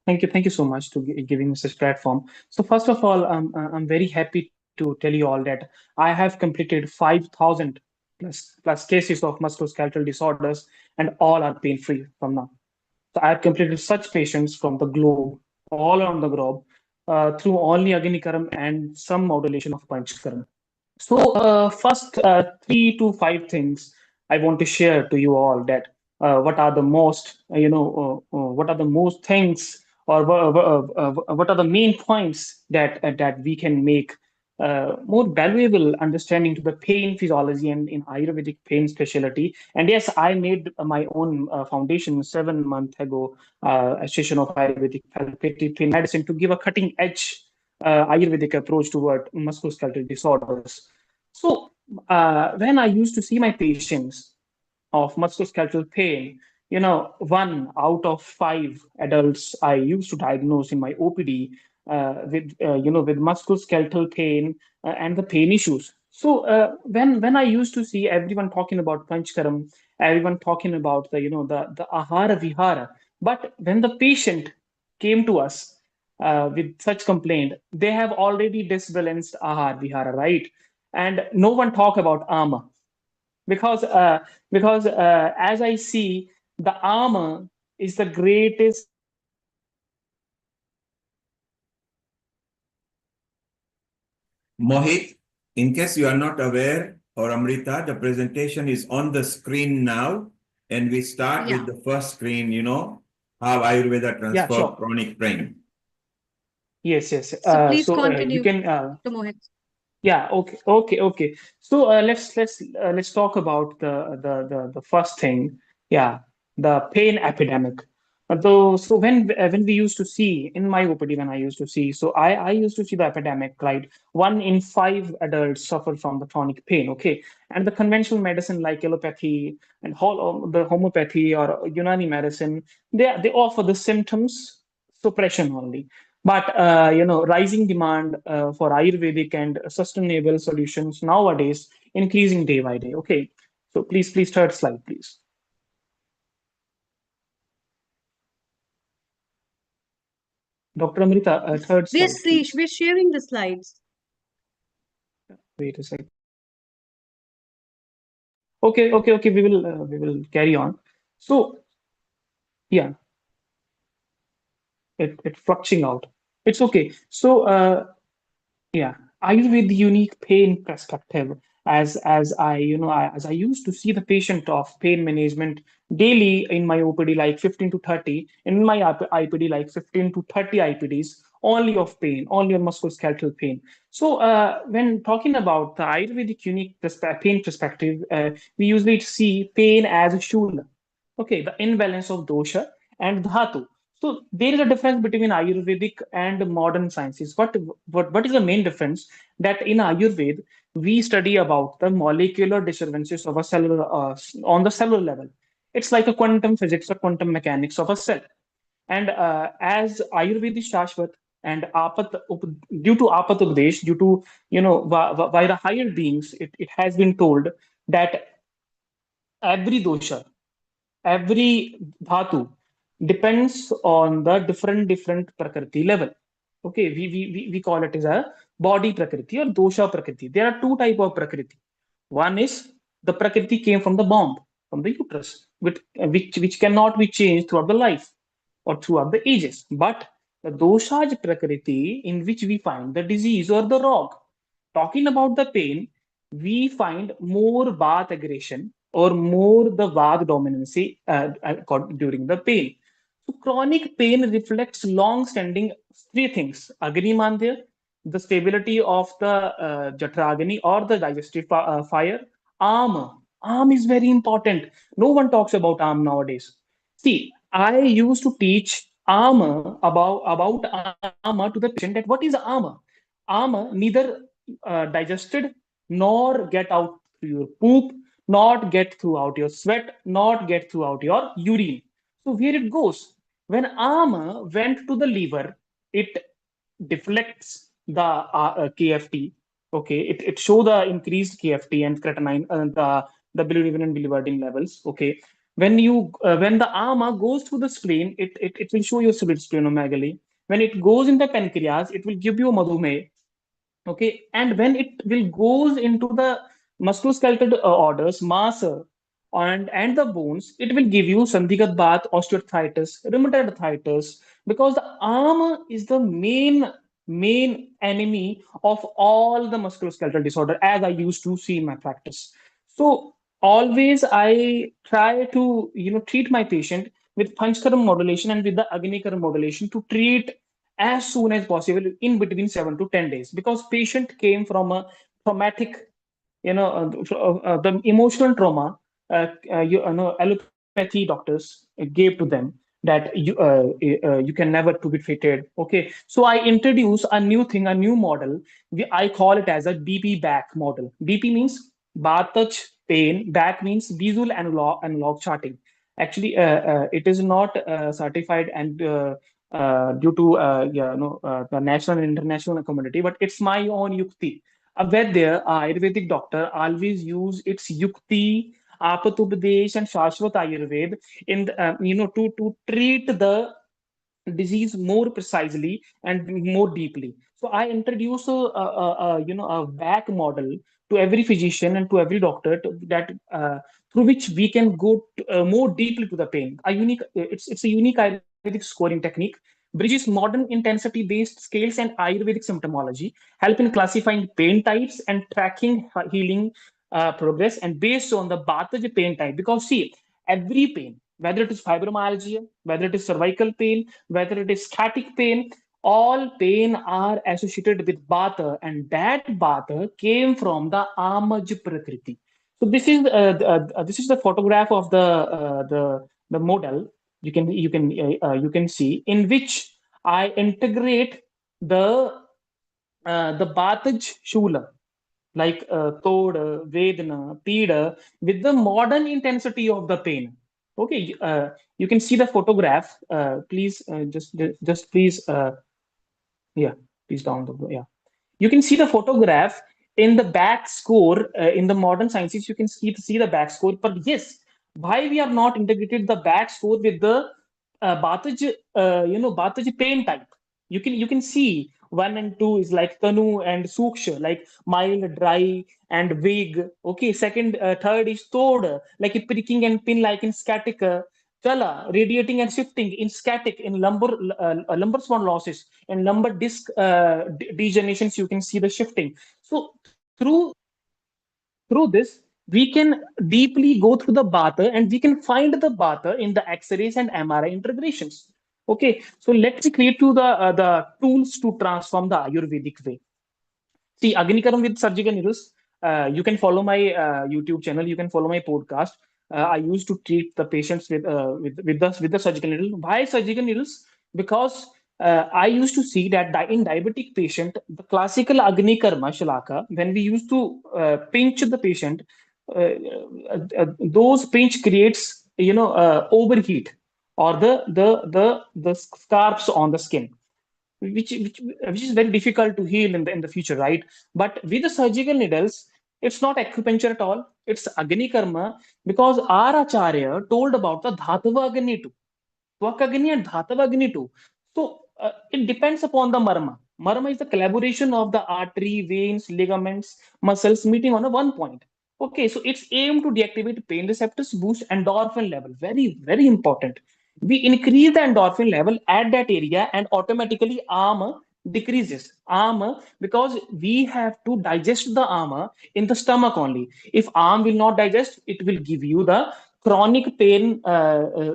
thank you so much to giving me such platform. So first of all, I'm very happy to tell you all that I have completed 5,000 plus cases of musculoskeletal disorders, and all are pain free from now. So I have completed such patients from the globe, all around the globe, through only Agni Karam and some modulation of Panchkaram. So, first 3 to 5 things I want to share to you all that what are the most, what are the most things or what are the main points that we can make more valuable understanding to the pain physiology and in Ayurvedic pain specialty. And yes, I made my own foundation 7 months ago, a session of Ayurvedic therapeutic pain medicine to give a cutting edge Ayurvedic approach toward musculoskeletal disorders. So when I used to see my patients of musculoskeletal pain, 1 out of 5 adults I used to diagnose in my OPD with musculoskeletal pain and the pain issues. So when I used to see everyone talking about Panchkaram, everyone talking about the Ahara Vihara, but when the patient came to us with such complaint, they have already disbalanced Ahara Vihara, right? And no one talk about Ama because as I see, the armor is the greatest. Mohit, in case you are not aware, or Amrita, the presentation is on the screen now, and we start with the first screen, how Ayurveda transforms sure. chronic pain. Yes. So please You continue, can. Dr. Mohit. Yeah. Okay. So let's talk about the first thing. Yeah, the pain epidemic. So when we used to see in my OPD, when I used to see, so I used to see the epidemic, right? 1 in 5 adults suffer from the chronic pain. Okay, and the conventional medicine like allopathy and the homeopathy or Unani medicine, they offer the symptoms suppression only. But rising demand for Ayurvedic and sustainable solutions nowadays increasing day by day. Okay, so please third slide, please. Dr. Amrita, third slide, Yes, please. we're sharing the slides. Wait a second. Okay. We will carry on. So yeah, it fluctuating out. It's okay. So yeah, Ayurveda unique pain perspective. As I used to see the patient of pain management daily in my OPD like 15 to 30, in my IPD like 15 to 30 IPDs only of pain, only on musculoskeletal pain. So when talking about the Ayurvedic unique pain perspective, we usually see pain as a shula. Okay, the imbalance of dosha and dhatu. So there is a difference between Ayurvedic and modern sciences. What is the main difference? That in Ayurveda we study about the molecular disturbances of a cellular on the cellular level. It's like a quantum physics or quantum mechanics of a cell. And as Ayurvedic Shashvat and due to Apat Updesh, due to by the higher beings, it has been told that every dosha, every dhatu depends on the different prakriti level. Okay, we call it as a body prakriti or dosha prakriti. There are two type of prakriti. One is the prakriti came from the bomb, from the uterus, which cannot be changed throughout the life or throughout the ages. But the doshaj prakriti in which we find the disease or the rog. Talking about the pain, we find more bath aggression or more the vad dominancy during the pain. So chronic pain reflects long-standing three things: Agni Mandya, the stability of the Jatragni or the digestive fire. Arm is very important. No one talks about arm nowadays. See, I used to teach armor about armor to the patient that what is armor? Armor neither digested nor get out through your poop, not get throughout your sweat, not get throughout your urine. So where it goes? When armor went to the liver, it deflects the KFT. Okay, it show the increased KFT and creatinine and the bilirubin and biliverdin levels. Okay, when the armor goes through the spleen, it will show you splenomegaly. When it goes in the pancreas, it will give you madhume. Okay, and when it will goes into the musculoskeletal orders, massa and the bones, it will give you sandhigat bath, osteoarthritis, rheumatoid arthritis, because the arm is the main enemy of all the musculoskeletal disorder, as I used to see in my practice. So always I try to treat my patient with panchkaram modulation and with the agnikaram modulation to treat as soon as possible in between 7 to 10 days, because patient came from a traumatic, the emotional trauma, allopathy doctors gave to them, that you can never to be treated. Okay, so I introduce a new thing, a new model. I call it as a DP back model. DP means bar touch pain, back means visual analog charting. Actually, it is not certified and due to the national and international community, but it's my own yukti. A Vaidya, Ayurvedic doctor, always use its yukti, apatupdesh, and shashvat Ayurved in to treat the disease more precisely and more deeply. So I introduce a back model to every physician and to every doctor that through which we can go more deeply to the pain. A unique, it's a unique Ayurvedic scoring technique, bridges modern intensity-based scales and Ayurvedic symptomology, help in classifying pain types and tracking healing progress, and based on the Bhataj pain type. Because see, every pain, whether it is fibromyalgia, whether it is cervical pain, whether it is static pain, all pain are associated with Bata, and that Bata came from the Amaj Prakriti. So this is the photograph of the model. You can see in which I integrate the Bataj Shula, like Tod, Vedana, Pida, with the modern intensity of the pain. Okay, you can see the photograph. Please, just please, yeah, please download. Yeah, you can see the photograph in the back score in the modern sciences. You can see the back score, but yes, why we are not integrated the back score with the Bhataj, Bhataj pain type. You can see one and two is like Tanu and Suksha, like mild, dry, and vague. Okay, second, third is Tod, like a pricking and pin, like in scatic. Chala, radiating and shifting in scatic, in lumbar swan losses, and lumbar disc degenerations. You can see the shifting. So through this, we can deeply go through the Bata, and we can find the Bata in the X-rays and MRI integrations. Okay, so let's create to the tools to transform the Ayurvedic way. See, Agnikaram with surgical needles. You can follow my YouTube channel. You can follow my podcast. I used to treat the patients with the surgical needle. Why surgical needles? Because I used to see that in diabetic patient, the classical Agni Karma Shalaka, when we used to pinch the patient, those pinch creates overheat or the scars on the skin, which is very difficult to heal in the future, right? But with the surgical needles, it's not acupuncture at all. It's Agni Karma, because our Acharya told about the Dhatava Agni too. Twakagni and Dhatavagni too. So it depends upon the marma. Marma is the collaboration of the artery, veins, ligaments, muscles meeting on a one point. Okay, so it's aimed to deactivate pain receptors, boost endorphin level. Very, very important. We increase the endorphin level at that area and automatically arm decreases. Arm, because we have to digest the arm in the stomach only. If arm will not digest, it will give you the chronic pain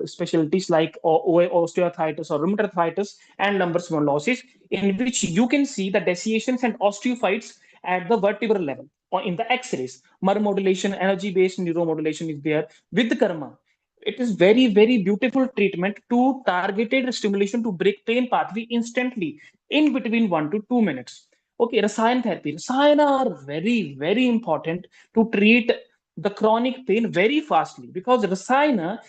specialties like osteoarthritis or rheumatoid arthritis and lumbar spondylosis, in which you can see the desiccations and osteophytes at the vertebral level or in the x-rays. Modulation, energy-based neuromodulation is there with the karma. It is very, very beautiful treatment to targeted stimulation to break pain pathway instantly in between 1 to 2 minutes. Okay, rasayan therapy. Rasayana are very, very important to treat the chronic pain very fastly, because rasayana,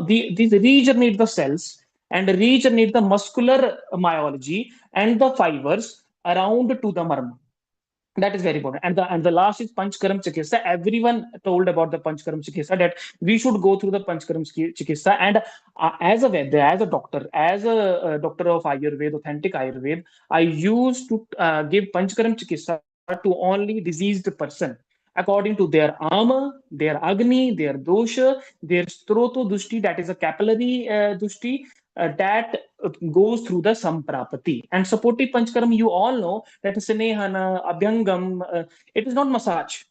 these regenerate the cells and regenerate the muscular myology and the fibers around to the marma. That is very important. And the last is Panchkaram Chikitsa. Everyone told about the Panchkaram Chikitsa, that we should go through the Panchkaram Chikitsa. And as a Vedya, as a doctor, doctor of Ayurveda, authentic Ayurveda, I used to give Panchkaram Chikitsa to only diseased person according to their ama, their agni, their dosha, their stroto dushti, that is a capillary dushti, that goes through the samprapati. And supportive panchkaram, you all know that snehana, abhyangam, it is not massage.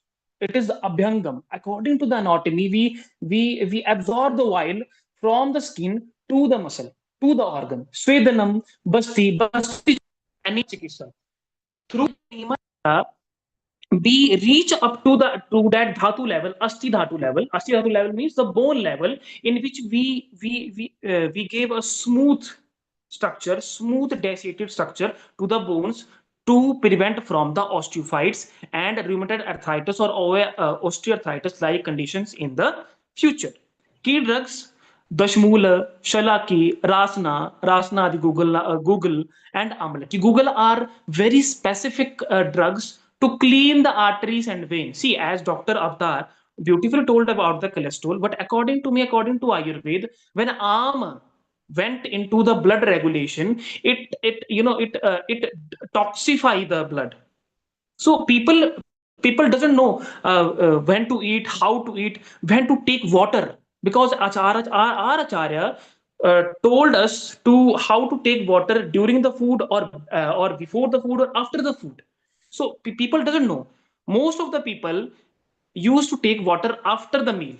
It is abhyangam. According to the anatomy, we absorb the oil from the skin to the muscle, to the organ. Swedanam, basti, any chikitsa. Through we reach up to that dhatu level, asti dhatu level. Asti dhatu level means the bone level, in which we gave a smooth structure, smooth desiccated structure to the bones to prevent from the osteophytes and rheumatoid arthritis or osteoarthritis like conditions in the future. Key drugs: Dashmula, Shalaki, Rasna, the Google, and Amalaki. Google are very specific drugs to clean the arteries and veins. See, as Dr. Avtar beautifully told about the cholesterol, but according to me, according to Ayurveda, when arm went into the blood regulation, it toxify the blood. So people doesn't know when to eat, how to eat, when to take water, because our acharya told us to how to take water during the food, or before the food, or after the food. So people doesn't know. Most of the people used to take water after the meal,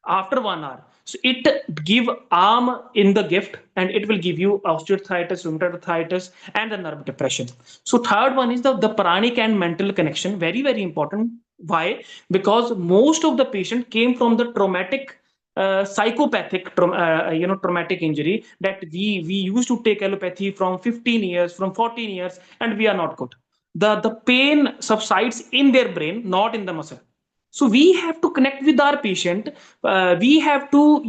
after 1 hour. So it give arm in the gift, and it will give you osteoarthritis, rheumatoid arthritis, and the nerve depression. So third one is the pranic and mental connection. Very, very important. Why? Because most of the patient came from the traumatic psychopathic traumatic injury, that we used to take allopathy from 15 years, from 14 years, and we are not good. The pain subsides in their brain, not in the muscle. So we have to connect with our patient. We have to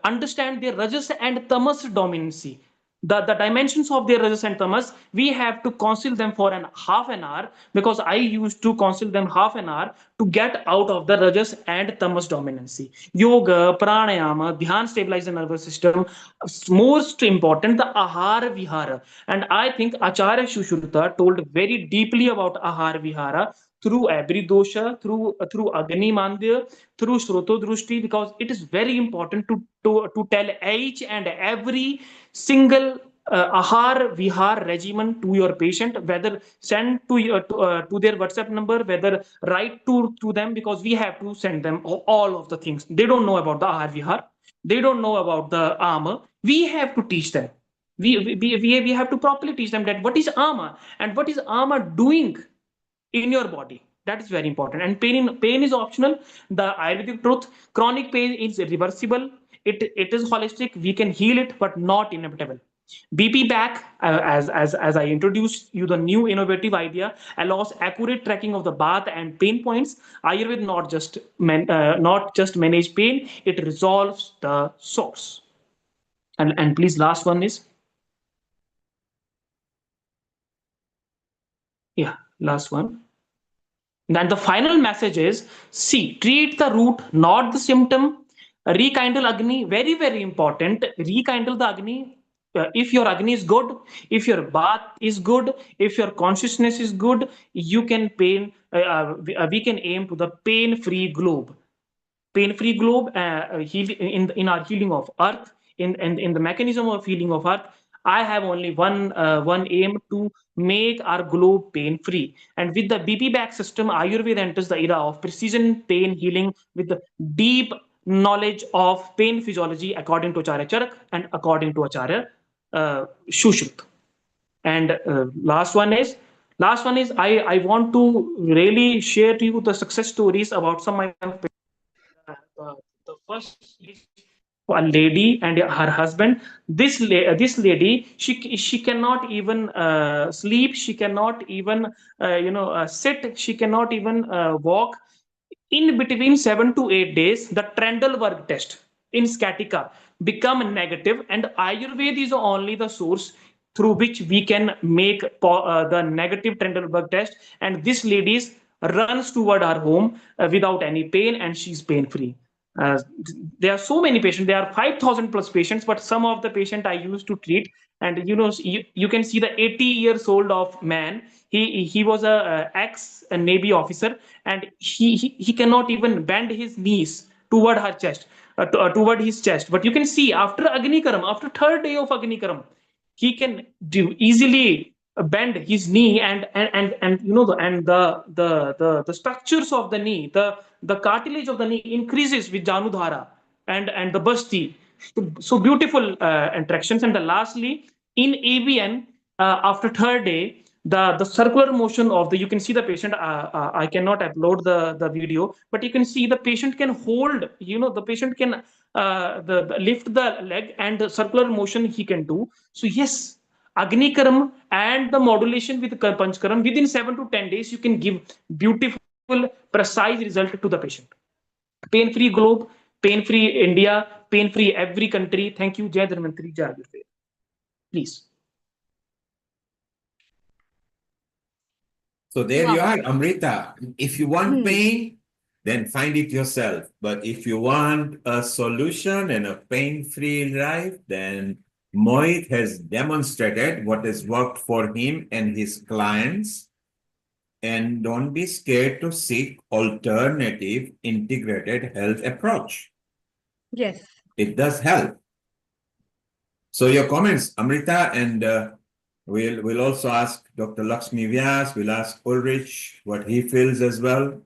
understand their rajas and tamas dominancy, the dimensions of their rajas and tamas. We have to counsel them for an half an hour, because I used to counsel them half an hour to get out of the rajas and tamas dominancy. Yoga, pranayama, dhyan stabilize the nervous system. Most important, the ahara vihara. And I think Acharya Shushruta told very deeply about ahara vihara, through every dosha, through Agni Mandya, through Shroto Drushti, because it is very important to tell each and every single ahar vihar regimen to your patient, whether send to their WhatsApp number, whether write to them, because we have to send them all of the things. They don't know about the ahar vihar, they don't know about the armor. We have to teach them. We have to properly teach them that what is armor and what is armor doing in your body. That is very important. And pain is optional. The Ayurvedic truth: chronic pain is reversible. It is holistic. We can heal it, but not inevitable. BP back, as I introduced you, the new innovative idea allows accurate tracking of the bath and pain points. Ayurveda not just manage pain; it resolves the source. And please, last one is, yeah, last one. Then the final message is, see, treat the root, not the symptom. Rekindle Agni, very, very important. Rekindle the Agni. If your Agni is good, if your bath is good, if your consciousness is good, you can we can aim to the pain-free globe. Pain-free globe in our healing of earth, in the mechanism of healing of earth. I have only one aim, to make our globe pain-free. And with the BP back system, Ayurveda enters the era of precision pain healing with the deep knowledge of pain physiology according to Acharya Charak and according to Acharya Shushruta. And last one is I want to really share to you the success stories about some of my the first is a lady and her husband. This lady, she cannot even sleep, she cannot even sit, she cannot even walk. In between 7 to 8 days, the Trendelberg test in sciatica become negative, and Ayurveda is only the source through which we can make the negative Trendelberg test. And this lady runs toward her home without any pain, and she's pain free. Uh, there are so many patients. There are 5,000 plus patients, but some of the patient I used to treat, and you can see the 80 years old of man. He was a ex Navy officer, and he cannot even bend his knees toward her chest, toward his chest. But you can see after Agni Karam, after third day of Agni Karam, he can easily bend his knee, and the structures of the knee, the cartilage of the knee increases with Janudhara and the Basti. So beautiful interactions. And lastly, in ABN, after third day, the circular motion of the, you can see the patient. I cannot upload the video, but you can see the patient can hold. The patient can lift the leg, and the circular motion he can do. So yes, Agni Karam and the modulation with Panchkaram, within 7 to 10 days, you can give beautiful, precise result to the patient. Pain-free globe, pain-free India, pain-free every country. Thank you. Jai Dharmantri, Jai Ayurveda. Please. So there you are, Amrita. If you want pain, then find it yourself. But if you want a solution and a pain-free life, then Mohit has demonstrated what has worked for him and his clients. And don't be scared to seek alternative integrated health approach. Yes. It does help. So your comments, Amrita, and we'll also ask Dr. Lakshmi Vyas, we'll ask Ulrich what he feels as well.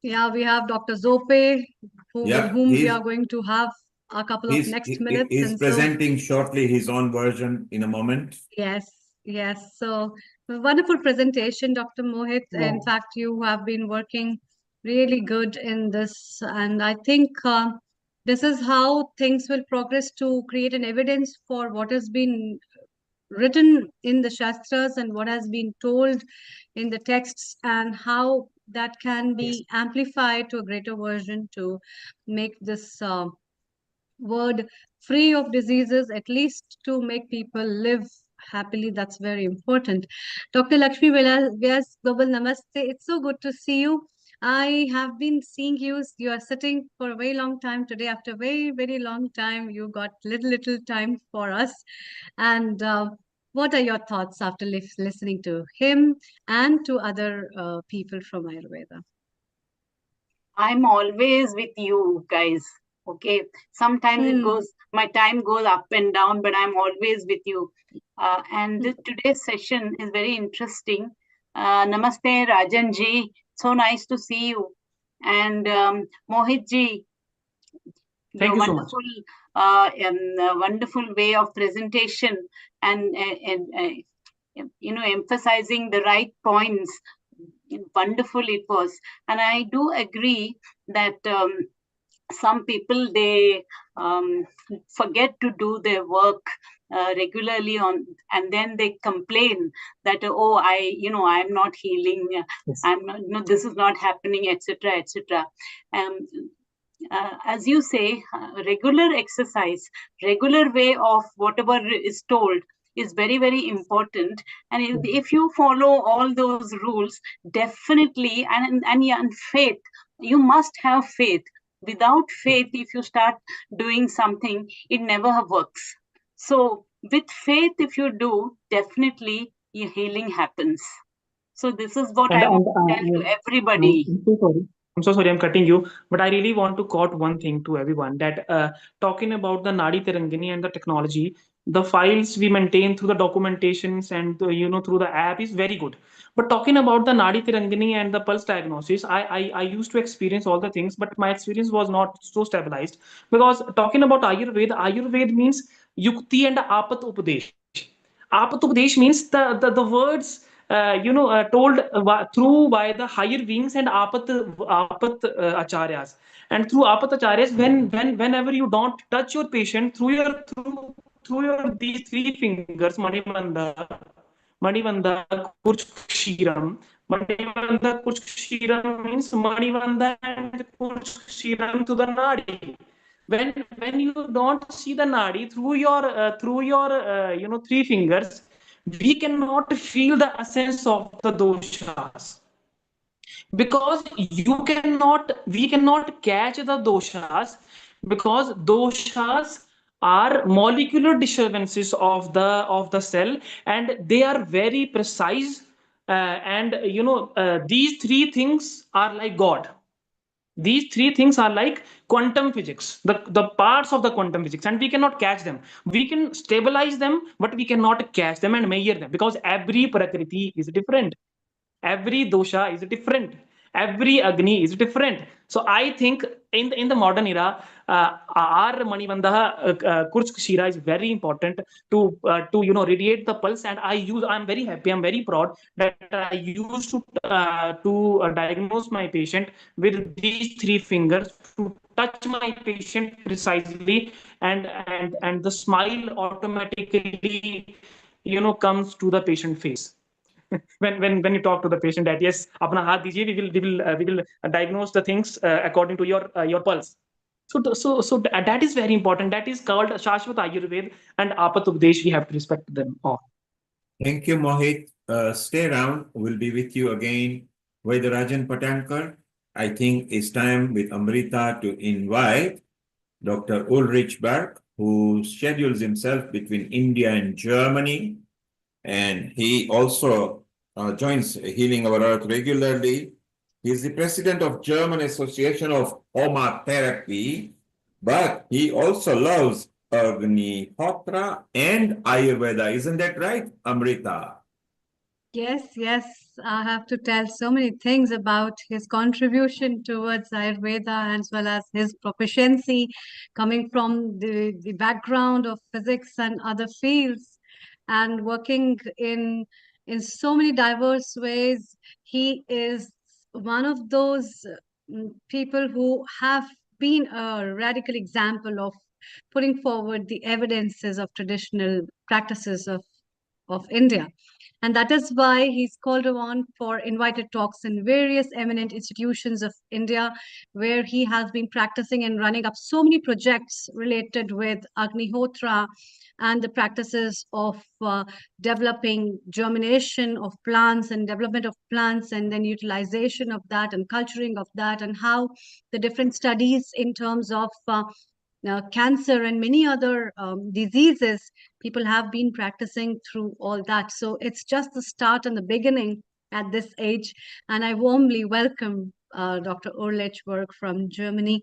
Yeah, we have Dr. Zope, with whom we are going to have a couple of next minutes. He's presenting shortly his own version in a moment. Yes, yes. So wonderful presentation, Dr. Mohit. Yeah. In fact, you have been working really good in this, and I think this is how things will progress to create an evidence for what has been written in the Shastras and what has been told in the texts, and how that can be amplified to a greater version to make this word free of diseases, at least to make people live happily. That's very important. Dr. Lakshmi Vyas, Global Namaste. It's so good to see you. I have been seeing you. You are sitting for a very long time today. After a very, very long time, you got little time for us. And what are your thoughts after listening to him and to other people from Ayurveda? I'm always with you guys. Okay. Sometimes my time goes up and down, but I'm always with you. And today's session is very interesting. Namaste, Rajan ji. So nice to see you. And Mohit ji, Thank you so much. Wonderful way of presentation and emphasizing the right points. Wonderful it was. And I do agree that some people, they forget to do their work regularly and then they complain that, oh, I'm not healing, I'm not, this is not happening, etc., etc. As you say, regular exercise, regular way of whatever is told is very, very important. And if you follow all those rules, definitely, and faith, you must have faith. without faith, if you start doing something, it never works. So with faith, if you do, definitely your healing happens. So this is what And, I and want to tell to everybody. I'm so sorry. I'm so sorry, I'm cutting you, but I really want to quote one thing to everyone that talking about the Nadi Tirangani and the technology, the files we maintain through the documentations and through the app is very good. But talking about the Nadi Tirangani and the pulse diagnosis, I used to experience all the things, but my experience was not so stabilized because talking about Ayurveda means Yukti and Apat Upadesh. Apat Upadesh means the words told through by the higher beings and apat acharyas, and through apat acharyas, whenever you don't touch your patient through your these three fingers, manivanda kurch kshiram. Manivanda kurch kshiram means manivanda and kurch kshiram to the nadi. When you don't see the nadi through your three fingers, we cannot feel the essence of the doshas, because we cannot catch the doshas, because doshas are molecular disturbances of the cell, and they are very precise, and these three things are like god. These three things are like quantum physics, the parts of the quantum physics, and we cannot catch them. We can stabilize them, but we cannot catch them and measure them, because every prakriti is different, every dosha is different, every agni is different. So I think in the modern era, our manivanda kurch shira is very important to radiate the pulse. And I'm very happy, I'm very proud that I used to diagnose my patient with these three fingers, to touch my patient precisely, and the smile automatically comes to the patient face. When you talk to the patient that yes, apna haath dijiye, we will diagnose the things according to your pulse. So that is very important. That is called Shashwat Ayurveda and Apat Updesh. We have to respect them all. Thank you, Mohit. Stay around. We'll be with you again. Vaidarajan Patankar, I think it's time with Amrita to invite Dr. Ulrich Berg, who schedules himself between India and Germany. And he also joins Healing Our Earth regularly. He's the president of German Association of Homeotherapy, but he also loves Agnihotra and Ayurveda. Isn't that right, Amrita? Yes, I have to tell so many things about his contribution towards Ayurveda, as well as his proficiency coming from the background of physics and other fields, and working in so many diverse ways. He is one of those people who have been a radical example of putting forward the evidences of traditional practices of India. And that is why he's called on for invited talks in various eminent institutions of India, where he has been practicing and running up so many projects related with Agnihotra and the practices of developing germination of plants and development of plants, and then utilization of that and culturing of that, and how the different studies in terms of cancer and many other diseases, people have been practicing through all that. So it's just the start and the beginning at this age. And I warmly welcome Dr. Ulrich Berg from Germany.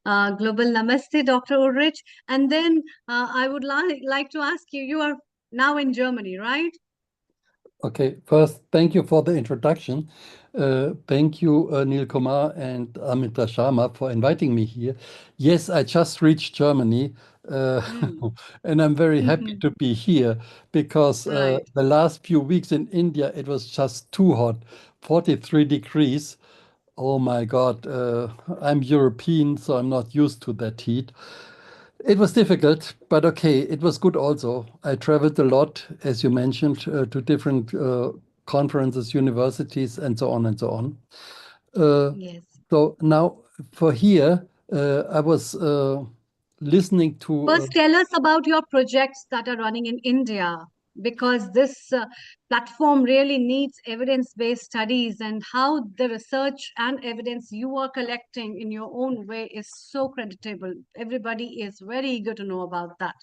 Global Namaste, Dr. Ulrich. And then I would like to ask you, you are now in Germany, right? Okay, first, thank you for the introduction. Thank you, Neil Kumar and Amrita Sharma, for inviting me here. Yes, I just reached Germany, and I'm very happy to be here because the last few weeks in India, it was just too hot, 43 degrees. Oh my God, I'm European, so I'm not used to that heat. It was difficult, but okay, it was good also. I traveled a lot, as you mentioned, to different conferences, universities, and so on and so on. Yes. So now for here, I was listening to. First, tell us about your projects that are running in India. because this platform really needs evidence-based studies, and how the research and evidence you are collecting in your own way is so creditable. Everybody is very eager to know about that.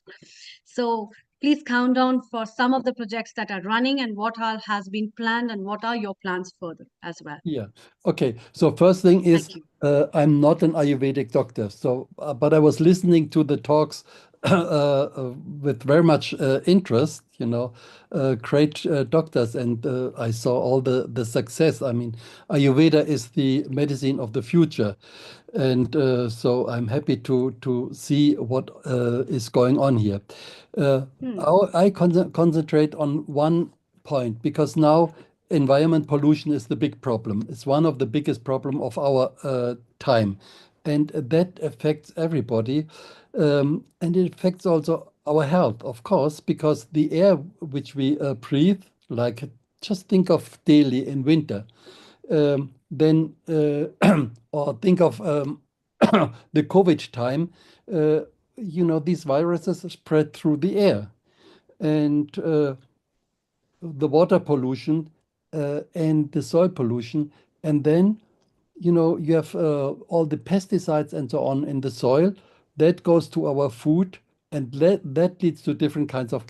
So please count down for some of the projects that are running and what all has been planned and what are your plans further as well. Yeah. Okay. So first thing is, Thank you. I'm not an Ayurvedic doctor, so but I was listening to the talks with very much interest. Great doctors, and I saw all the success. I mean, Ayurveda is the medicine of the future, and so I'm happy to see what is going on here. I concentrate on one point, because now environment pollution is the big problem. It's one of the biggest problem of our time, and that affects everybody, and it affects also our health, of course, because the air which we breathe, like just think of Delhi in winter, then or think of the COVID time. These viruses spread through the air, and the water pollution and the soil pollution, and then you have all the pesticides and so on in the soil that goes to our food, and that leads to different kinds of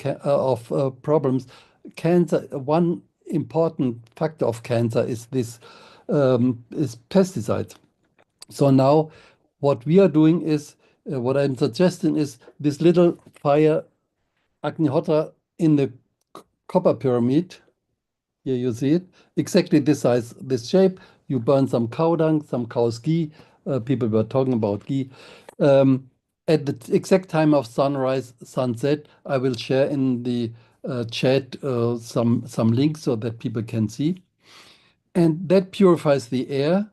problems. Cancer, one important factor of cancer is this is pesticides. So now what we are doing is, what I'm suggesting is this little fire Agnihotra in the copper pyramid. Here you see it, exactly this size, this shape. You burn some cow dung, some cow's ghee. People were talking about ghee. At the exact time of sunrise, sunset, I will share in the chat some links so that people can see. And that purifies the air.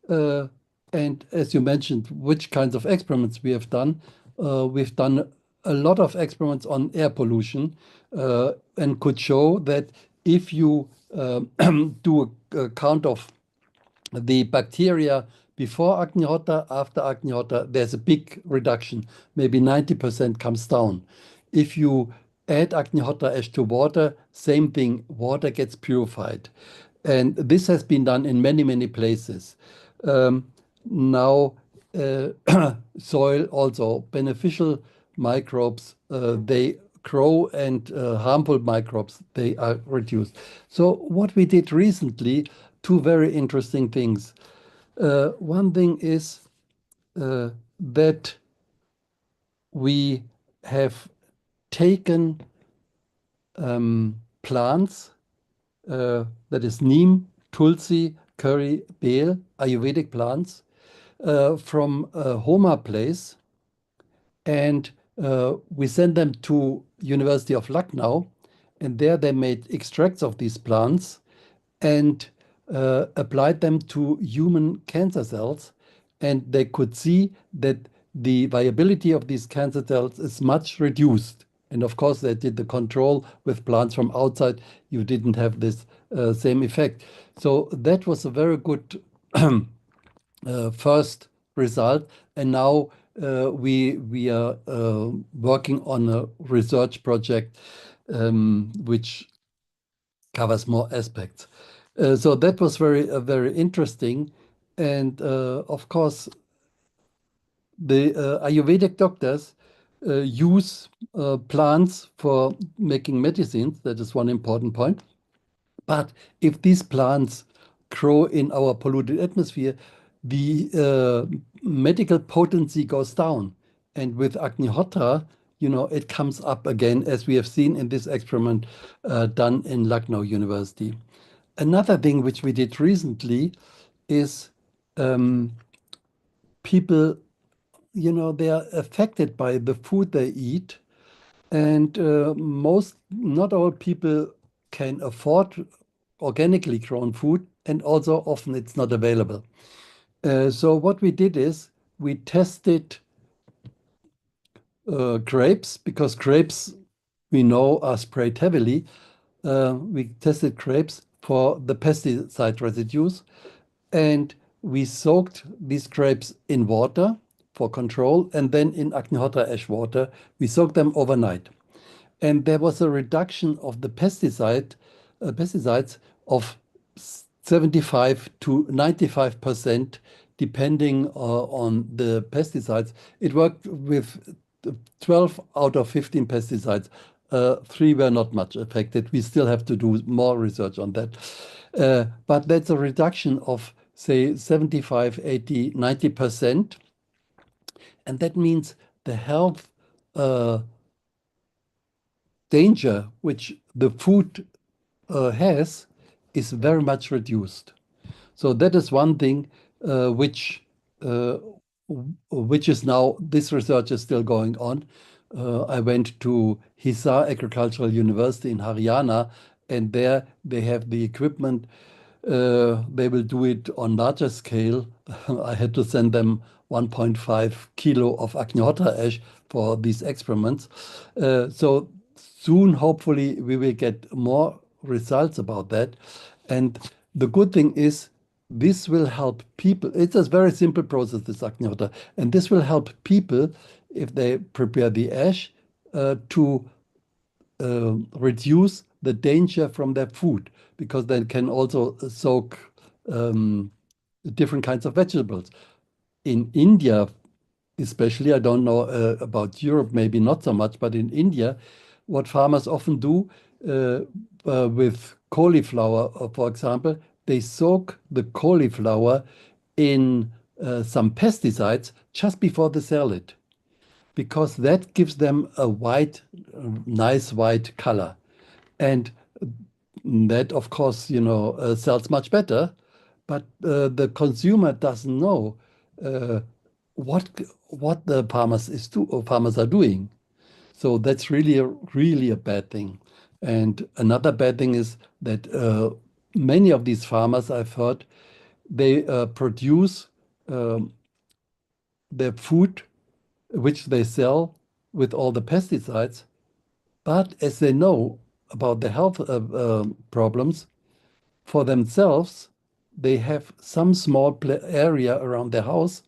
And as you mentioned, which kinds of experiments we have done? We've done a lot of experiments on air pollution, and could show that if you do a count of the bacteria before Agnihotra, after Agnihotra, there's a big reduction. Maybe 90% comes down. If you add Agnihotra ash to water, same thing, water gets purified. And this has been done in many, many places. Now, soil also, beneficial microbes, they grow, and harmful microbes, they are reduced. So what we did recently, two very interesting things. One thing is that we have taken plants, that is neem, tulsi, curry, bale, Ayurvedic plants, from Homa place, and we sent them to University of Lucknow, and there they made extracts of these plants and applied them to human cancer cells, and they could see that the viability of these cancer cells is much reduced. And of course, they did the control with plants from outside. You didn't have this same effect. So that was a very good first result. And now we are working on a research project which covers more aspects. So that was very interesting. And of course, the Ayurvedic doctors use plants for making medicines. That is one important point. But if these plants grow in our polluted atmosphere, the medical potency goes down. And with Agnihotra, it comes up again, as we have seen in this experiment done in Lucknow University. Another thing which we did recently is people, they are affected by the food they eat. And not all people can afford organically grown food, and also often it's not available. So what we did is we tested grapes, because grapes we know are sprayed heavily. We tested grapes for the pesticide residues, and we soaked these grapes in water for control, and then in Agnihotra ash water. We soaked them overnight. and there was a reduction of the pesticides of 75 to 95%, depending on the pesticides. It worked with 12 out of 15 pesticides. 3 were not much affected. We still have to do more research on that. But that's a reduction of, say, 75, 80, 90%. And that means the health danger which the food has is very much reduced. So that is one thing which is now, this research is still going on. I went to Hisar Agricultural University in Haryana, and there they have the equipment. They will do it on larger scale. I had to send them 1.5 kilo of Agnihotra ash for these experiments. So soon, hopefully, we will get more results about that. And the good thing is, this will help people. It's a very simple process, this Agnihotra, and this will help people if they prepare the ash to reduce the danger from their food, because they can also soak different kinds of vegetables. In India, especially, I don't know about Europe, maybe not so much, but in India, what farmers often do with cauliflower, for example, they soak the cauliflower in some pesticides just before they sell it, because that gives them a white, nice white color. And that, of course, sells much better, but the consumer doesn't know what the farmers are doing. So that's really a bad thing. And another bad thing is that many of these farmers, I've heard, they produce their food, which they sell with all the pesticides. But as they know about the health problems for themselves, they have some small area around their house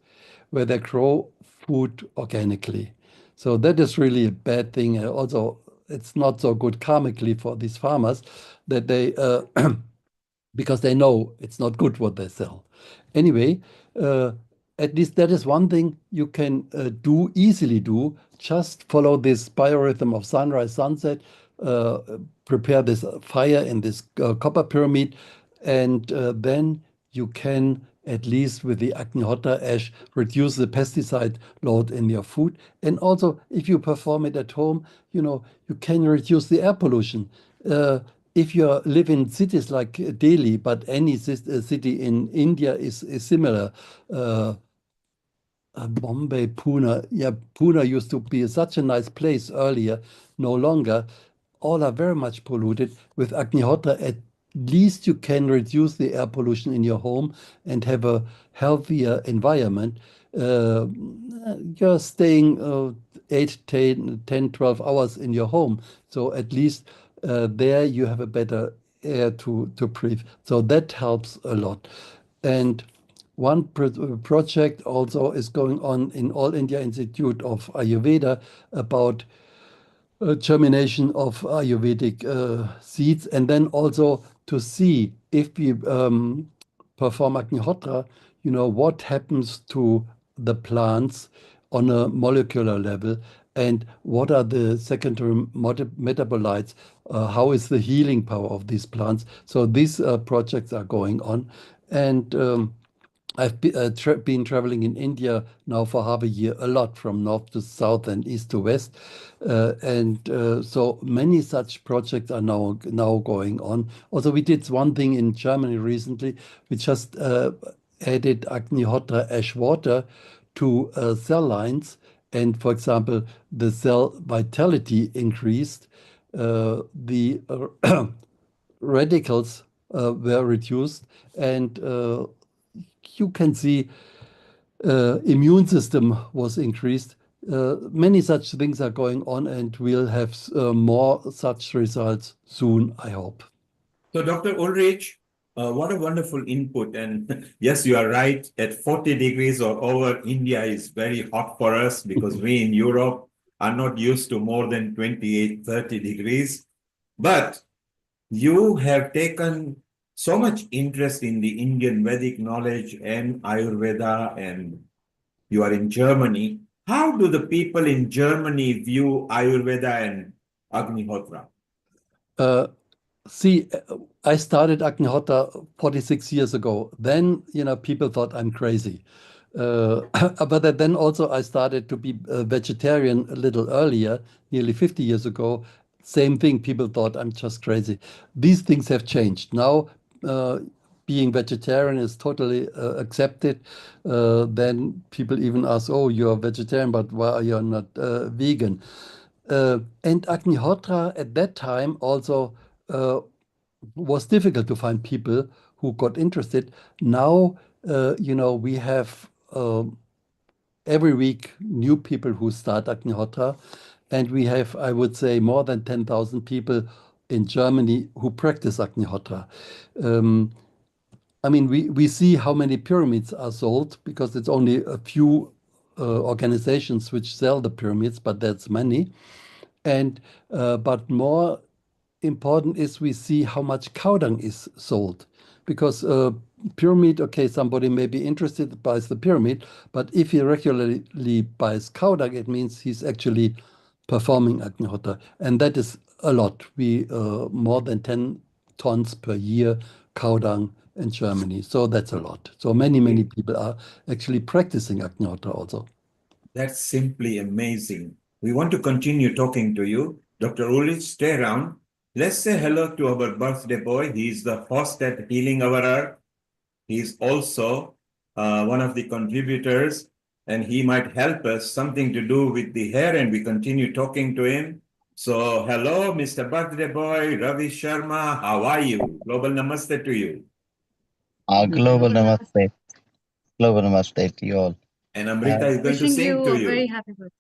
where they grow food organically. So that is really a bad thing. Also, it's not so good karmically for these farmers that they, because they know it's not good what they sell. Anyway, at least that is one thing you can easily do. Just follow this biorhythm of sunrise, sunset, prepare this fire in this copper pyramid, and then you can, at least with the Agnihotra ash, reduce the pesticide load in your food. And also, if you perform it at home, you can reduce the air pollution. If you live in cities like Delhi, but any city in India is similar. Bombay, Pune. Yeah, Pune used to be such a nice place earlier, no longer. All are very much polluted. With Agnihotra, at least you can reduce the air pollution in your home and have a healthier environment. You're staying 8, 10, 12 hours in your home. So at least there you have a better air to breathe. So that helps a lot. And one project also is going on in All India Institute of Ayurveda about germination of Ayurvedic seeds, and then also to see if we perform Agnihotra, what happens to the plants on a molecular level, and what are the secondary metabolites, how is the healing power of these plants. So these projects are going on. And I've been traveling in India now for half a year, a lot from north to south and east to west. So many such projects are now going on. Also, we did one thing in Germany recently. We just added Agnihotra ash water to cell lines. And for example, the cell vitality increased. The radicals were reduced, and you can see immune system was increased. Many such things are going on, and we'll have more such results soon, I hope. So, Dr. Ulrich, what a wonderful input. And yes, you are right. At 40 degrees or over, India is very hot for us because we in Europe are not used to more than 28, 30 degrees. But you have taken so much interest in the Indian Vedic knowledge and Ayurveda, and you are in Germany. How do the people in Germany view Ayurveda and Agnihotra? See, I started Agnihotra 46 years ago. Then, people thought I'm crazy. But then also I started to be a vegetarian a little earlier, nearly 50 years ago. Same thing, people thought I'm just crazy. These things have changed. Now, being vegetarian is totally accepted. Then people even ask, oh, you're vegetarian, but why are you not vegan? And Agnihotra at that time also was difficult to find people who got interested. Now, we have every week new people who start Agnihotra, and we have, I would say, more than 10,000 people in Germany who practice Agnihotra. We see how many pyramids are sold because it's only a few organizations which sell the pyramids, but that's many. But more important is we see how much cow dung is sold. Because pyramid, okay, somebody may be interested, buys the pyramid, but if he regularly buys cow dung, it means he's actually performing Agnihotra. And that is a lot. We more than 10 tons per year cow dung in Germany. So that's a lot. So many people are actually practicing Agnihotra also. That's simply amazing. We want to continue talking to you. Dr. Ulrich, stay around. Let's say hello to our birthday boy. He's the host at Healing Our Earth. He's also one of the contributors, and he might help us something to do with the hair, and we continue talking to him. So hello, Mr. Birthday Boy, Ravi Sharma. How are you? Global Namaste to you. Global Namaste. Global Namaste to you all. And Amrita is going to Wishing sing you to a you. very happy birthday.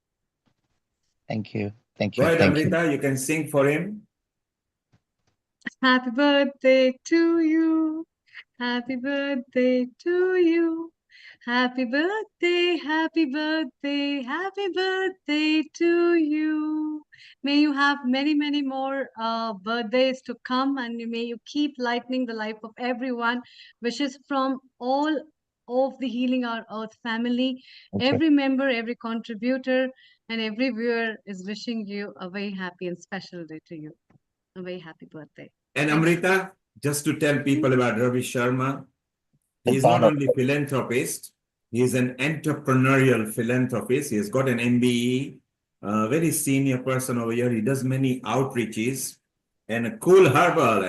Thank you. Thank Go you. ahead, Thank you. Amrita, you can sing for him. Happy birthday to you. Happy birthday to you. Happy birthday, happy birthday, happy birthday to you. May you have many more birthdays to come, and may you keep lightening the life of everyone. Wishes from all of the Healing Our Earth family. Thank you. Every member, every contributor, and every viewer is wishing you a very happy and special day to you. A very happy birthday. And Thank you. Amrita, just to tell people about Ravi Sharma, he is not only philanthropist, he is an entrepreneurial philanthropist. He has got an MBE, a very senior person over here. He does many outreaches and a cool herbal.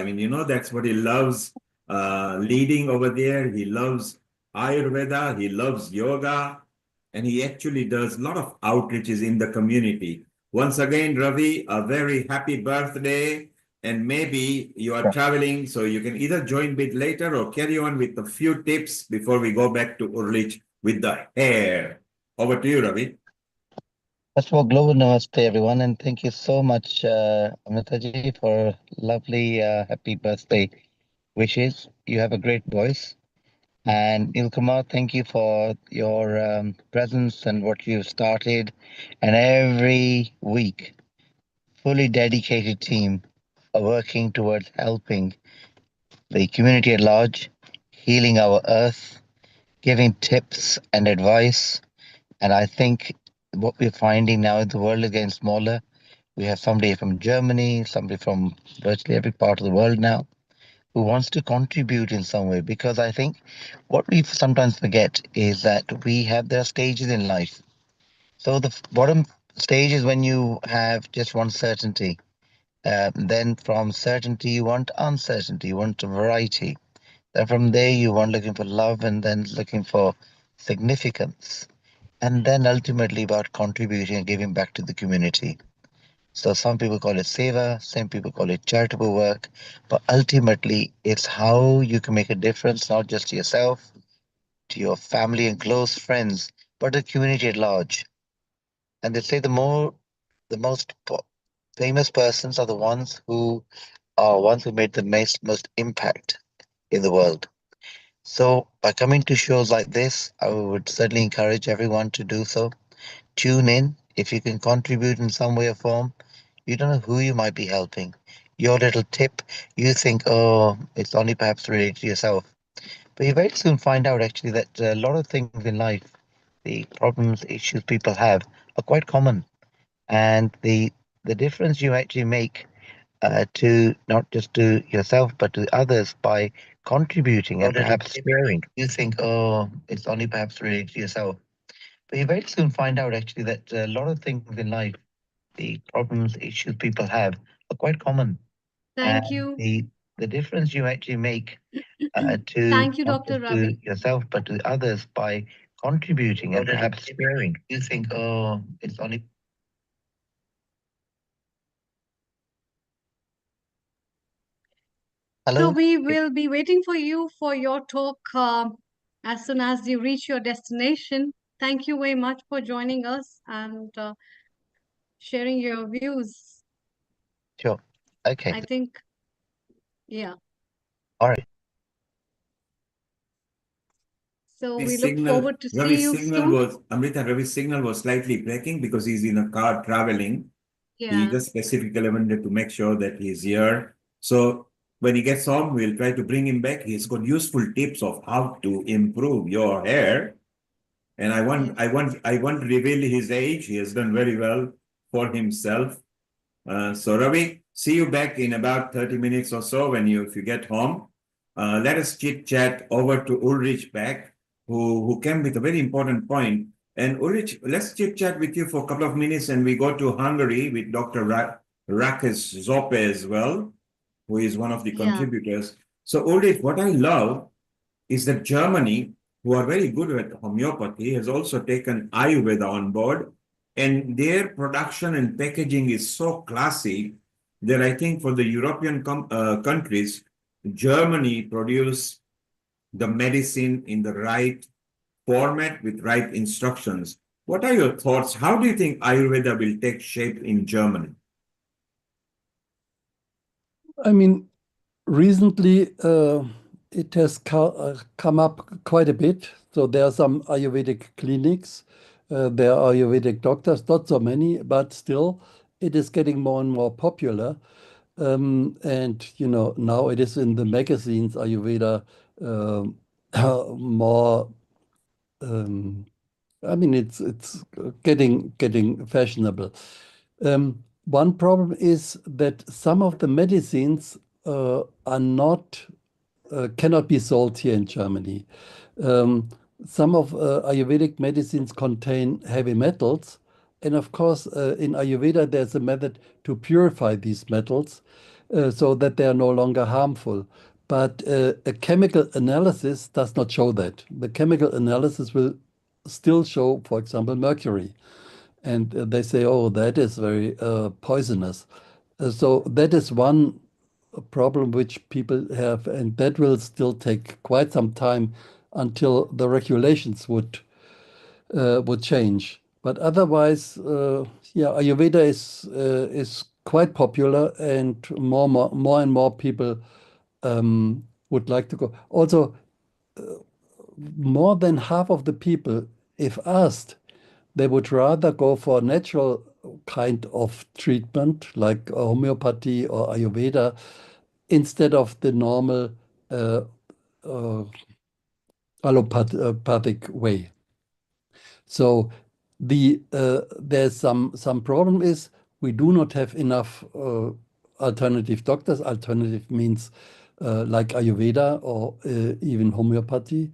That's what he loves leading over there. He loves Ayurveda, he loves yoga, and he actually does a lot of outreaches in the community. Once again, Ravi, a very happy birthday. And maybe you are traveling, so you can either join a bit later or carry on with a few tips before we go back to Urlich with the hair. Over to you, Ravi. First of all, Global Namaste, everyone, and thank you so much, Amritaji, for lovely happy birthday wishes. You have a great voice. And Ilkumar, thank you for your presence and what you've started. And every week, fully dedicated team are working towards helping the community at large, healing our earth, giving tips and advice. And I think what we're finding now is the world is getting smaller. We have somebody from Germany, somebody from virtually every part of the world now who wants to contribute in some way. Because I think what we sometimes forget is that there are stages in life. So the bottom stage is when you have just one certainty. Then from certainty, you want uncertainty, you want a variety. Then from there, you want looking for love and then looking for significance. And then ultimately about contributing and giving back to the community. So some people call it seva, some people call it charitable work. But ultimately, it's how you can make a difference, not just to yourself, to your family and close friends, but the community at large. And they say the most famous persons are the ones who made the most impact in the world. So by coming to shows like this, I would certainly encourage everyone to do so. Tune in. If you can contribute in some way or form, you don't know who you might be helping. Your little tip, you think, oh, it's only perhaps related to yourself. But you very soon find out actually that a lot of things in life, the problems, issues people have, are quite common. And the difference you actually make to not just to yourself but to others by contributing and perhaps sharing. You think, oh, it's only perhaps related to yourself. But you very soon find out actually that a lot of things in life, the problems, issues people have, are quite common. Thank And you. the difference you actually make to Thank you, not Dr. just to Ravi. yourself but to others by contributing and perhaps sharing. You think, oh, it's only. So Hello? we will be waiting for you for your talk as soon as you reach your destination. Thank you very much for joining us and sharing your views. Sure. Okay. I think, yeah. All right. So His we look signal, forward to see Ravi's you signal soon. was, Amrita, Ravi's signal was slightly breaking because he's in a car traveling. He Yeah. just specifically wanted to make sure that he's here. So when he gets home, we'll try to bring him back. He's got useful tips of how to improve your hair. And I want to reveal his age. He has done very well for himself. So Ravi, see you back in about 30 minutes or so if you get home. Let us chit chat over to Ulrich back, who came with a very important point. And Ulrich, let's chit chat with you for a couple of minutes, and we go to Hungary with Dr. Rakesh Zope as well, who is one of the Yeah. contributors. So Ulrich, what I love is that Germany, who are very good at homeopathy, has also taken Ayurveda on board. And their production and packaging is so classy that I think for the European countries, Germany produce the medicine in the right format with right instructions. What are your thoughts? How do you think Ayurveda will take shape in Germany? I mean, recently it has come up quite a bit. So there are some Ayurvedic clinics, there are Ayurvedic doctors, not so many, but still it is getting more and more popular. And now it is in the magazines, Ayurveda, more. I mean, it's getting fashionable. One problem is that some of the medicines are not cannot be sold here in Germany. Some of Ayurvedic medicines contain heavy metals, and of course, in Ayurveda, there's a method to purify these metals so that they are no longer harmful. But a chemical analysis does not show that. The chemical analysis will still show, for example, mercury. And they say, oh, that is very poisonous. So that is one problem which people have, and that will still take quite some time until the regulations would change. But otherwise, yeah, Ayurveda is quite popular, and more and more people would like to go. Also, more than half of the people, if asked, they would rather go for a natural kind of treatment like homeopathy or Ayurveda instead of the normal uh, allopathic way. So there's some problem is we do not have enough alternative doctors. Alternative means like Ayurveda or even homeopathy.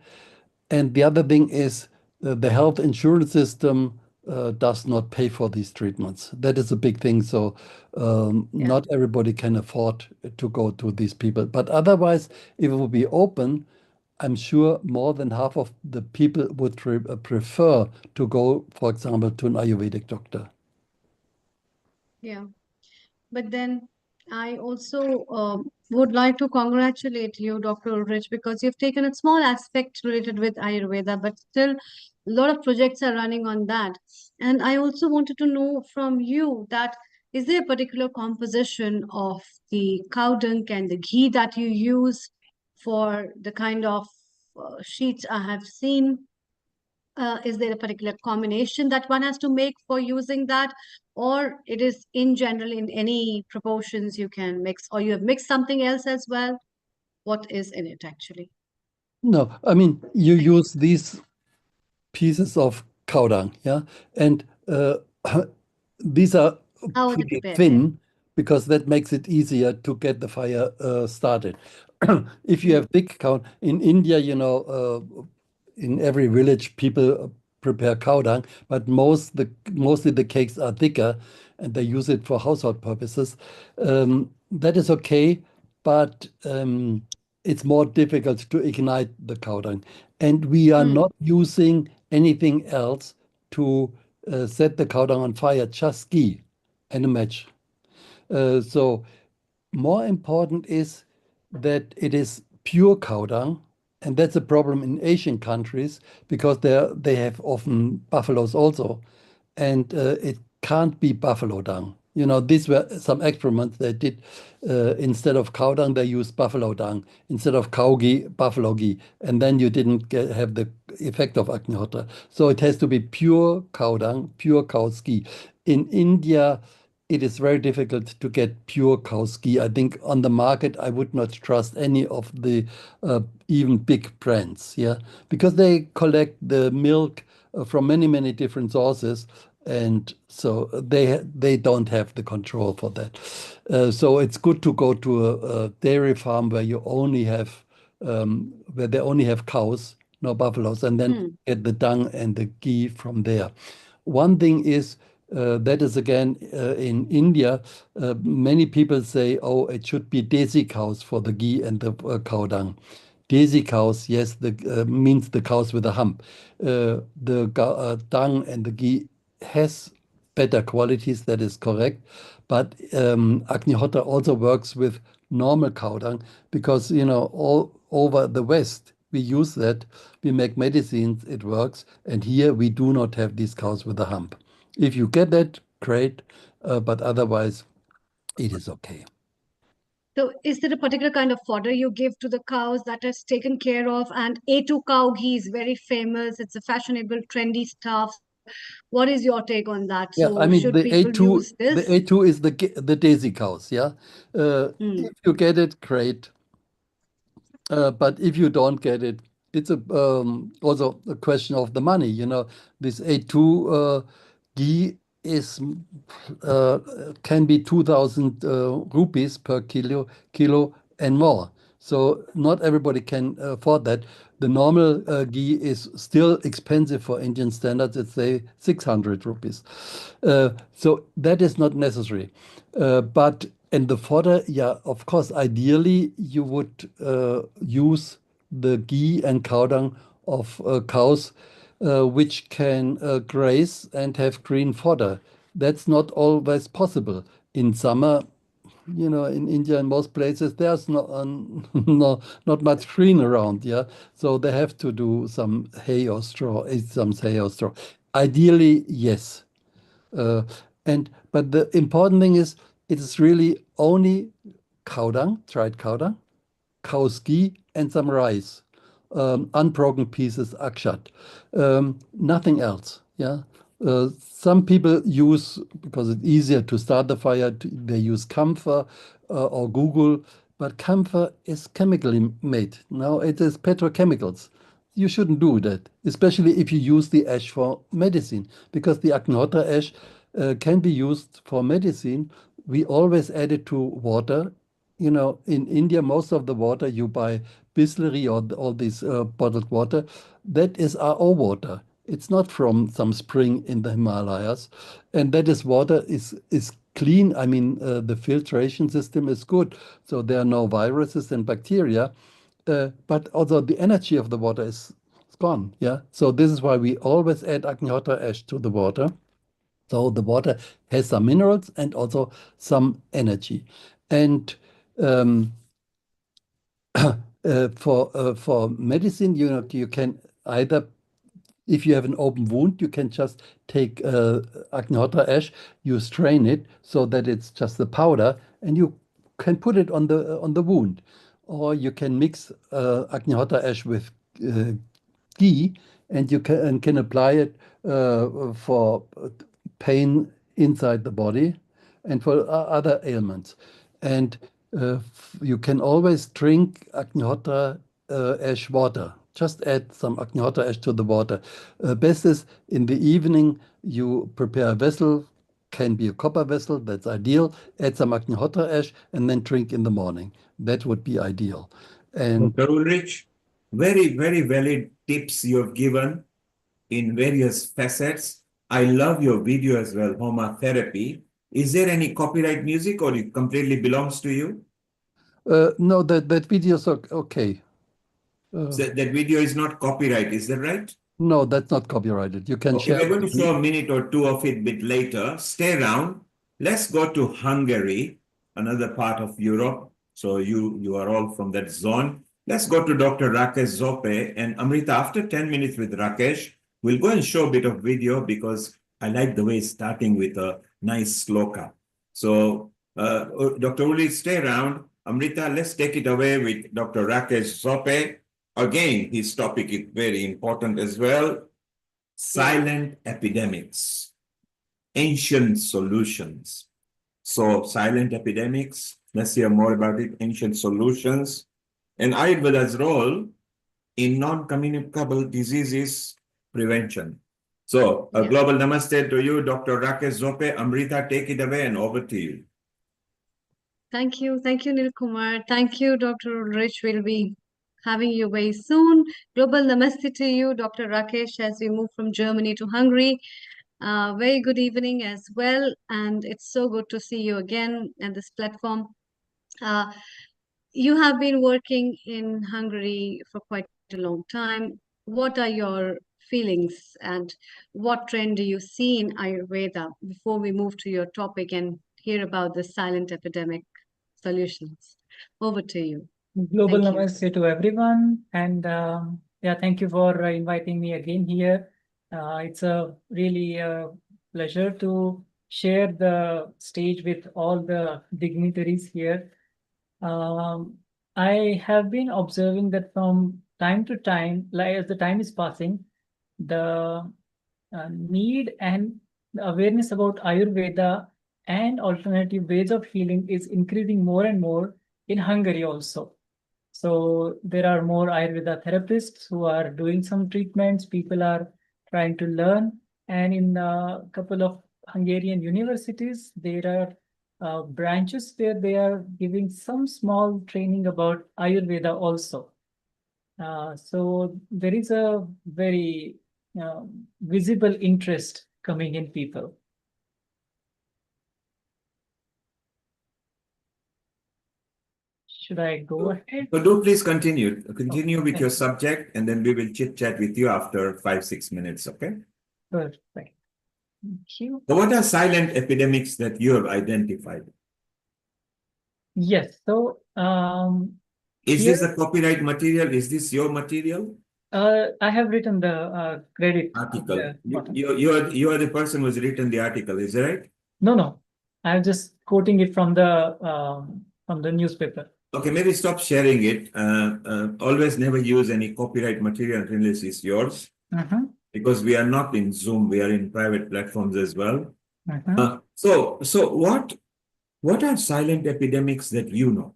And the other thing is the health insurance system does not pay for these treatments. That is a big thing. So not everybody can afford to go to these people. But otherwise, if it would be open, I'm sure more than half of the people would prefer to go, for example, to an Ayurvedic doctor. Yeah. But then I also would like to congratulate you, Dr. Ulrich, because you've taken a small aspect related with Ayurveda, but still a lot of projects are running on that. And I also wanted to know from you that is there a particular composition of the cow dung and the ghee that you use for the kind of sheets I have seen? Is there a particular combination that one has to make for using that, or it is in general in any proportions you can mix, or you have mixed something else as well? What is in it actually? No, I mean, you use these pieces of cow dung, yeah, and these are How are they pretty prepared? thin because that makes it easier to get the fire started. If you have thick cow in India, in every village people prepare cow dung, but mostly the cakes are thicker and they use it for household purposes. That is okay, but it's more difficult to ignite the cow dung. And we are not using anything else to set the cow dung on fire, just ghee and a match. So more important is that it is pure cow dung, and that's a problem in Asian countries because they have often buffaloes also, and it can't be buffalo dung. These were some experiments they did. Instead of cow dung, they used buffalo dung. Instead of cow ghee, buffalo ghee. And then you didn't have the effect of Agnihotra. So it has to be pure cow dung, pure cow's ghee. In India, it is very difficult to get pure cow's ghee. I think on the market, I would not trust any of the even big brands, yeah, because they collect the milk from many, many different sources, and so they don't have the control for that. So it's good to go to a dairy farm where you only have where they only have cows, no buffaloes, and then get the dung and the ghee from there. One thing is that is again in India, many people say, oh, it should be desi cows for the ghee and the cow dung. Desi cows, yes, means the cows with a hump. The dung and the ghee has better qualities, that is correct. But Agnihotra also works with normal cow dung because, all over the West, we use that. We make medicines, it works. And here we do not have these cows with a hump. If you get that, great. But otherwise, it is okay. So is there a particular kind of fodder you give to the cows that is taken care of? And A2 cow ghee is very famous. It's a fashionable, trendy stuff. What is your take on that? Yeah, I So mean should the people A2, use this? the A2 is the desi cows, yeah. If you get it, great. But if you don't get it, it's also a question of the money. This A2 ghee is can be 2,000 rupees per kilo and more. So not everybody can afford that. The normal ghee is still expensive for Indian standards. It's say 600 rupees. So that is not necessary. And the fodder, yeah, of course, ideally you would use the ghee and cow dung of cows which can graze and have green fodder. That's not always possible. In summer, in India and most places, there's not much green around, yeah. So they have to do some hay or straw, eat some hay or straw. Ideally, yes. But the important thing is it is really only cow dung, dried cow dung, cow's ghee, and some rice, unbroken pieces, akshat, nothing else. Yeah. Some people use, because it's easier to start the fire, they use camphor or Google, but camphor is chemically made. Now it is petrochemicals. You shouldn't do that, especially if you use the ash for medicine, because the Agnihotra ash can be used for medicine. We always add it to water. In India, most of the water you buy Bisleri or all this bottled water, that is RO water. It's not from some spring in the Himalayas. And that is water is clean. I mean, the filtration system is good. So there are no viruses and bacteria. But also the energy of the water is gone. Yeah. So this is why we always add Agnihotra ash to the water. So the water has some minerals and also some energy. And for medicine, you can either, if you have an open wound, you can just take Agnihotra ash, you strain it so that it's just the powder, and you can put it on the wound, or you can mix Agnihotra ash with ghee and you can apply it for pain inside the body and for other ailments. And you can always drink Agnihotra ash water. Just add some Agnihotra ash to the water. Best is in the evening, you prepare a vessel, can be a copper vessel, that's ideal. Add some Agnihotra ash and then drink in the morning. That would be ideal. And Dr. Ulrich, very, very valid tips you have given in various facets. I love your video as well, Homa Therapy. Is there any copyright music or it completely belongs to you? no, that video is okay. So that video is not copyright, is that right? No, that's not copyrighted. You can Okay, share. we're going to show a minute or two of it a bit later. Stay around. Let's go to Hungary, another part of Europe. So you are all from that zone. Let's go to Dr. Rakesh Zope and Amrita. After 10 minutes with Rakesh, we'll go and show a bit of video because I like the way it's starting with a nice sloka. So Dr. Uli, stay around. Amrita, let's take it away with Dr. Rakesh Zope. Again, his topic is very important as well. Silent epidemics, ancient solutions. So silent epidemics, let's hear more about it, ancient solutions, and Ayurveda's role in non-communicable diseases prevention. So a global namaste to you, Dr. Rakesh Zope. Amrita, take it away and over to you. Thank you. Thank you, Nil Kumar. Thank you, Dr. Rich. We'll be having you very soon. Global namaste to you, Dr. Rakesh, as we move from Germany to Hungary. Very good evening as well. And it's so good to see you again at this platform. You have been working in Hungary for quite a long time. What are your feelings and what trend do you see in Ayurveda before we move to your topic and hear about the silent epidemic solutions? Over to you. Global Thank you. namaste to everyone. And yeah, thank you for inviting me again here. It's a really pleasure to share the stage with all the dignitaries here. I have been observing that from time to time, like as the time is passing, the need and the awareness about Ayurveda and alternative ways of healing is increasing more and more in Hungary also. So there are more Ayurveda therapists who are doing some treatments. People are trying to learn. And in a couple of Hungarian universities, there are branches where they are giving some small training about Ayurveda also. So there is a very visible interest coming in people. Should I go ahead? So do please continue. Continue with your subject and then we will chit chat with you after 5-6 minutes, okay? Perfect. Thank you. So what are silent epidemics that you have identified? Yes. So is this a copyright material? Is this your material? I have written the credit article. You are the person who's written the article, is that right? No. I'm just quoting it from the newspaper. Okay, maybe stop sharing it. Always never use any copyright material unless it's yours. Because we are not in Zoom, we are in private platforms as well. So what are silent epidemics that you know?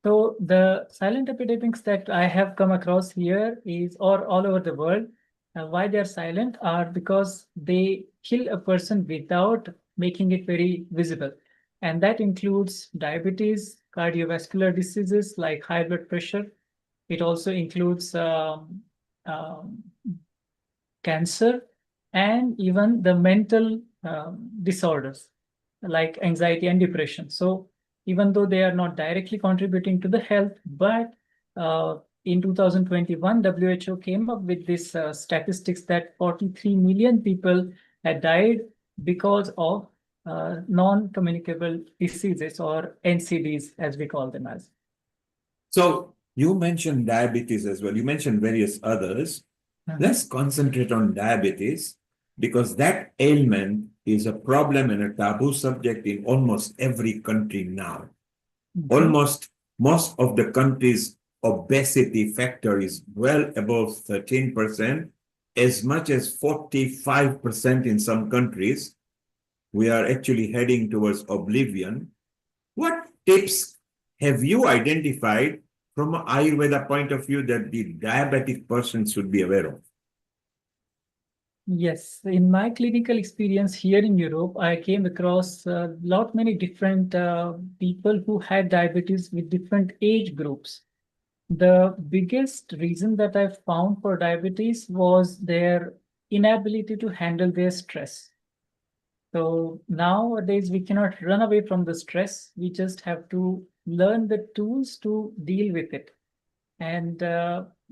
So the silent epidemics that I have come across here is, or all over the world, why they're silent are because they kill a person without making it very visible. And that includes diabetes, cardiovascular diseases like high blood pressure. It also includes cancer and even the mental disorders like anxiety and depression. So even though they are not directly contributing to the health, but in 2021, WHO came up with this statistics that 43 million people had died because of non-communicable diseases, or NCDs as we call them as. So you mentioned diabetes as well. You mentioned various others. Let's concentrate on diabetes because that ailment is a problem and a taboo subject in almost every country now. Almost most of the countries obesity factor is well above 13%, as much as 45% in some countries. We are actually heading towards oblivion. What tips have you identified from an Ayurveda point of view that the diabetic person should be aware of? Yes, in my clinical experience here in Europe, I came across a lot many different people who had diabetes with different age groups. The biggest reason that I found for diabetes was their inability to handle their stress. So nowadays we cannot run away from the stress. We just have to learn the tools to deal with it. And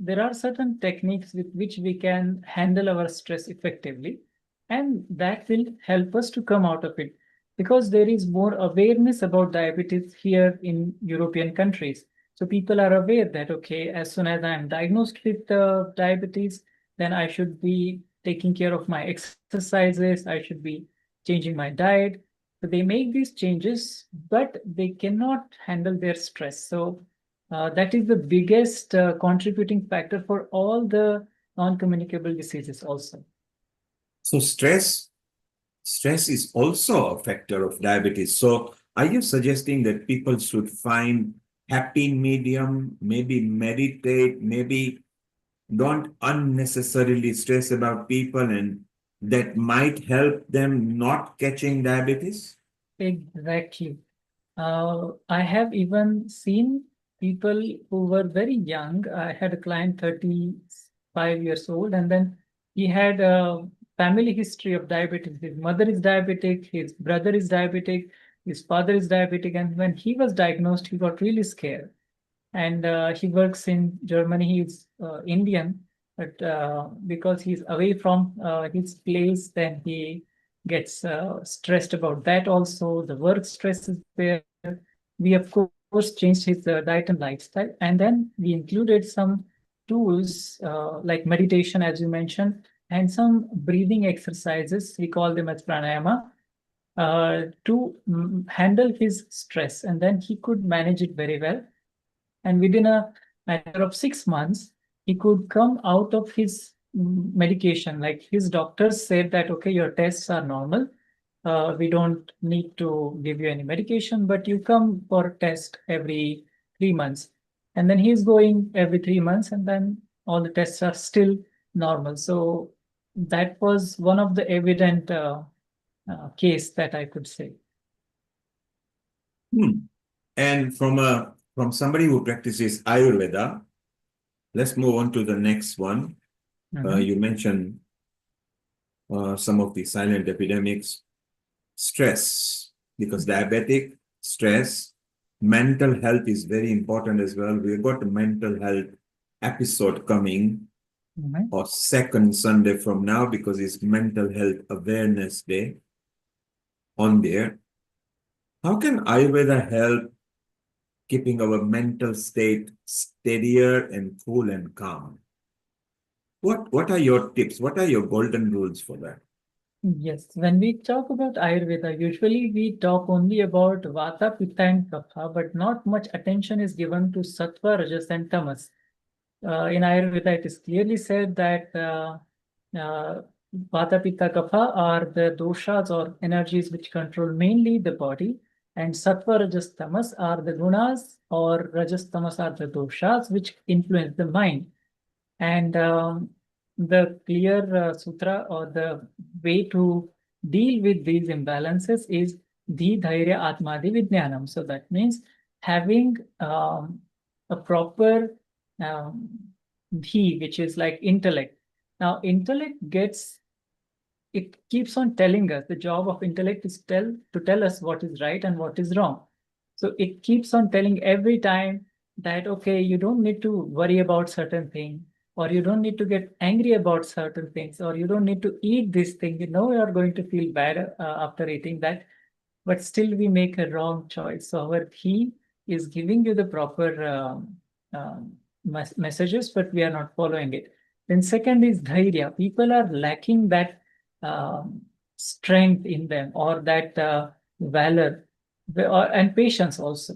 there are certain techniques with which we can handle our stress effectively, and that will help us to come out of it, because there is more awareness about diabetes here in European countries. So people are aware that, okay, as soon as I am diagnosed with diabetes, then I should be taking care of my exercises, I should be changing my diet. So they make these changes, but they cannot handle their stress. So that is the biggest contributing factor for all the non-communicable diseases also. So stress is also a factor of diabetes. So are you suggesting that people should find happy medium, maybe meditate, maybe don't unnecessarily stress about people, and that might help them not catching diabetes? Exactly. I have even seen people who were very young. I had a client 35 years old, and then he had a family history of diabetes. His mother is diabetic, his brother is diabetic, his father is diabetic. And when he was diagnosed, he got really scared. And he works in Germany. He's Indian, but because he's away from his place, then he gets stressed about that also. The work stress is there. We, of course, changed his diet and lifestyle. And then we included some tools like meditation, as you mentioned, and some breathing exercises. We call them as pranayama to handle his stress. And then he could manage it very well. And within a matter of 6 months, he could come out of his medication. Like his doctors said that, okay, your tests are normal. We don't need to give you any medication, but you come for a test every 3 months. And then he's going every 3 months, and then all the tests are still normal. So that was one of the evident case that I could say. And from somebody who practices Ayurveda, let's move on to the next one. You mentioned some of the silent epidemics. Stress, because diabetic, stress, mental health is very important as well. We've got a mental health episode coming or second Sunday from now, because it's Mental Health Awareness Day on there. How can Ayurveda help keeping our mental state steadier and cool and calm? What are your tips? What are your golden rules for that? Yes, when we talk about Ayurveda, usually we talk only about Vata, Pitta, and Kapha, but not much attention is given to Sattva, Rajas, and Tamas. In Ayurveda, it is clearly said that Vata, Pitta, Kapha are the doshas or energies which control mainly the body, and Sattva, Rajas, Tamas are the gunas, or Rajas, Tamas are the doshas which influence the mind. And the clear sutra or the way to deal with these imbalances is Dhi, Dhairya, Atmadi, Vijnanam. So that means having a proper Dhi, which is like intellect. Now, intellect it keeps on telling us, the job of intellect is to tell us what is right and what is wrong. So it keeps on telling every time that, okay, you don't need to worry about certain thing, or you don't need to get angry about certain things, or you don't need to eat this thing. You know, you are going to feel bad after eating that, but still we make a wrong choice. So our Dhi is giving you the proper messages, but we are not following it. Then second is Dhairya. People are lacking that strength in them, or that valor, and patience also.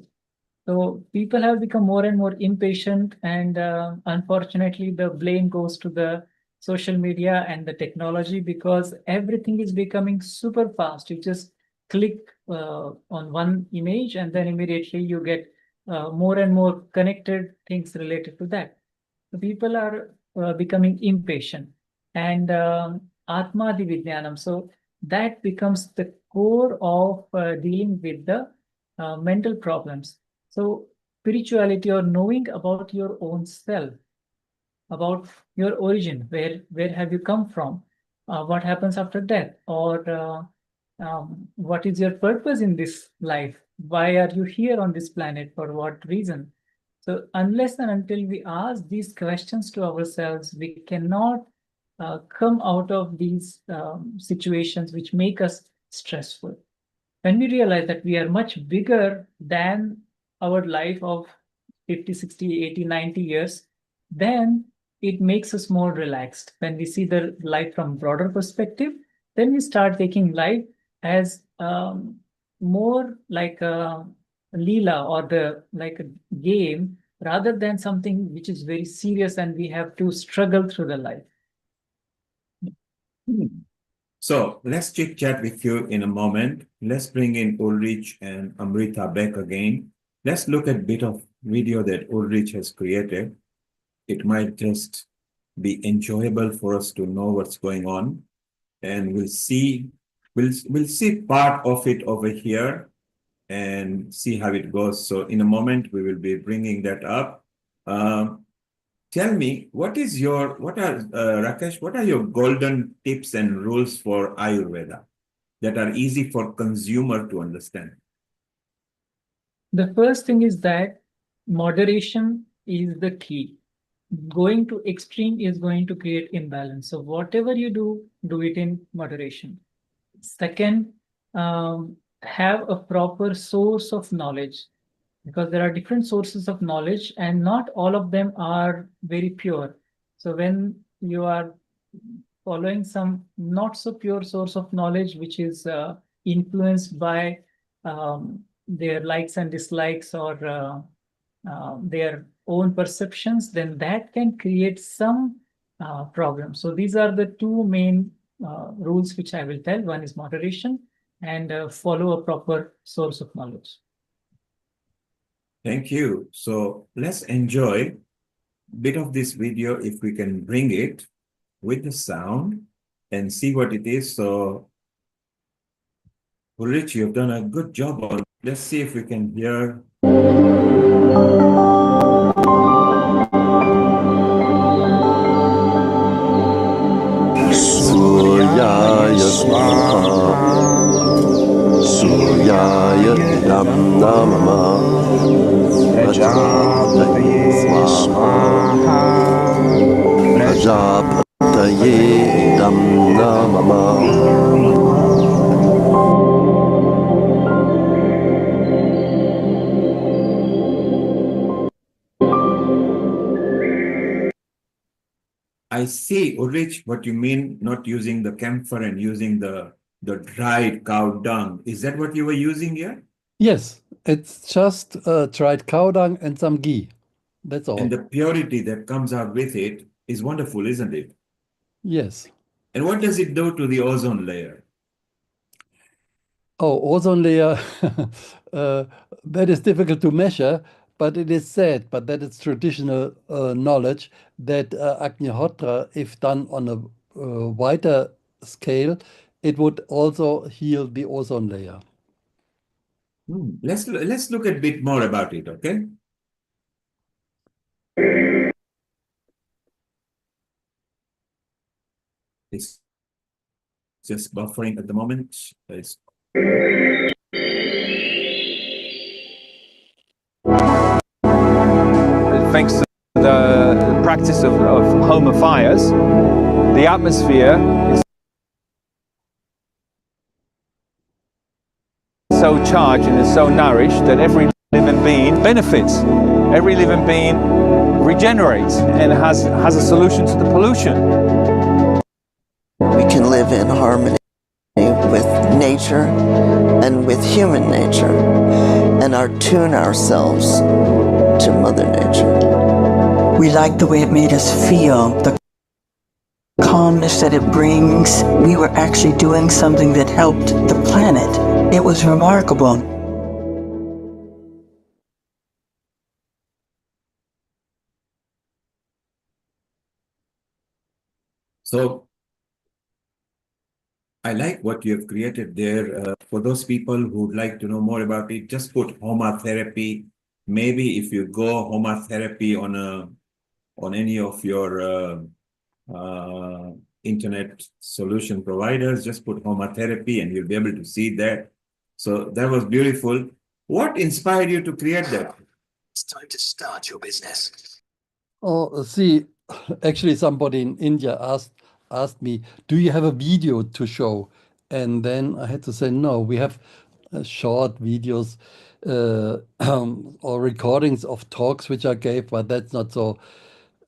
So people have become more and more impatient, and unfortunately, the blame goes to the social media and the technology, because everything is becoming super fast. You just click on one image, and then immediately you get more and more connected things related to that. So people are becoming impatient, and Atma Vijnanam. So that becomes the core of dealing with the mental problems. So spirituality, or knowing about your own self, about your origin, where have you come from, what happens after death, or what is your purpose in this life, why are you here on this planet, for what reason. So unless and until we ask these questions to ourselves, we cannot come out of these situations which make us stressful. When we realize that we are much bigger than our life of 50, 60, 80, 90 years, then it makes us more relaxed. When we see the life from broader perspective, then we start taking life as more like a leela, or like a game, rather than something which is very serious and we have to struggle through the life. So let's chit chat with you in a moment. Let's bring in Ulrich and Amrita back again. Let's look at a bit of video that Ulrich has created. It might just be enjoyable for us to know what's going on, and we'll see part of it over here and see how it goes. So in a moment we will be bringing that up. Tell me, Rakesh, what are your golden tips and rules for Ayurveda that are easy for consumer to understand? The first thing is that moderation is the key. Going to extreme is going to create imbalance. So whatever you do it in moderation. Second, have a proper source of knowledge, because there are different sources of knowledge and not all of them are very pure. So when you are following some not so pure source of knowledge, which is influenced by their likes and dislikes, or their own perceptions, then that can create some problems. So these are the two main rules which I will tell. One is moderation, and follow a proper source of knowledge. Thank you. So let's enjoy a bit of this video, if we can bring it with the sound and see what it is. So Ulrich, you've done a good job on it. Let's see if we can hear. Suryaya Swaha Suryaya Idam Namama Prajapataye Swaha Prajapataye Idam Namama. I see, Ulrich, what you mean, not using the camphor and using the dried cow dung. Is that what you were using here? Yes, it's just dried cow dung and some ghee. That's all. And the purity that comes out with it is wonderful, isn't it? Yes. And what does it do to the ozone layer? Oh, ozone layer, that is difficult to measure, but it is said, but that is traditional knowledge, that Agnihotra, if done on a wider scale, it would also heal the ozone layer. Let's look a bit more about it, okay? It's just buffering at the moment. Thanks to the practice of home fires, the atmosphere is so charged and is so nourished that every living being benefits. Every living being regenerates and has a solution to the pollution. We can live in harmony with with nature and with human nature and attune ourselves to Mother Nature. We liked the way it made us feel, the calmness that it brings. We were actually doing something that helped the planet. It was remarkable. So I like what you have created there. For those people who would like to know more about it, just put homotherapy. Maybe if you go homotherapy on any of your internet solution providers, just put homotherapy and you'll be able to see that. So that was beautiful. What inspired you to create that? It's time to start your business. Oh, see, actually, somebody in India asked me, "Do you have a video to show?" And then I had to say, "No, we have short videos or recordings of talks which I gave, but that's not so.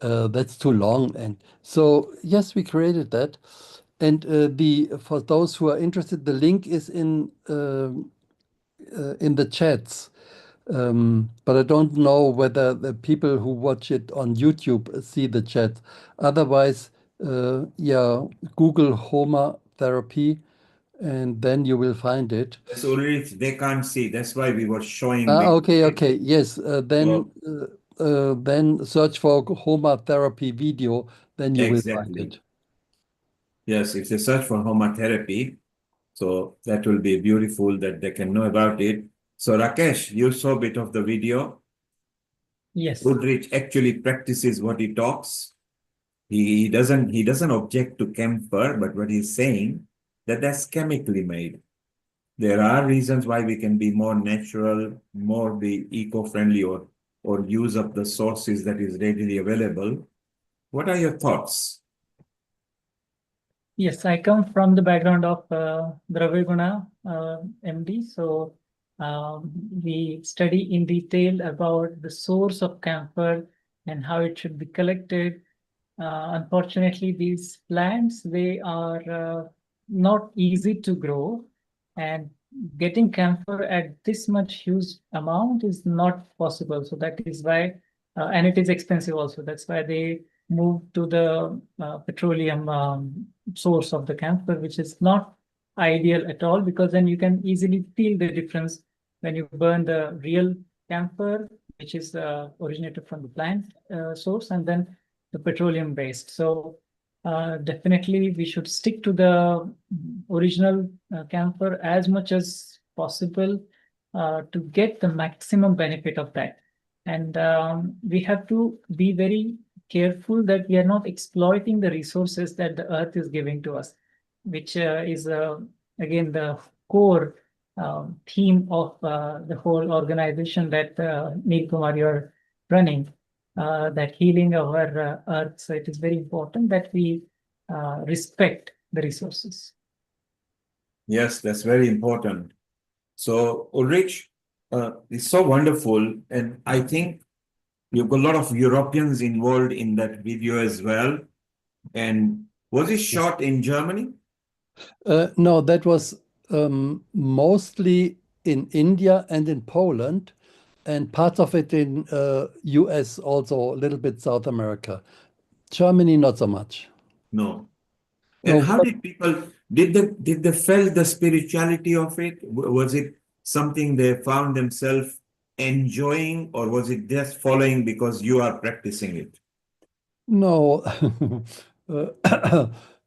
That's too long." And so, yes, we created that. And for those who are interested, the link is in the chats. But I don't know whether the people who watch it on YouTube see the chat. Otherwise, yeah, Google Homa therapy, and then you will find it. So they can't see. That's why we were showing. Okay. Yes. Then search for Homa therapy video. Then you will find it. Yes, if they search for homotherapy, so that will be beautiful that they can know about it. So Rakesh, you saw a bit of the video. Yes. Goodrich actually practices what he talks. He doesn't object to camphor, but what he's saying that's chemically made. There are reasons why we can be more natural, more be eco-friendly, or use up the sources that is readily available. What are your thoughts? Yes, I come from the background of Dravya MD. So we study in detail about the source of camphor and how it should be collected. Unfortunately, these plants, they are not easy to grow, and getting camphor at this much huge amount is not possible. So that is why, and it is expensive also. That's why they move to the petroleum source of the camphor, which is not ideal at all, because then you can easily feel the difference when you burn the real camphor, which is originated from the plant source, and then the petroleum based. So definitely we should stick to the original camphor as much as possible to get the maximum benefit of that. And we have to be very careful that we are not exploiting the resources that the earth is giving to us, which is again the core theme of the whole organization that Neil Kumar, you're running, that healing our earth. So it is very important that we respect the resources. Yes, that's very important. So Ulrich, it's so wonderful, and I think you've got a lot of Europeans involved in that video as well. And was it shot in Germany? No, that was mostly in India and in Poland, and parts of it in US, also a little bit South America. Germany, not so much. No. And how did people, did they feel the spirituality of it? Was it something they found themselves enjoying, or was it just following because you are practicing it? No,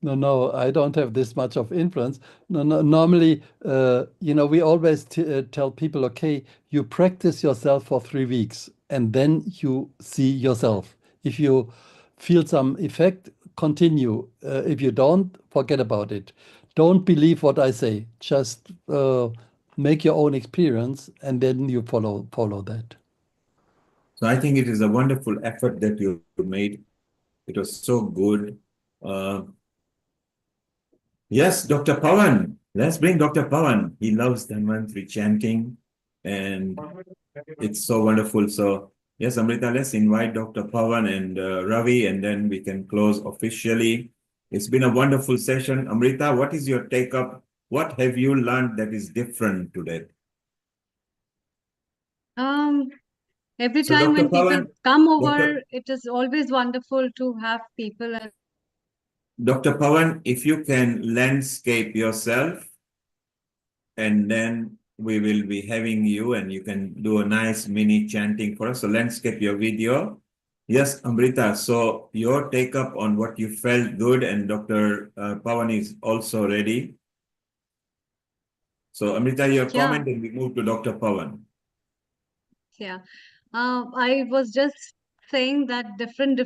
no, I don't have this much of influence. No, normally, we always tell people, okay, you practice yourself for 3 weeks and then you see yourself. If you feel some effect, continue. If you don't, forget about it. Don't believe what I say. Just make your own experience and then you follow that. So I think it is a wonderful effort that you made. It was so good. Yes, Dr. Pawan. Let's bring Dr. Pawan. He loves Dhanvantri chanting, and it's so wonderful. So yes, Amrita, let's invite Dr. Pawan and Ravi, and then we can close officially. It's been a wonderful session. Amrita, what is your take-up What have you learned that is different today? Every So, time Dr. when people Pawan, come Dr. over, it is always wonderful to have people. And Dr. Pawan, if you can landscape yourself, and then we will be having you and you can do a nice mini chanting for us. So landscape your video. Yes, Amrita, so your take up on what you felt good, and Dr. Pawan is also ready. So Amrita, your yeah, comment, and we move to Dr. Pawan. yeah. I was just saying that different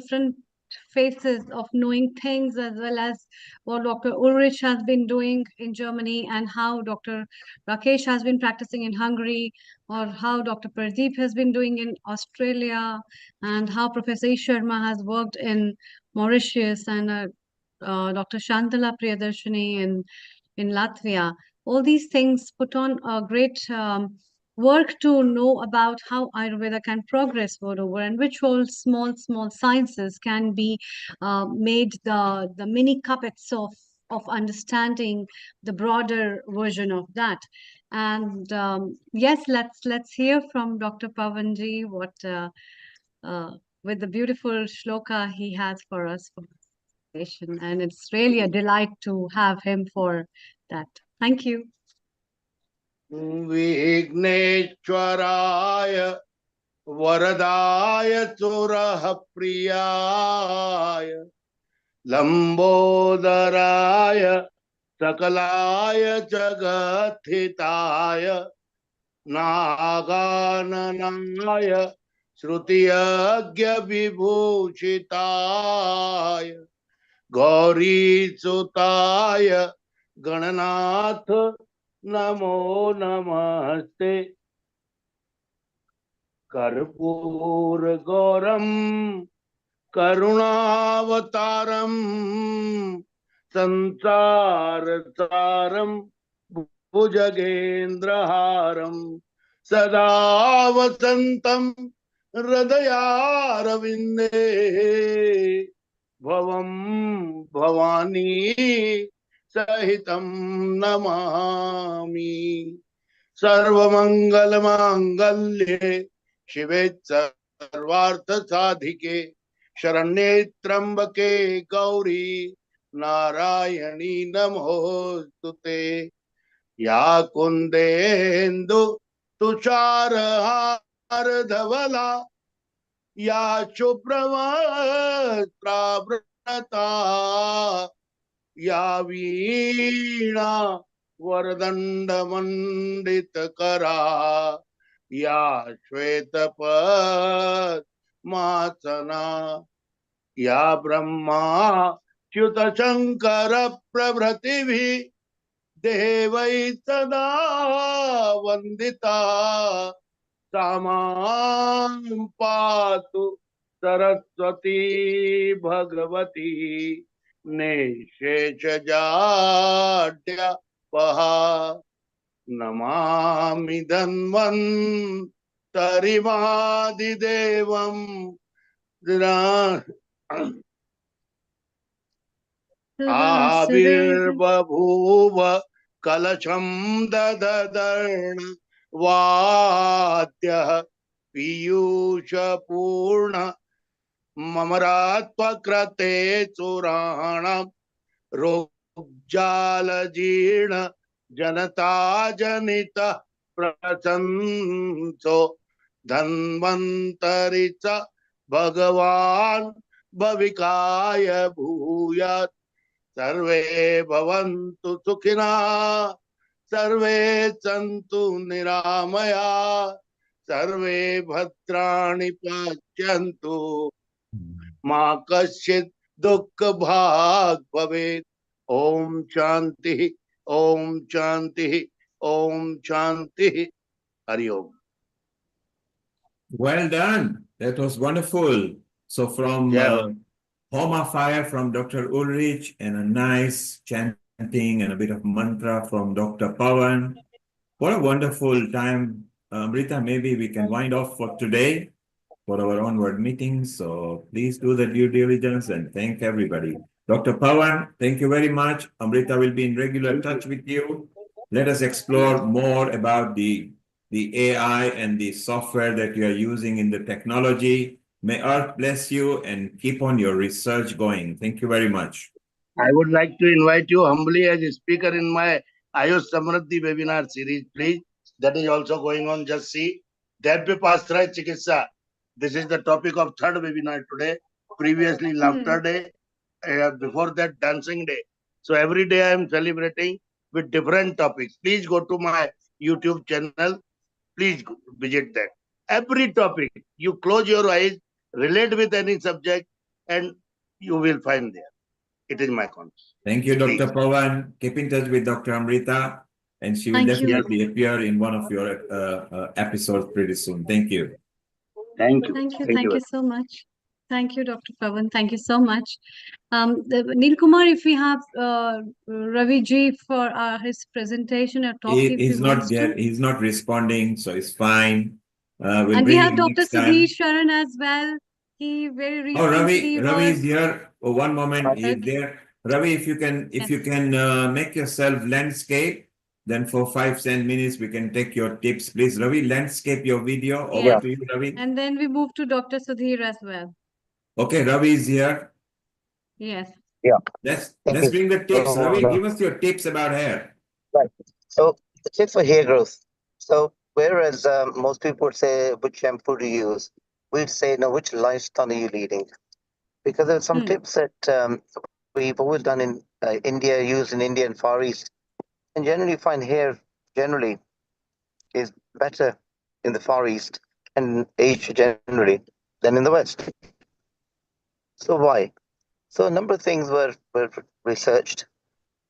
phases of knowing things, as well as what Dr. Ulrich has been doing in Germany, and how Dr. Rakesh has been practicing in Hungary, or how Dr. Pradeep has been doing in Australia, and how Professor Sharma has worked in Mauritius, and Dr. Shantala Priyadarshini in Latvia. All these things put on a great work to know about how Ayurveda can progress moreover, and which all small sciences can be made the mini cuppets of understanding the broader version of that. And yes, let's hear from Dr. Pavanji what with the beautiful shloka he has for us for presentation, and it's really a delight to have him for that. Thank you. विघ्नेश्वराय वरदाय सुरः प्रियाय लंबोदराय सकलाय जगत्थिताय नागाननाय श्रुतियज्ञ विभूषिताय गौरीसुताय गणनाथ नमो नमस्ते कर्पूर गौरम करुणावतारम संसार सारम भुजगेन्द्रहारम सदा वसंतम हृदयारविंदे भवम भवानी सहितं नमामि सर्वमंगलमांगल्ये शिवे सर्वार्थसाधिके शरण्ये त्र्यंबके गौरी नारायणी नमोस्तुते या कुंदेन्दु तुषारहार धवला या शुभ्रवस्त्रावृता या वीणा वरदण्डमण्डितकरा या श्वेतपद्मासना या ब्रह्मा च्युत शंकर प्रभृतिभिः देवैः सदा वन्दिता सा मां पातु सरस्वती भगवती निःशेषजाड्यपहा नमामि धन्वन्तरिमादिदेवं आविर्बभूव कलशं ददर्न वाद्यः पीयूषपूर्ण ममरात्वकृते सुराणां रोग्जालजीर्ण जनता जनित प्रशंसो धन्वन्तरि च भगवान् भविकाय भूयात् सर्वे भवन्तु सुखिनः सर्वे सन्तु निरामया सर्वे भद्राणि पश्यन्तु मा कश्चित् दुःख भाग् भवेत् ओम शांति ओम शांति ओम शांति हरि ओम. Well done. That was wonderful. So from Homa Fire from Dr. Ulrich, and a nice chanting and a bit of mantra from Dr. Pawan. What a wonderful time. Amrita, maybe we can wind off for today for our onward meetings. So please do the due diligence and thank everybody. Dr. Pawan, thank you very much. Amrita will be in regular touch with you. let us explore more about the AI and the software that you are using in the technology. May Earth bless you and keep on your research going. Thank you very much. I would like to invite you humbly as a speaker in my Ayush Samriddhi webinar series, please. That is also going on. Just see. Devya Pastrai Chikitsa. This is the topic of third webinar today. Previously, Laughter Day. Before that, Dancing Day. So every day I am celebrating with different topics. Please go to my YouTube channel. Please visit that. Every topic, you close your eyes, relate with any subject, and you will find there. It is my confidence. Thank you, Dr. Pawan. Keep in touch with Dr. Amrita, and she will definitely appear in one of your episodes pretty soon. Thank you. Thank you. Thank you so much. Thank you, Dr. Pawan. Thank you so much. Neil Kumar, if we have Ravi Ji for his presentation or talk, if He's he not wants there. to. He's not responding, so it's fine. We'll And we bring have him Dr. next Sudhir time. Sharan as well. He very Oh, recently Ravi is was. here. Oh, one moment, he is there. Ravi, if you can make yourself landscape, then for 5-10 minutes we can take your tips, please. Ravi, landscape your video. Over to you, Ravi. And then we move to Dr. Sudhir as well. Okay, Ravi is here. Yes. Yeah. Let's Thank you bring the tips. so Ravi, much. give us your tips about hair. Right. So the tip for hair growth. So whereas most people would say which shampoo to use, we'd say no, which lifestyle are you leading? Because there are some tips that we've always done in India, used in India and Far East, and generally find hair generally is better in the Far East and Asia generally than in the West. So why? So a number of things were researched.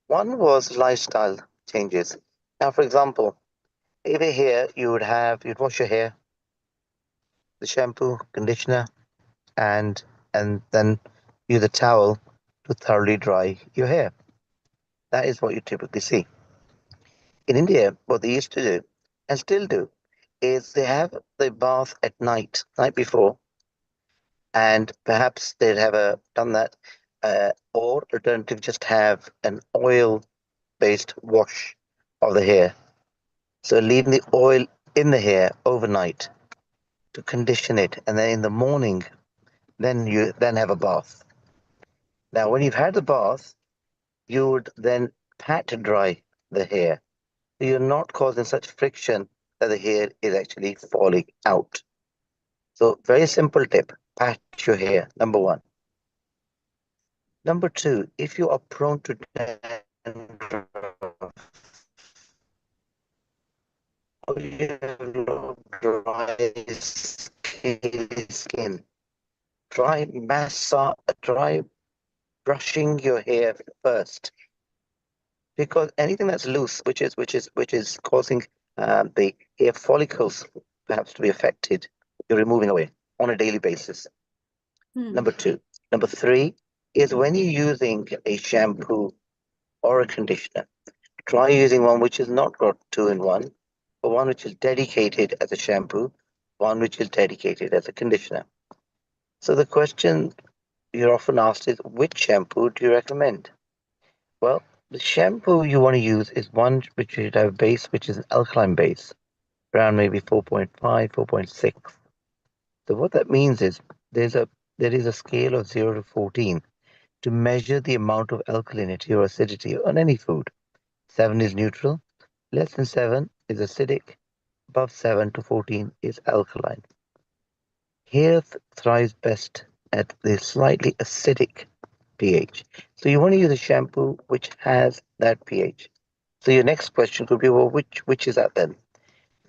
One was lifestyle changes. Now, for example, over here you'd wash your hair, the shampoo, conditioner, and then use a towel to thoroughly dry your hair. That is what you typically see. In India, what they used to do, and still do, is they have the bath at night before, and perhaps they'd have done that, or alternative, just have an oil-based wash of the hair. So leaving the oil in the hair overnight to condition it, and then in the morning, then you have a bath. Now, when you've had the bath, you would then pat dry the hair. So you're not causing such friction that the hair is actually falling out. So very simple tip, pat your hair, number one. Number two, if you are prone to dandruff, or you have dry, scaly skin, try brushing your hair first, because anything that's loose, which is causing the hair follicles perhaps to be affected, you're removing away on a daily basis. Number two. Number three is when you're using a shampoo or a conditioner, try using one which is not got two-in-one, but one which is dedicated as a shampoo, one which is dedicated as a conditioner. So the question you're often asked is, which shampoo do you recommend? Well, the shampoo you want to use is one which should have a base which is an alkaline base, around maybe 4.5, 4.6. So what that means is there is a scale of 0 to 14 to measure the amount of alkalinity or acidity on any food. 7 is neutral, less than 7 is acidic, above 7 to 14 is alkaline. Hair thrives best at the slightly acidic pH. So you want to use a shampoo which has that pH. So your next question could be, well, which is that then?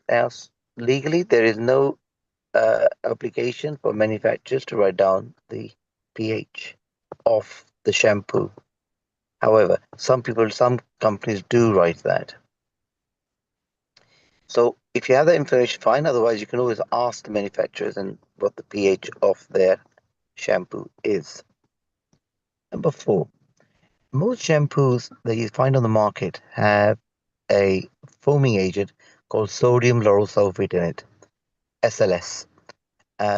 Now, legally, there is no obligation for manufacturers to write down the pH of the shampoo. However, some companies do write that. So if you have that information, fine. Otherwise, you can always ask the manufacturers and what the pH of their shampoo is. Number 4, most shampoos that you find on the market have a foaming agent called sodium lauryl sulfate in it, SLS.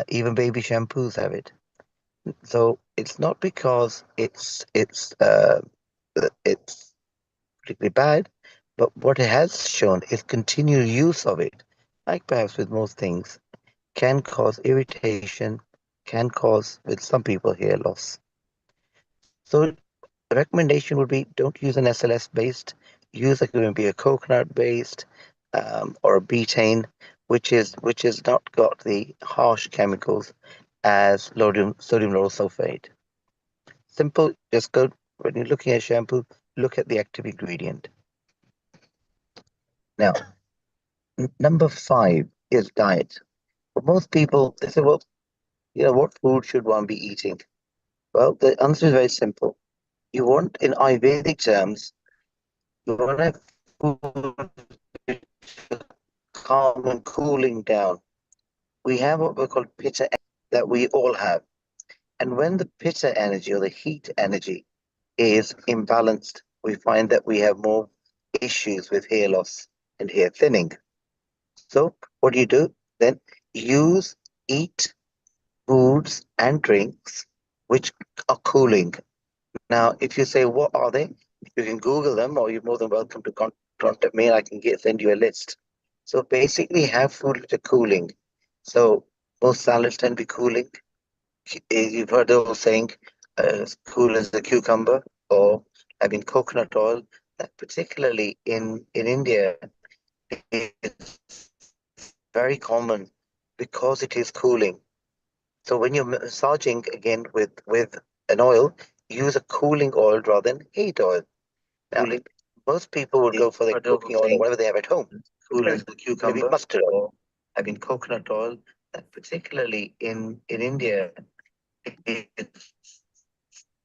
Even baby shampoos have it. So it's not because it's particularly bad, But what it has shown is continued use of it, like perhaps with most things, can cause irritation, can cause, with some people, hair loss. So the recommendation would be don't use an SLS based, use like maybe a coconut based or a betaine, which is not got the harsh chemicals as sodium lauryl sulfate. Simple, just go when you're looking at shampoo, look at the active ingredient. Now, number 5 is diet. For most people, they say, well, what food should one be eating? Well, the answer is very simple. You want, in Ayurvedic terms, you want to have food calm and cooling down. We have what we call pitta that we all have. And when the pitta energy or the heat energy is imbalanced, we find that we have more issues with hair loss and hair thinning. So what do? Then eat foods and drinks which are cooling. Now, if you say, what are they? You can Google them, or you're more than welcome to contact me and I can send you a list. So basically, have food which are cooling. So most salads tend to be cooling. You've heard the old saying, cool as a cucumber, or coconut oil. That particularly in India is very common because it is cooling. So when you're massaging again with an oil, use a cooling oil rather than heat oil. Now, most people would go for the cooking oil or whatever they have at home. Cool as the cucumber, maybe mustard oil, coconut oil. That particularly in India is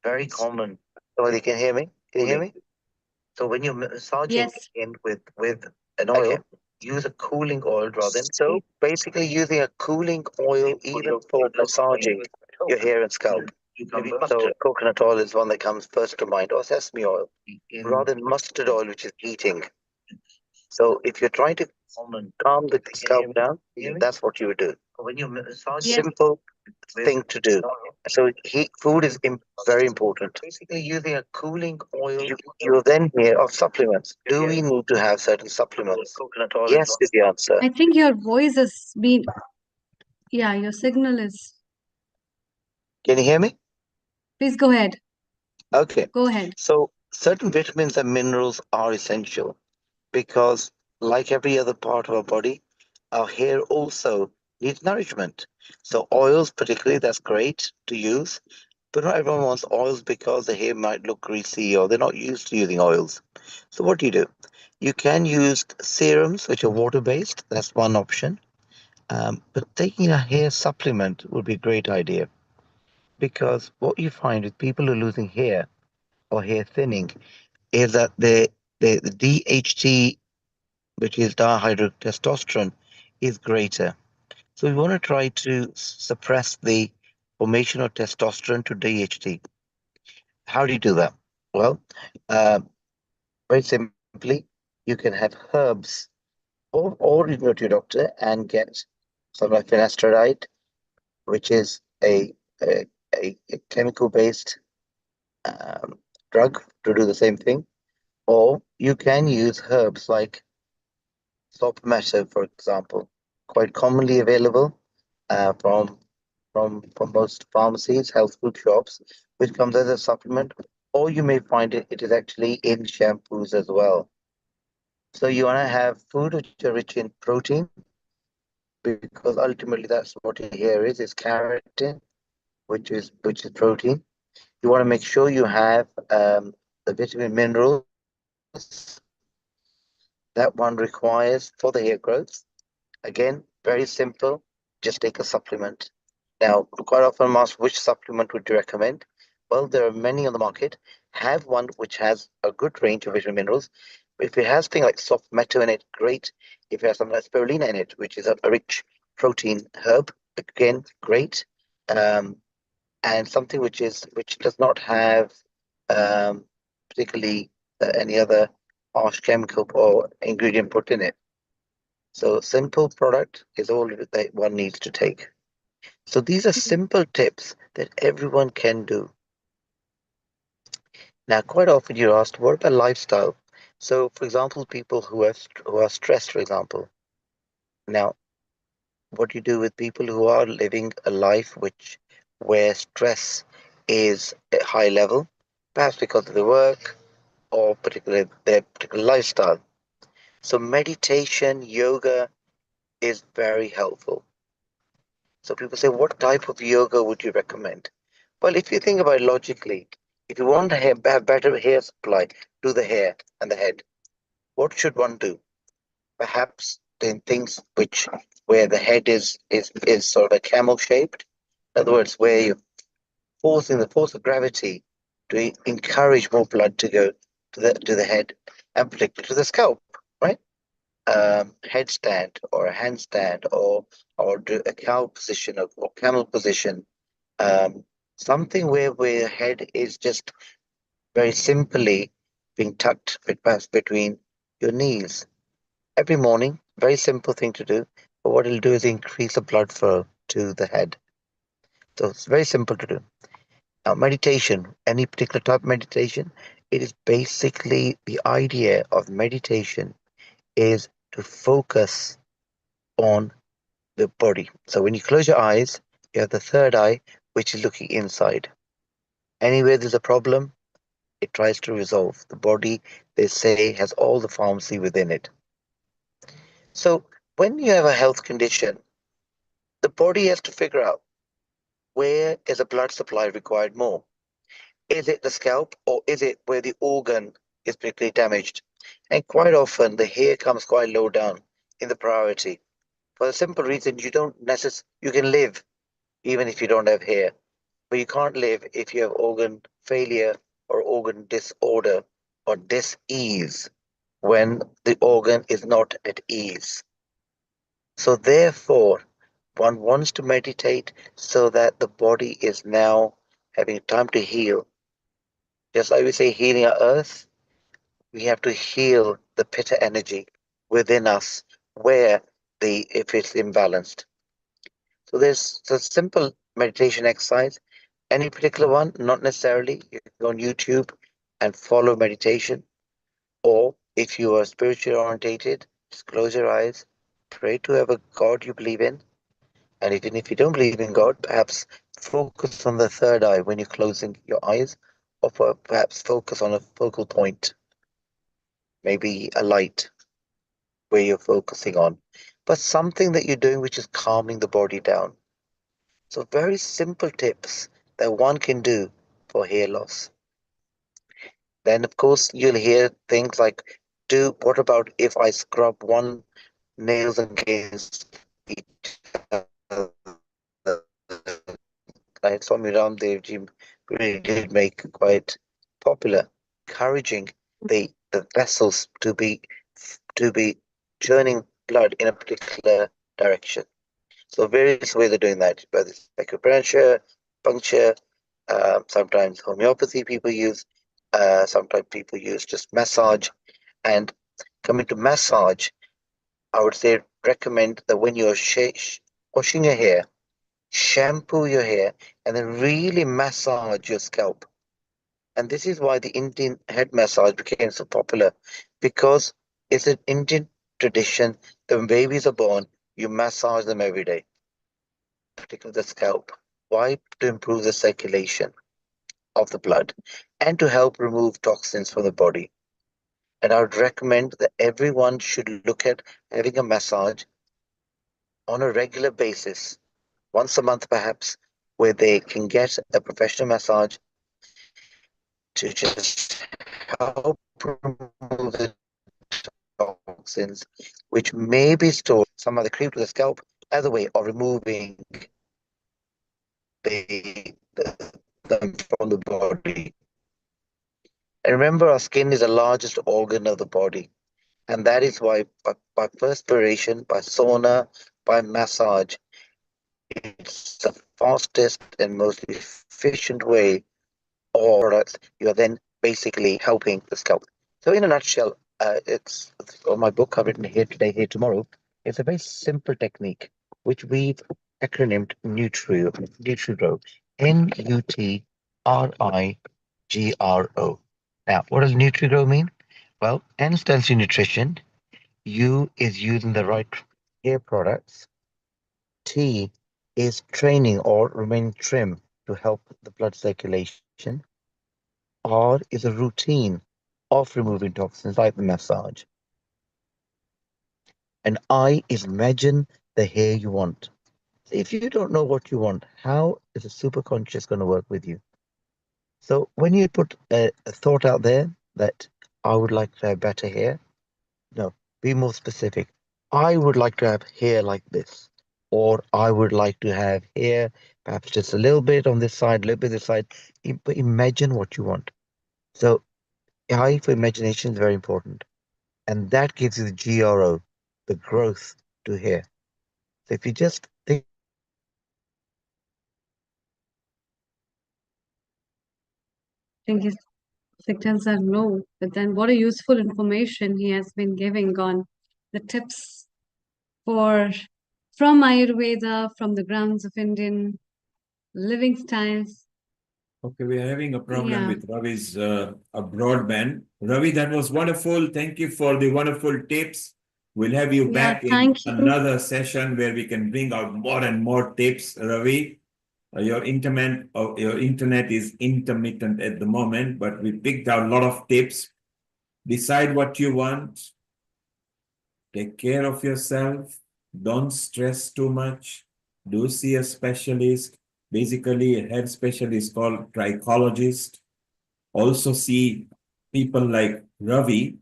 very common. Somebody can hear me? Can you hear me? So when you're massaging Yes. in with an oil, use a cooling oil rather than. So basically using a cooling oil even for massaging your hair and scalp. So coconut oil is one that comes first to mind, or sesame oil, rather than mustard oil, which is heating. So if you're trying to calm the scalp down, that's what you would do. Simple thing to do. So food is very important. Basically using a cooling oil. You'll then hear of supplements. Do we need to have certain supplements? Yes is the answer. I think your voice has been, yeah, your signal is. Can you hear me? Please go ahead. Okay. Go ahead. So certain vitamins and minerals are essential because, like every other part of our body, our hair also needs nourishment. So oils, particularly, that's great to use. But not everyone wants oils because the hair might look greasy or they're not used to using oils. So what do? You can use serums, which are water-based. That's one option. But taking a hair supplement would be a great idea because what you find with people who are losing hair or hair thinning is that the DHT, which is dihydrotestosterone, is greater. So we want to try to suppress the formation of testosterone to DHT. How do you do that? Well, very simply, you can have herbs, or you go to your doctor and get some like finasteride, which is a chemical-based drug to do the same thing. Or you can use herbs like saltpeter, for example, quite commonly available from most pharmacies, health food shops, which comes as a supplement, or you may find it is actually in shampoos as well. So you want to have food which are rich in protein, because ultimately that's what your hair is keratin, which is protein. You want to make sure you have the vitamin minerals that one requires for the hair growth. Again, very simple. Just take a supplement. Now, quite often I'm asked, which supplement would you recommend? Well, there are many on the market. Have one which has a good range of vitamin minerals. If it has things like soft metal in it, great. If it has something like spirulina in it, which is a rich protein herb, again, great. And something which does not have particularly any other harsh chemical or ingredient put in it. So simple product is all that one needs to take. So these are simple tips that everyone can do. Now, quite often you're asked, what about lifestyle? So, for example, people who are stressed, for example. Now, what do you do with people who are living a life where stress is at high level, perhaps because of the work or particularly their particular lifestyle? So meditation, yoga is very helpful. So people say, what type of yoga would you recommend? Well, if you think about it logically, if you want to have better hair supply to the hair and the head, what should one do? Perhaps in things where the head is sort of a camel shaped. In other words, where you're forcing the force of gravity to encourage more blood to go to the head and particularly to the scalp, right? Headstand or a handstand or do a cow position or camel position, something where your head is just very simply being tucked between your knees. Every morning, very simple thing to do, but what it'll do is increase the blood flow to the head. So it's very simple to do. Now, meditation, any particular type of meditation, it is basically the idea of meditation is to focus on the body. So when you close your eyes, you have the third eye, which is looking inside. Anywhere there's a problem, it tries to resolve. The body, they say, has all the pharmacy within it. So when you have a health condition, the body has to figure out where is the blood supply required more. Is it the scalp or is it where the organ is particularly damaged? And quite often the hair comes quite low down in the priority. For the simple reason you can live even if you don't have hair, but you can't live if you have organ failure or organ disorder or dis-ease when the organ is not at ease. So therefore, one wants to meditate so that the body is now having time to heal. Just like we say healing our earth, we have to heal the pitta energy within us if it's imbalanced. So there's a simple meditation exercise. Any particular one, not necessarily. You can go on YouTube and follow meditation. Or if you are spiritually orientated, just close your eyes, pray to whatever God you believe in. And even if you don't believe in God, perhaps focus on the third eye when you're closing your eyes, or perhaps focus on a focal point, maybe a light where you're focusing on, but something that you're doing which is calming the body down. So very simple tips that one can do for hair loss. Then of course you'll hear things like, what about if I scrub one nails against each other? Like Swami Ramdev Ji really did make quite popular, encouraging the vessels to be churning blood in a particular direction. So various ways of doing that, whether it's acupressure, puncture, sometimes homeopathy people use, sometimes people use just massage. And coming to massage, I would say recommend that when you're washing your hair, shampoo your hair, and then really massage your scalp. And this is why the Indian head massage became so popular, because it's an Indian tradition that when babies are born, you massage them every day, particularly the scalp. Why? To improve the circulation of the blood and to help remove toxins from the body. And I would recommend that everyone should look at having a massage on a regular basis, once a month perhaps, where they can get a professional massage to just help remove the toxins which may be stored some other cream to the scalp as a way of removing them from the body. And remember, our skin is the largest organ of the body. And that is why by perspiration, by sauna, by massage, it's the fastest and most efficient way or products you are then basically helping the scalp. So in a nutshell, it's on my book I've written Here Today, Here Tomorrow. It's a very simple technique which we've acronymed Nutri-Grow, Nutri-Gro. Now, what does Nutri-Grow mean? Well, N stands for nutrition. U is using the right hair products. T is training or remaining trim to help the blood circulation. R is a routine of removing toxins like the massage. And I is imagine the hair you want. So if you don't know what you want, how is a superconscious going to work with you? So when you put a thought out there that I would like to have better hair, no, be more specific. I would like to have hair like this, or I would like to have hair perhaps just a little bit on this side, a little bit this side. But imagine what you want. So I for imagination is very important, and that gives you the GRO, the growth to hair. So if you just think I think his signals are low, but then what a useful information he has been giving on the tips for from Ayurveda, from the grounds of Indian living styles. Okay, we are having a problem Yeah. with Ravi's broadband. Ravi, that was wonderful. Thank you for the wonderful tips. We'll have you Yeah, back in thank you. another session where we can bring out more and more tips, Ravi. Your internet is intermittent at the moment, but we picked out a lot of tips. Decide what you want. Take care of yourself. Don't stress too much. Do see a specialist. Basically, a head specialist called trichologist. Also see people like Ravi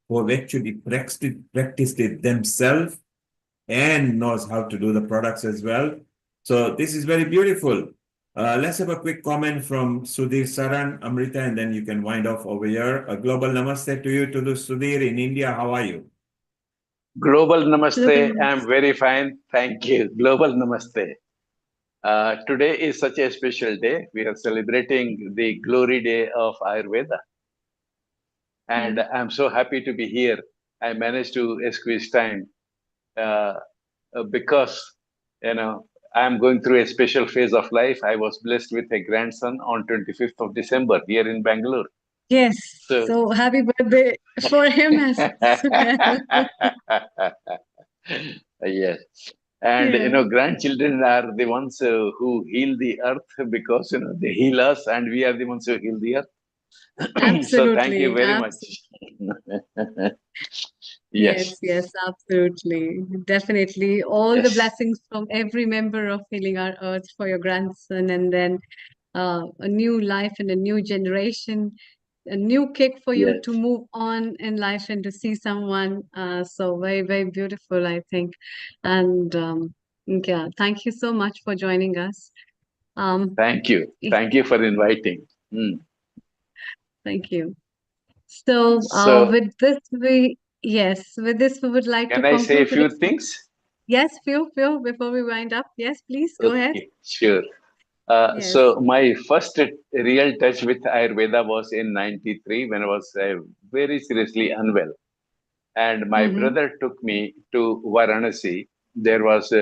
who have actually practiced it themselves and knows how to do the products as well. So this is very beautiful. Let's have a quick comment from Sudhir Saran, Amrita, and then you can wind off over here. A global namaste to you, to the Sudhir in India. How are you? Global Namaste. I'm very fine. Thank you. Global Namaste. Today is such a special day. We are celebrating the glory day of Ayurveda. And I'm so happy to be here. I managed to squeeze time because, I'm going through a special phase of life. I was blessed with a grandson on 25th of December here in Bangalore. Yes. So, So happy birthday for him as well. yes. And Yeah. grandchildren are the ones who heal the earth because they heal us, and we are the ones who heal the earth. So thank you Absolutely. very much. Yes, Yes. yes, absolutely. Definitely. All the Yes. blessings from every member of Healing Our Earth for your grandson, and then a new life and a new generation, a new kick for you Yes. to move on in life and to see someone. So very, very beautiful, I think. And yeah, thank you so much for joining us. Thank you. Thank you for inviting. Mm. Thank you. So So with this we would like to can I say a conclude few today's. things? Yes, few before we wind up. Yes, please go ahead. Okay, sure. Yes. So my first real touch with Ayurveda was in 93 when I was very seriously unwell. And my brother took me to Varanasi. There was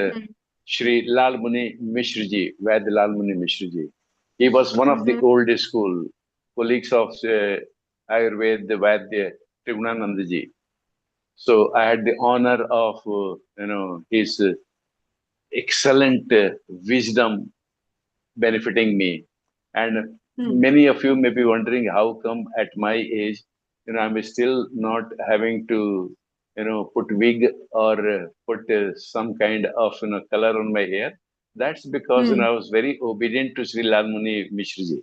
Shri Lal Muni Mishraji, Vaid Lal Muni Mishraji. He was one of the old school colleagues of Ayurveda, Vaidya, Trigunanandaji. So I had the honor of, his excellent wisdom benefiting me. And many of you may be wondering how come at my age, I'm still not having to, put wig or put some kind of, color on my hair. That's because, I was very obedient to Sri Lal Muni Mishraji.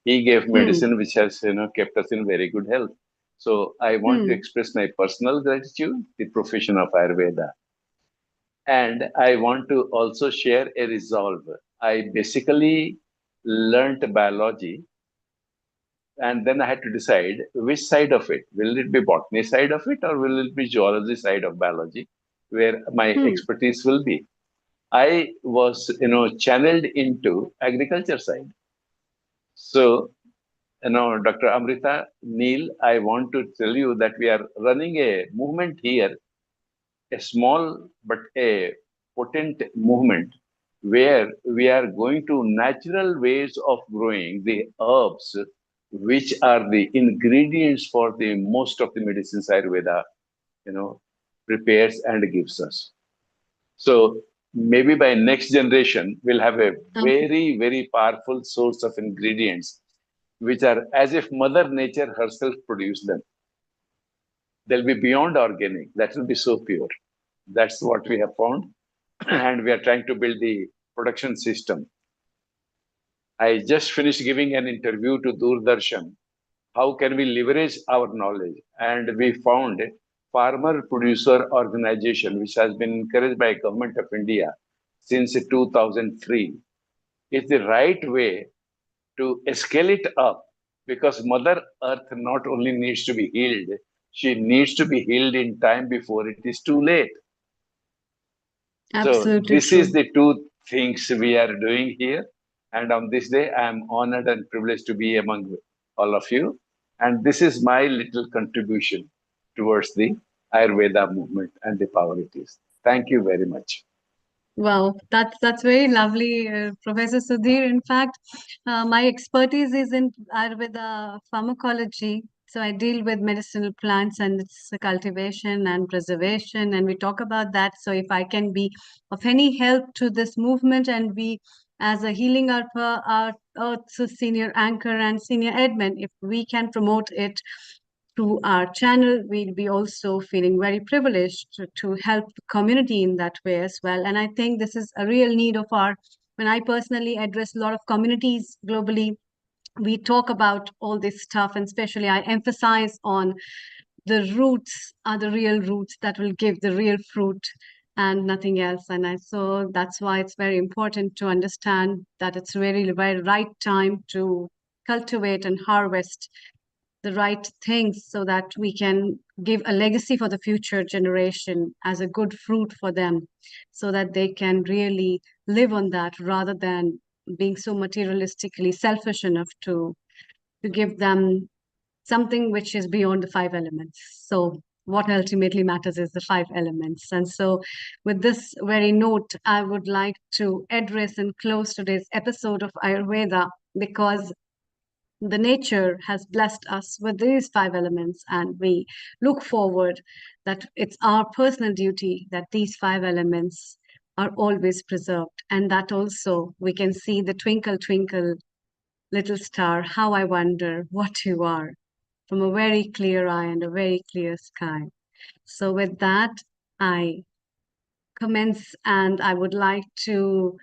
He gave medicine which has, kept us in very good health. So I want to express my personal gratitude, the profession of Ayurveda. And I want to also share a resolve. I basically learned biology, and then I had to decide which side of it. Will it be botany side of it, or will it be geology side of biology, where my expertise will be? I was, channeled into agriculture side. So, Dr. Amrita, Neil, I want to tell you that we are running a movement here, a small but a potent movement where we are going to natural ways of growing the herbs which are the ingredients for the most of the medicines Ayurveda, prepares and gives us. So maybe by next generation, we'll have a very, very powerful source of ingredients, which are as if Mother Nature herself produced them. They'll be beyond organic. That will be so pure. That's what we have found. And we are trying to build the production system. I just finished giving an interview to Doordarshan. How can we leverage our knowledge? And we found a farmer producer organization, which has been encouraged by Government of India since 2003. It's the right way to scale it up, because Mother Earth not only needs to be healed, she needs to be healed in time before it is too late. Absolutely so this true. is the two things we are doing here. And on this day, I am honored and privileged to be among all of you. And this is my little contribution towards the Ayurveda movement and the power it is. Thank you very much. Wow, that's very lovely, Professor Sudhir. In fact, my expertise is in Ayurveda pharmacology. So I deal with medicinal plants and its cultivation and preservation, and we talk about that. So if I can be of any help to this movement, and we, as a Healing Earth's senior anchor and senior admin, if we can promote it to our channel, we'll be also feeling very privileged to help the community in that way as well. And I think this is a real need of when I personally address a lot of communities globally, we talk about all this stuff, and especially I emphasize on the roots are the real roots that will give the real fruit and nothing else. And so that's why it's very important to understand that it's really the very right time to cultivate and harvest the right things so that we can give a legacy for the future generation as a good fruit for them, so that they can really live on that rather than being so materialistically selfish enough to give them something which is beyond the five elements. So what ultimately matters is the five elements. And so with this very note, I would like to address and close today's episode of Ayurveda, because the nature has blessed us with these five elements, and we look forward that it's our personal duty that these five elements are always preserved, and that also we can see the twinkle twinkle little star, how I wonder what you are, from a very clear eye and a very clear sky. So with that, I commence, and I would like to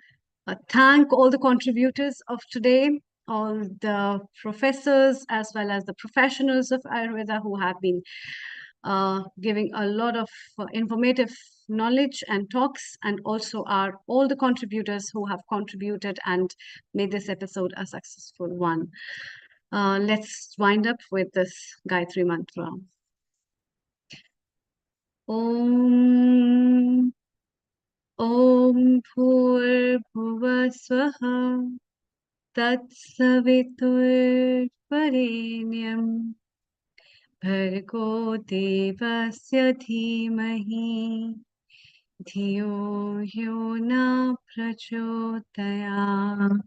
thank all the contributors of today, all the professors as well as the professionals of Ayurveda who have been giving a lot of informative knowledge and talks, and also all the contributors who have contributed and made this episode a successful one. Let's wind up with this Gayatri Mantra. Om Om Bhurbhuva Swaha Tatsaviturvarenyam Bhargo Devasya Dhimahi Dhiyo Yo Na Prachodayat.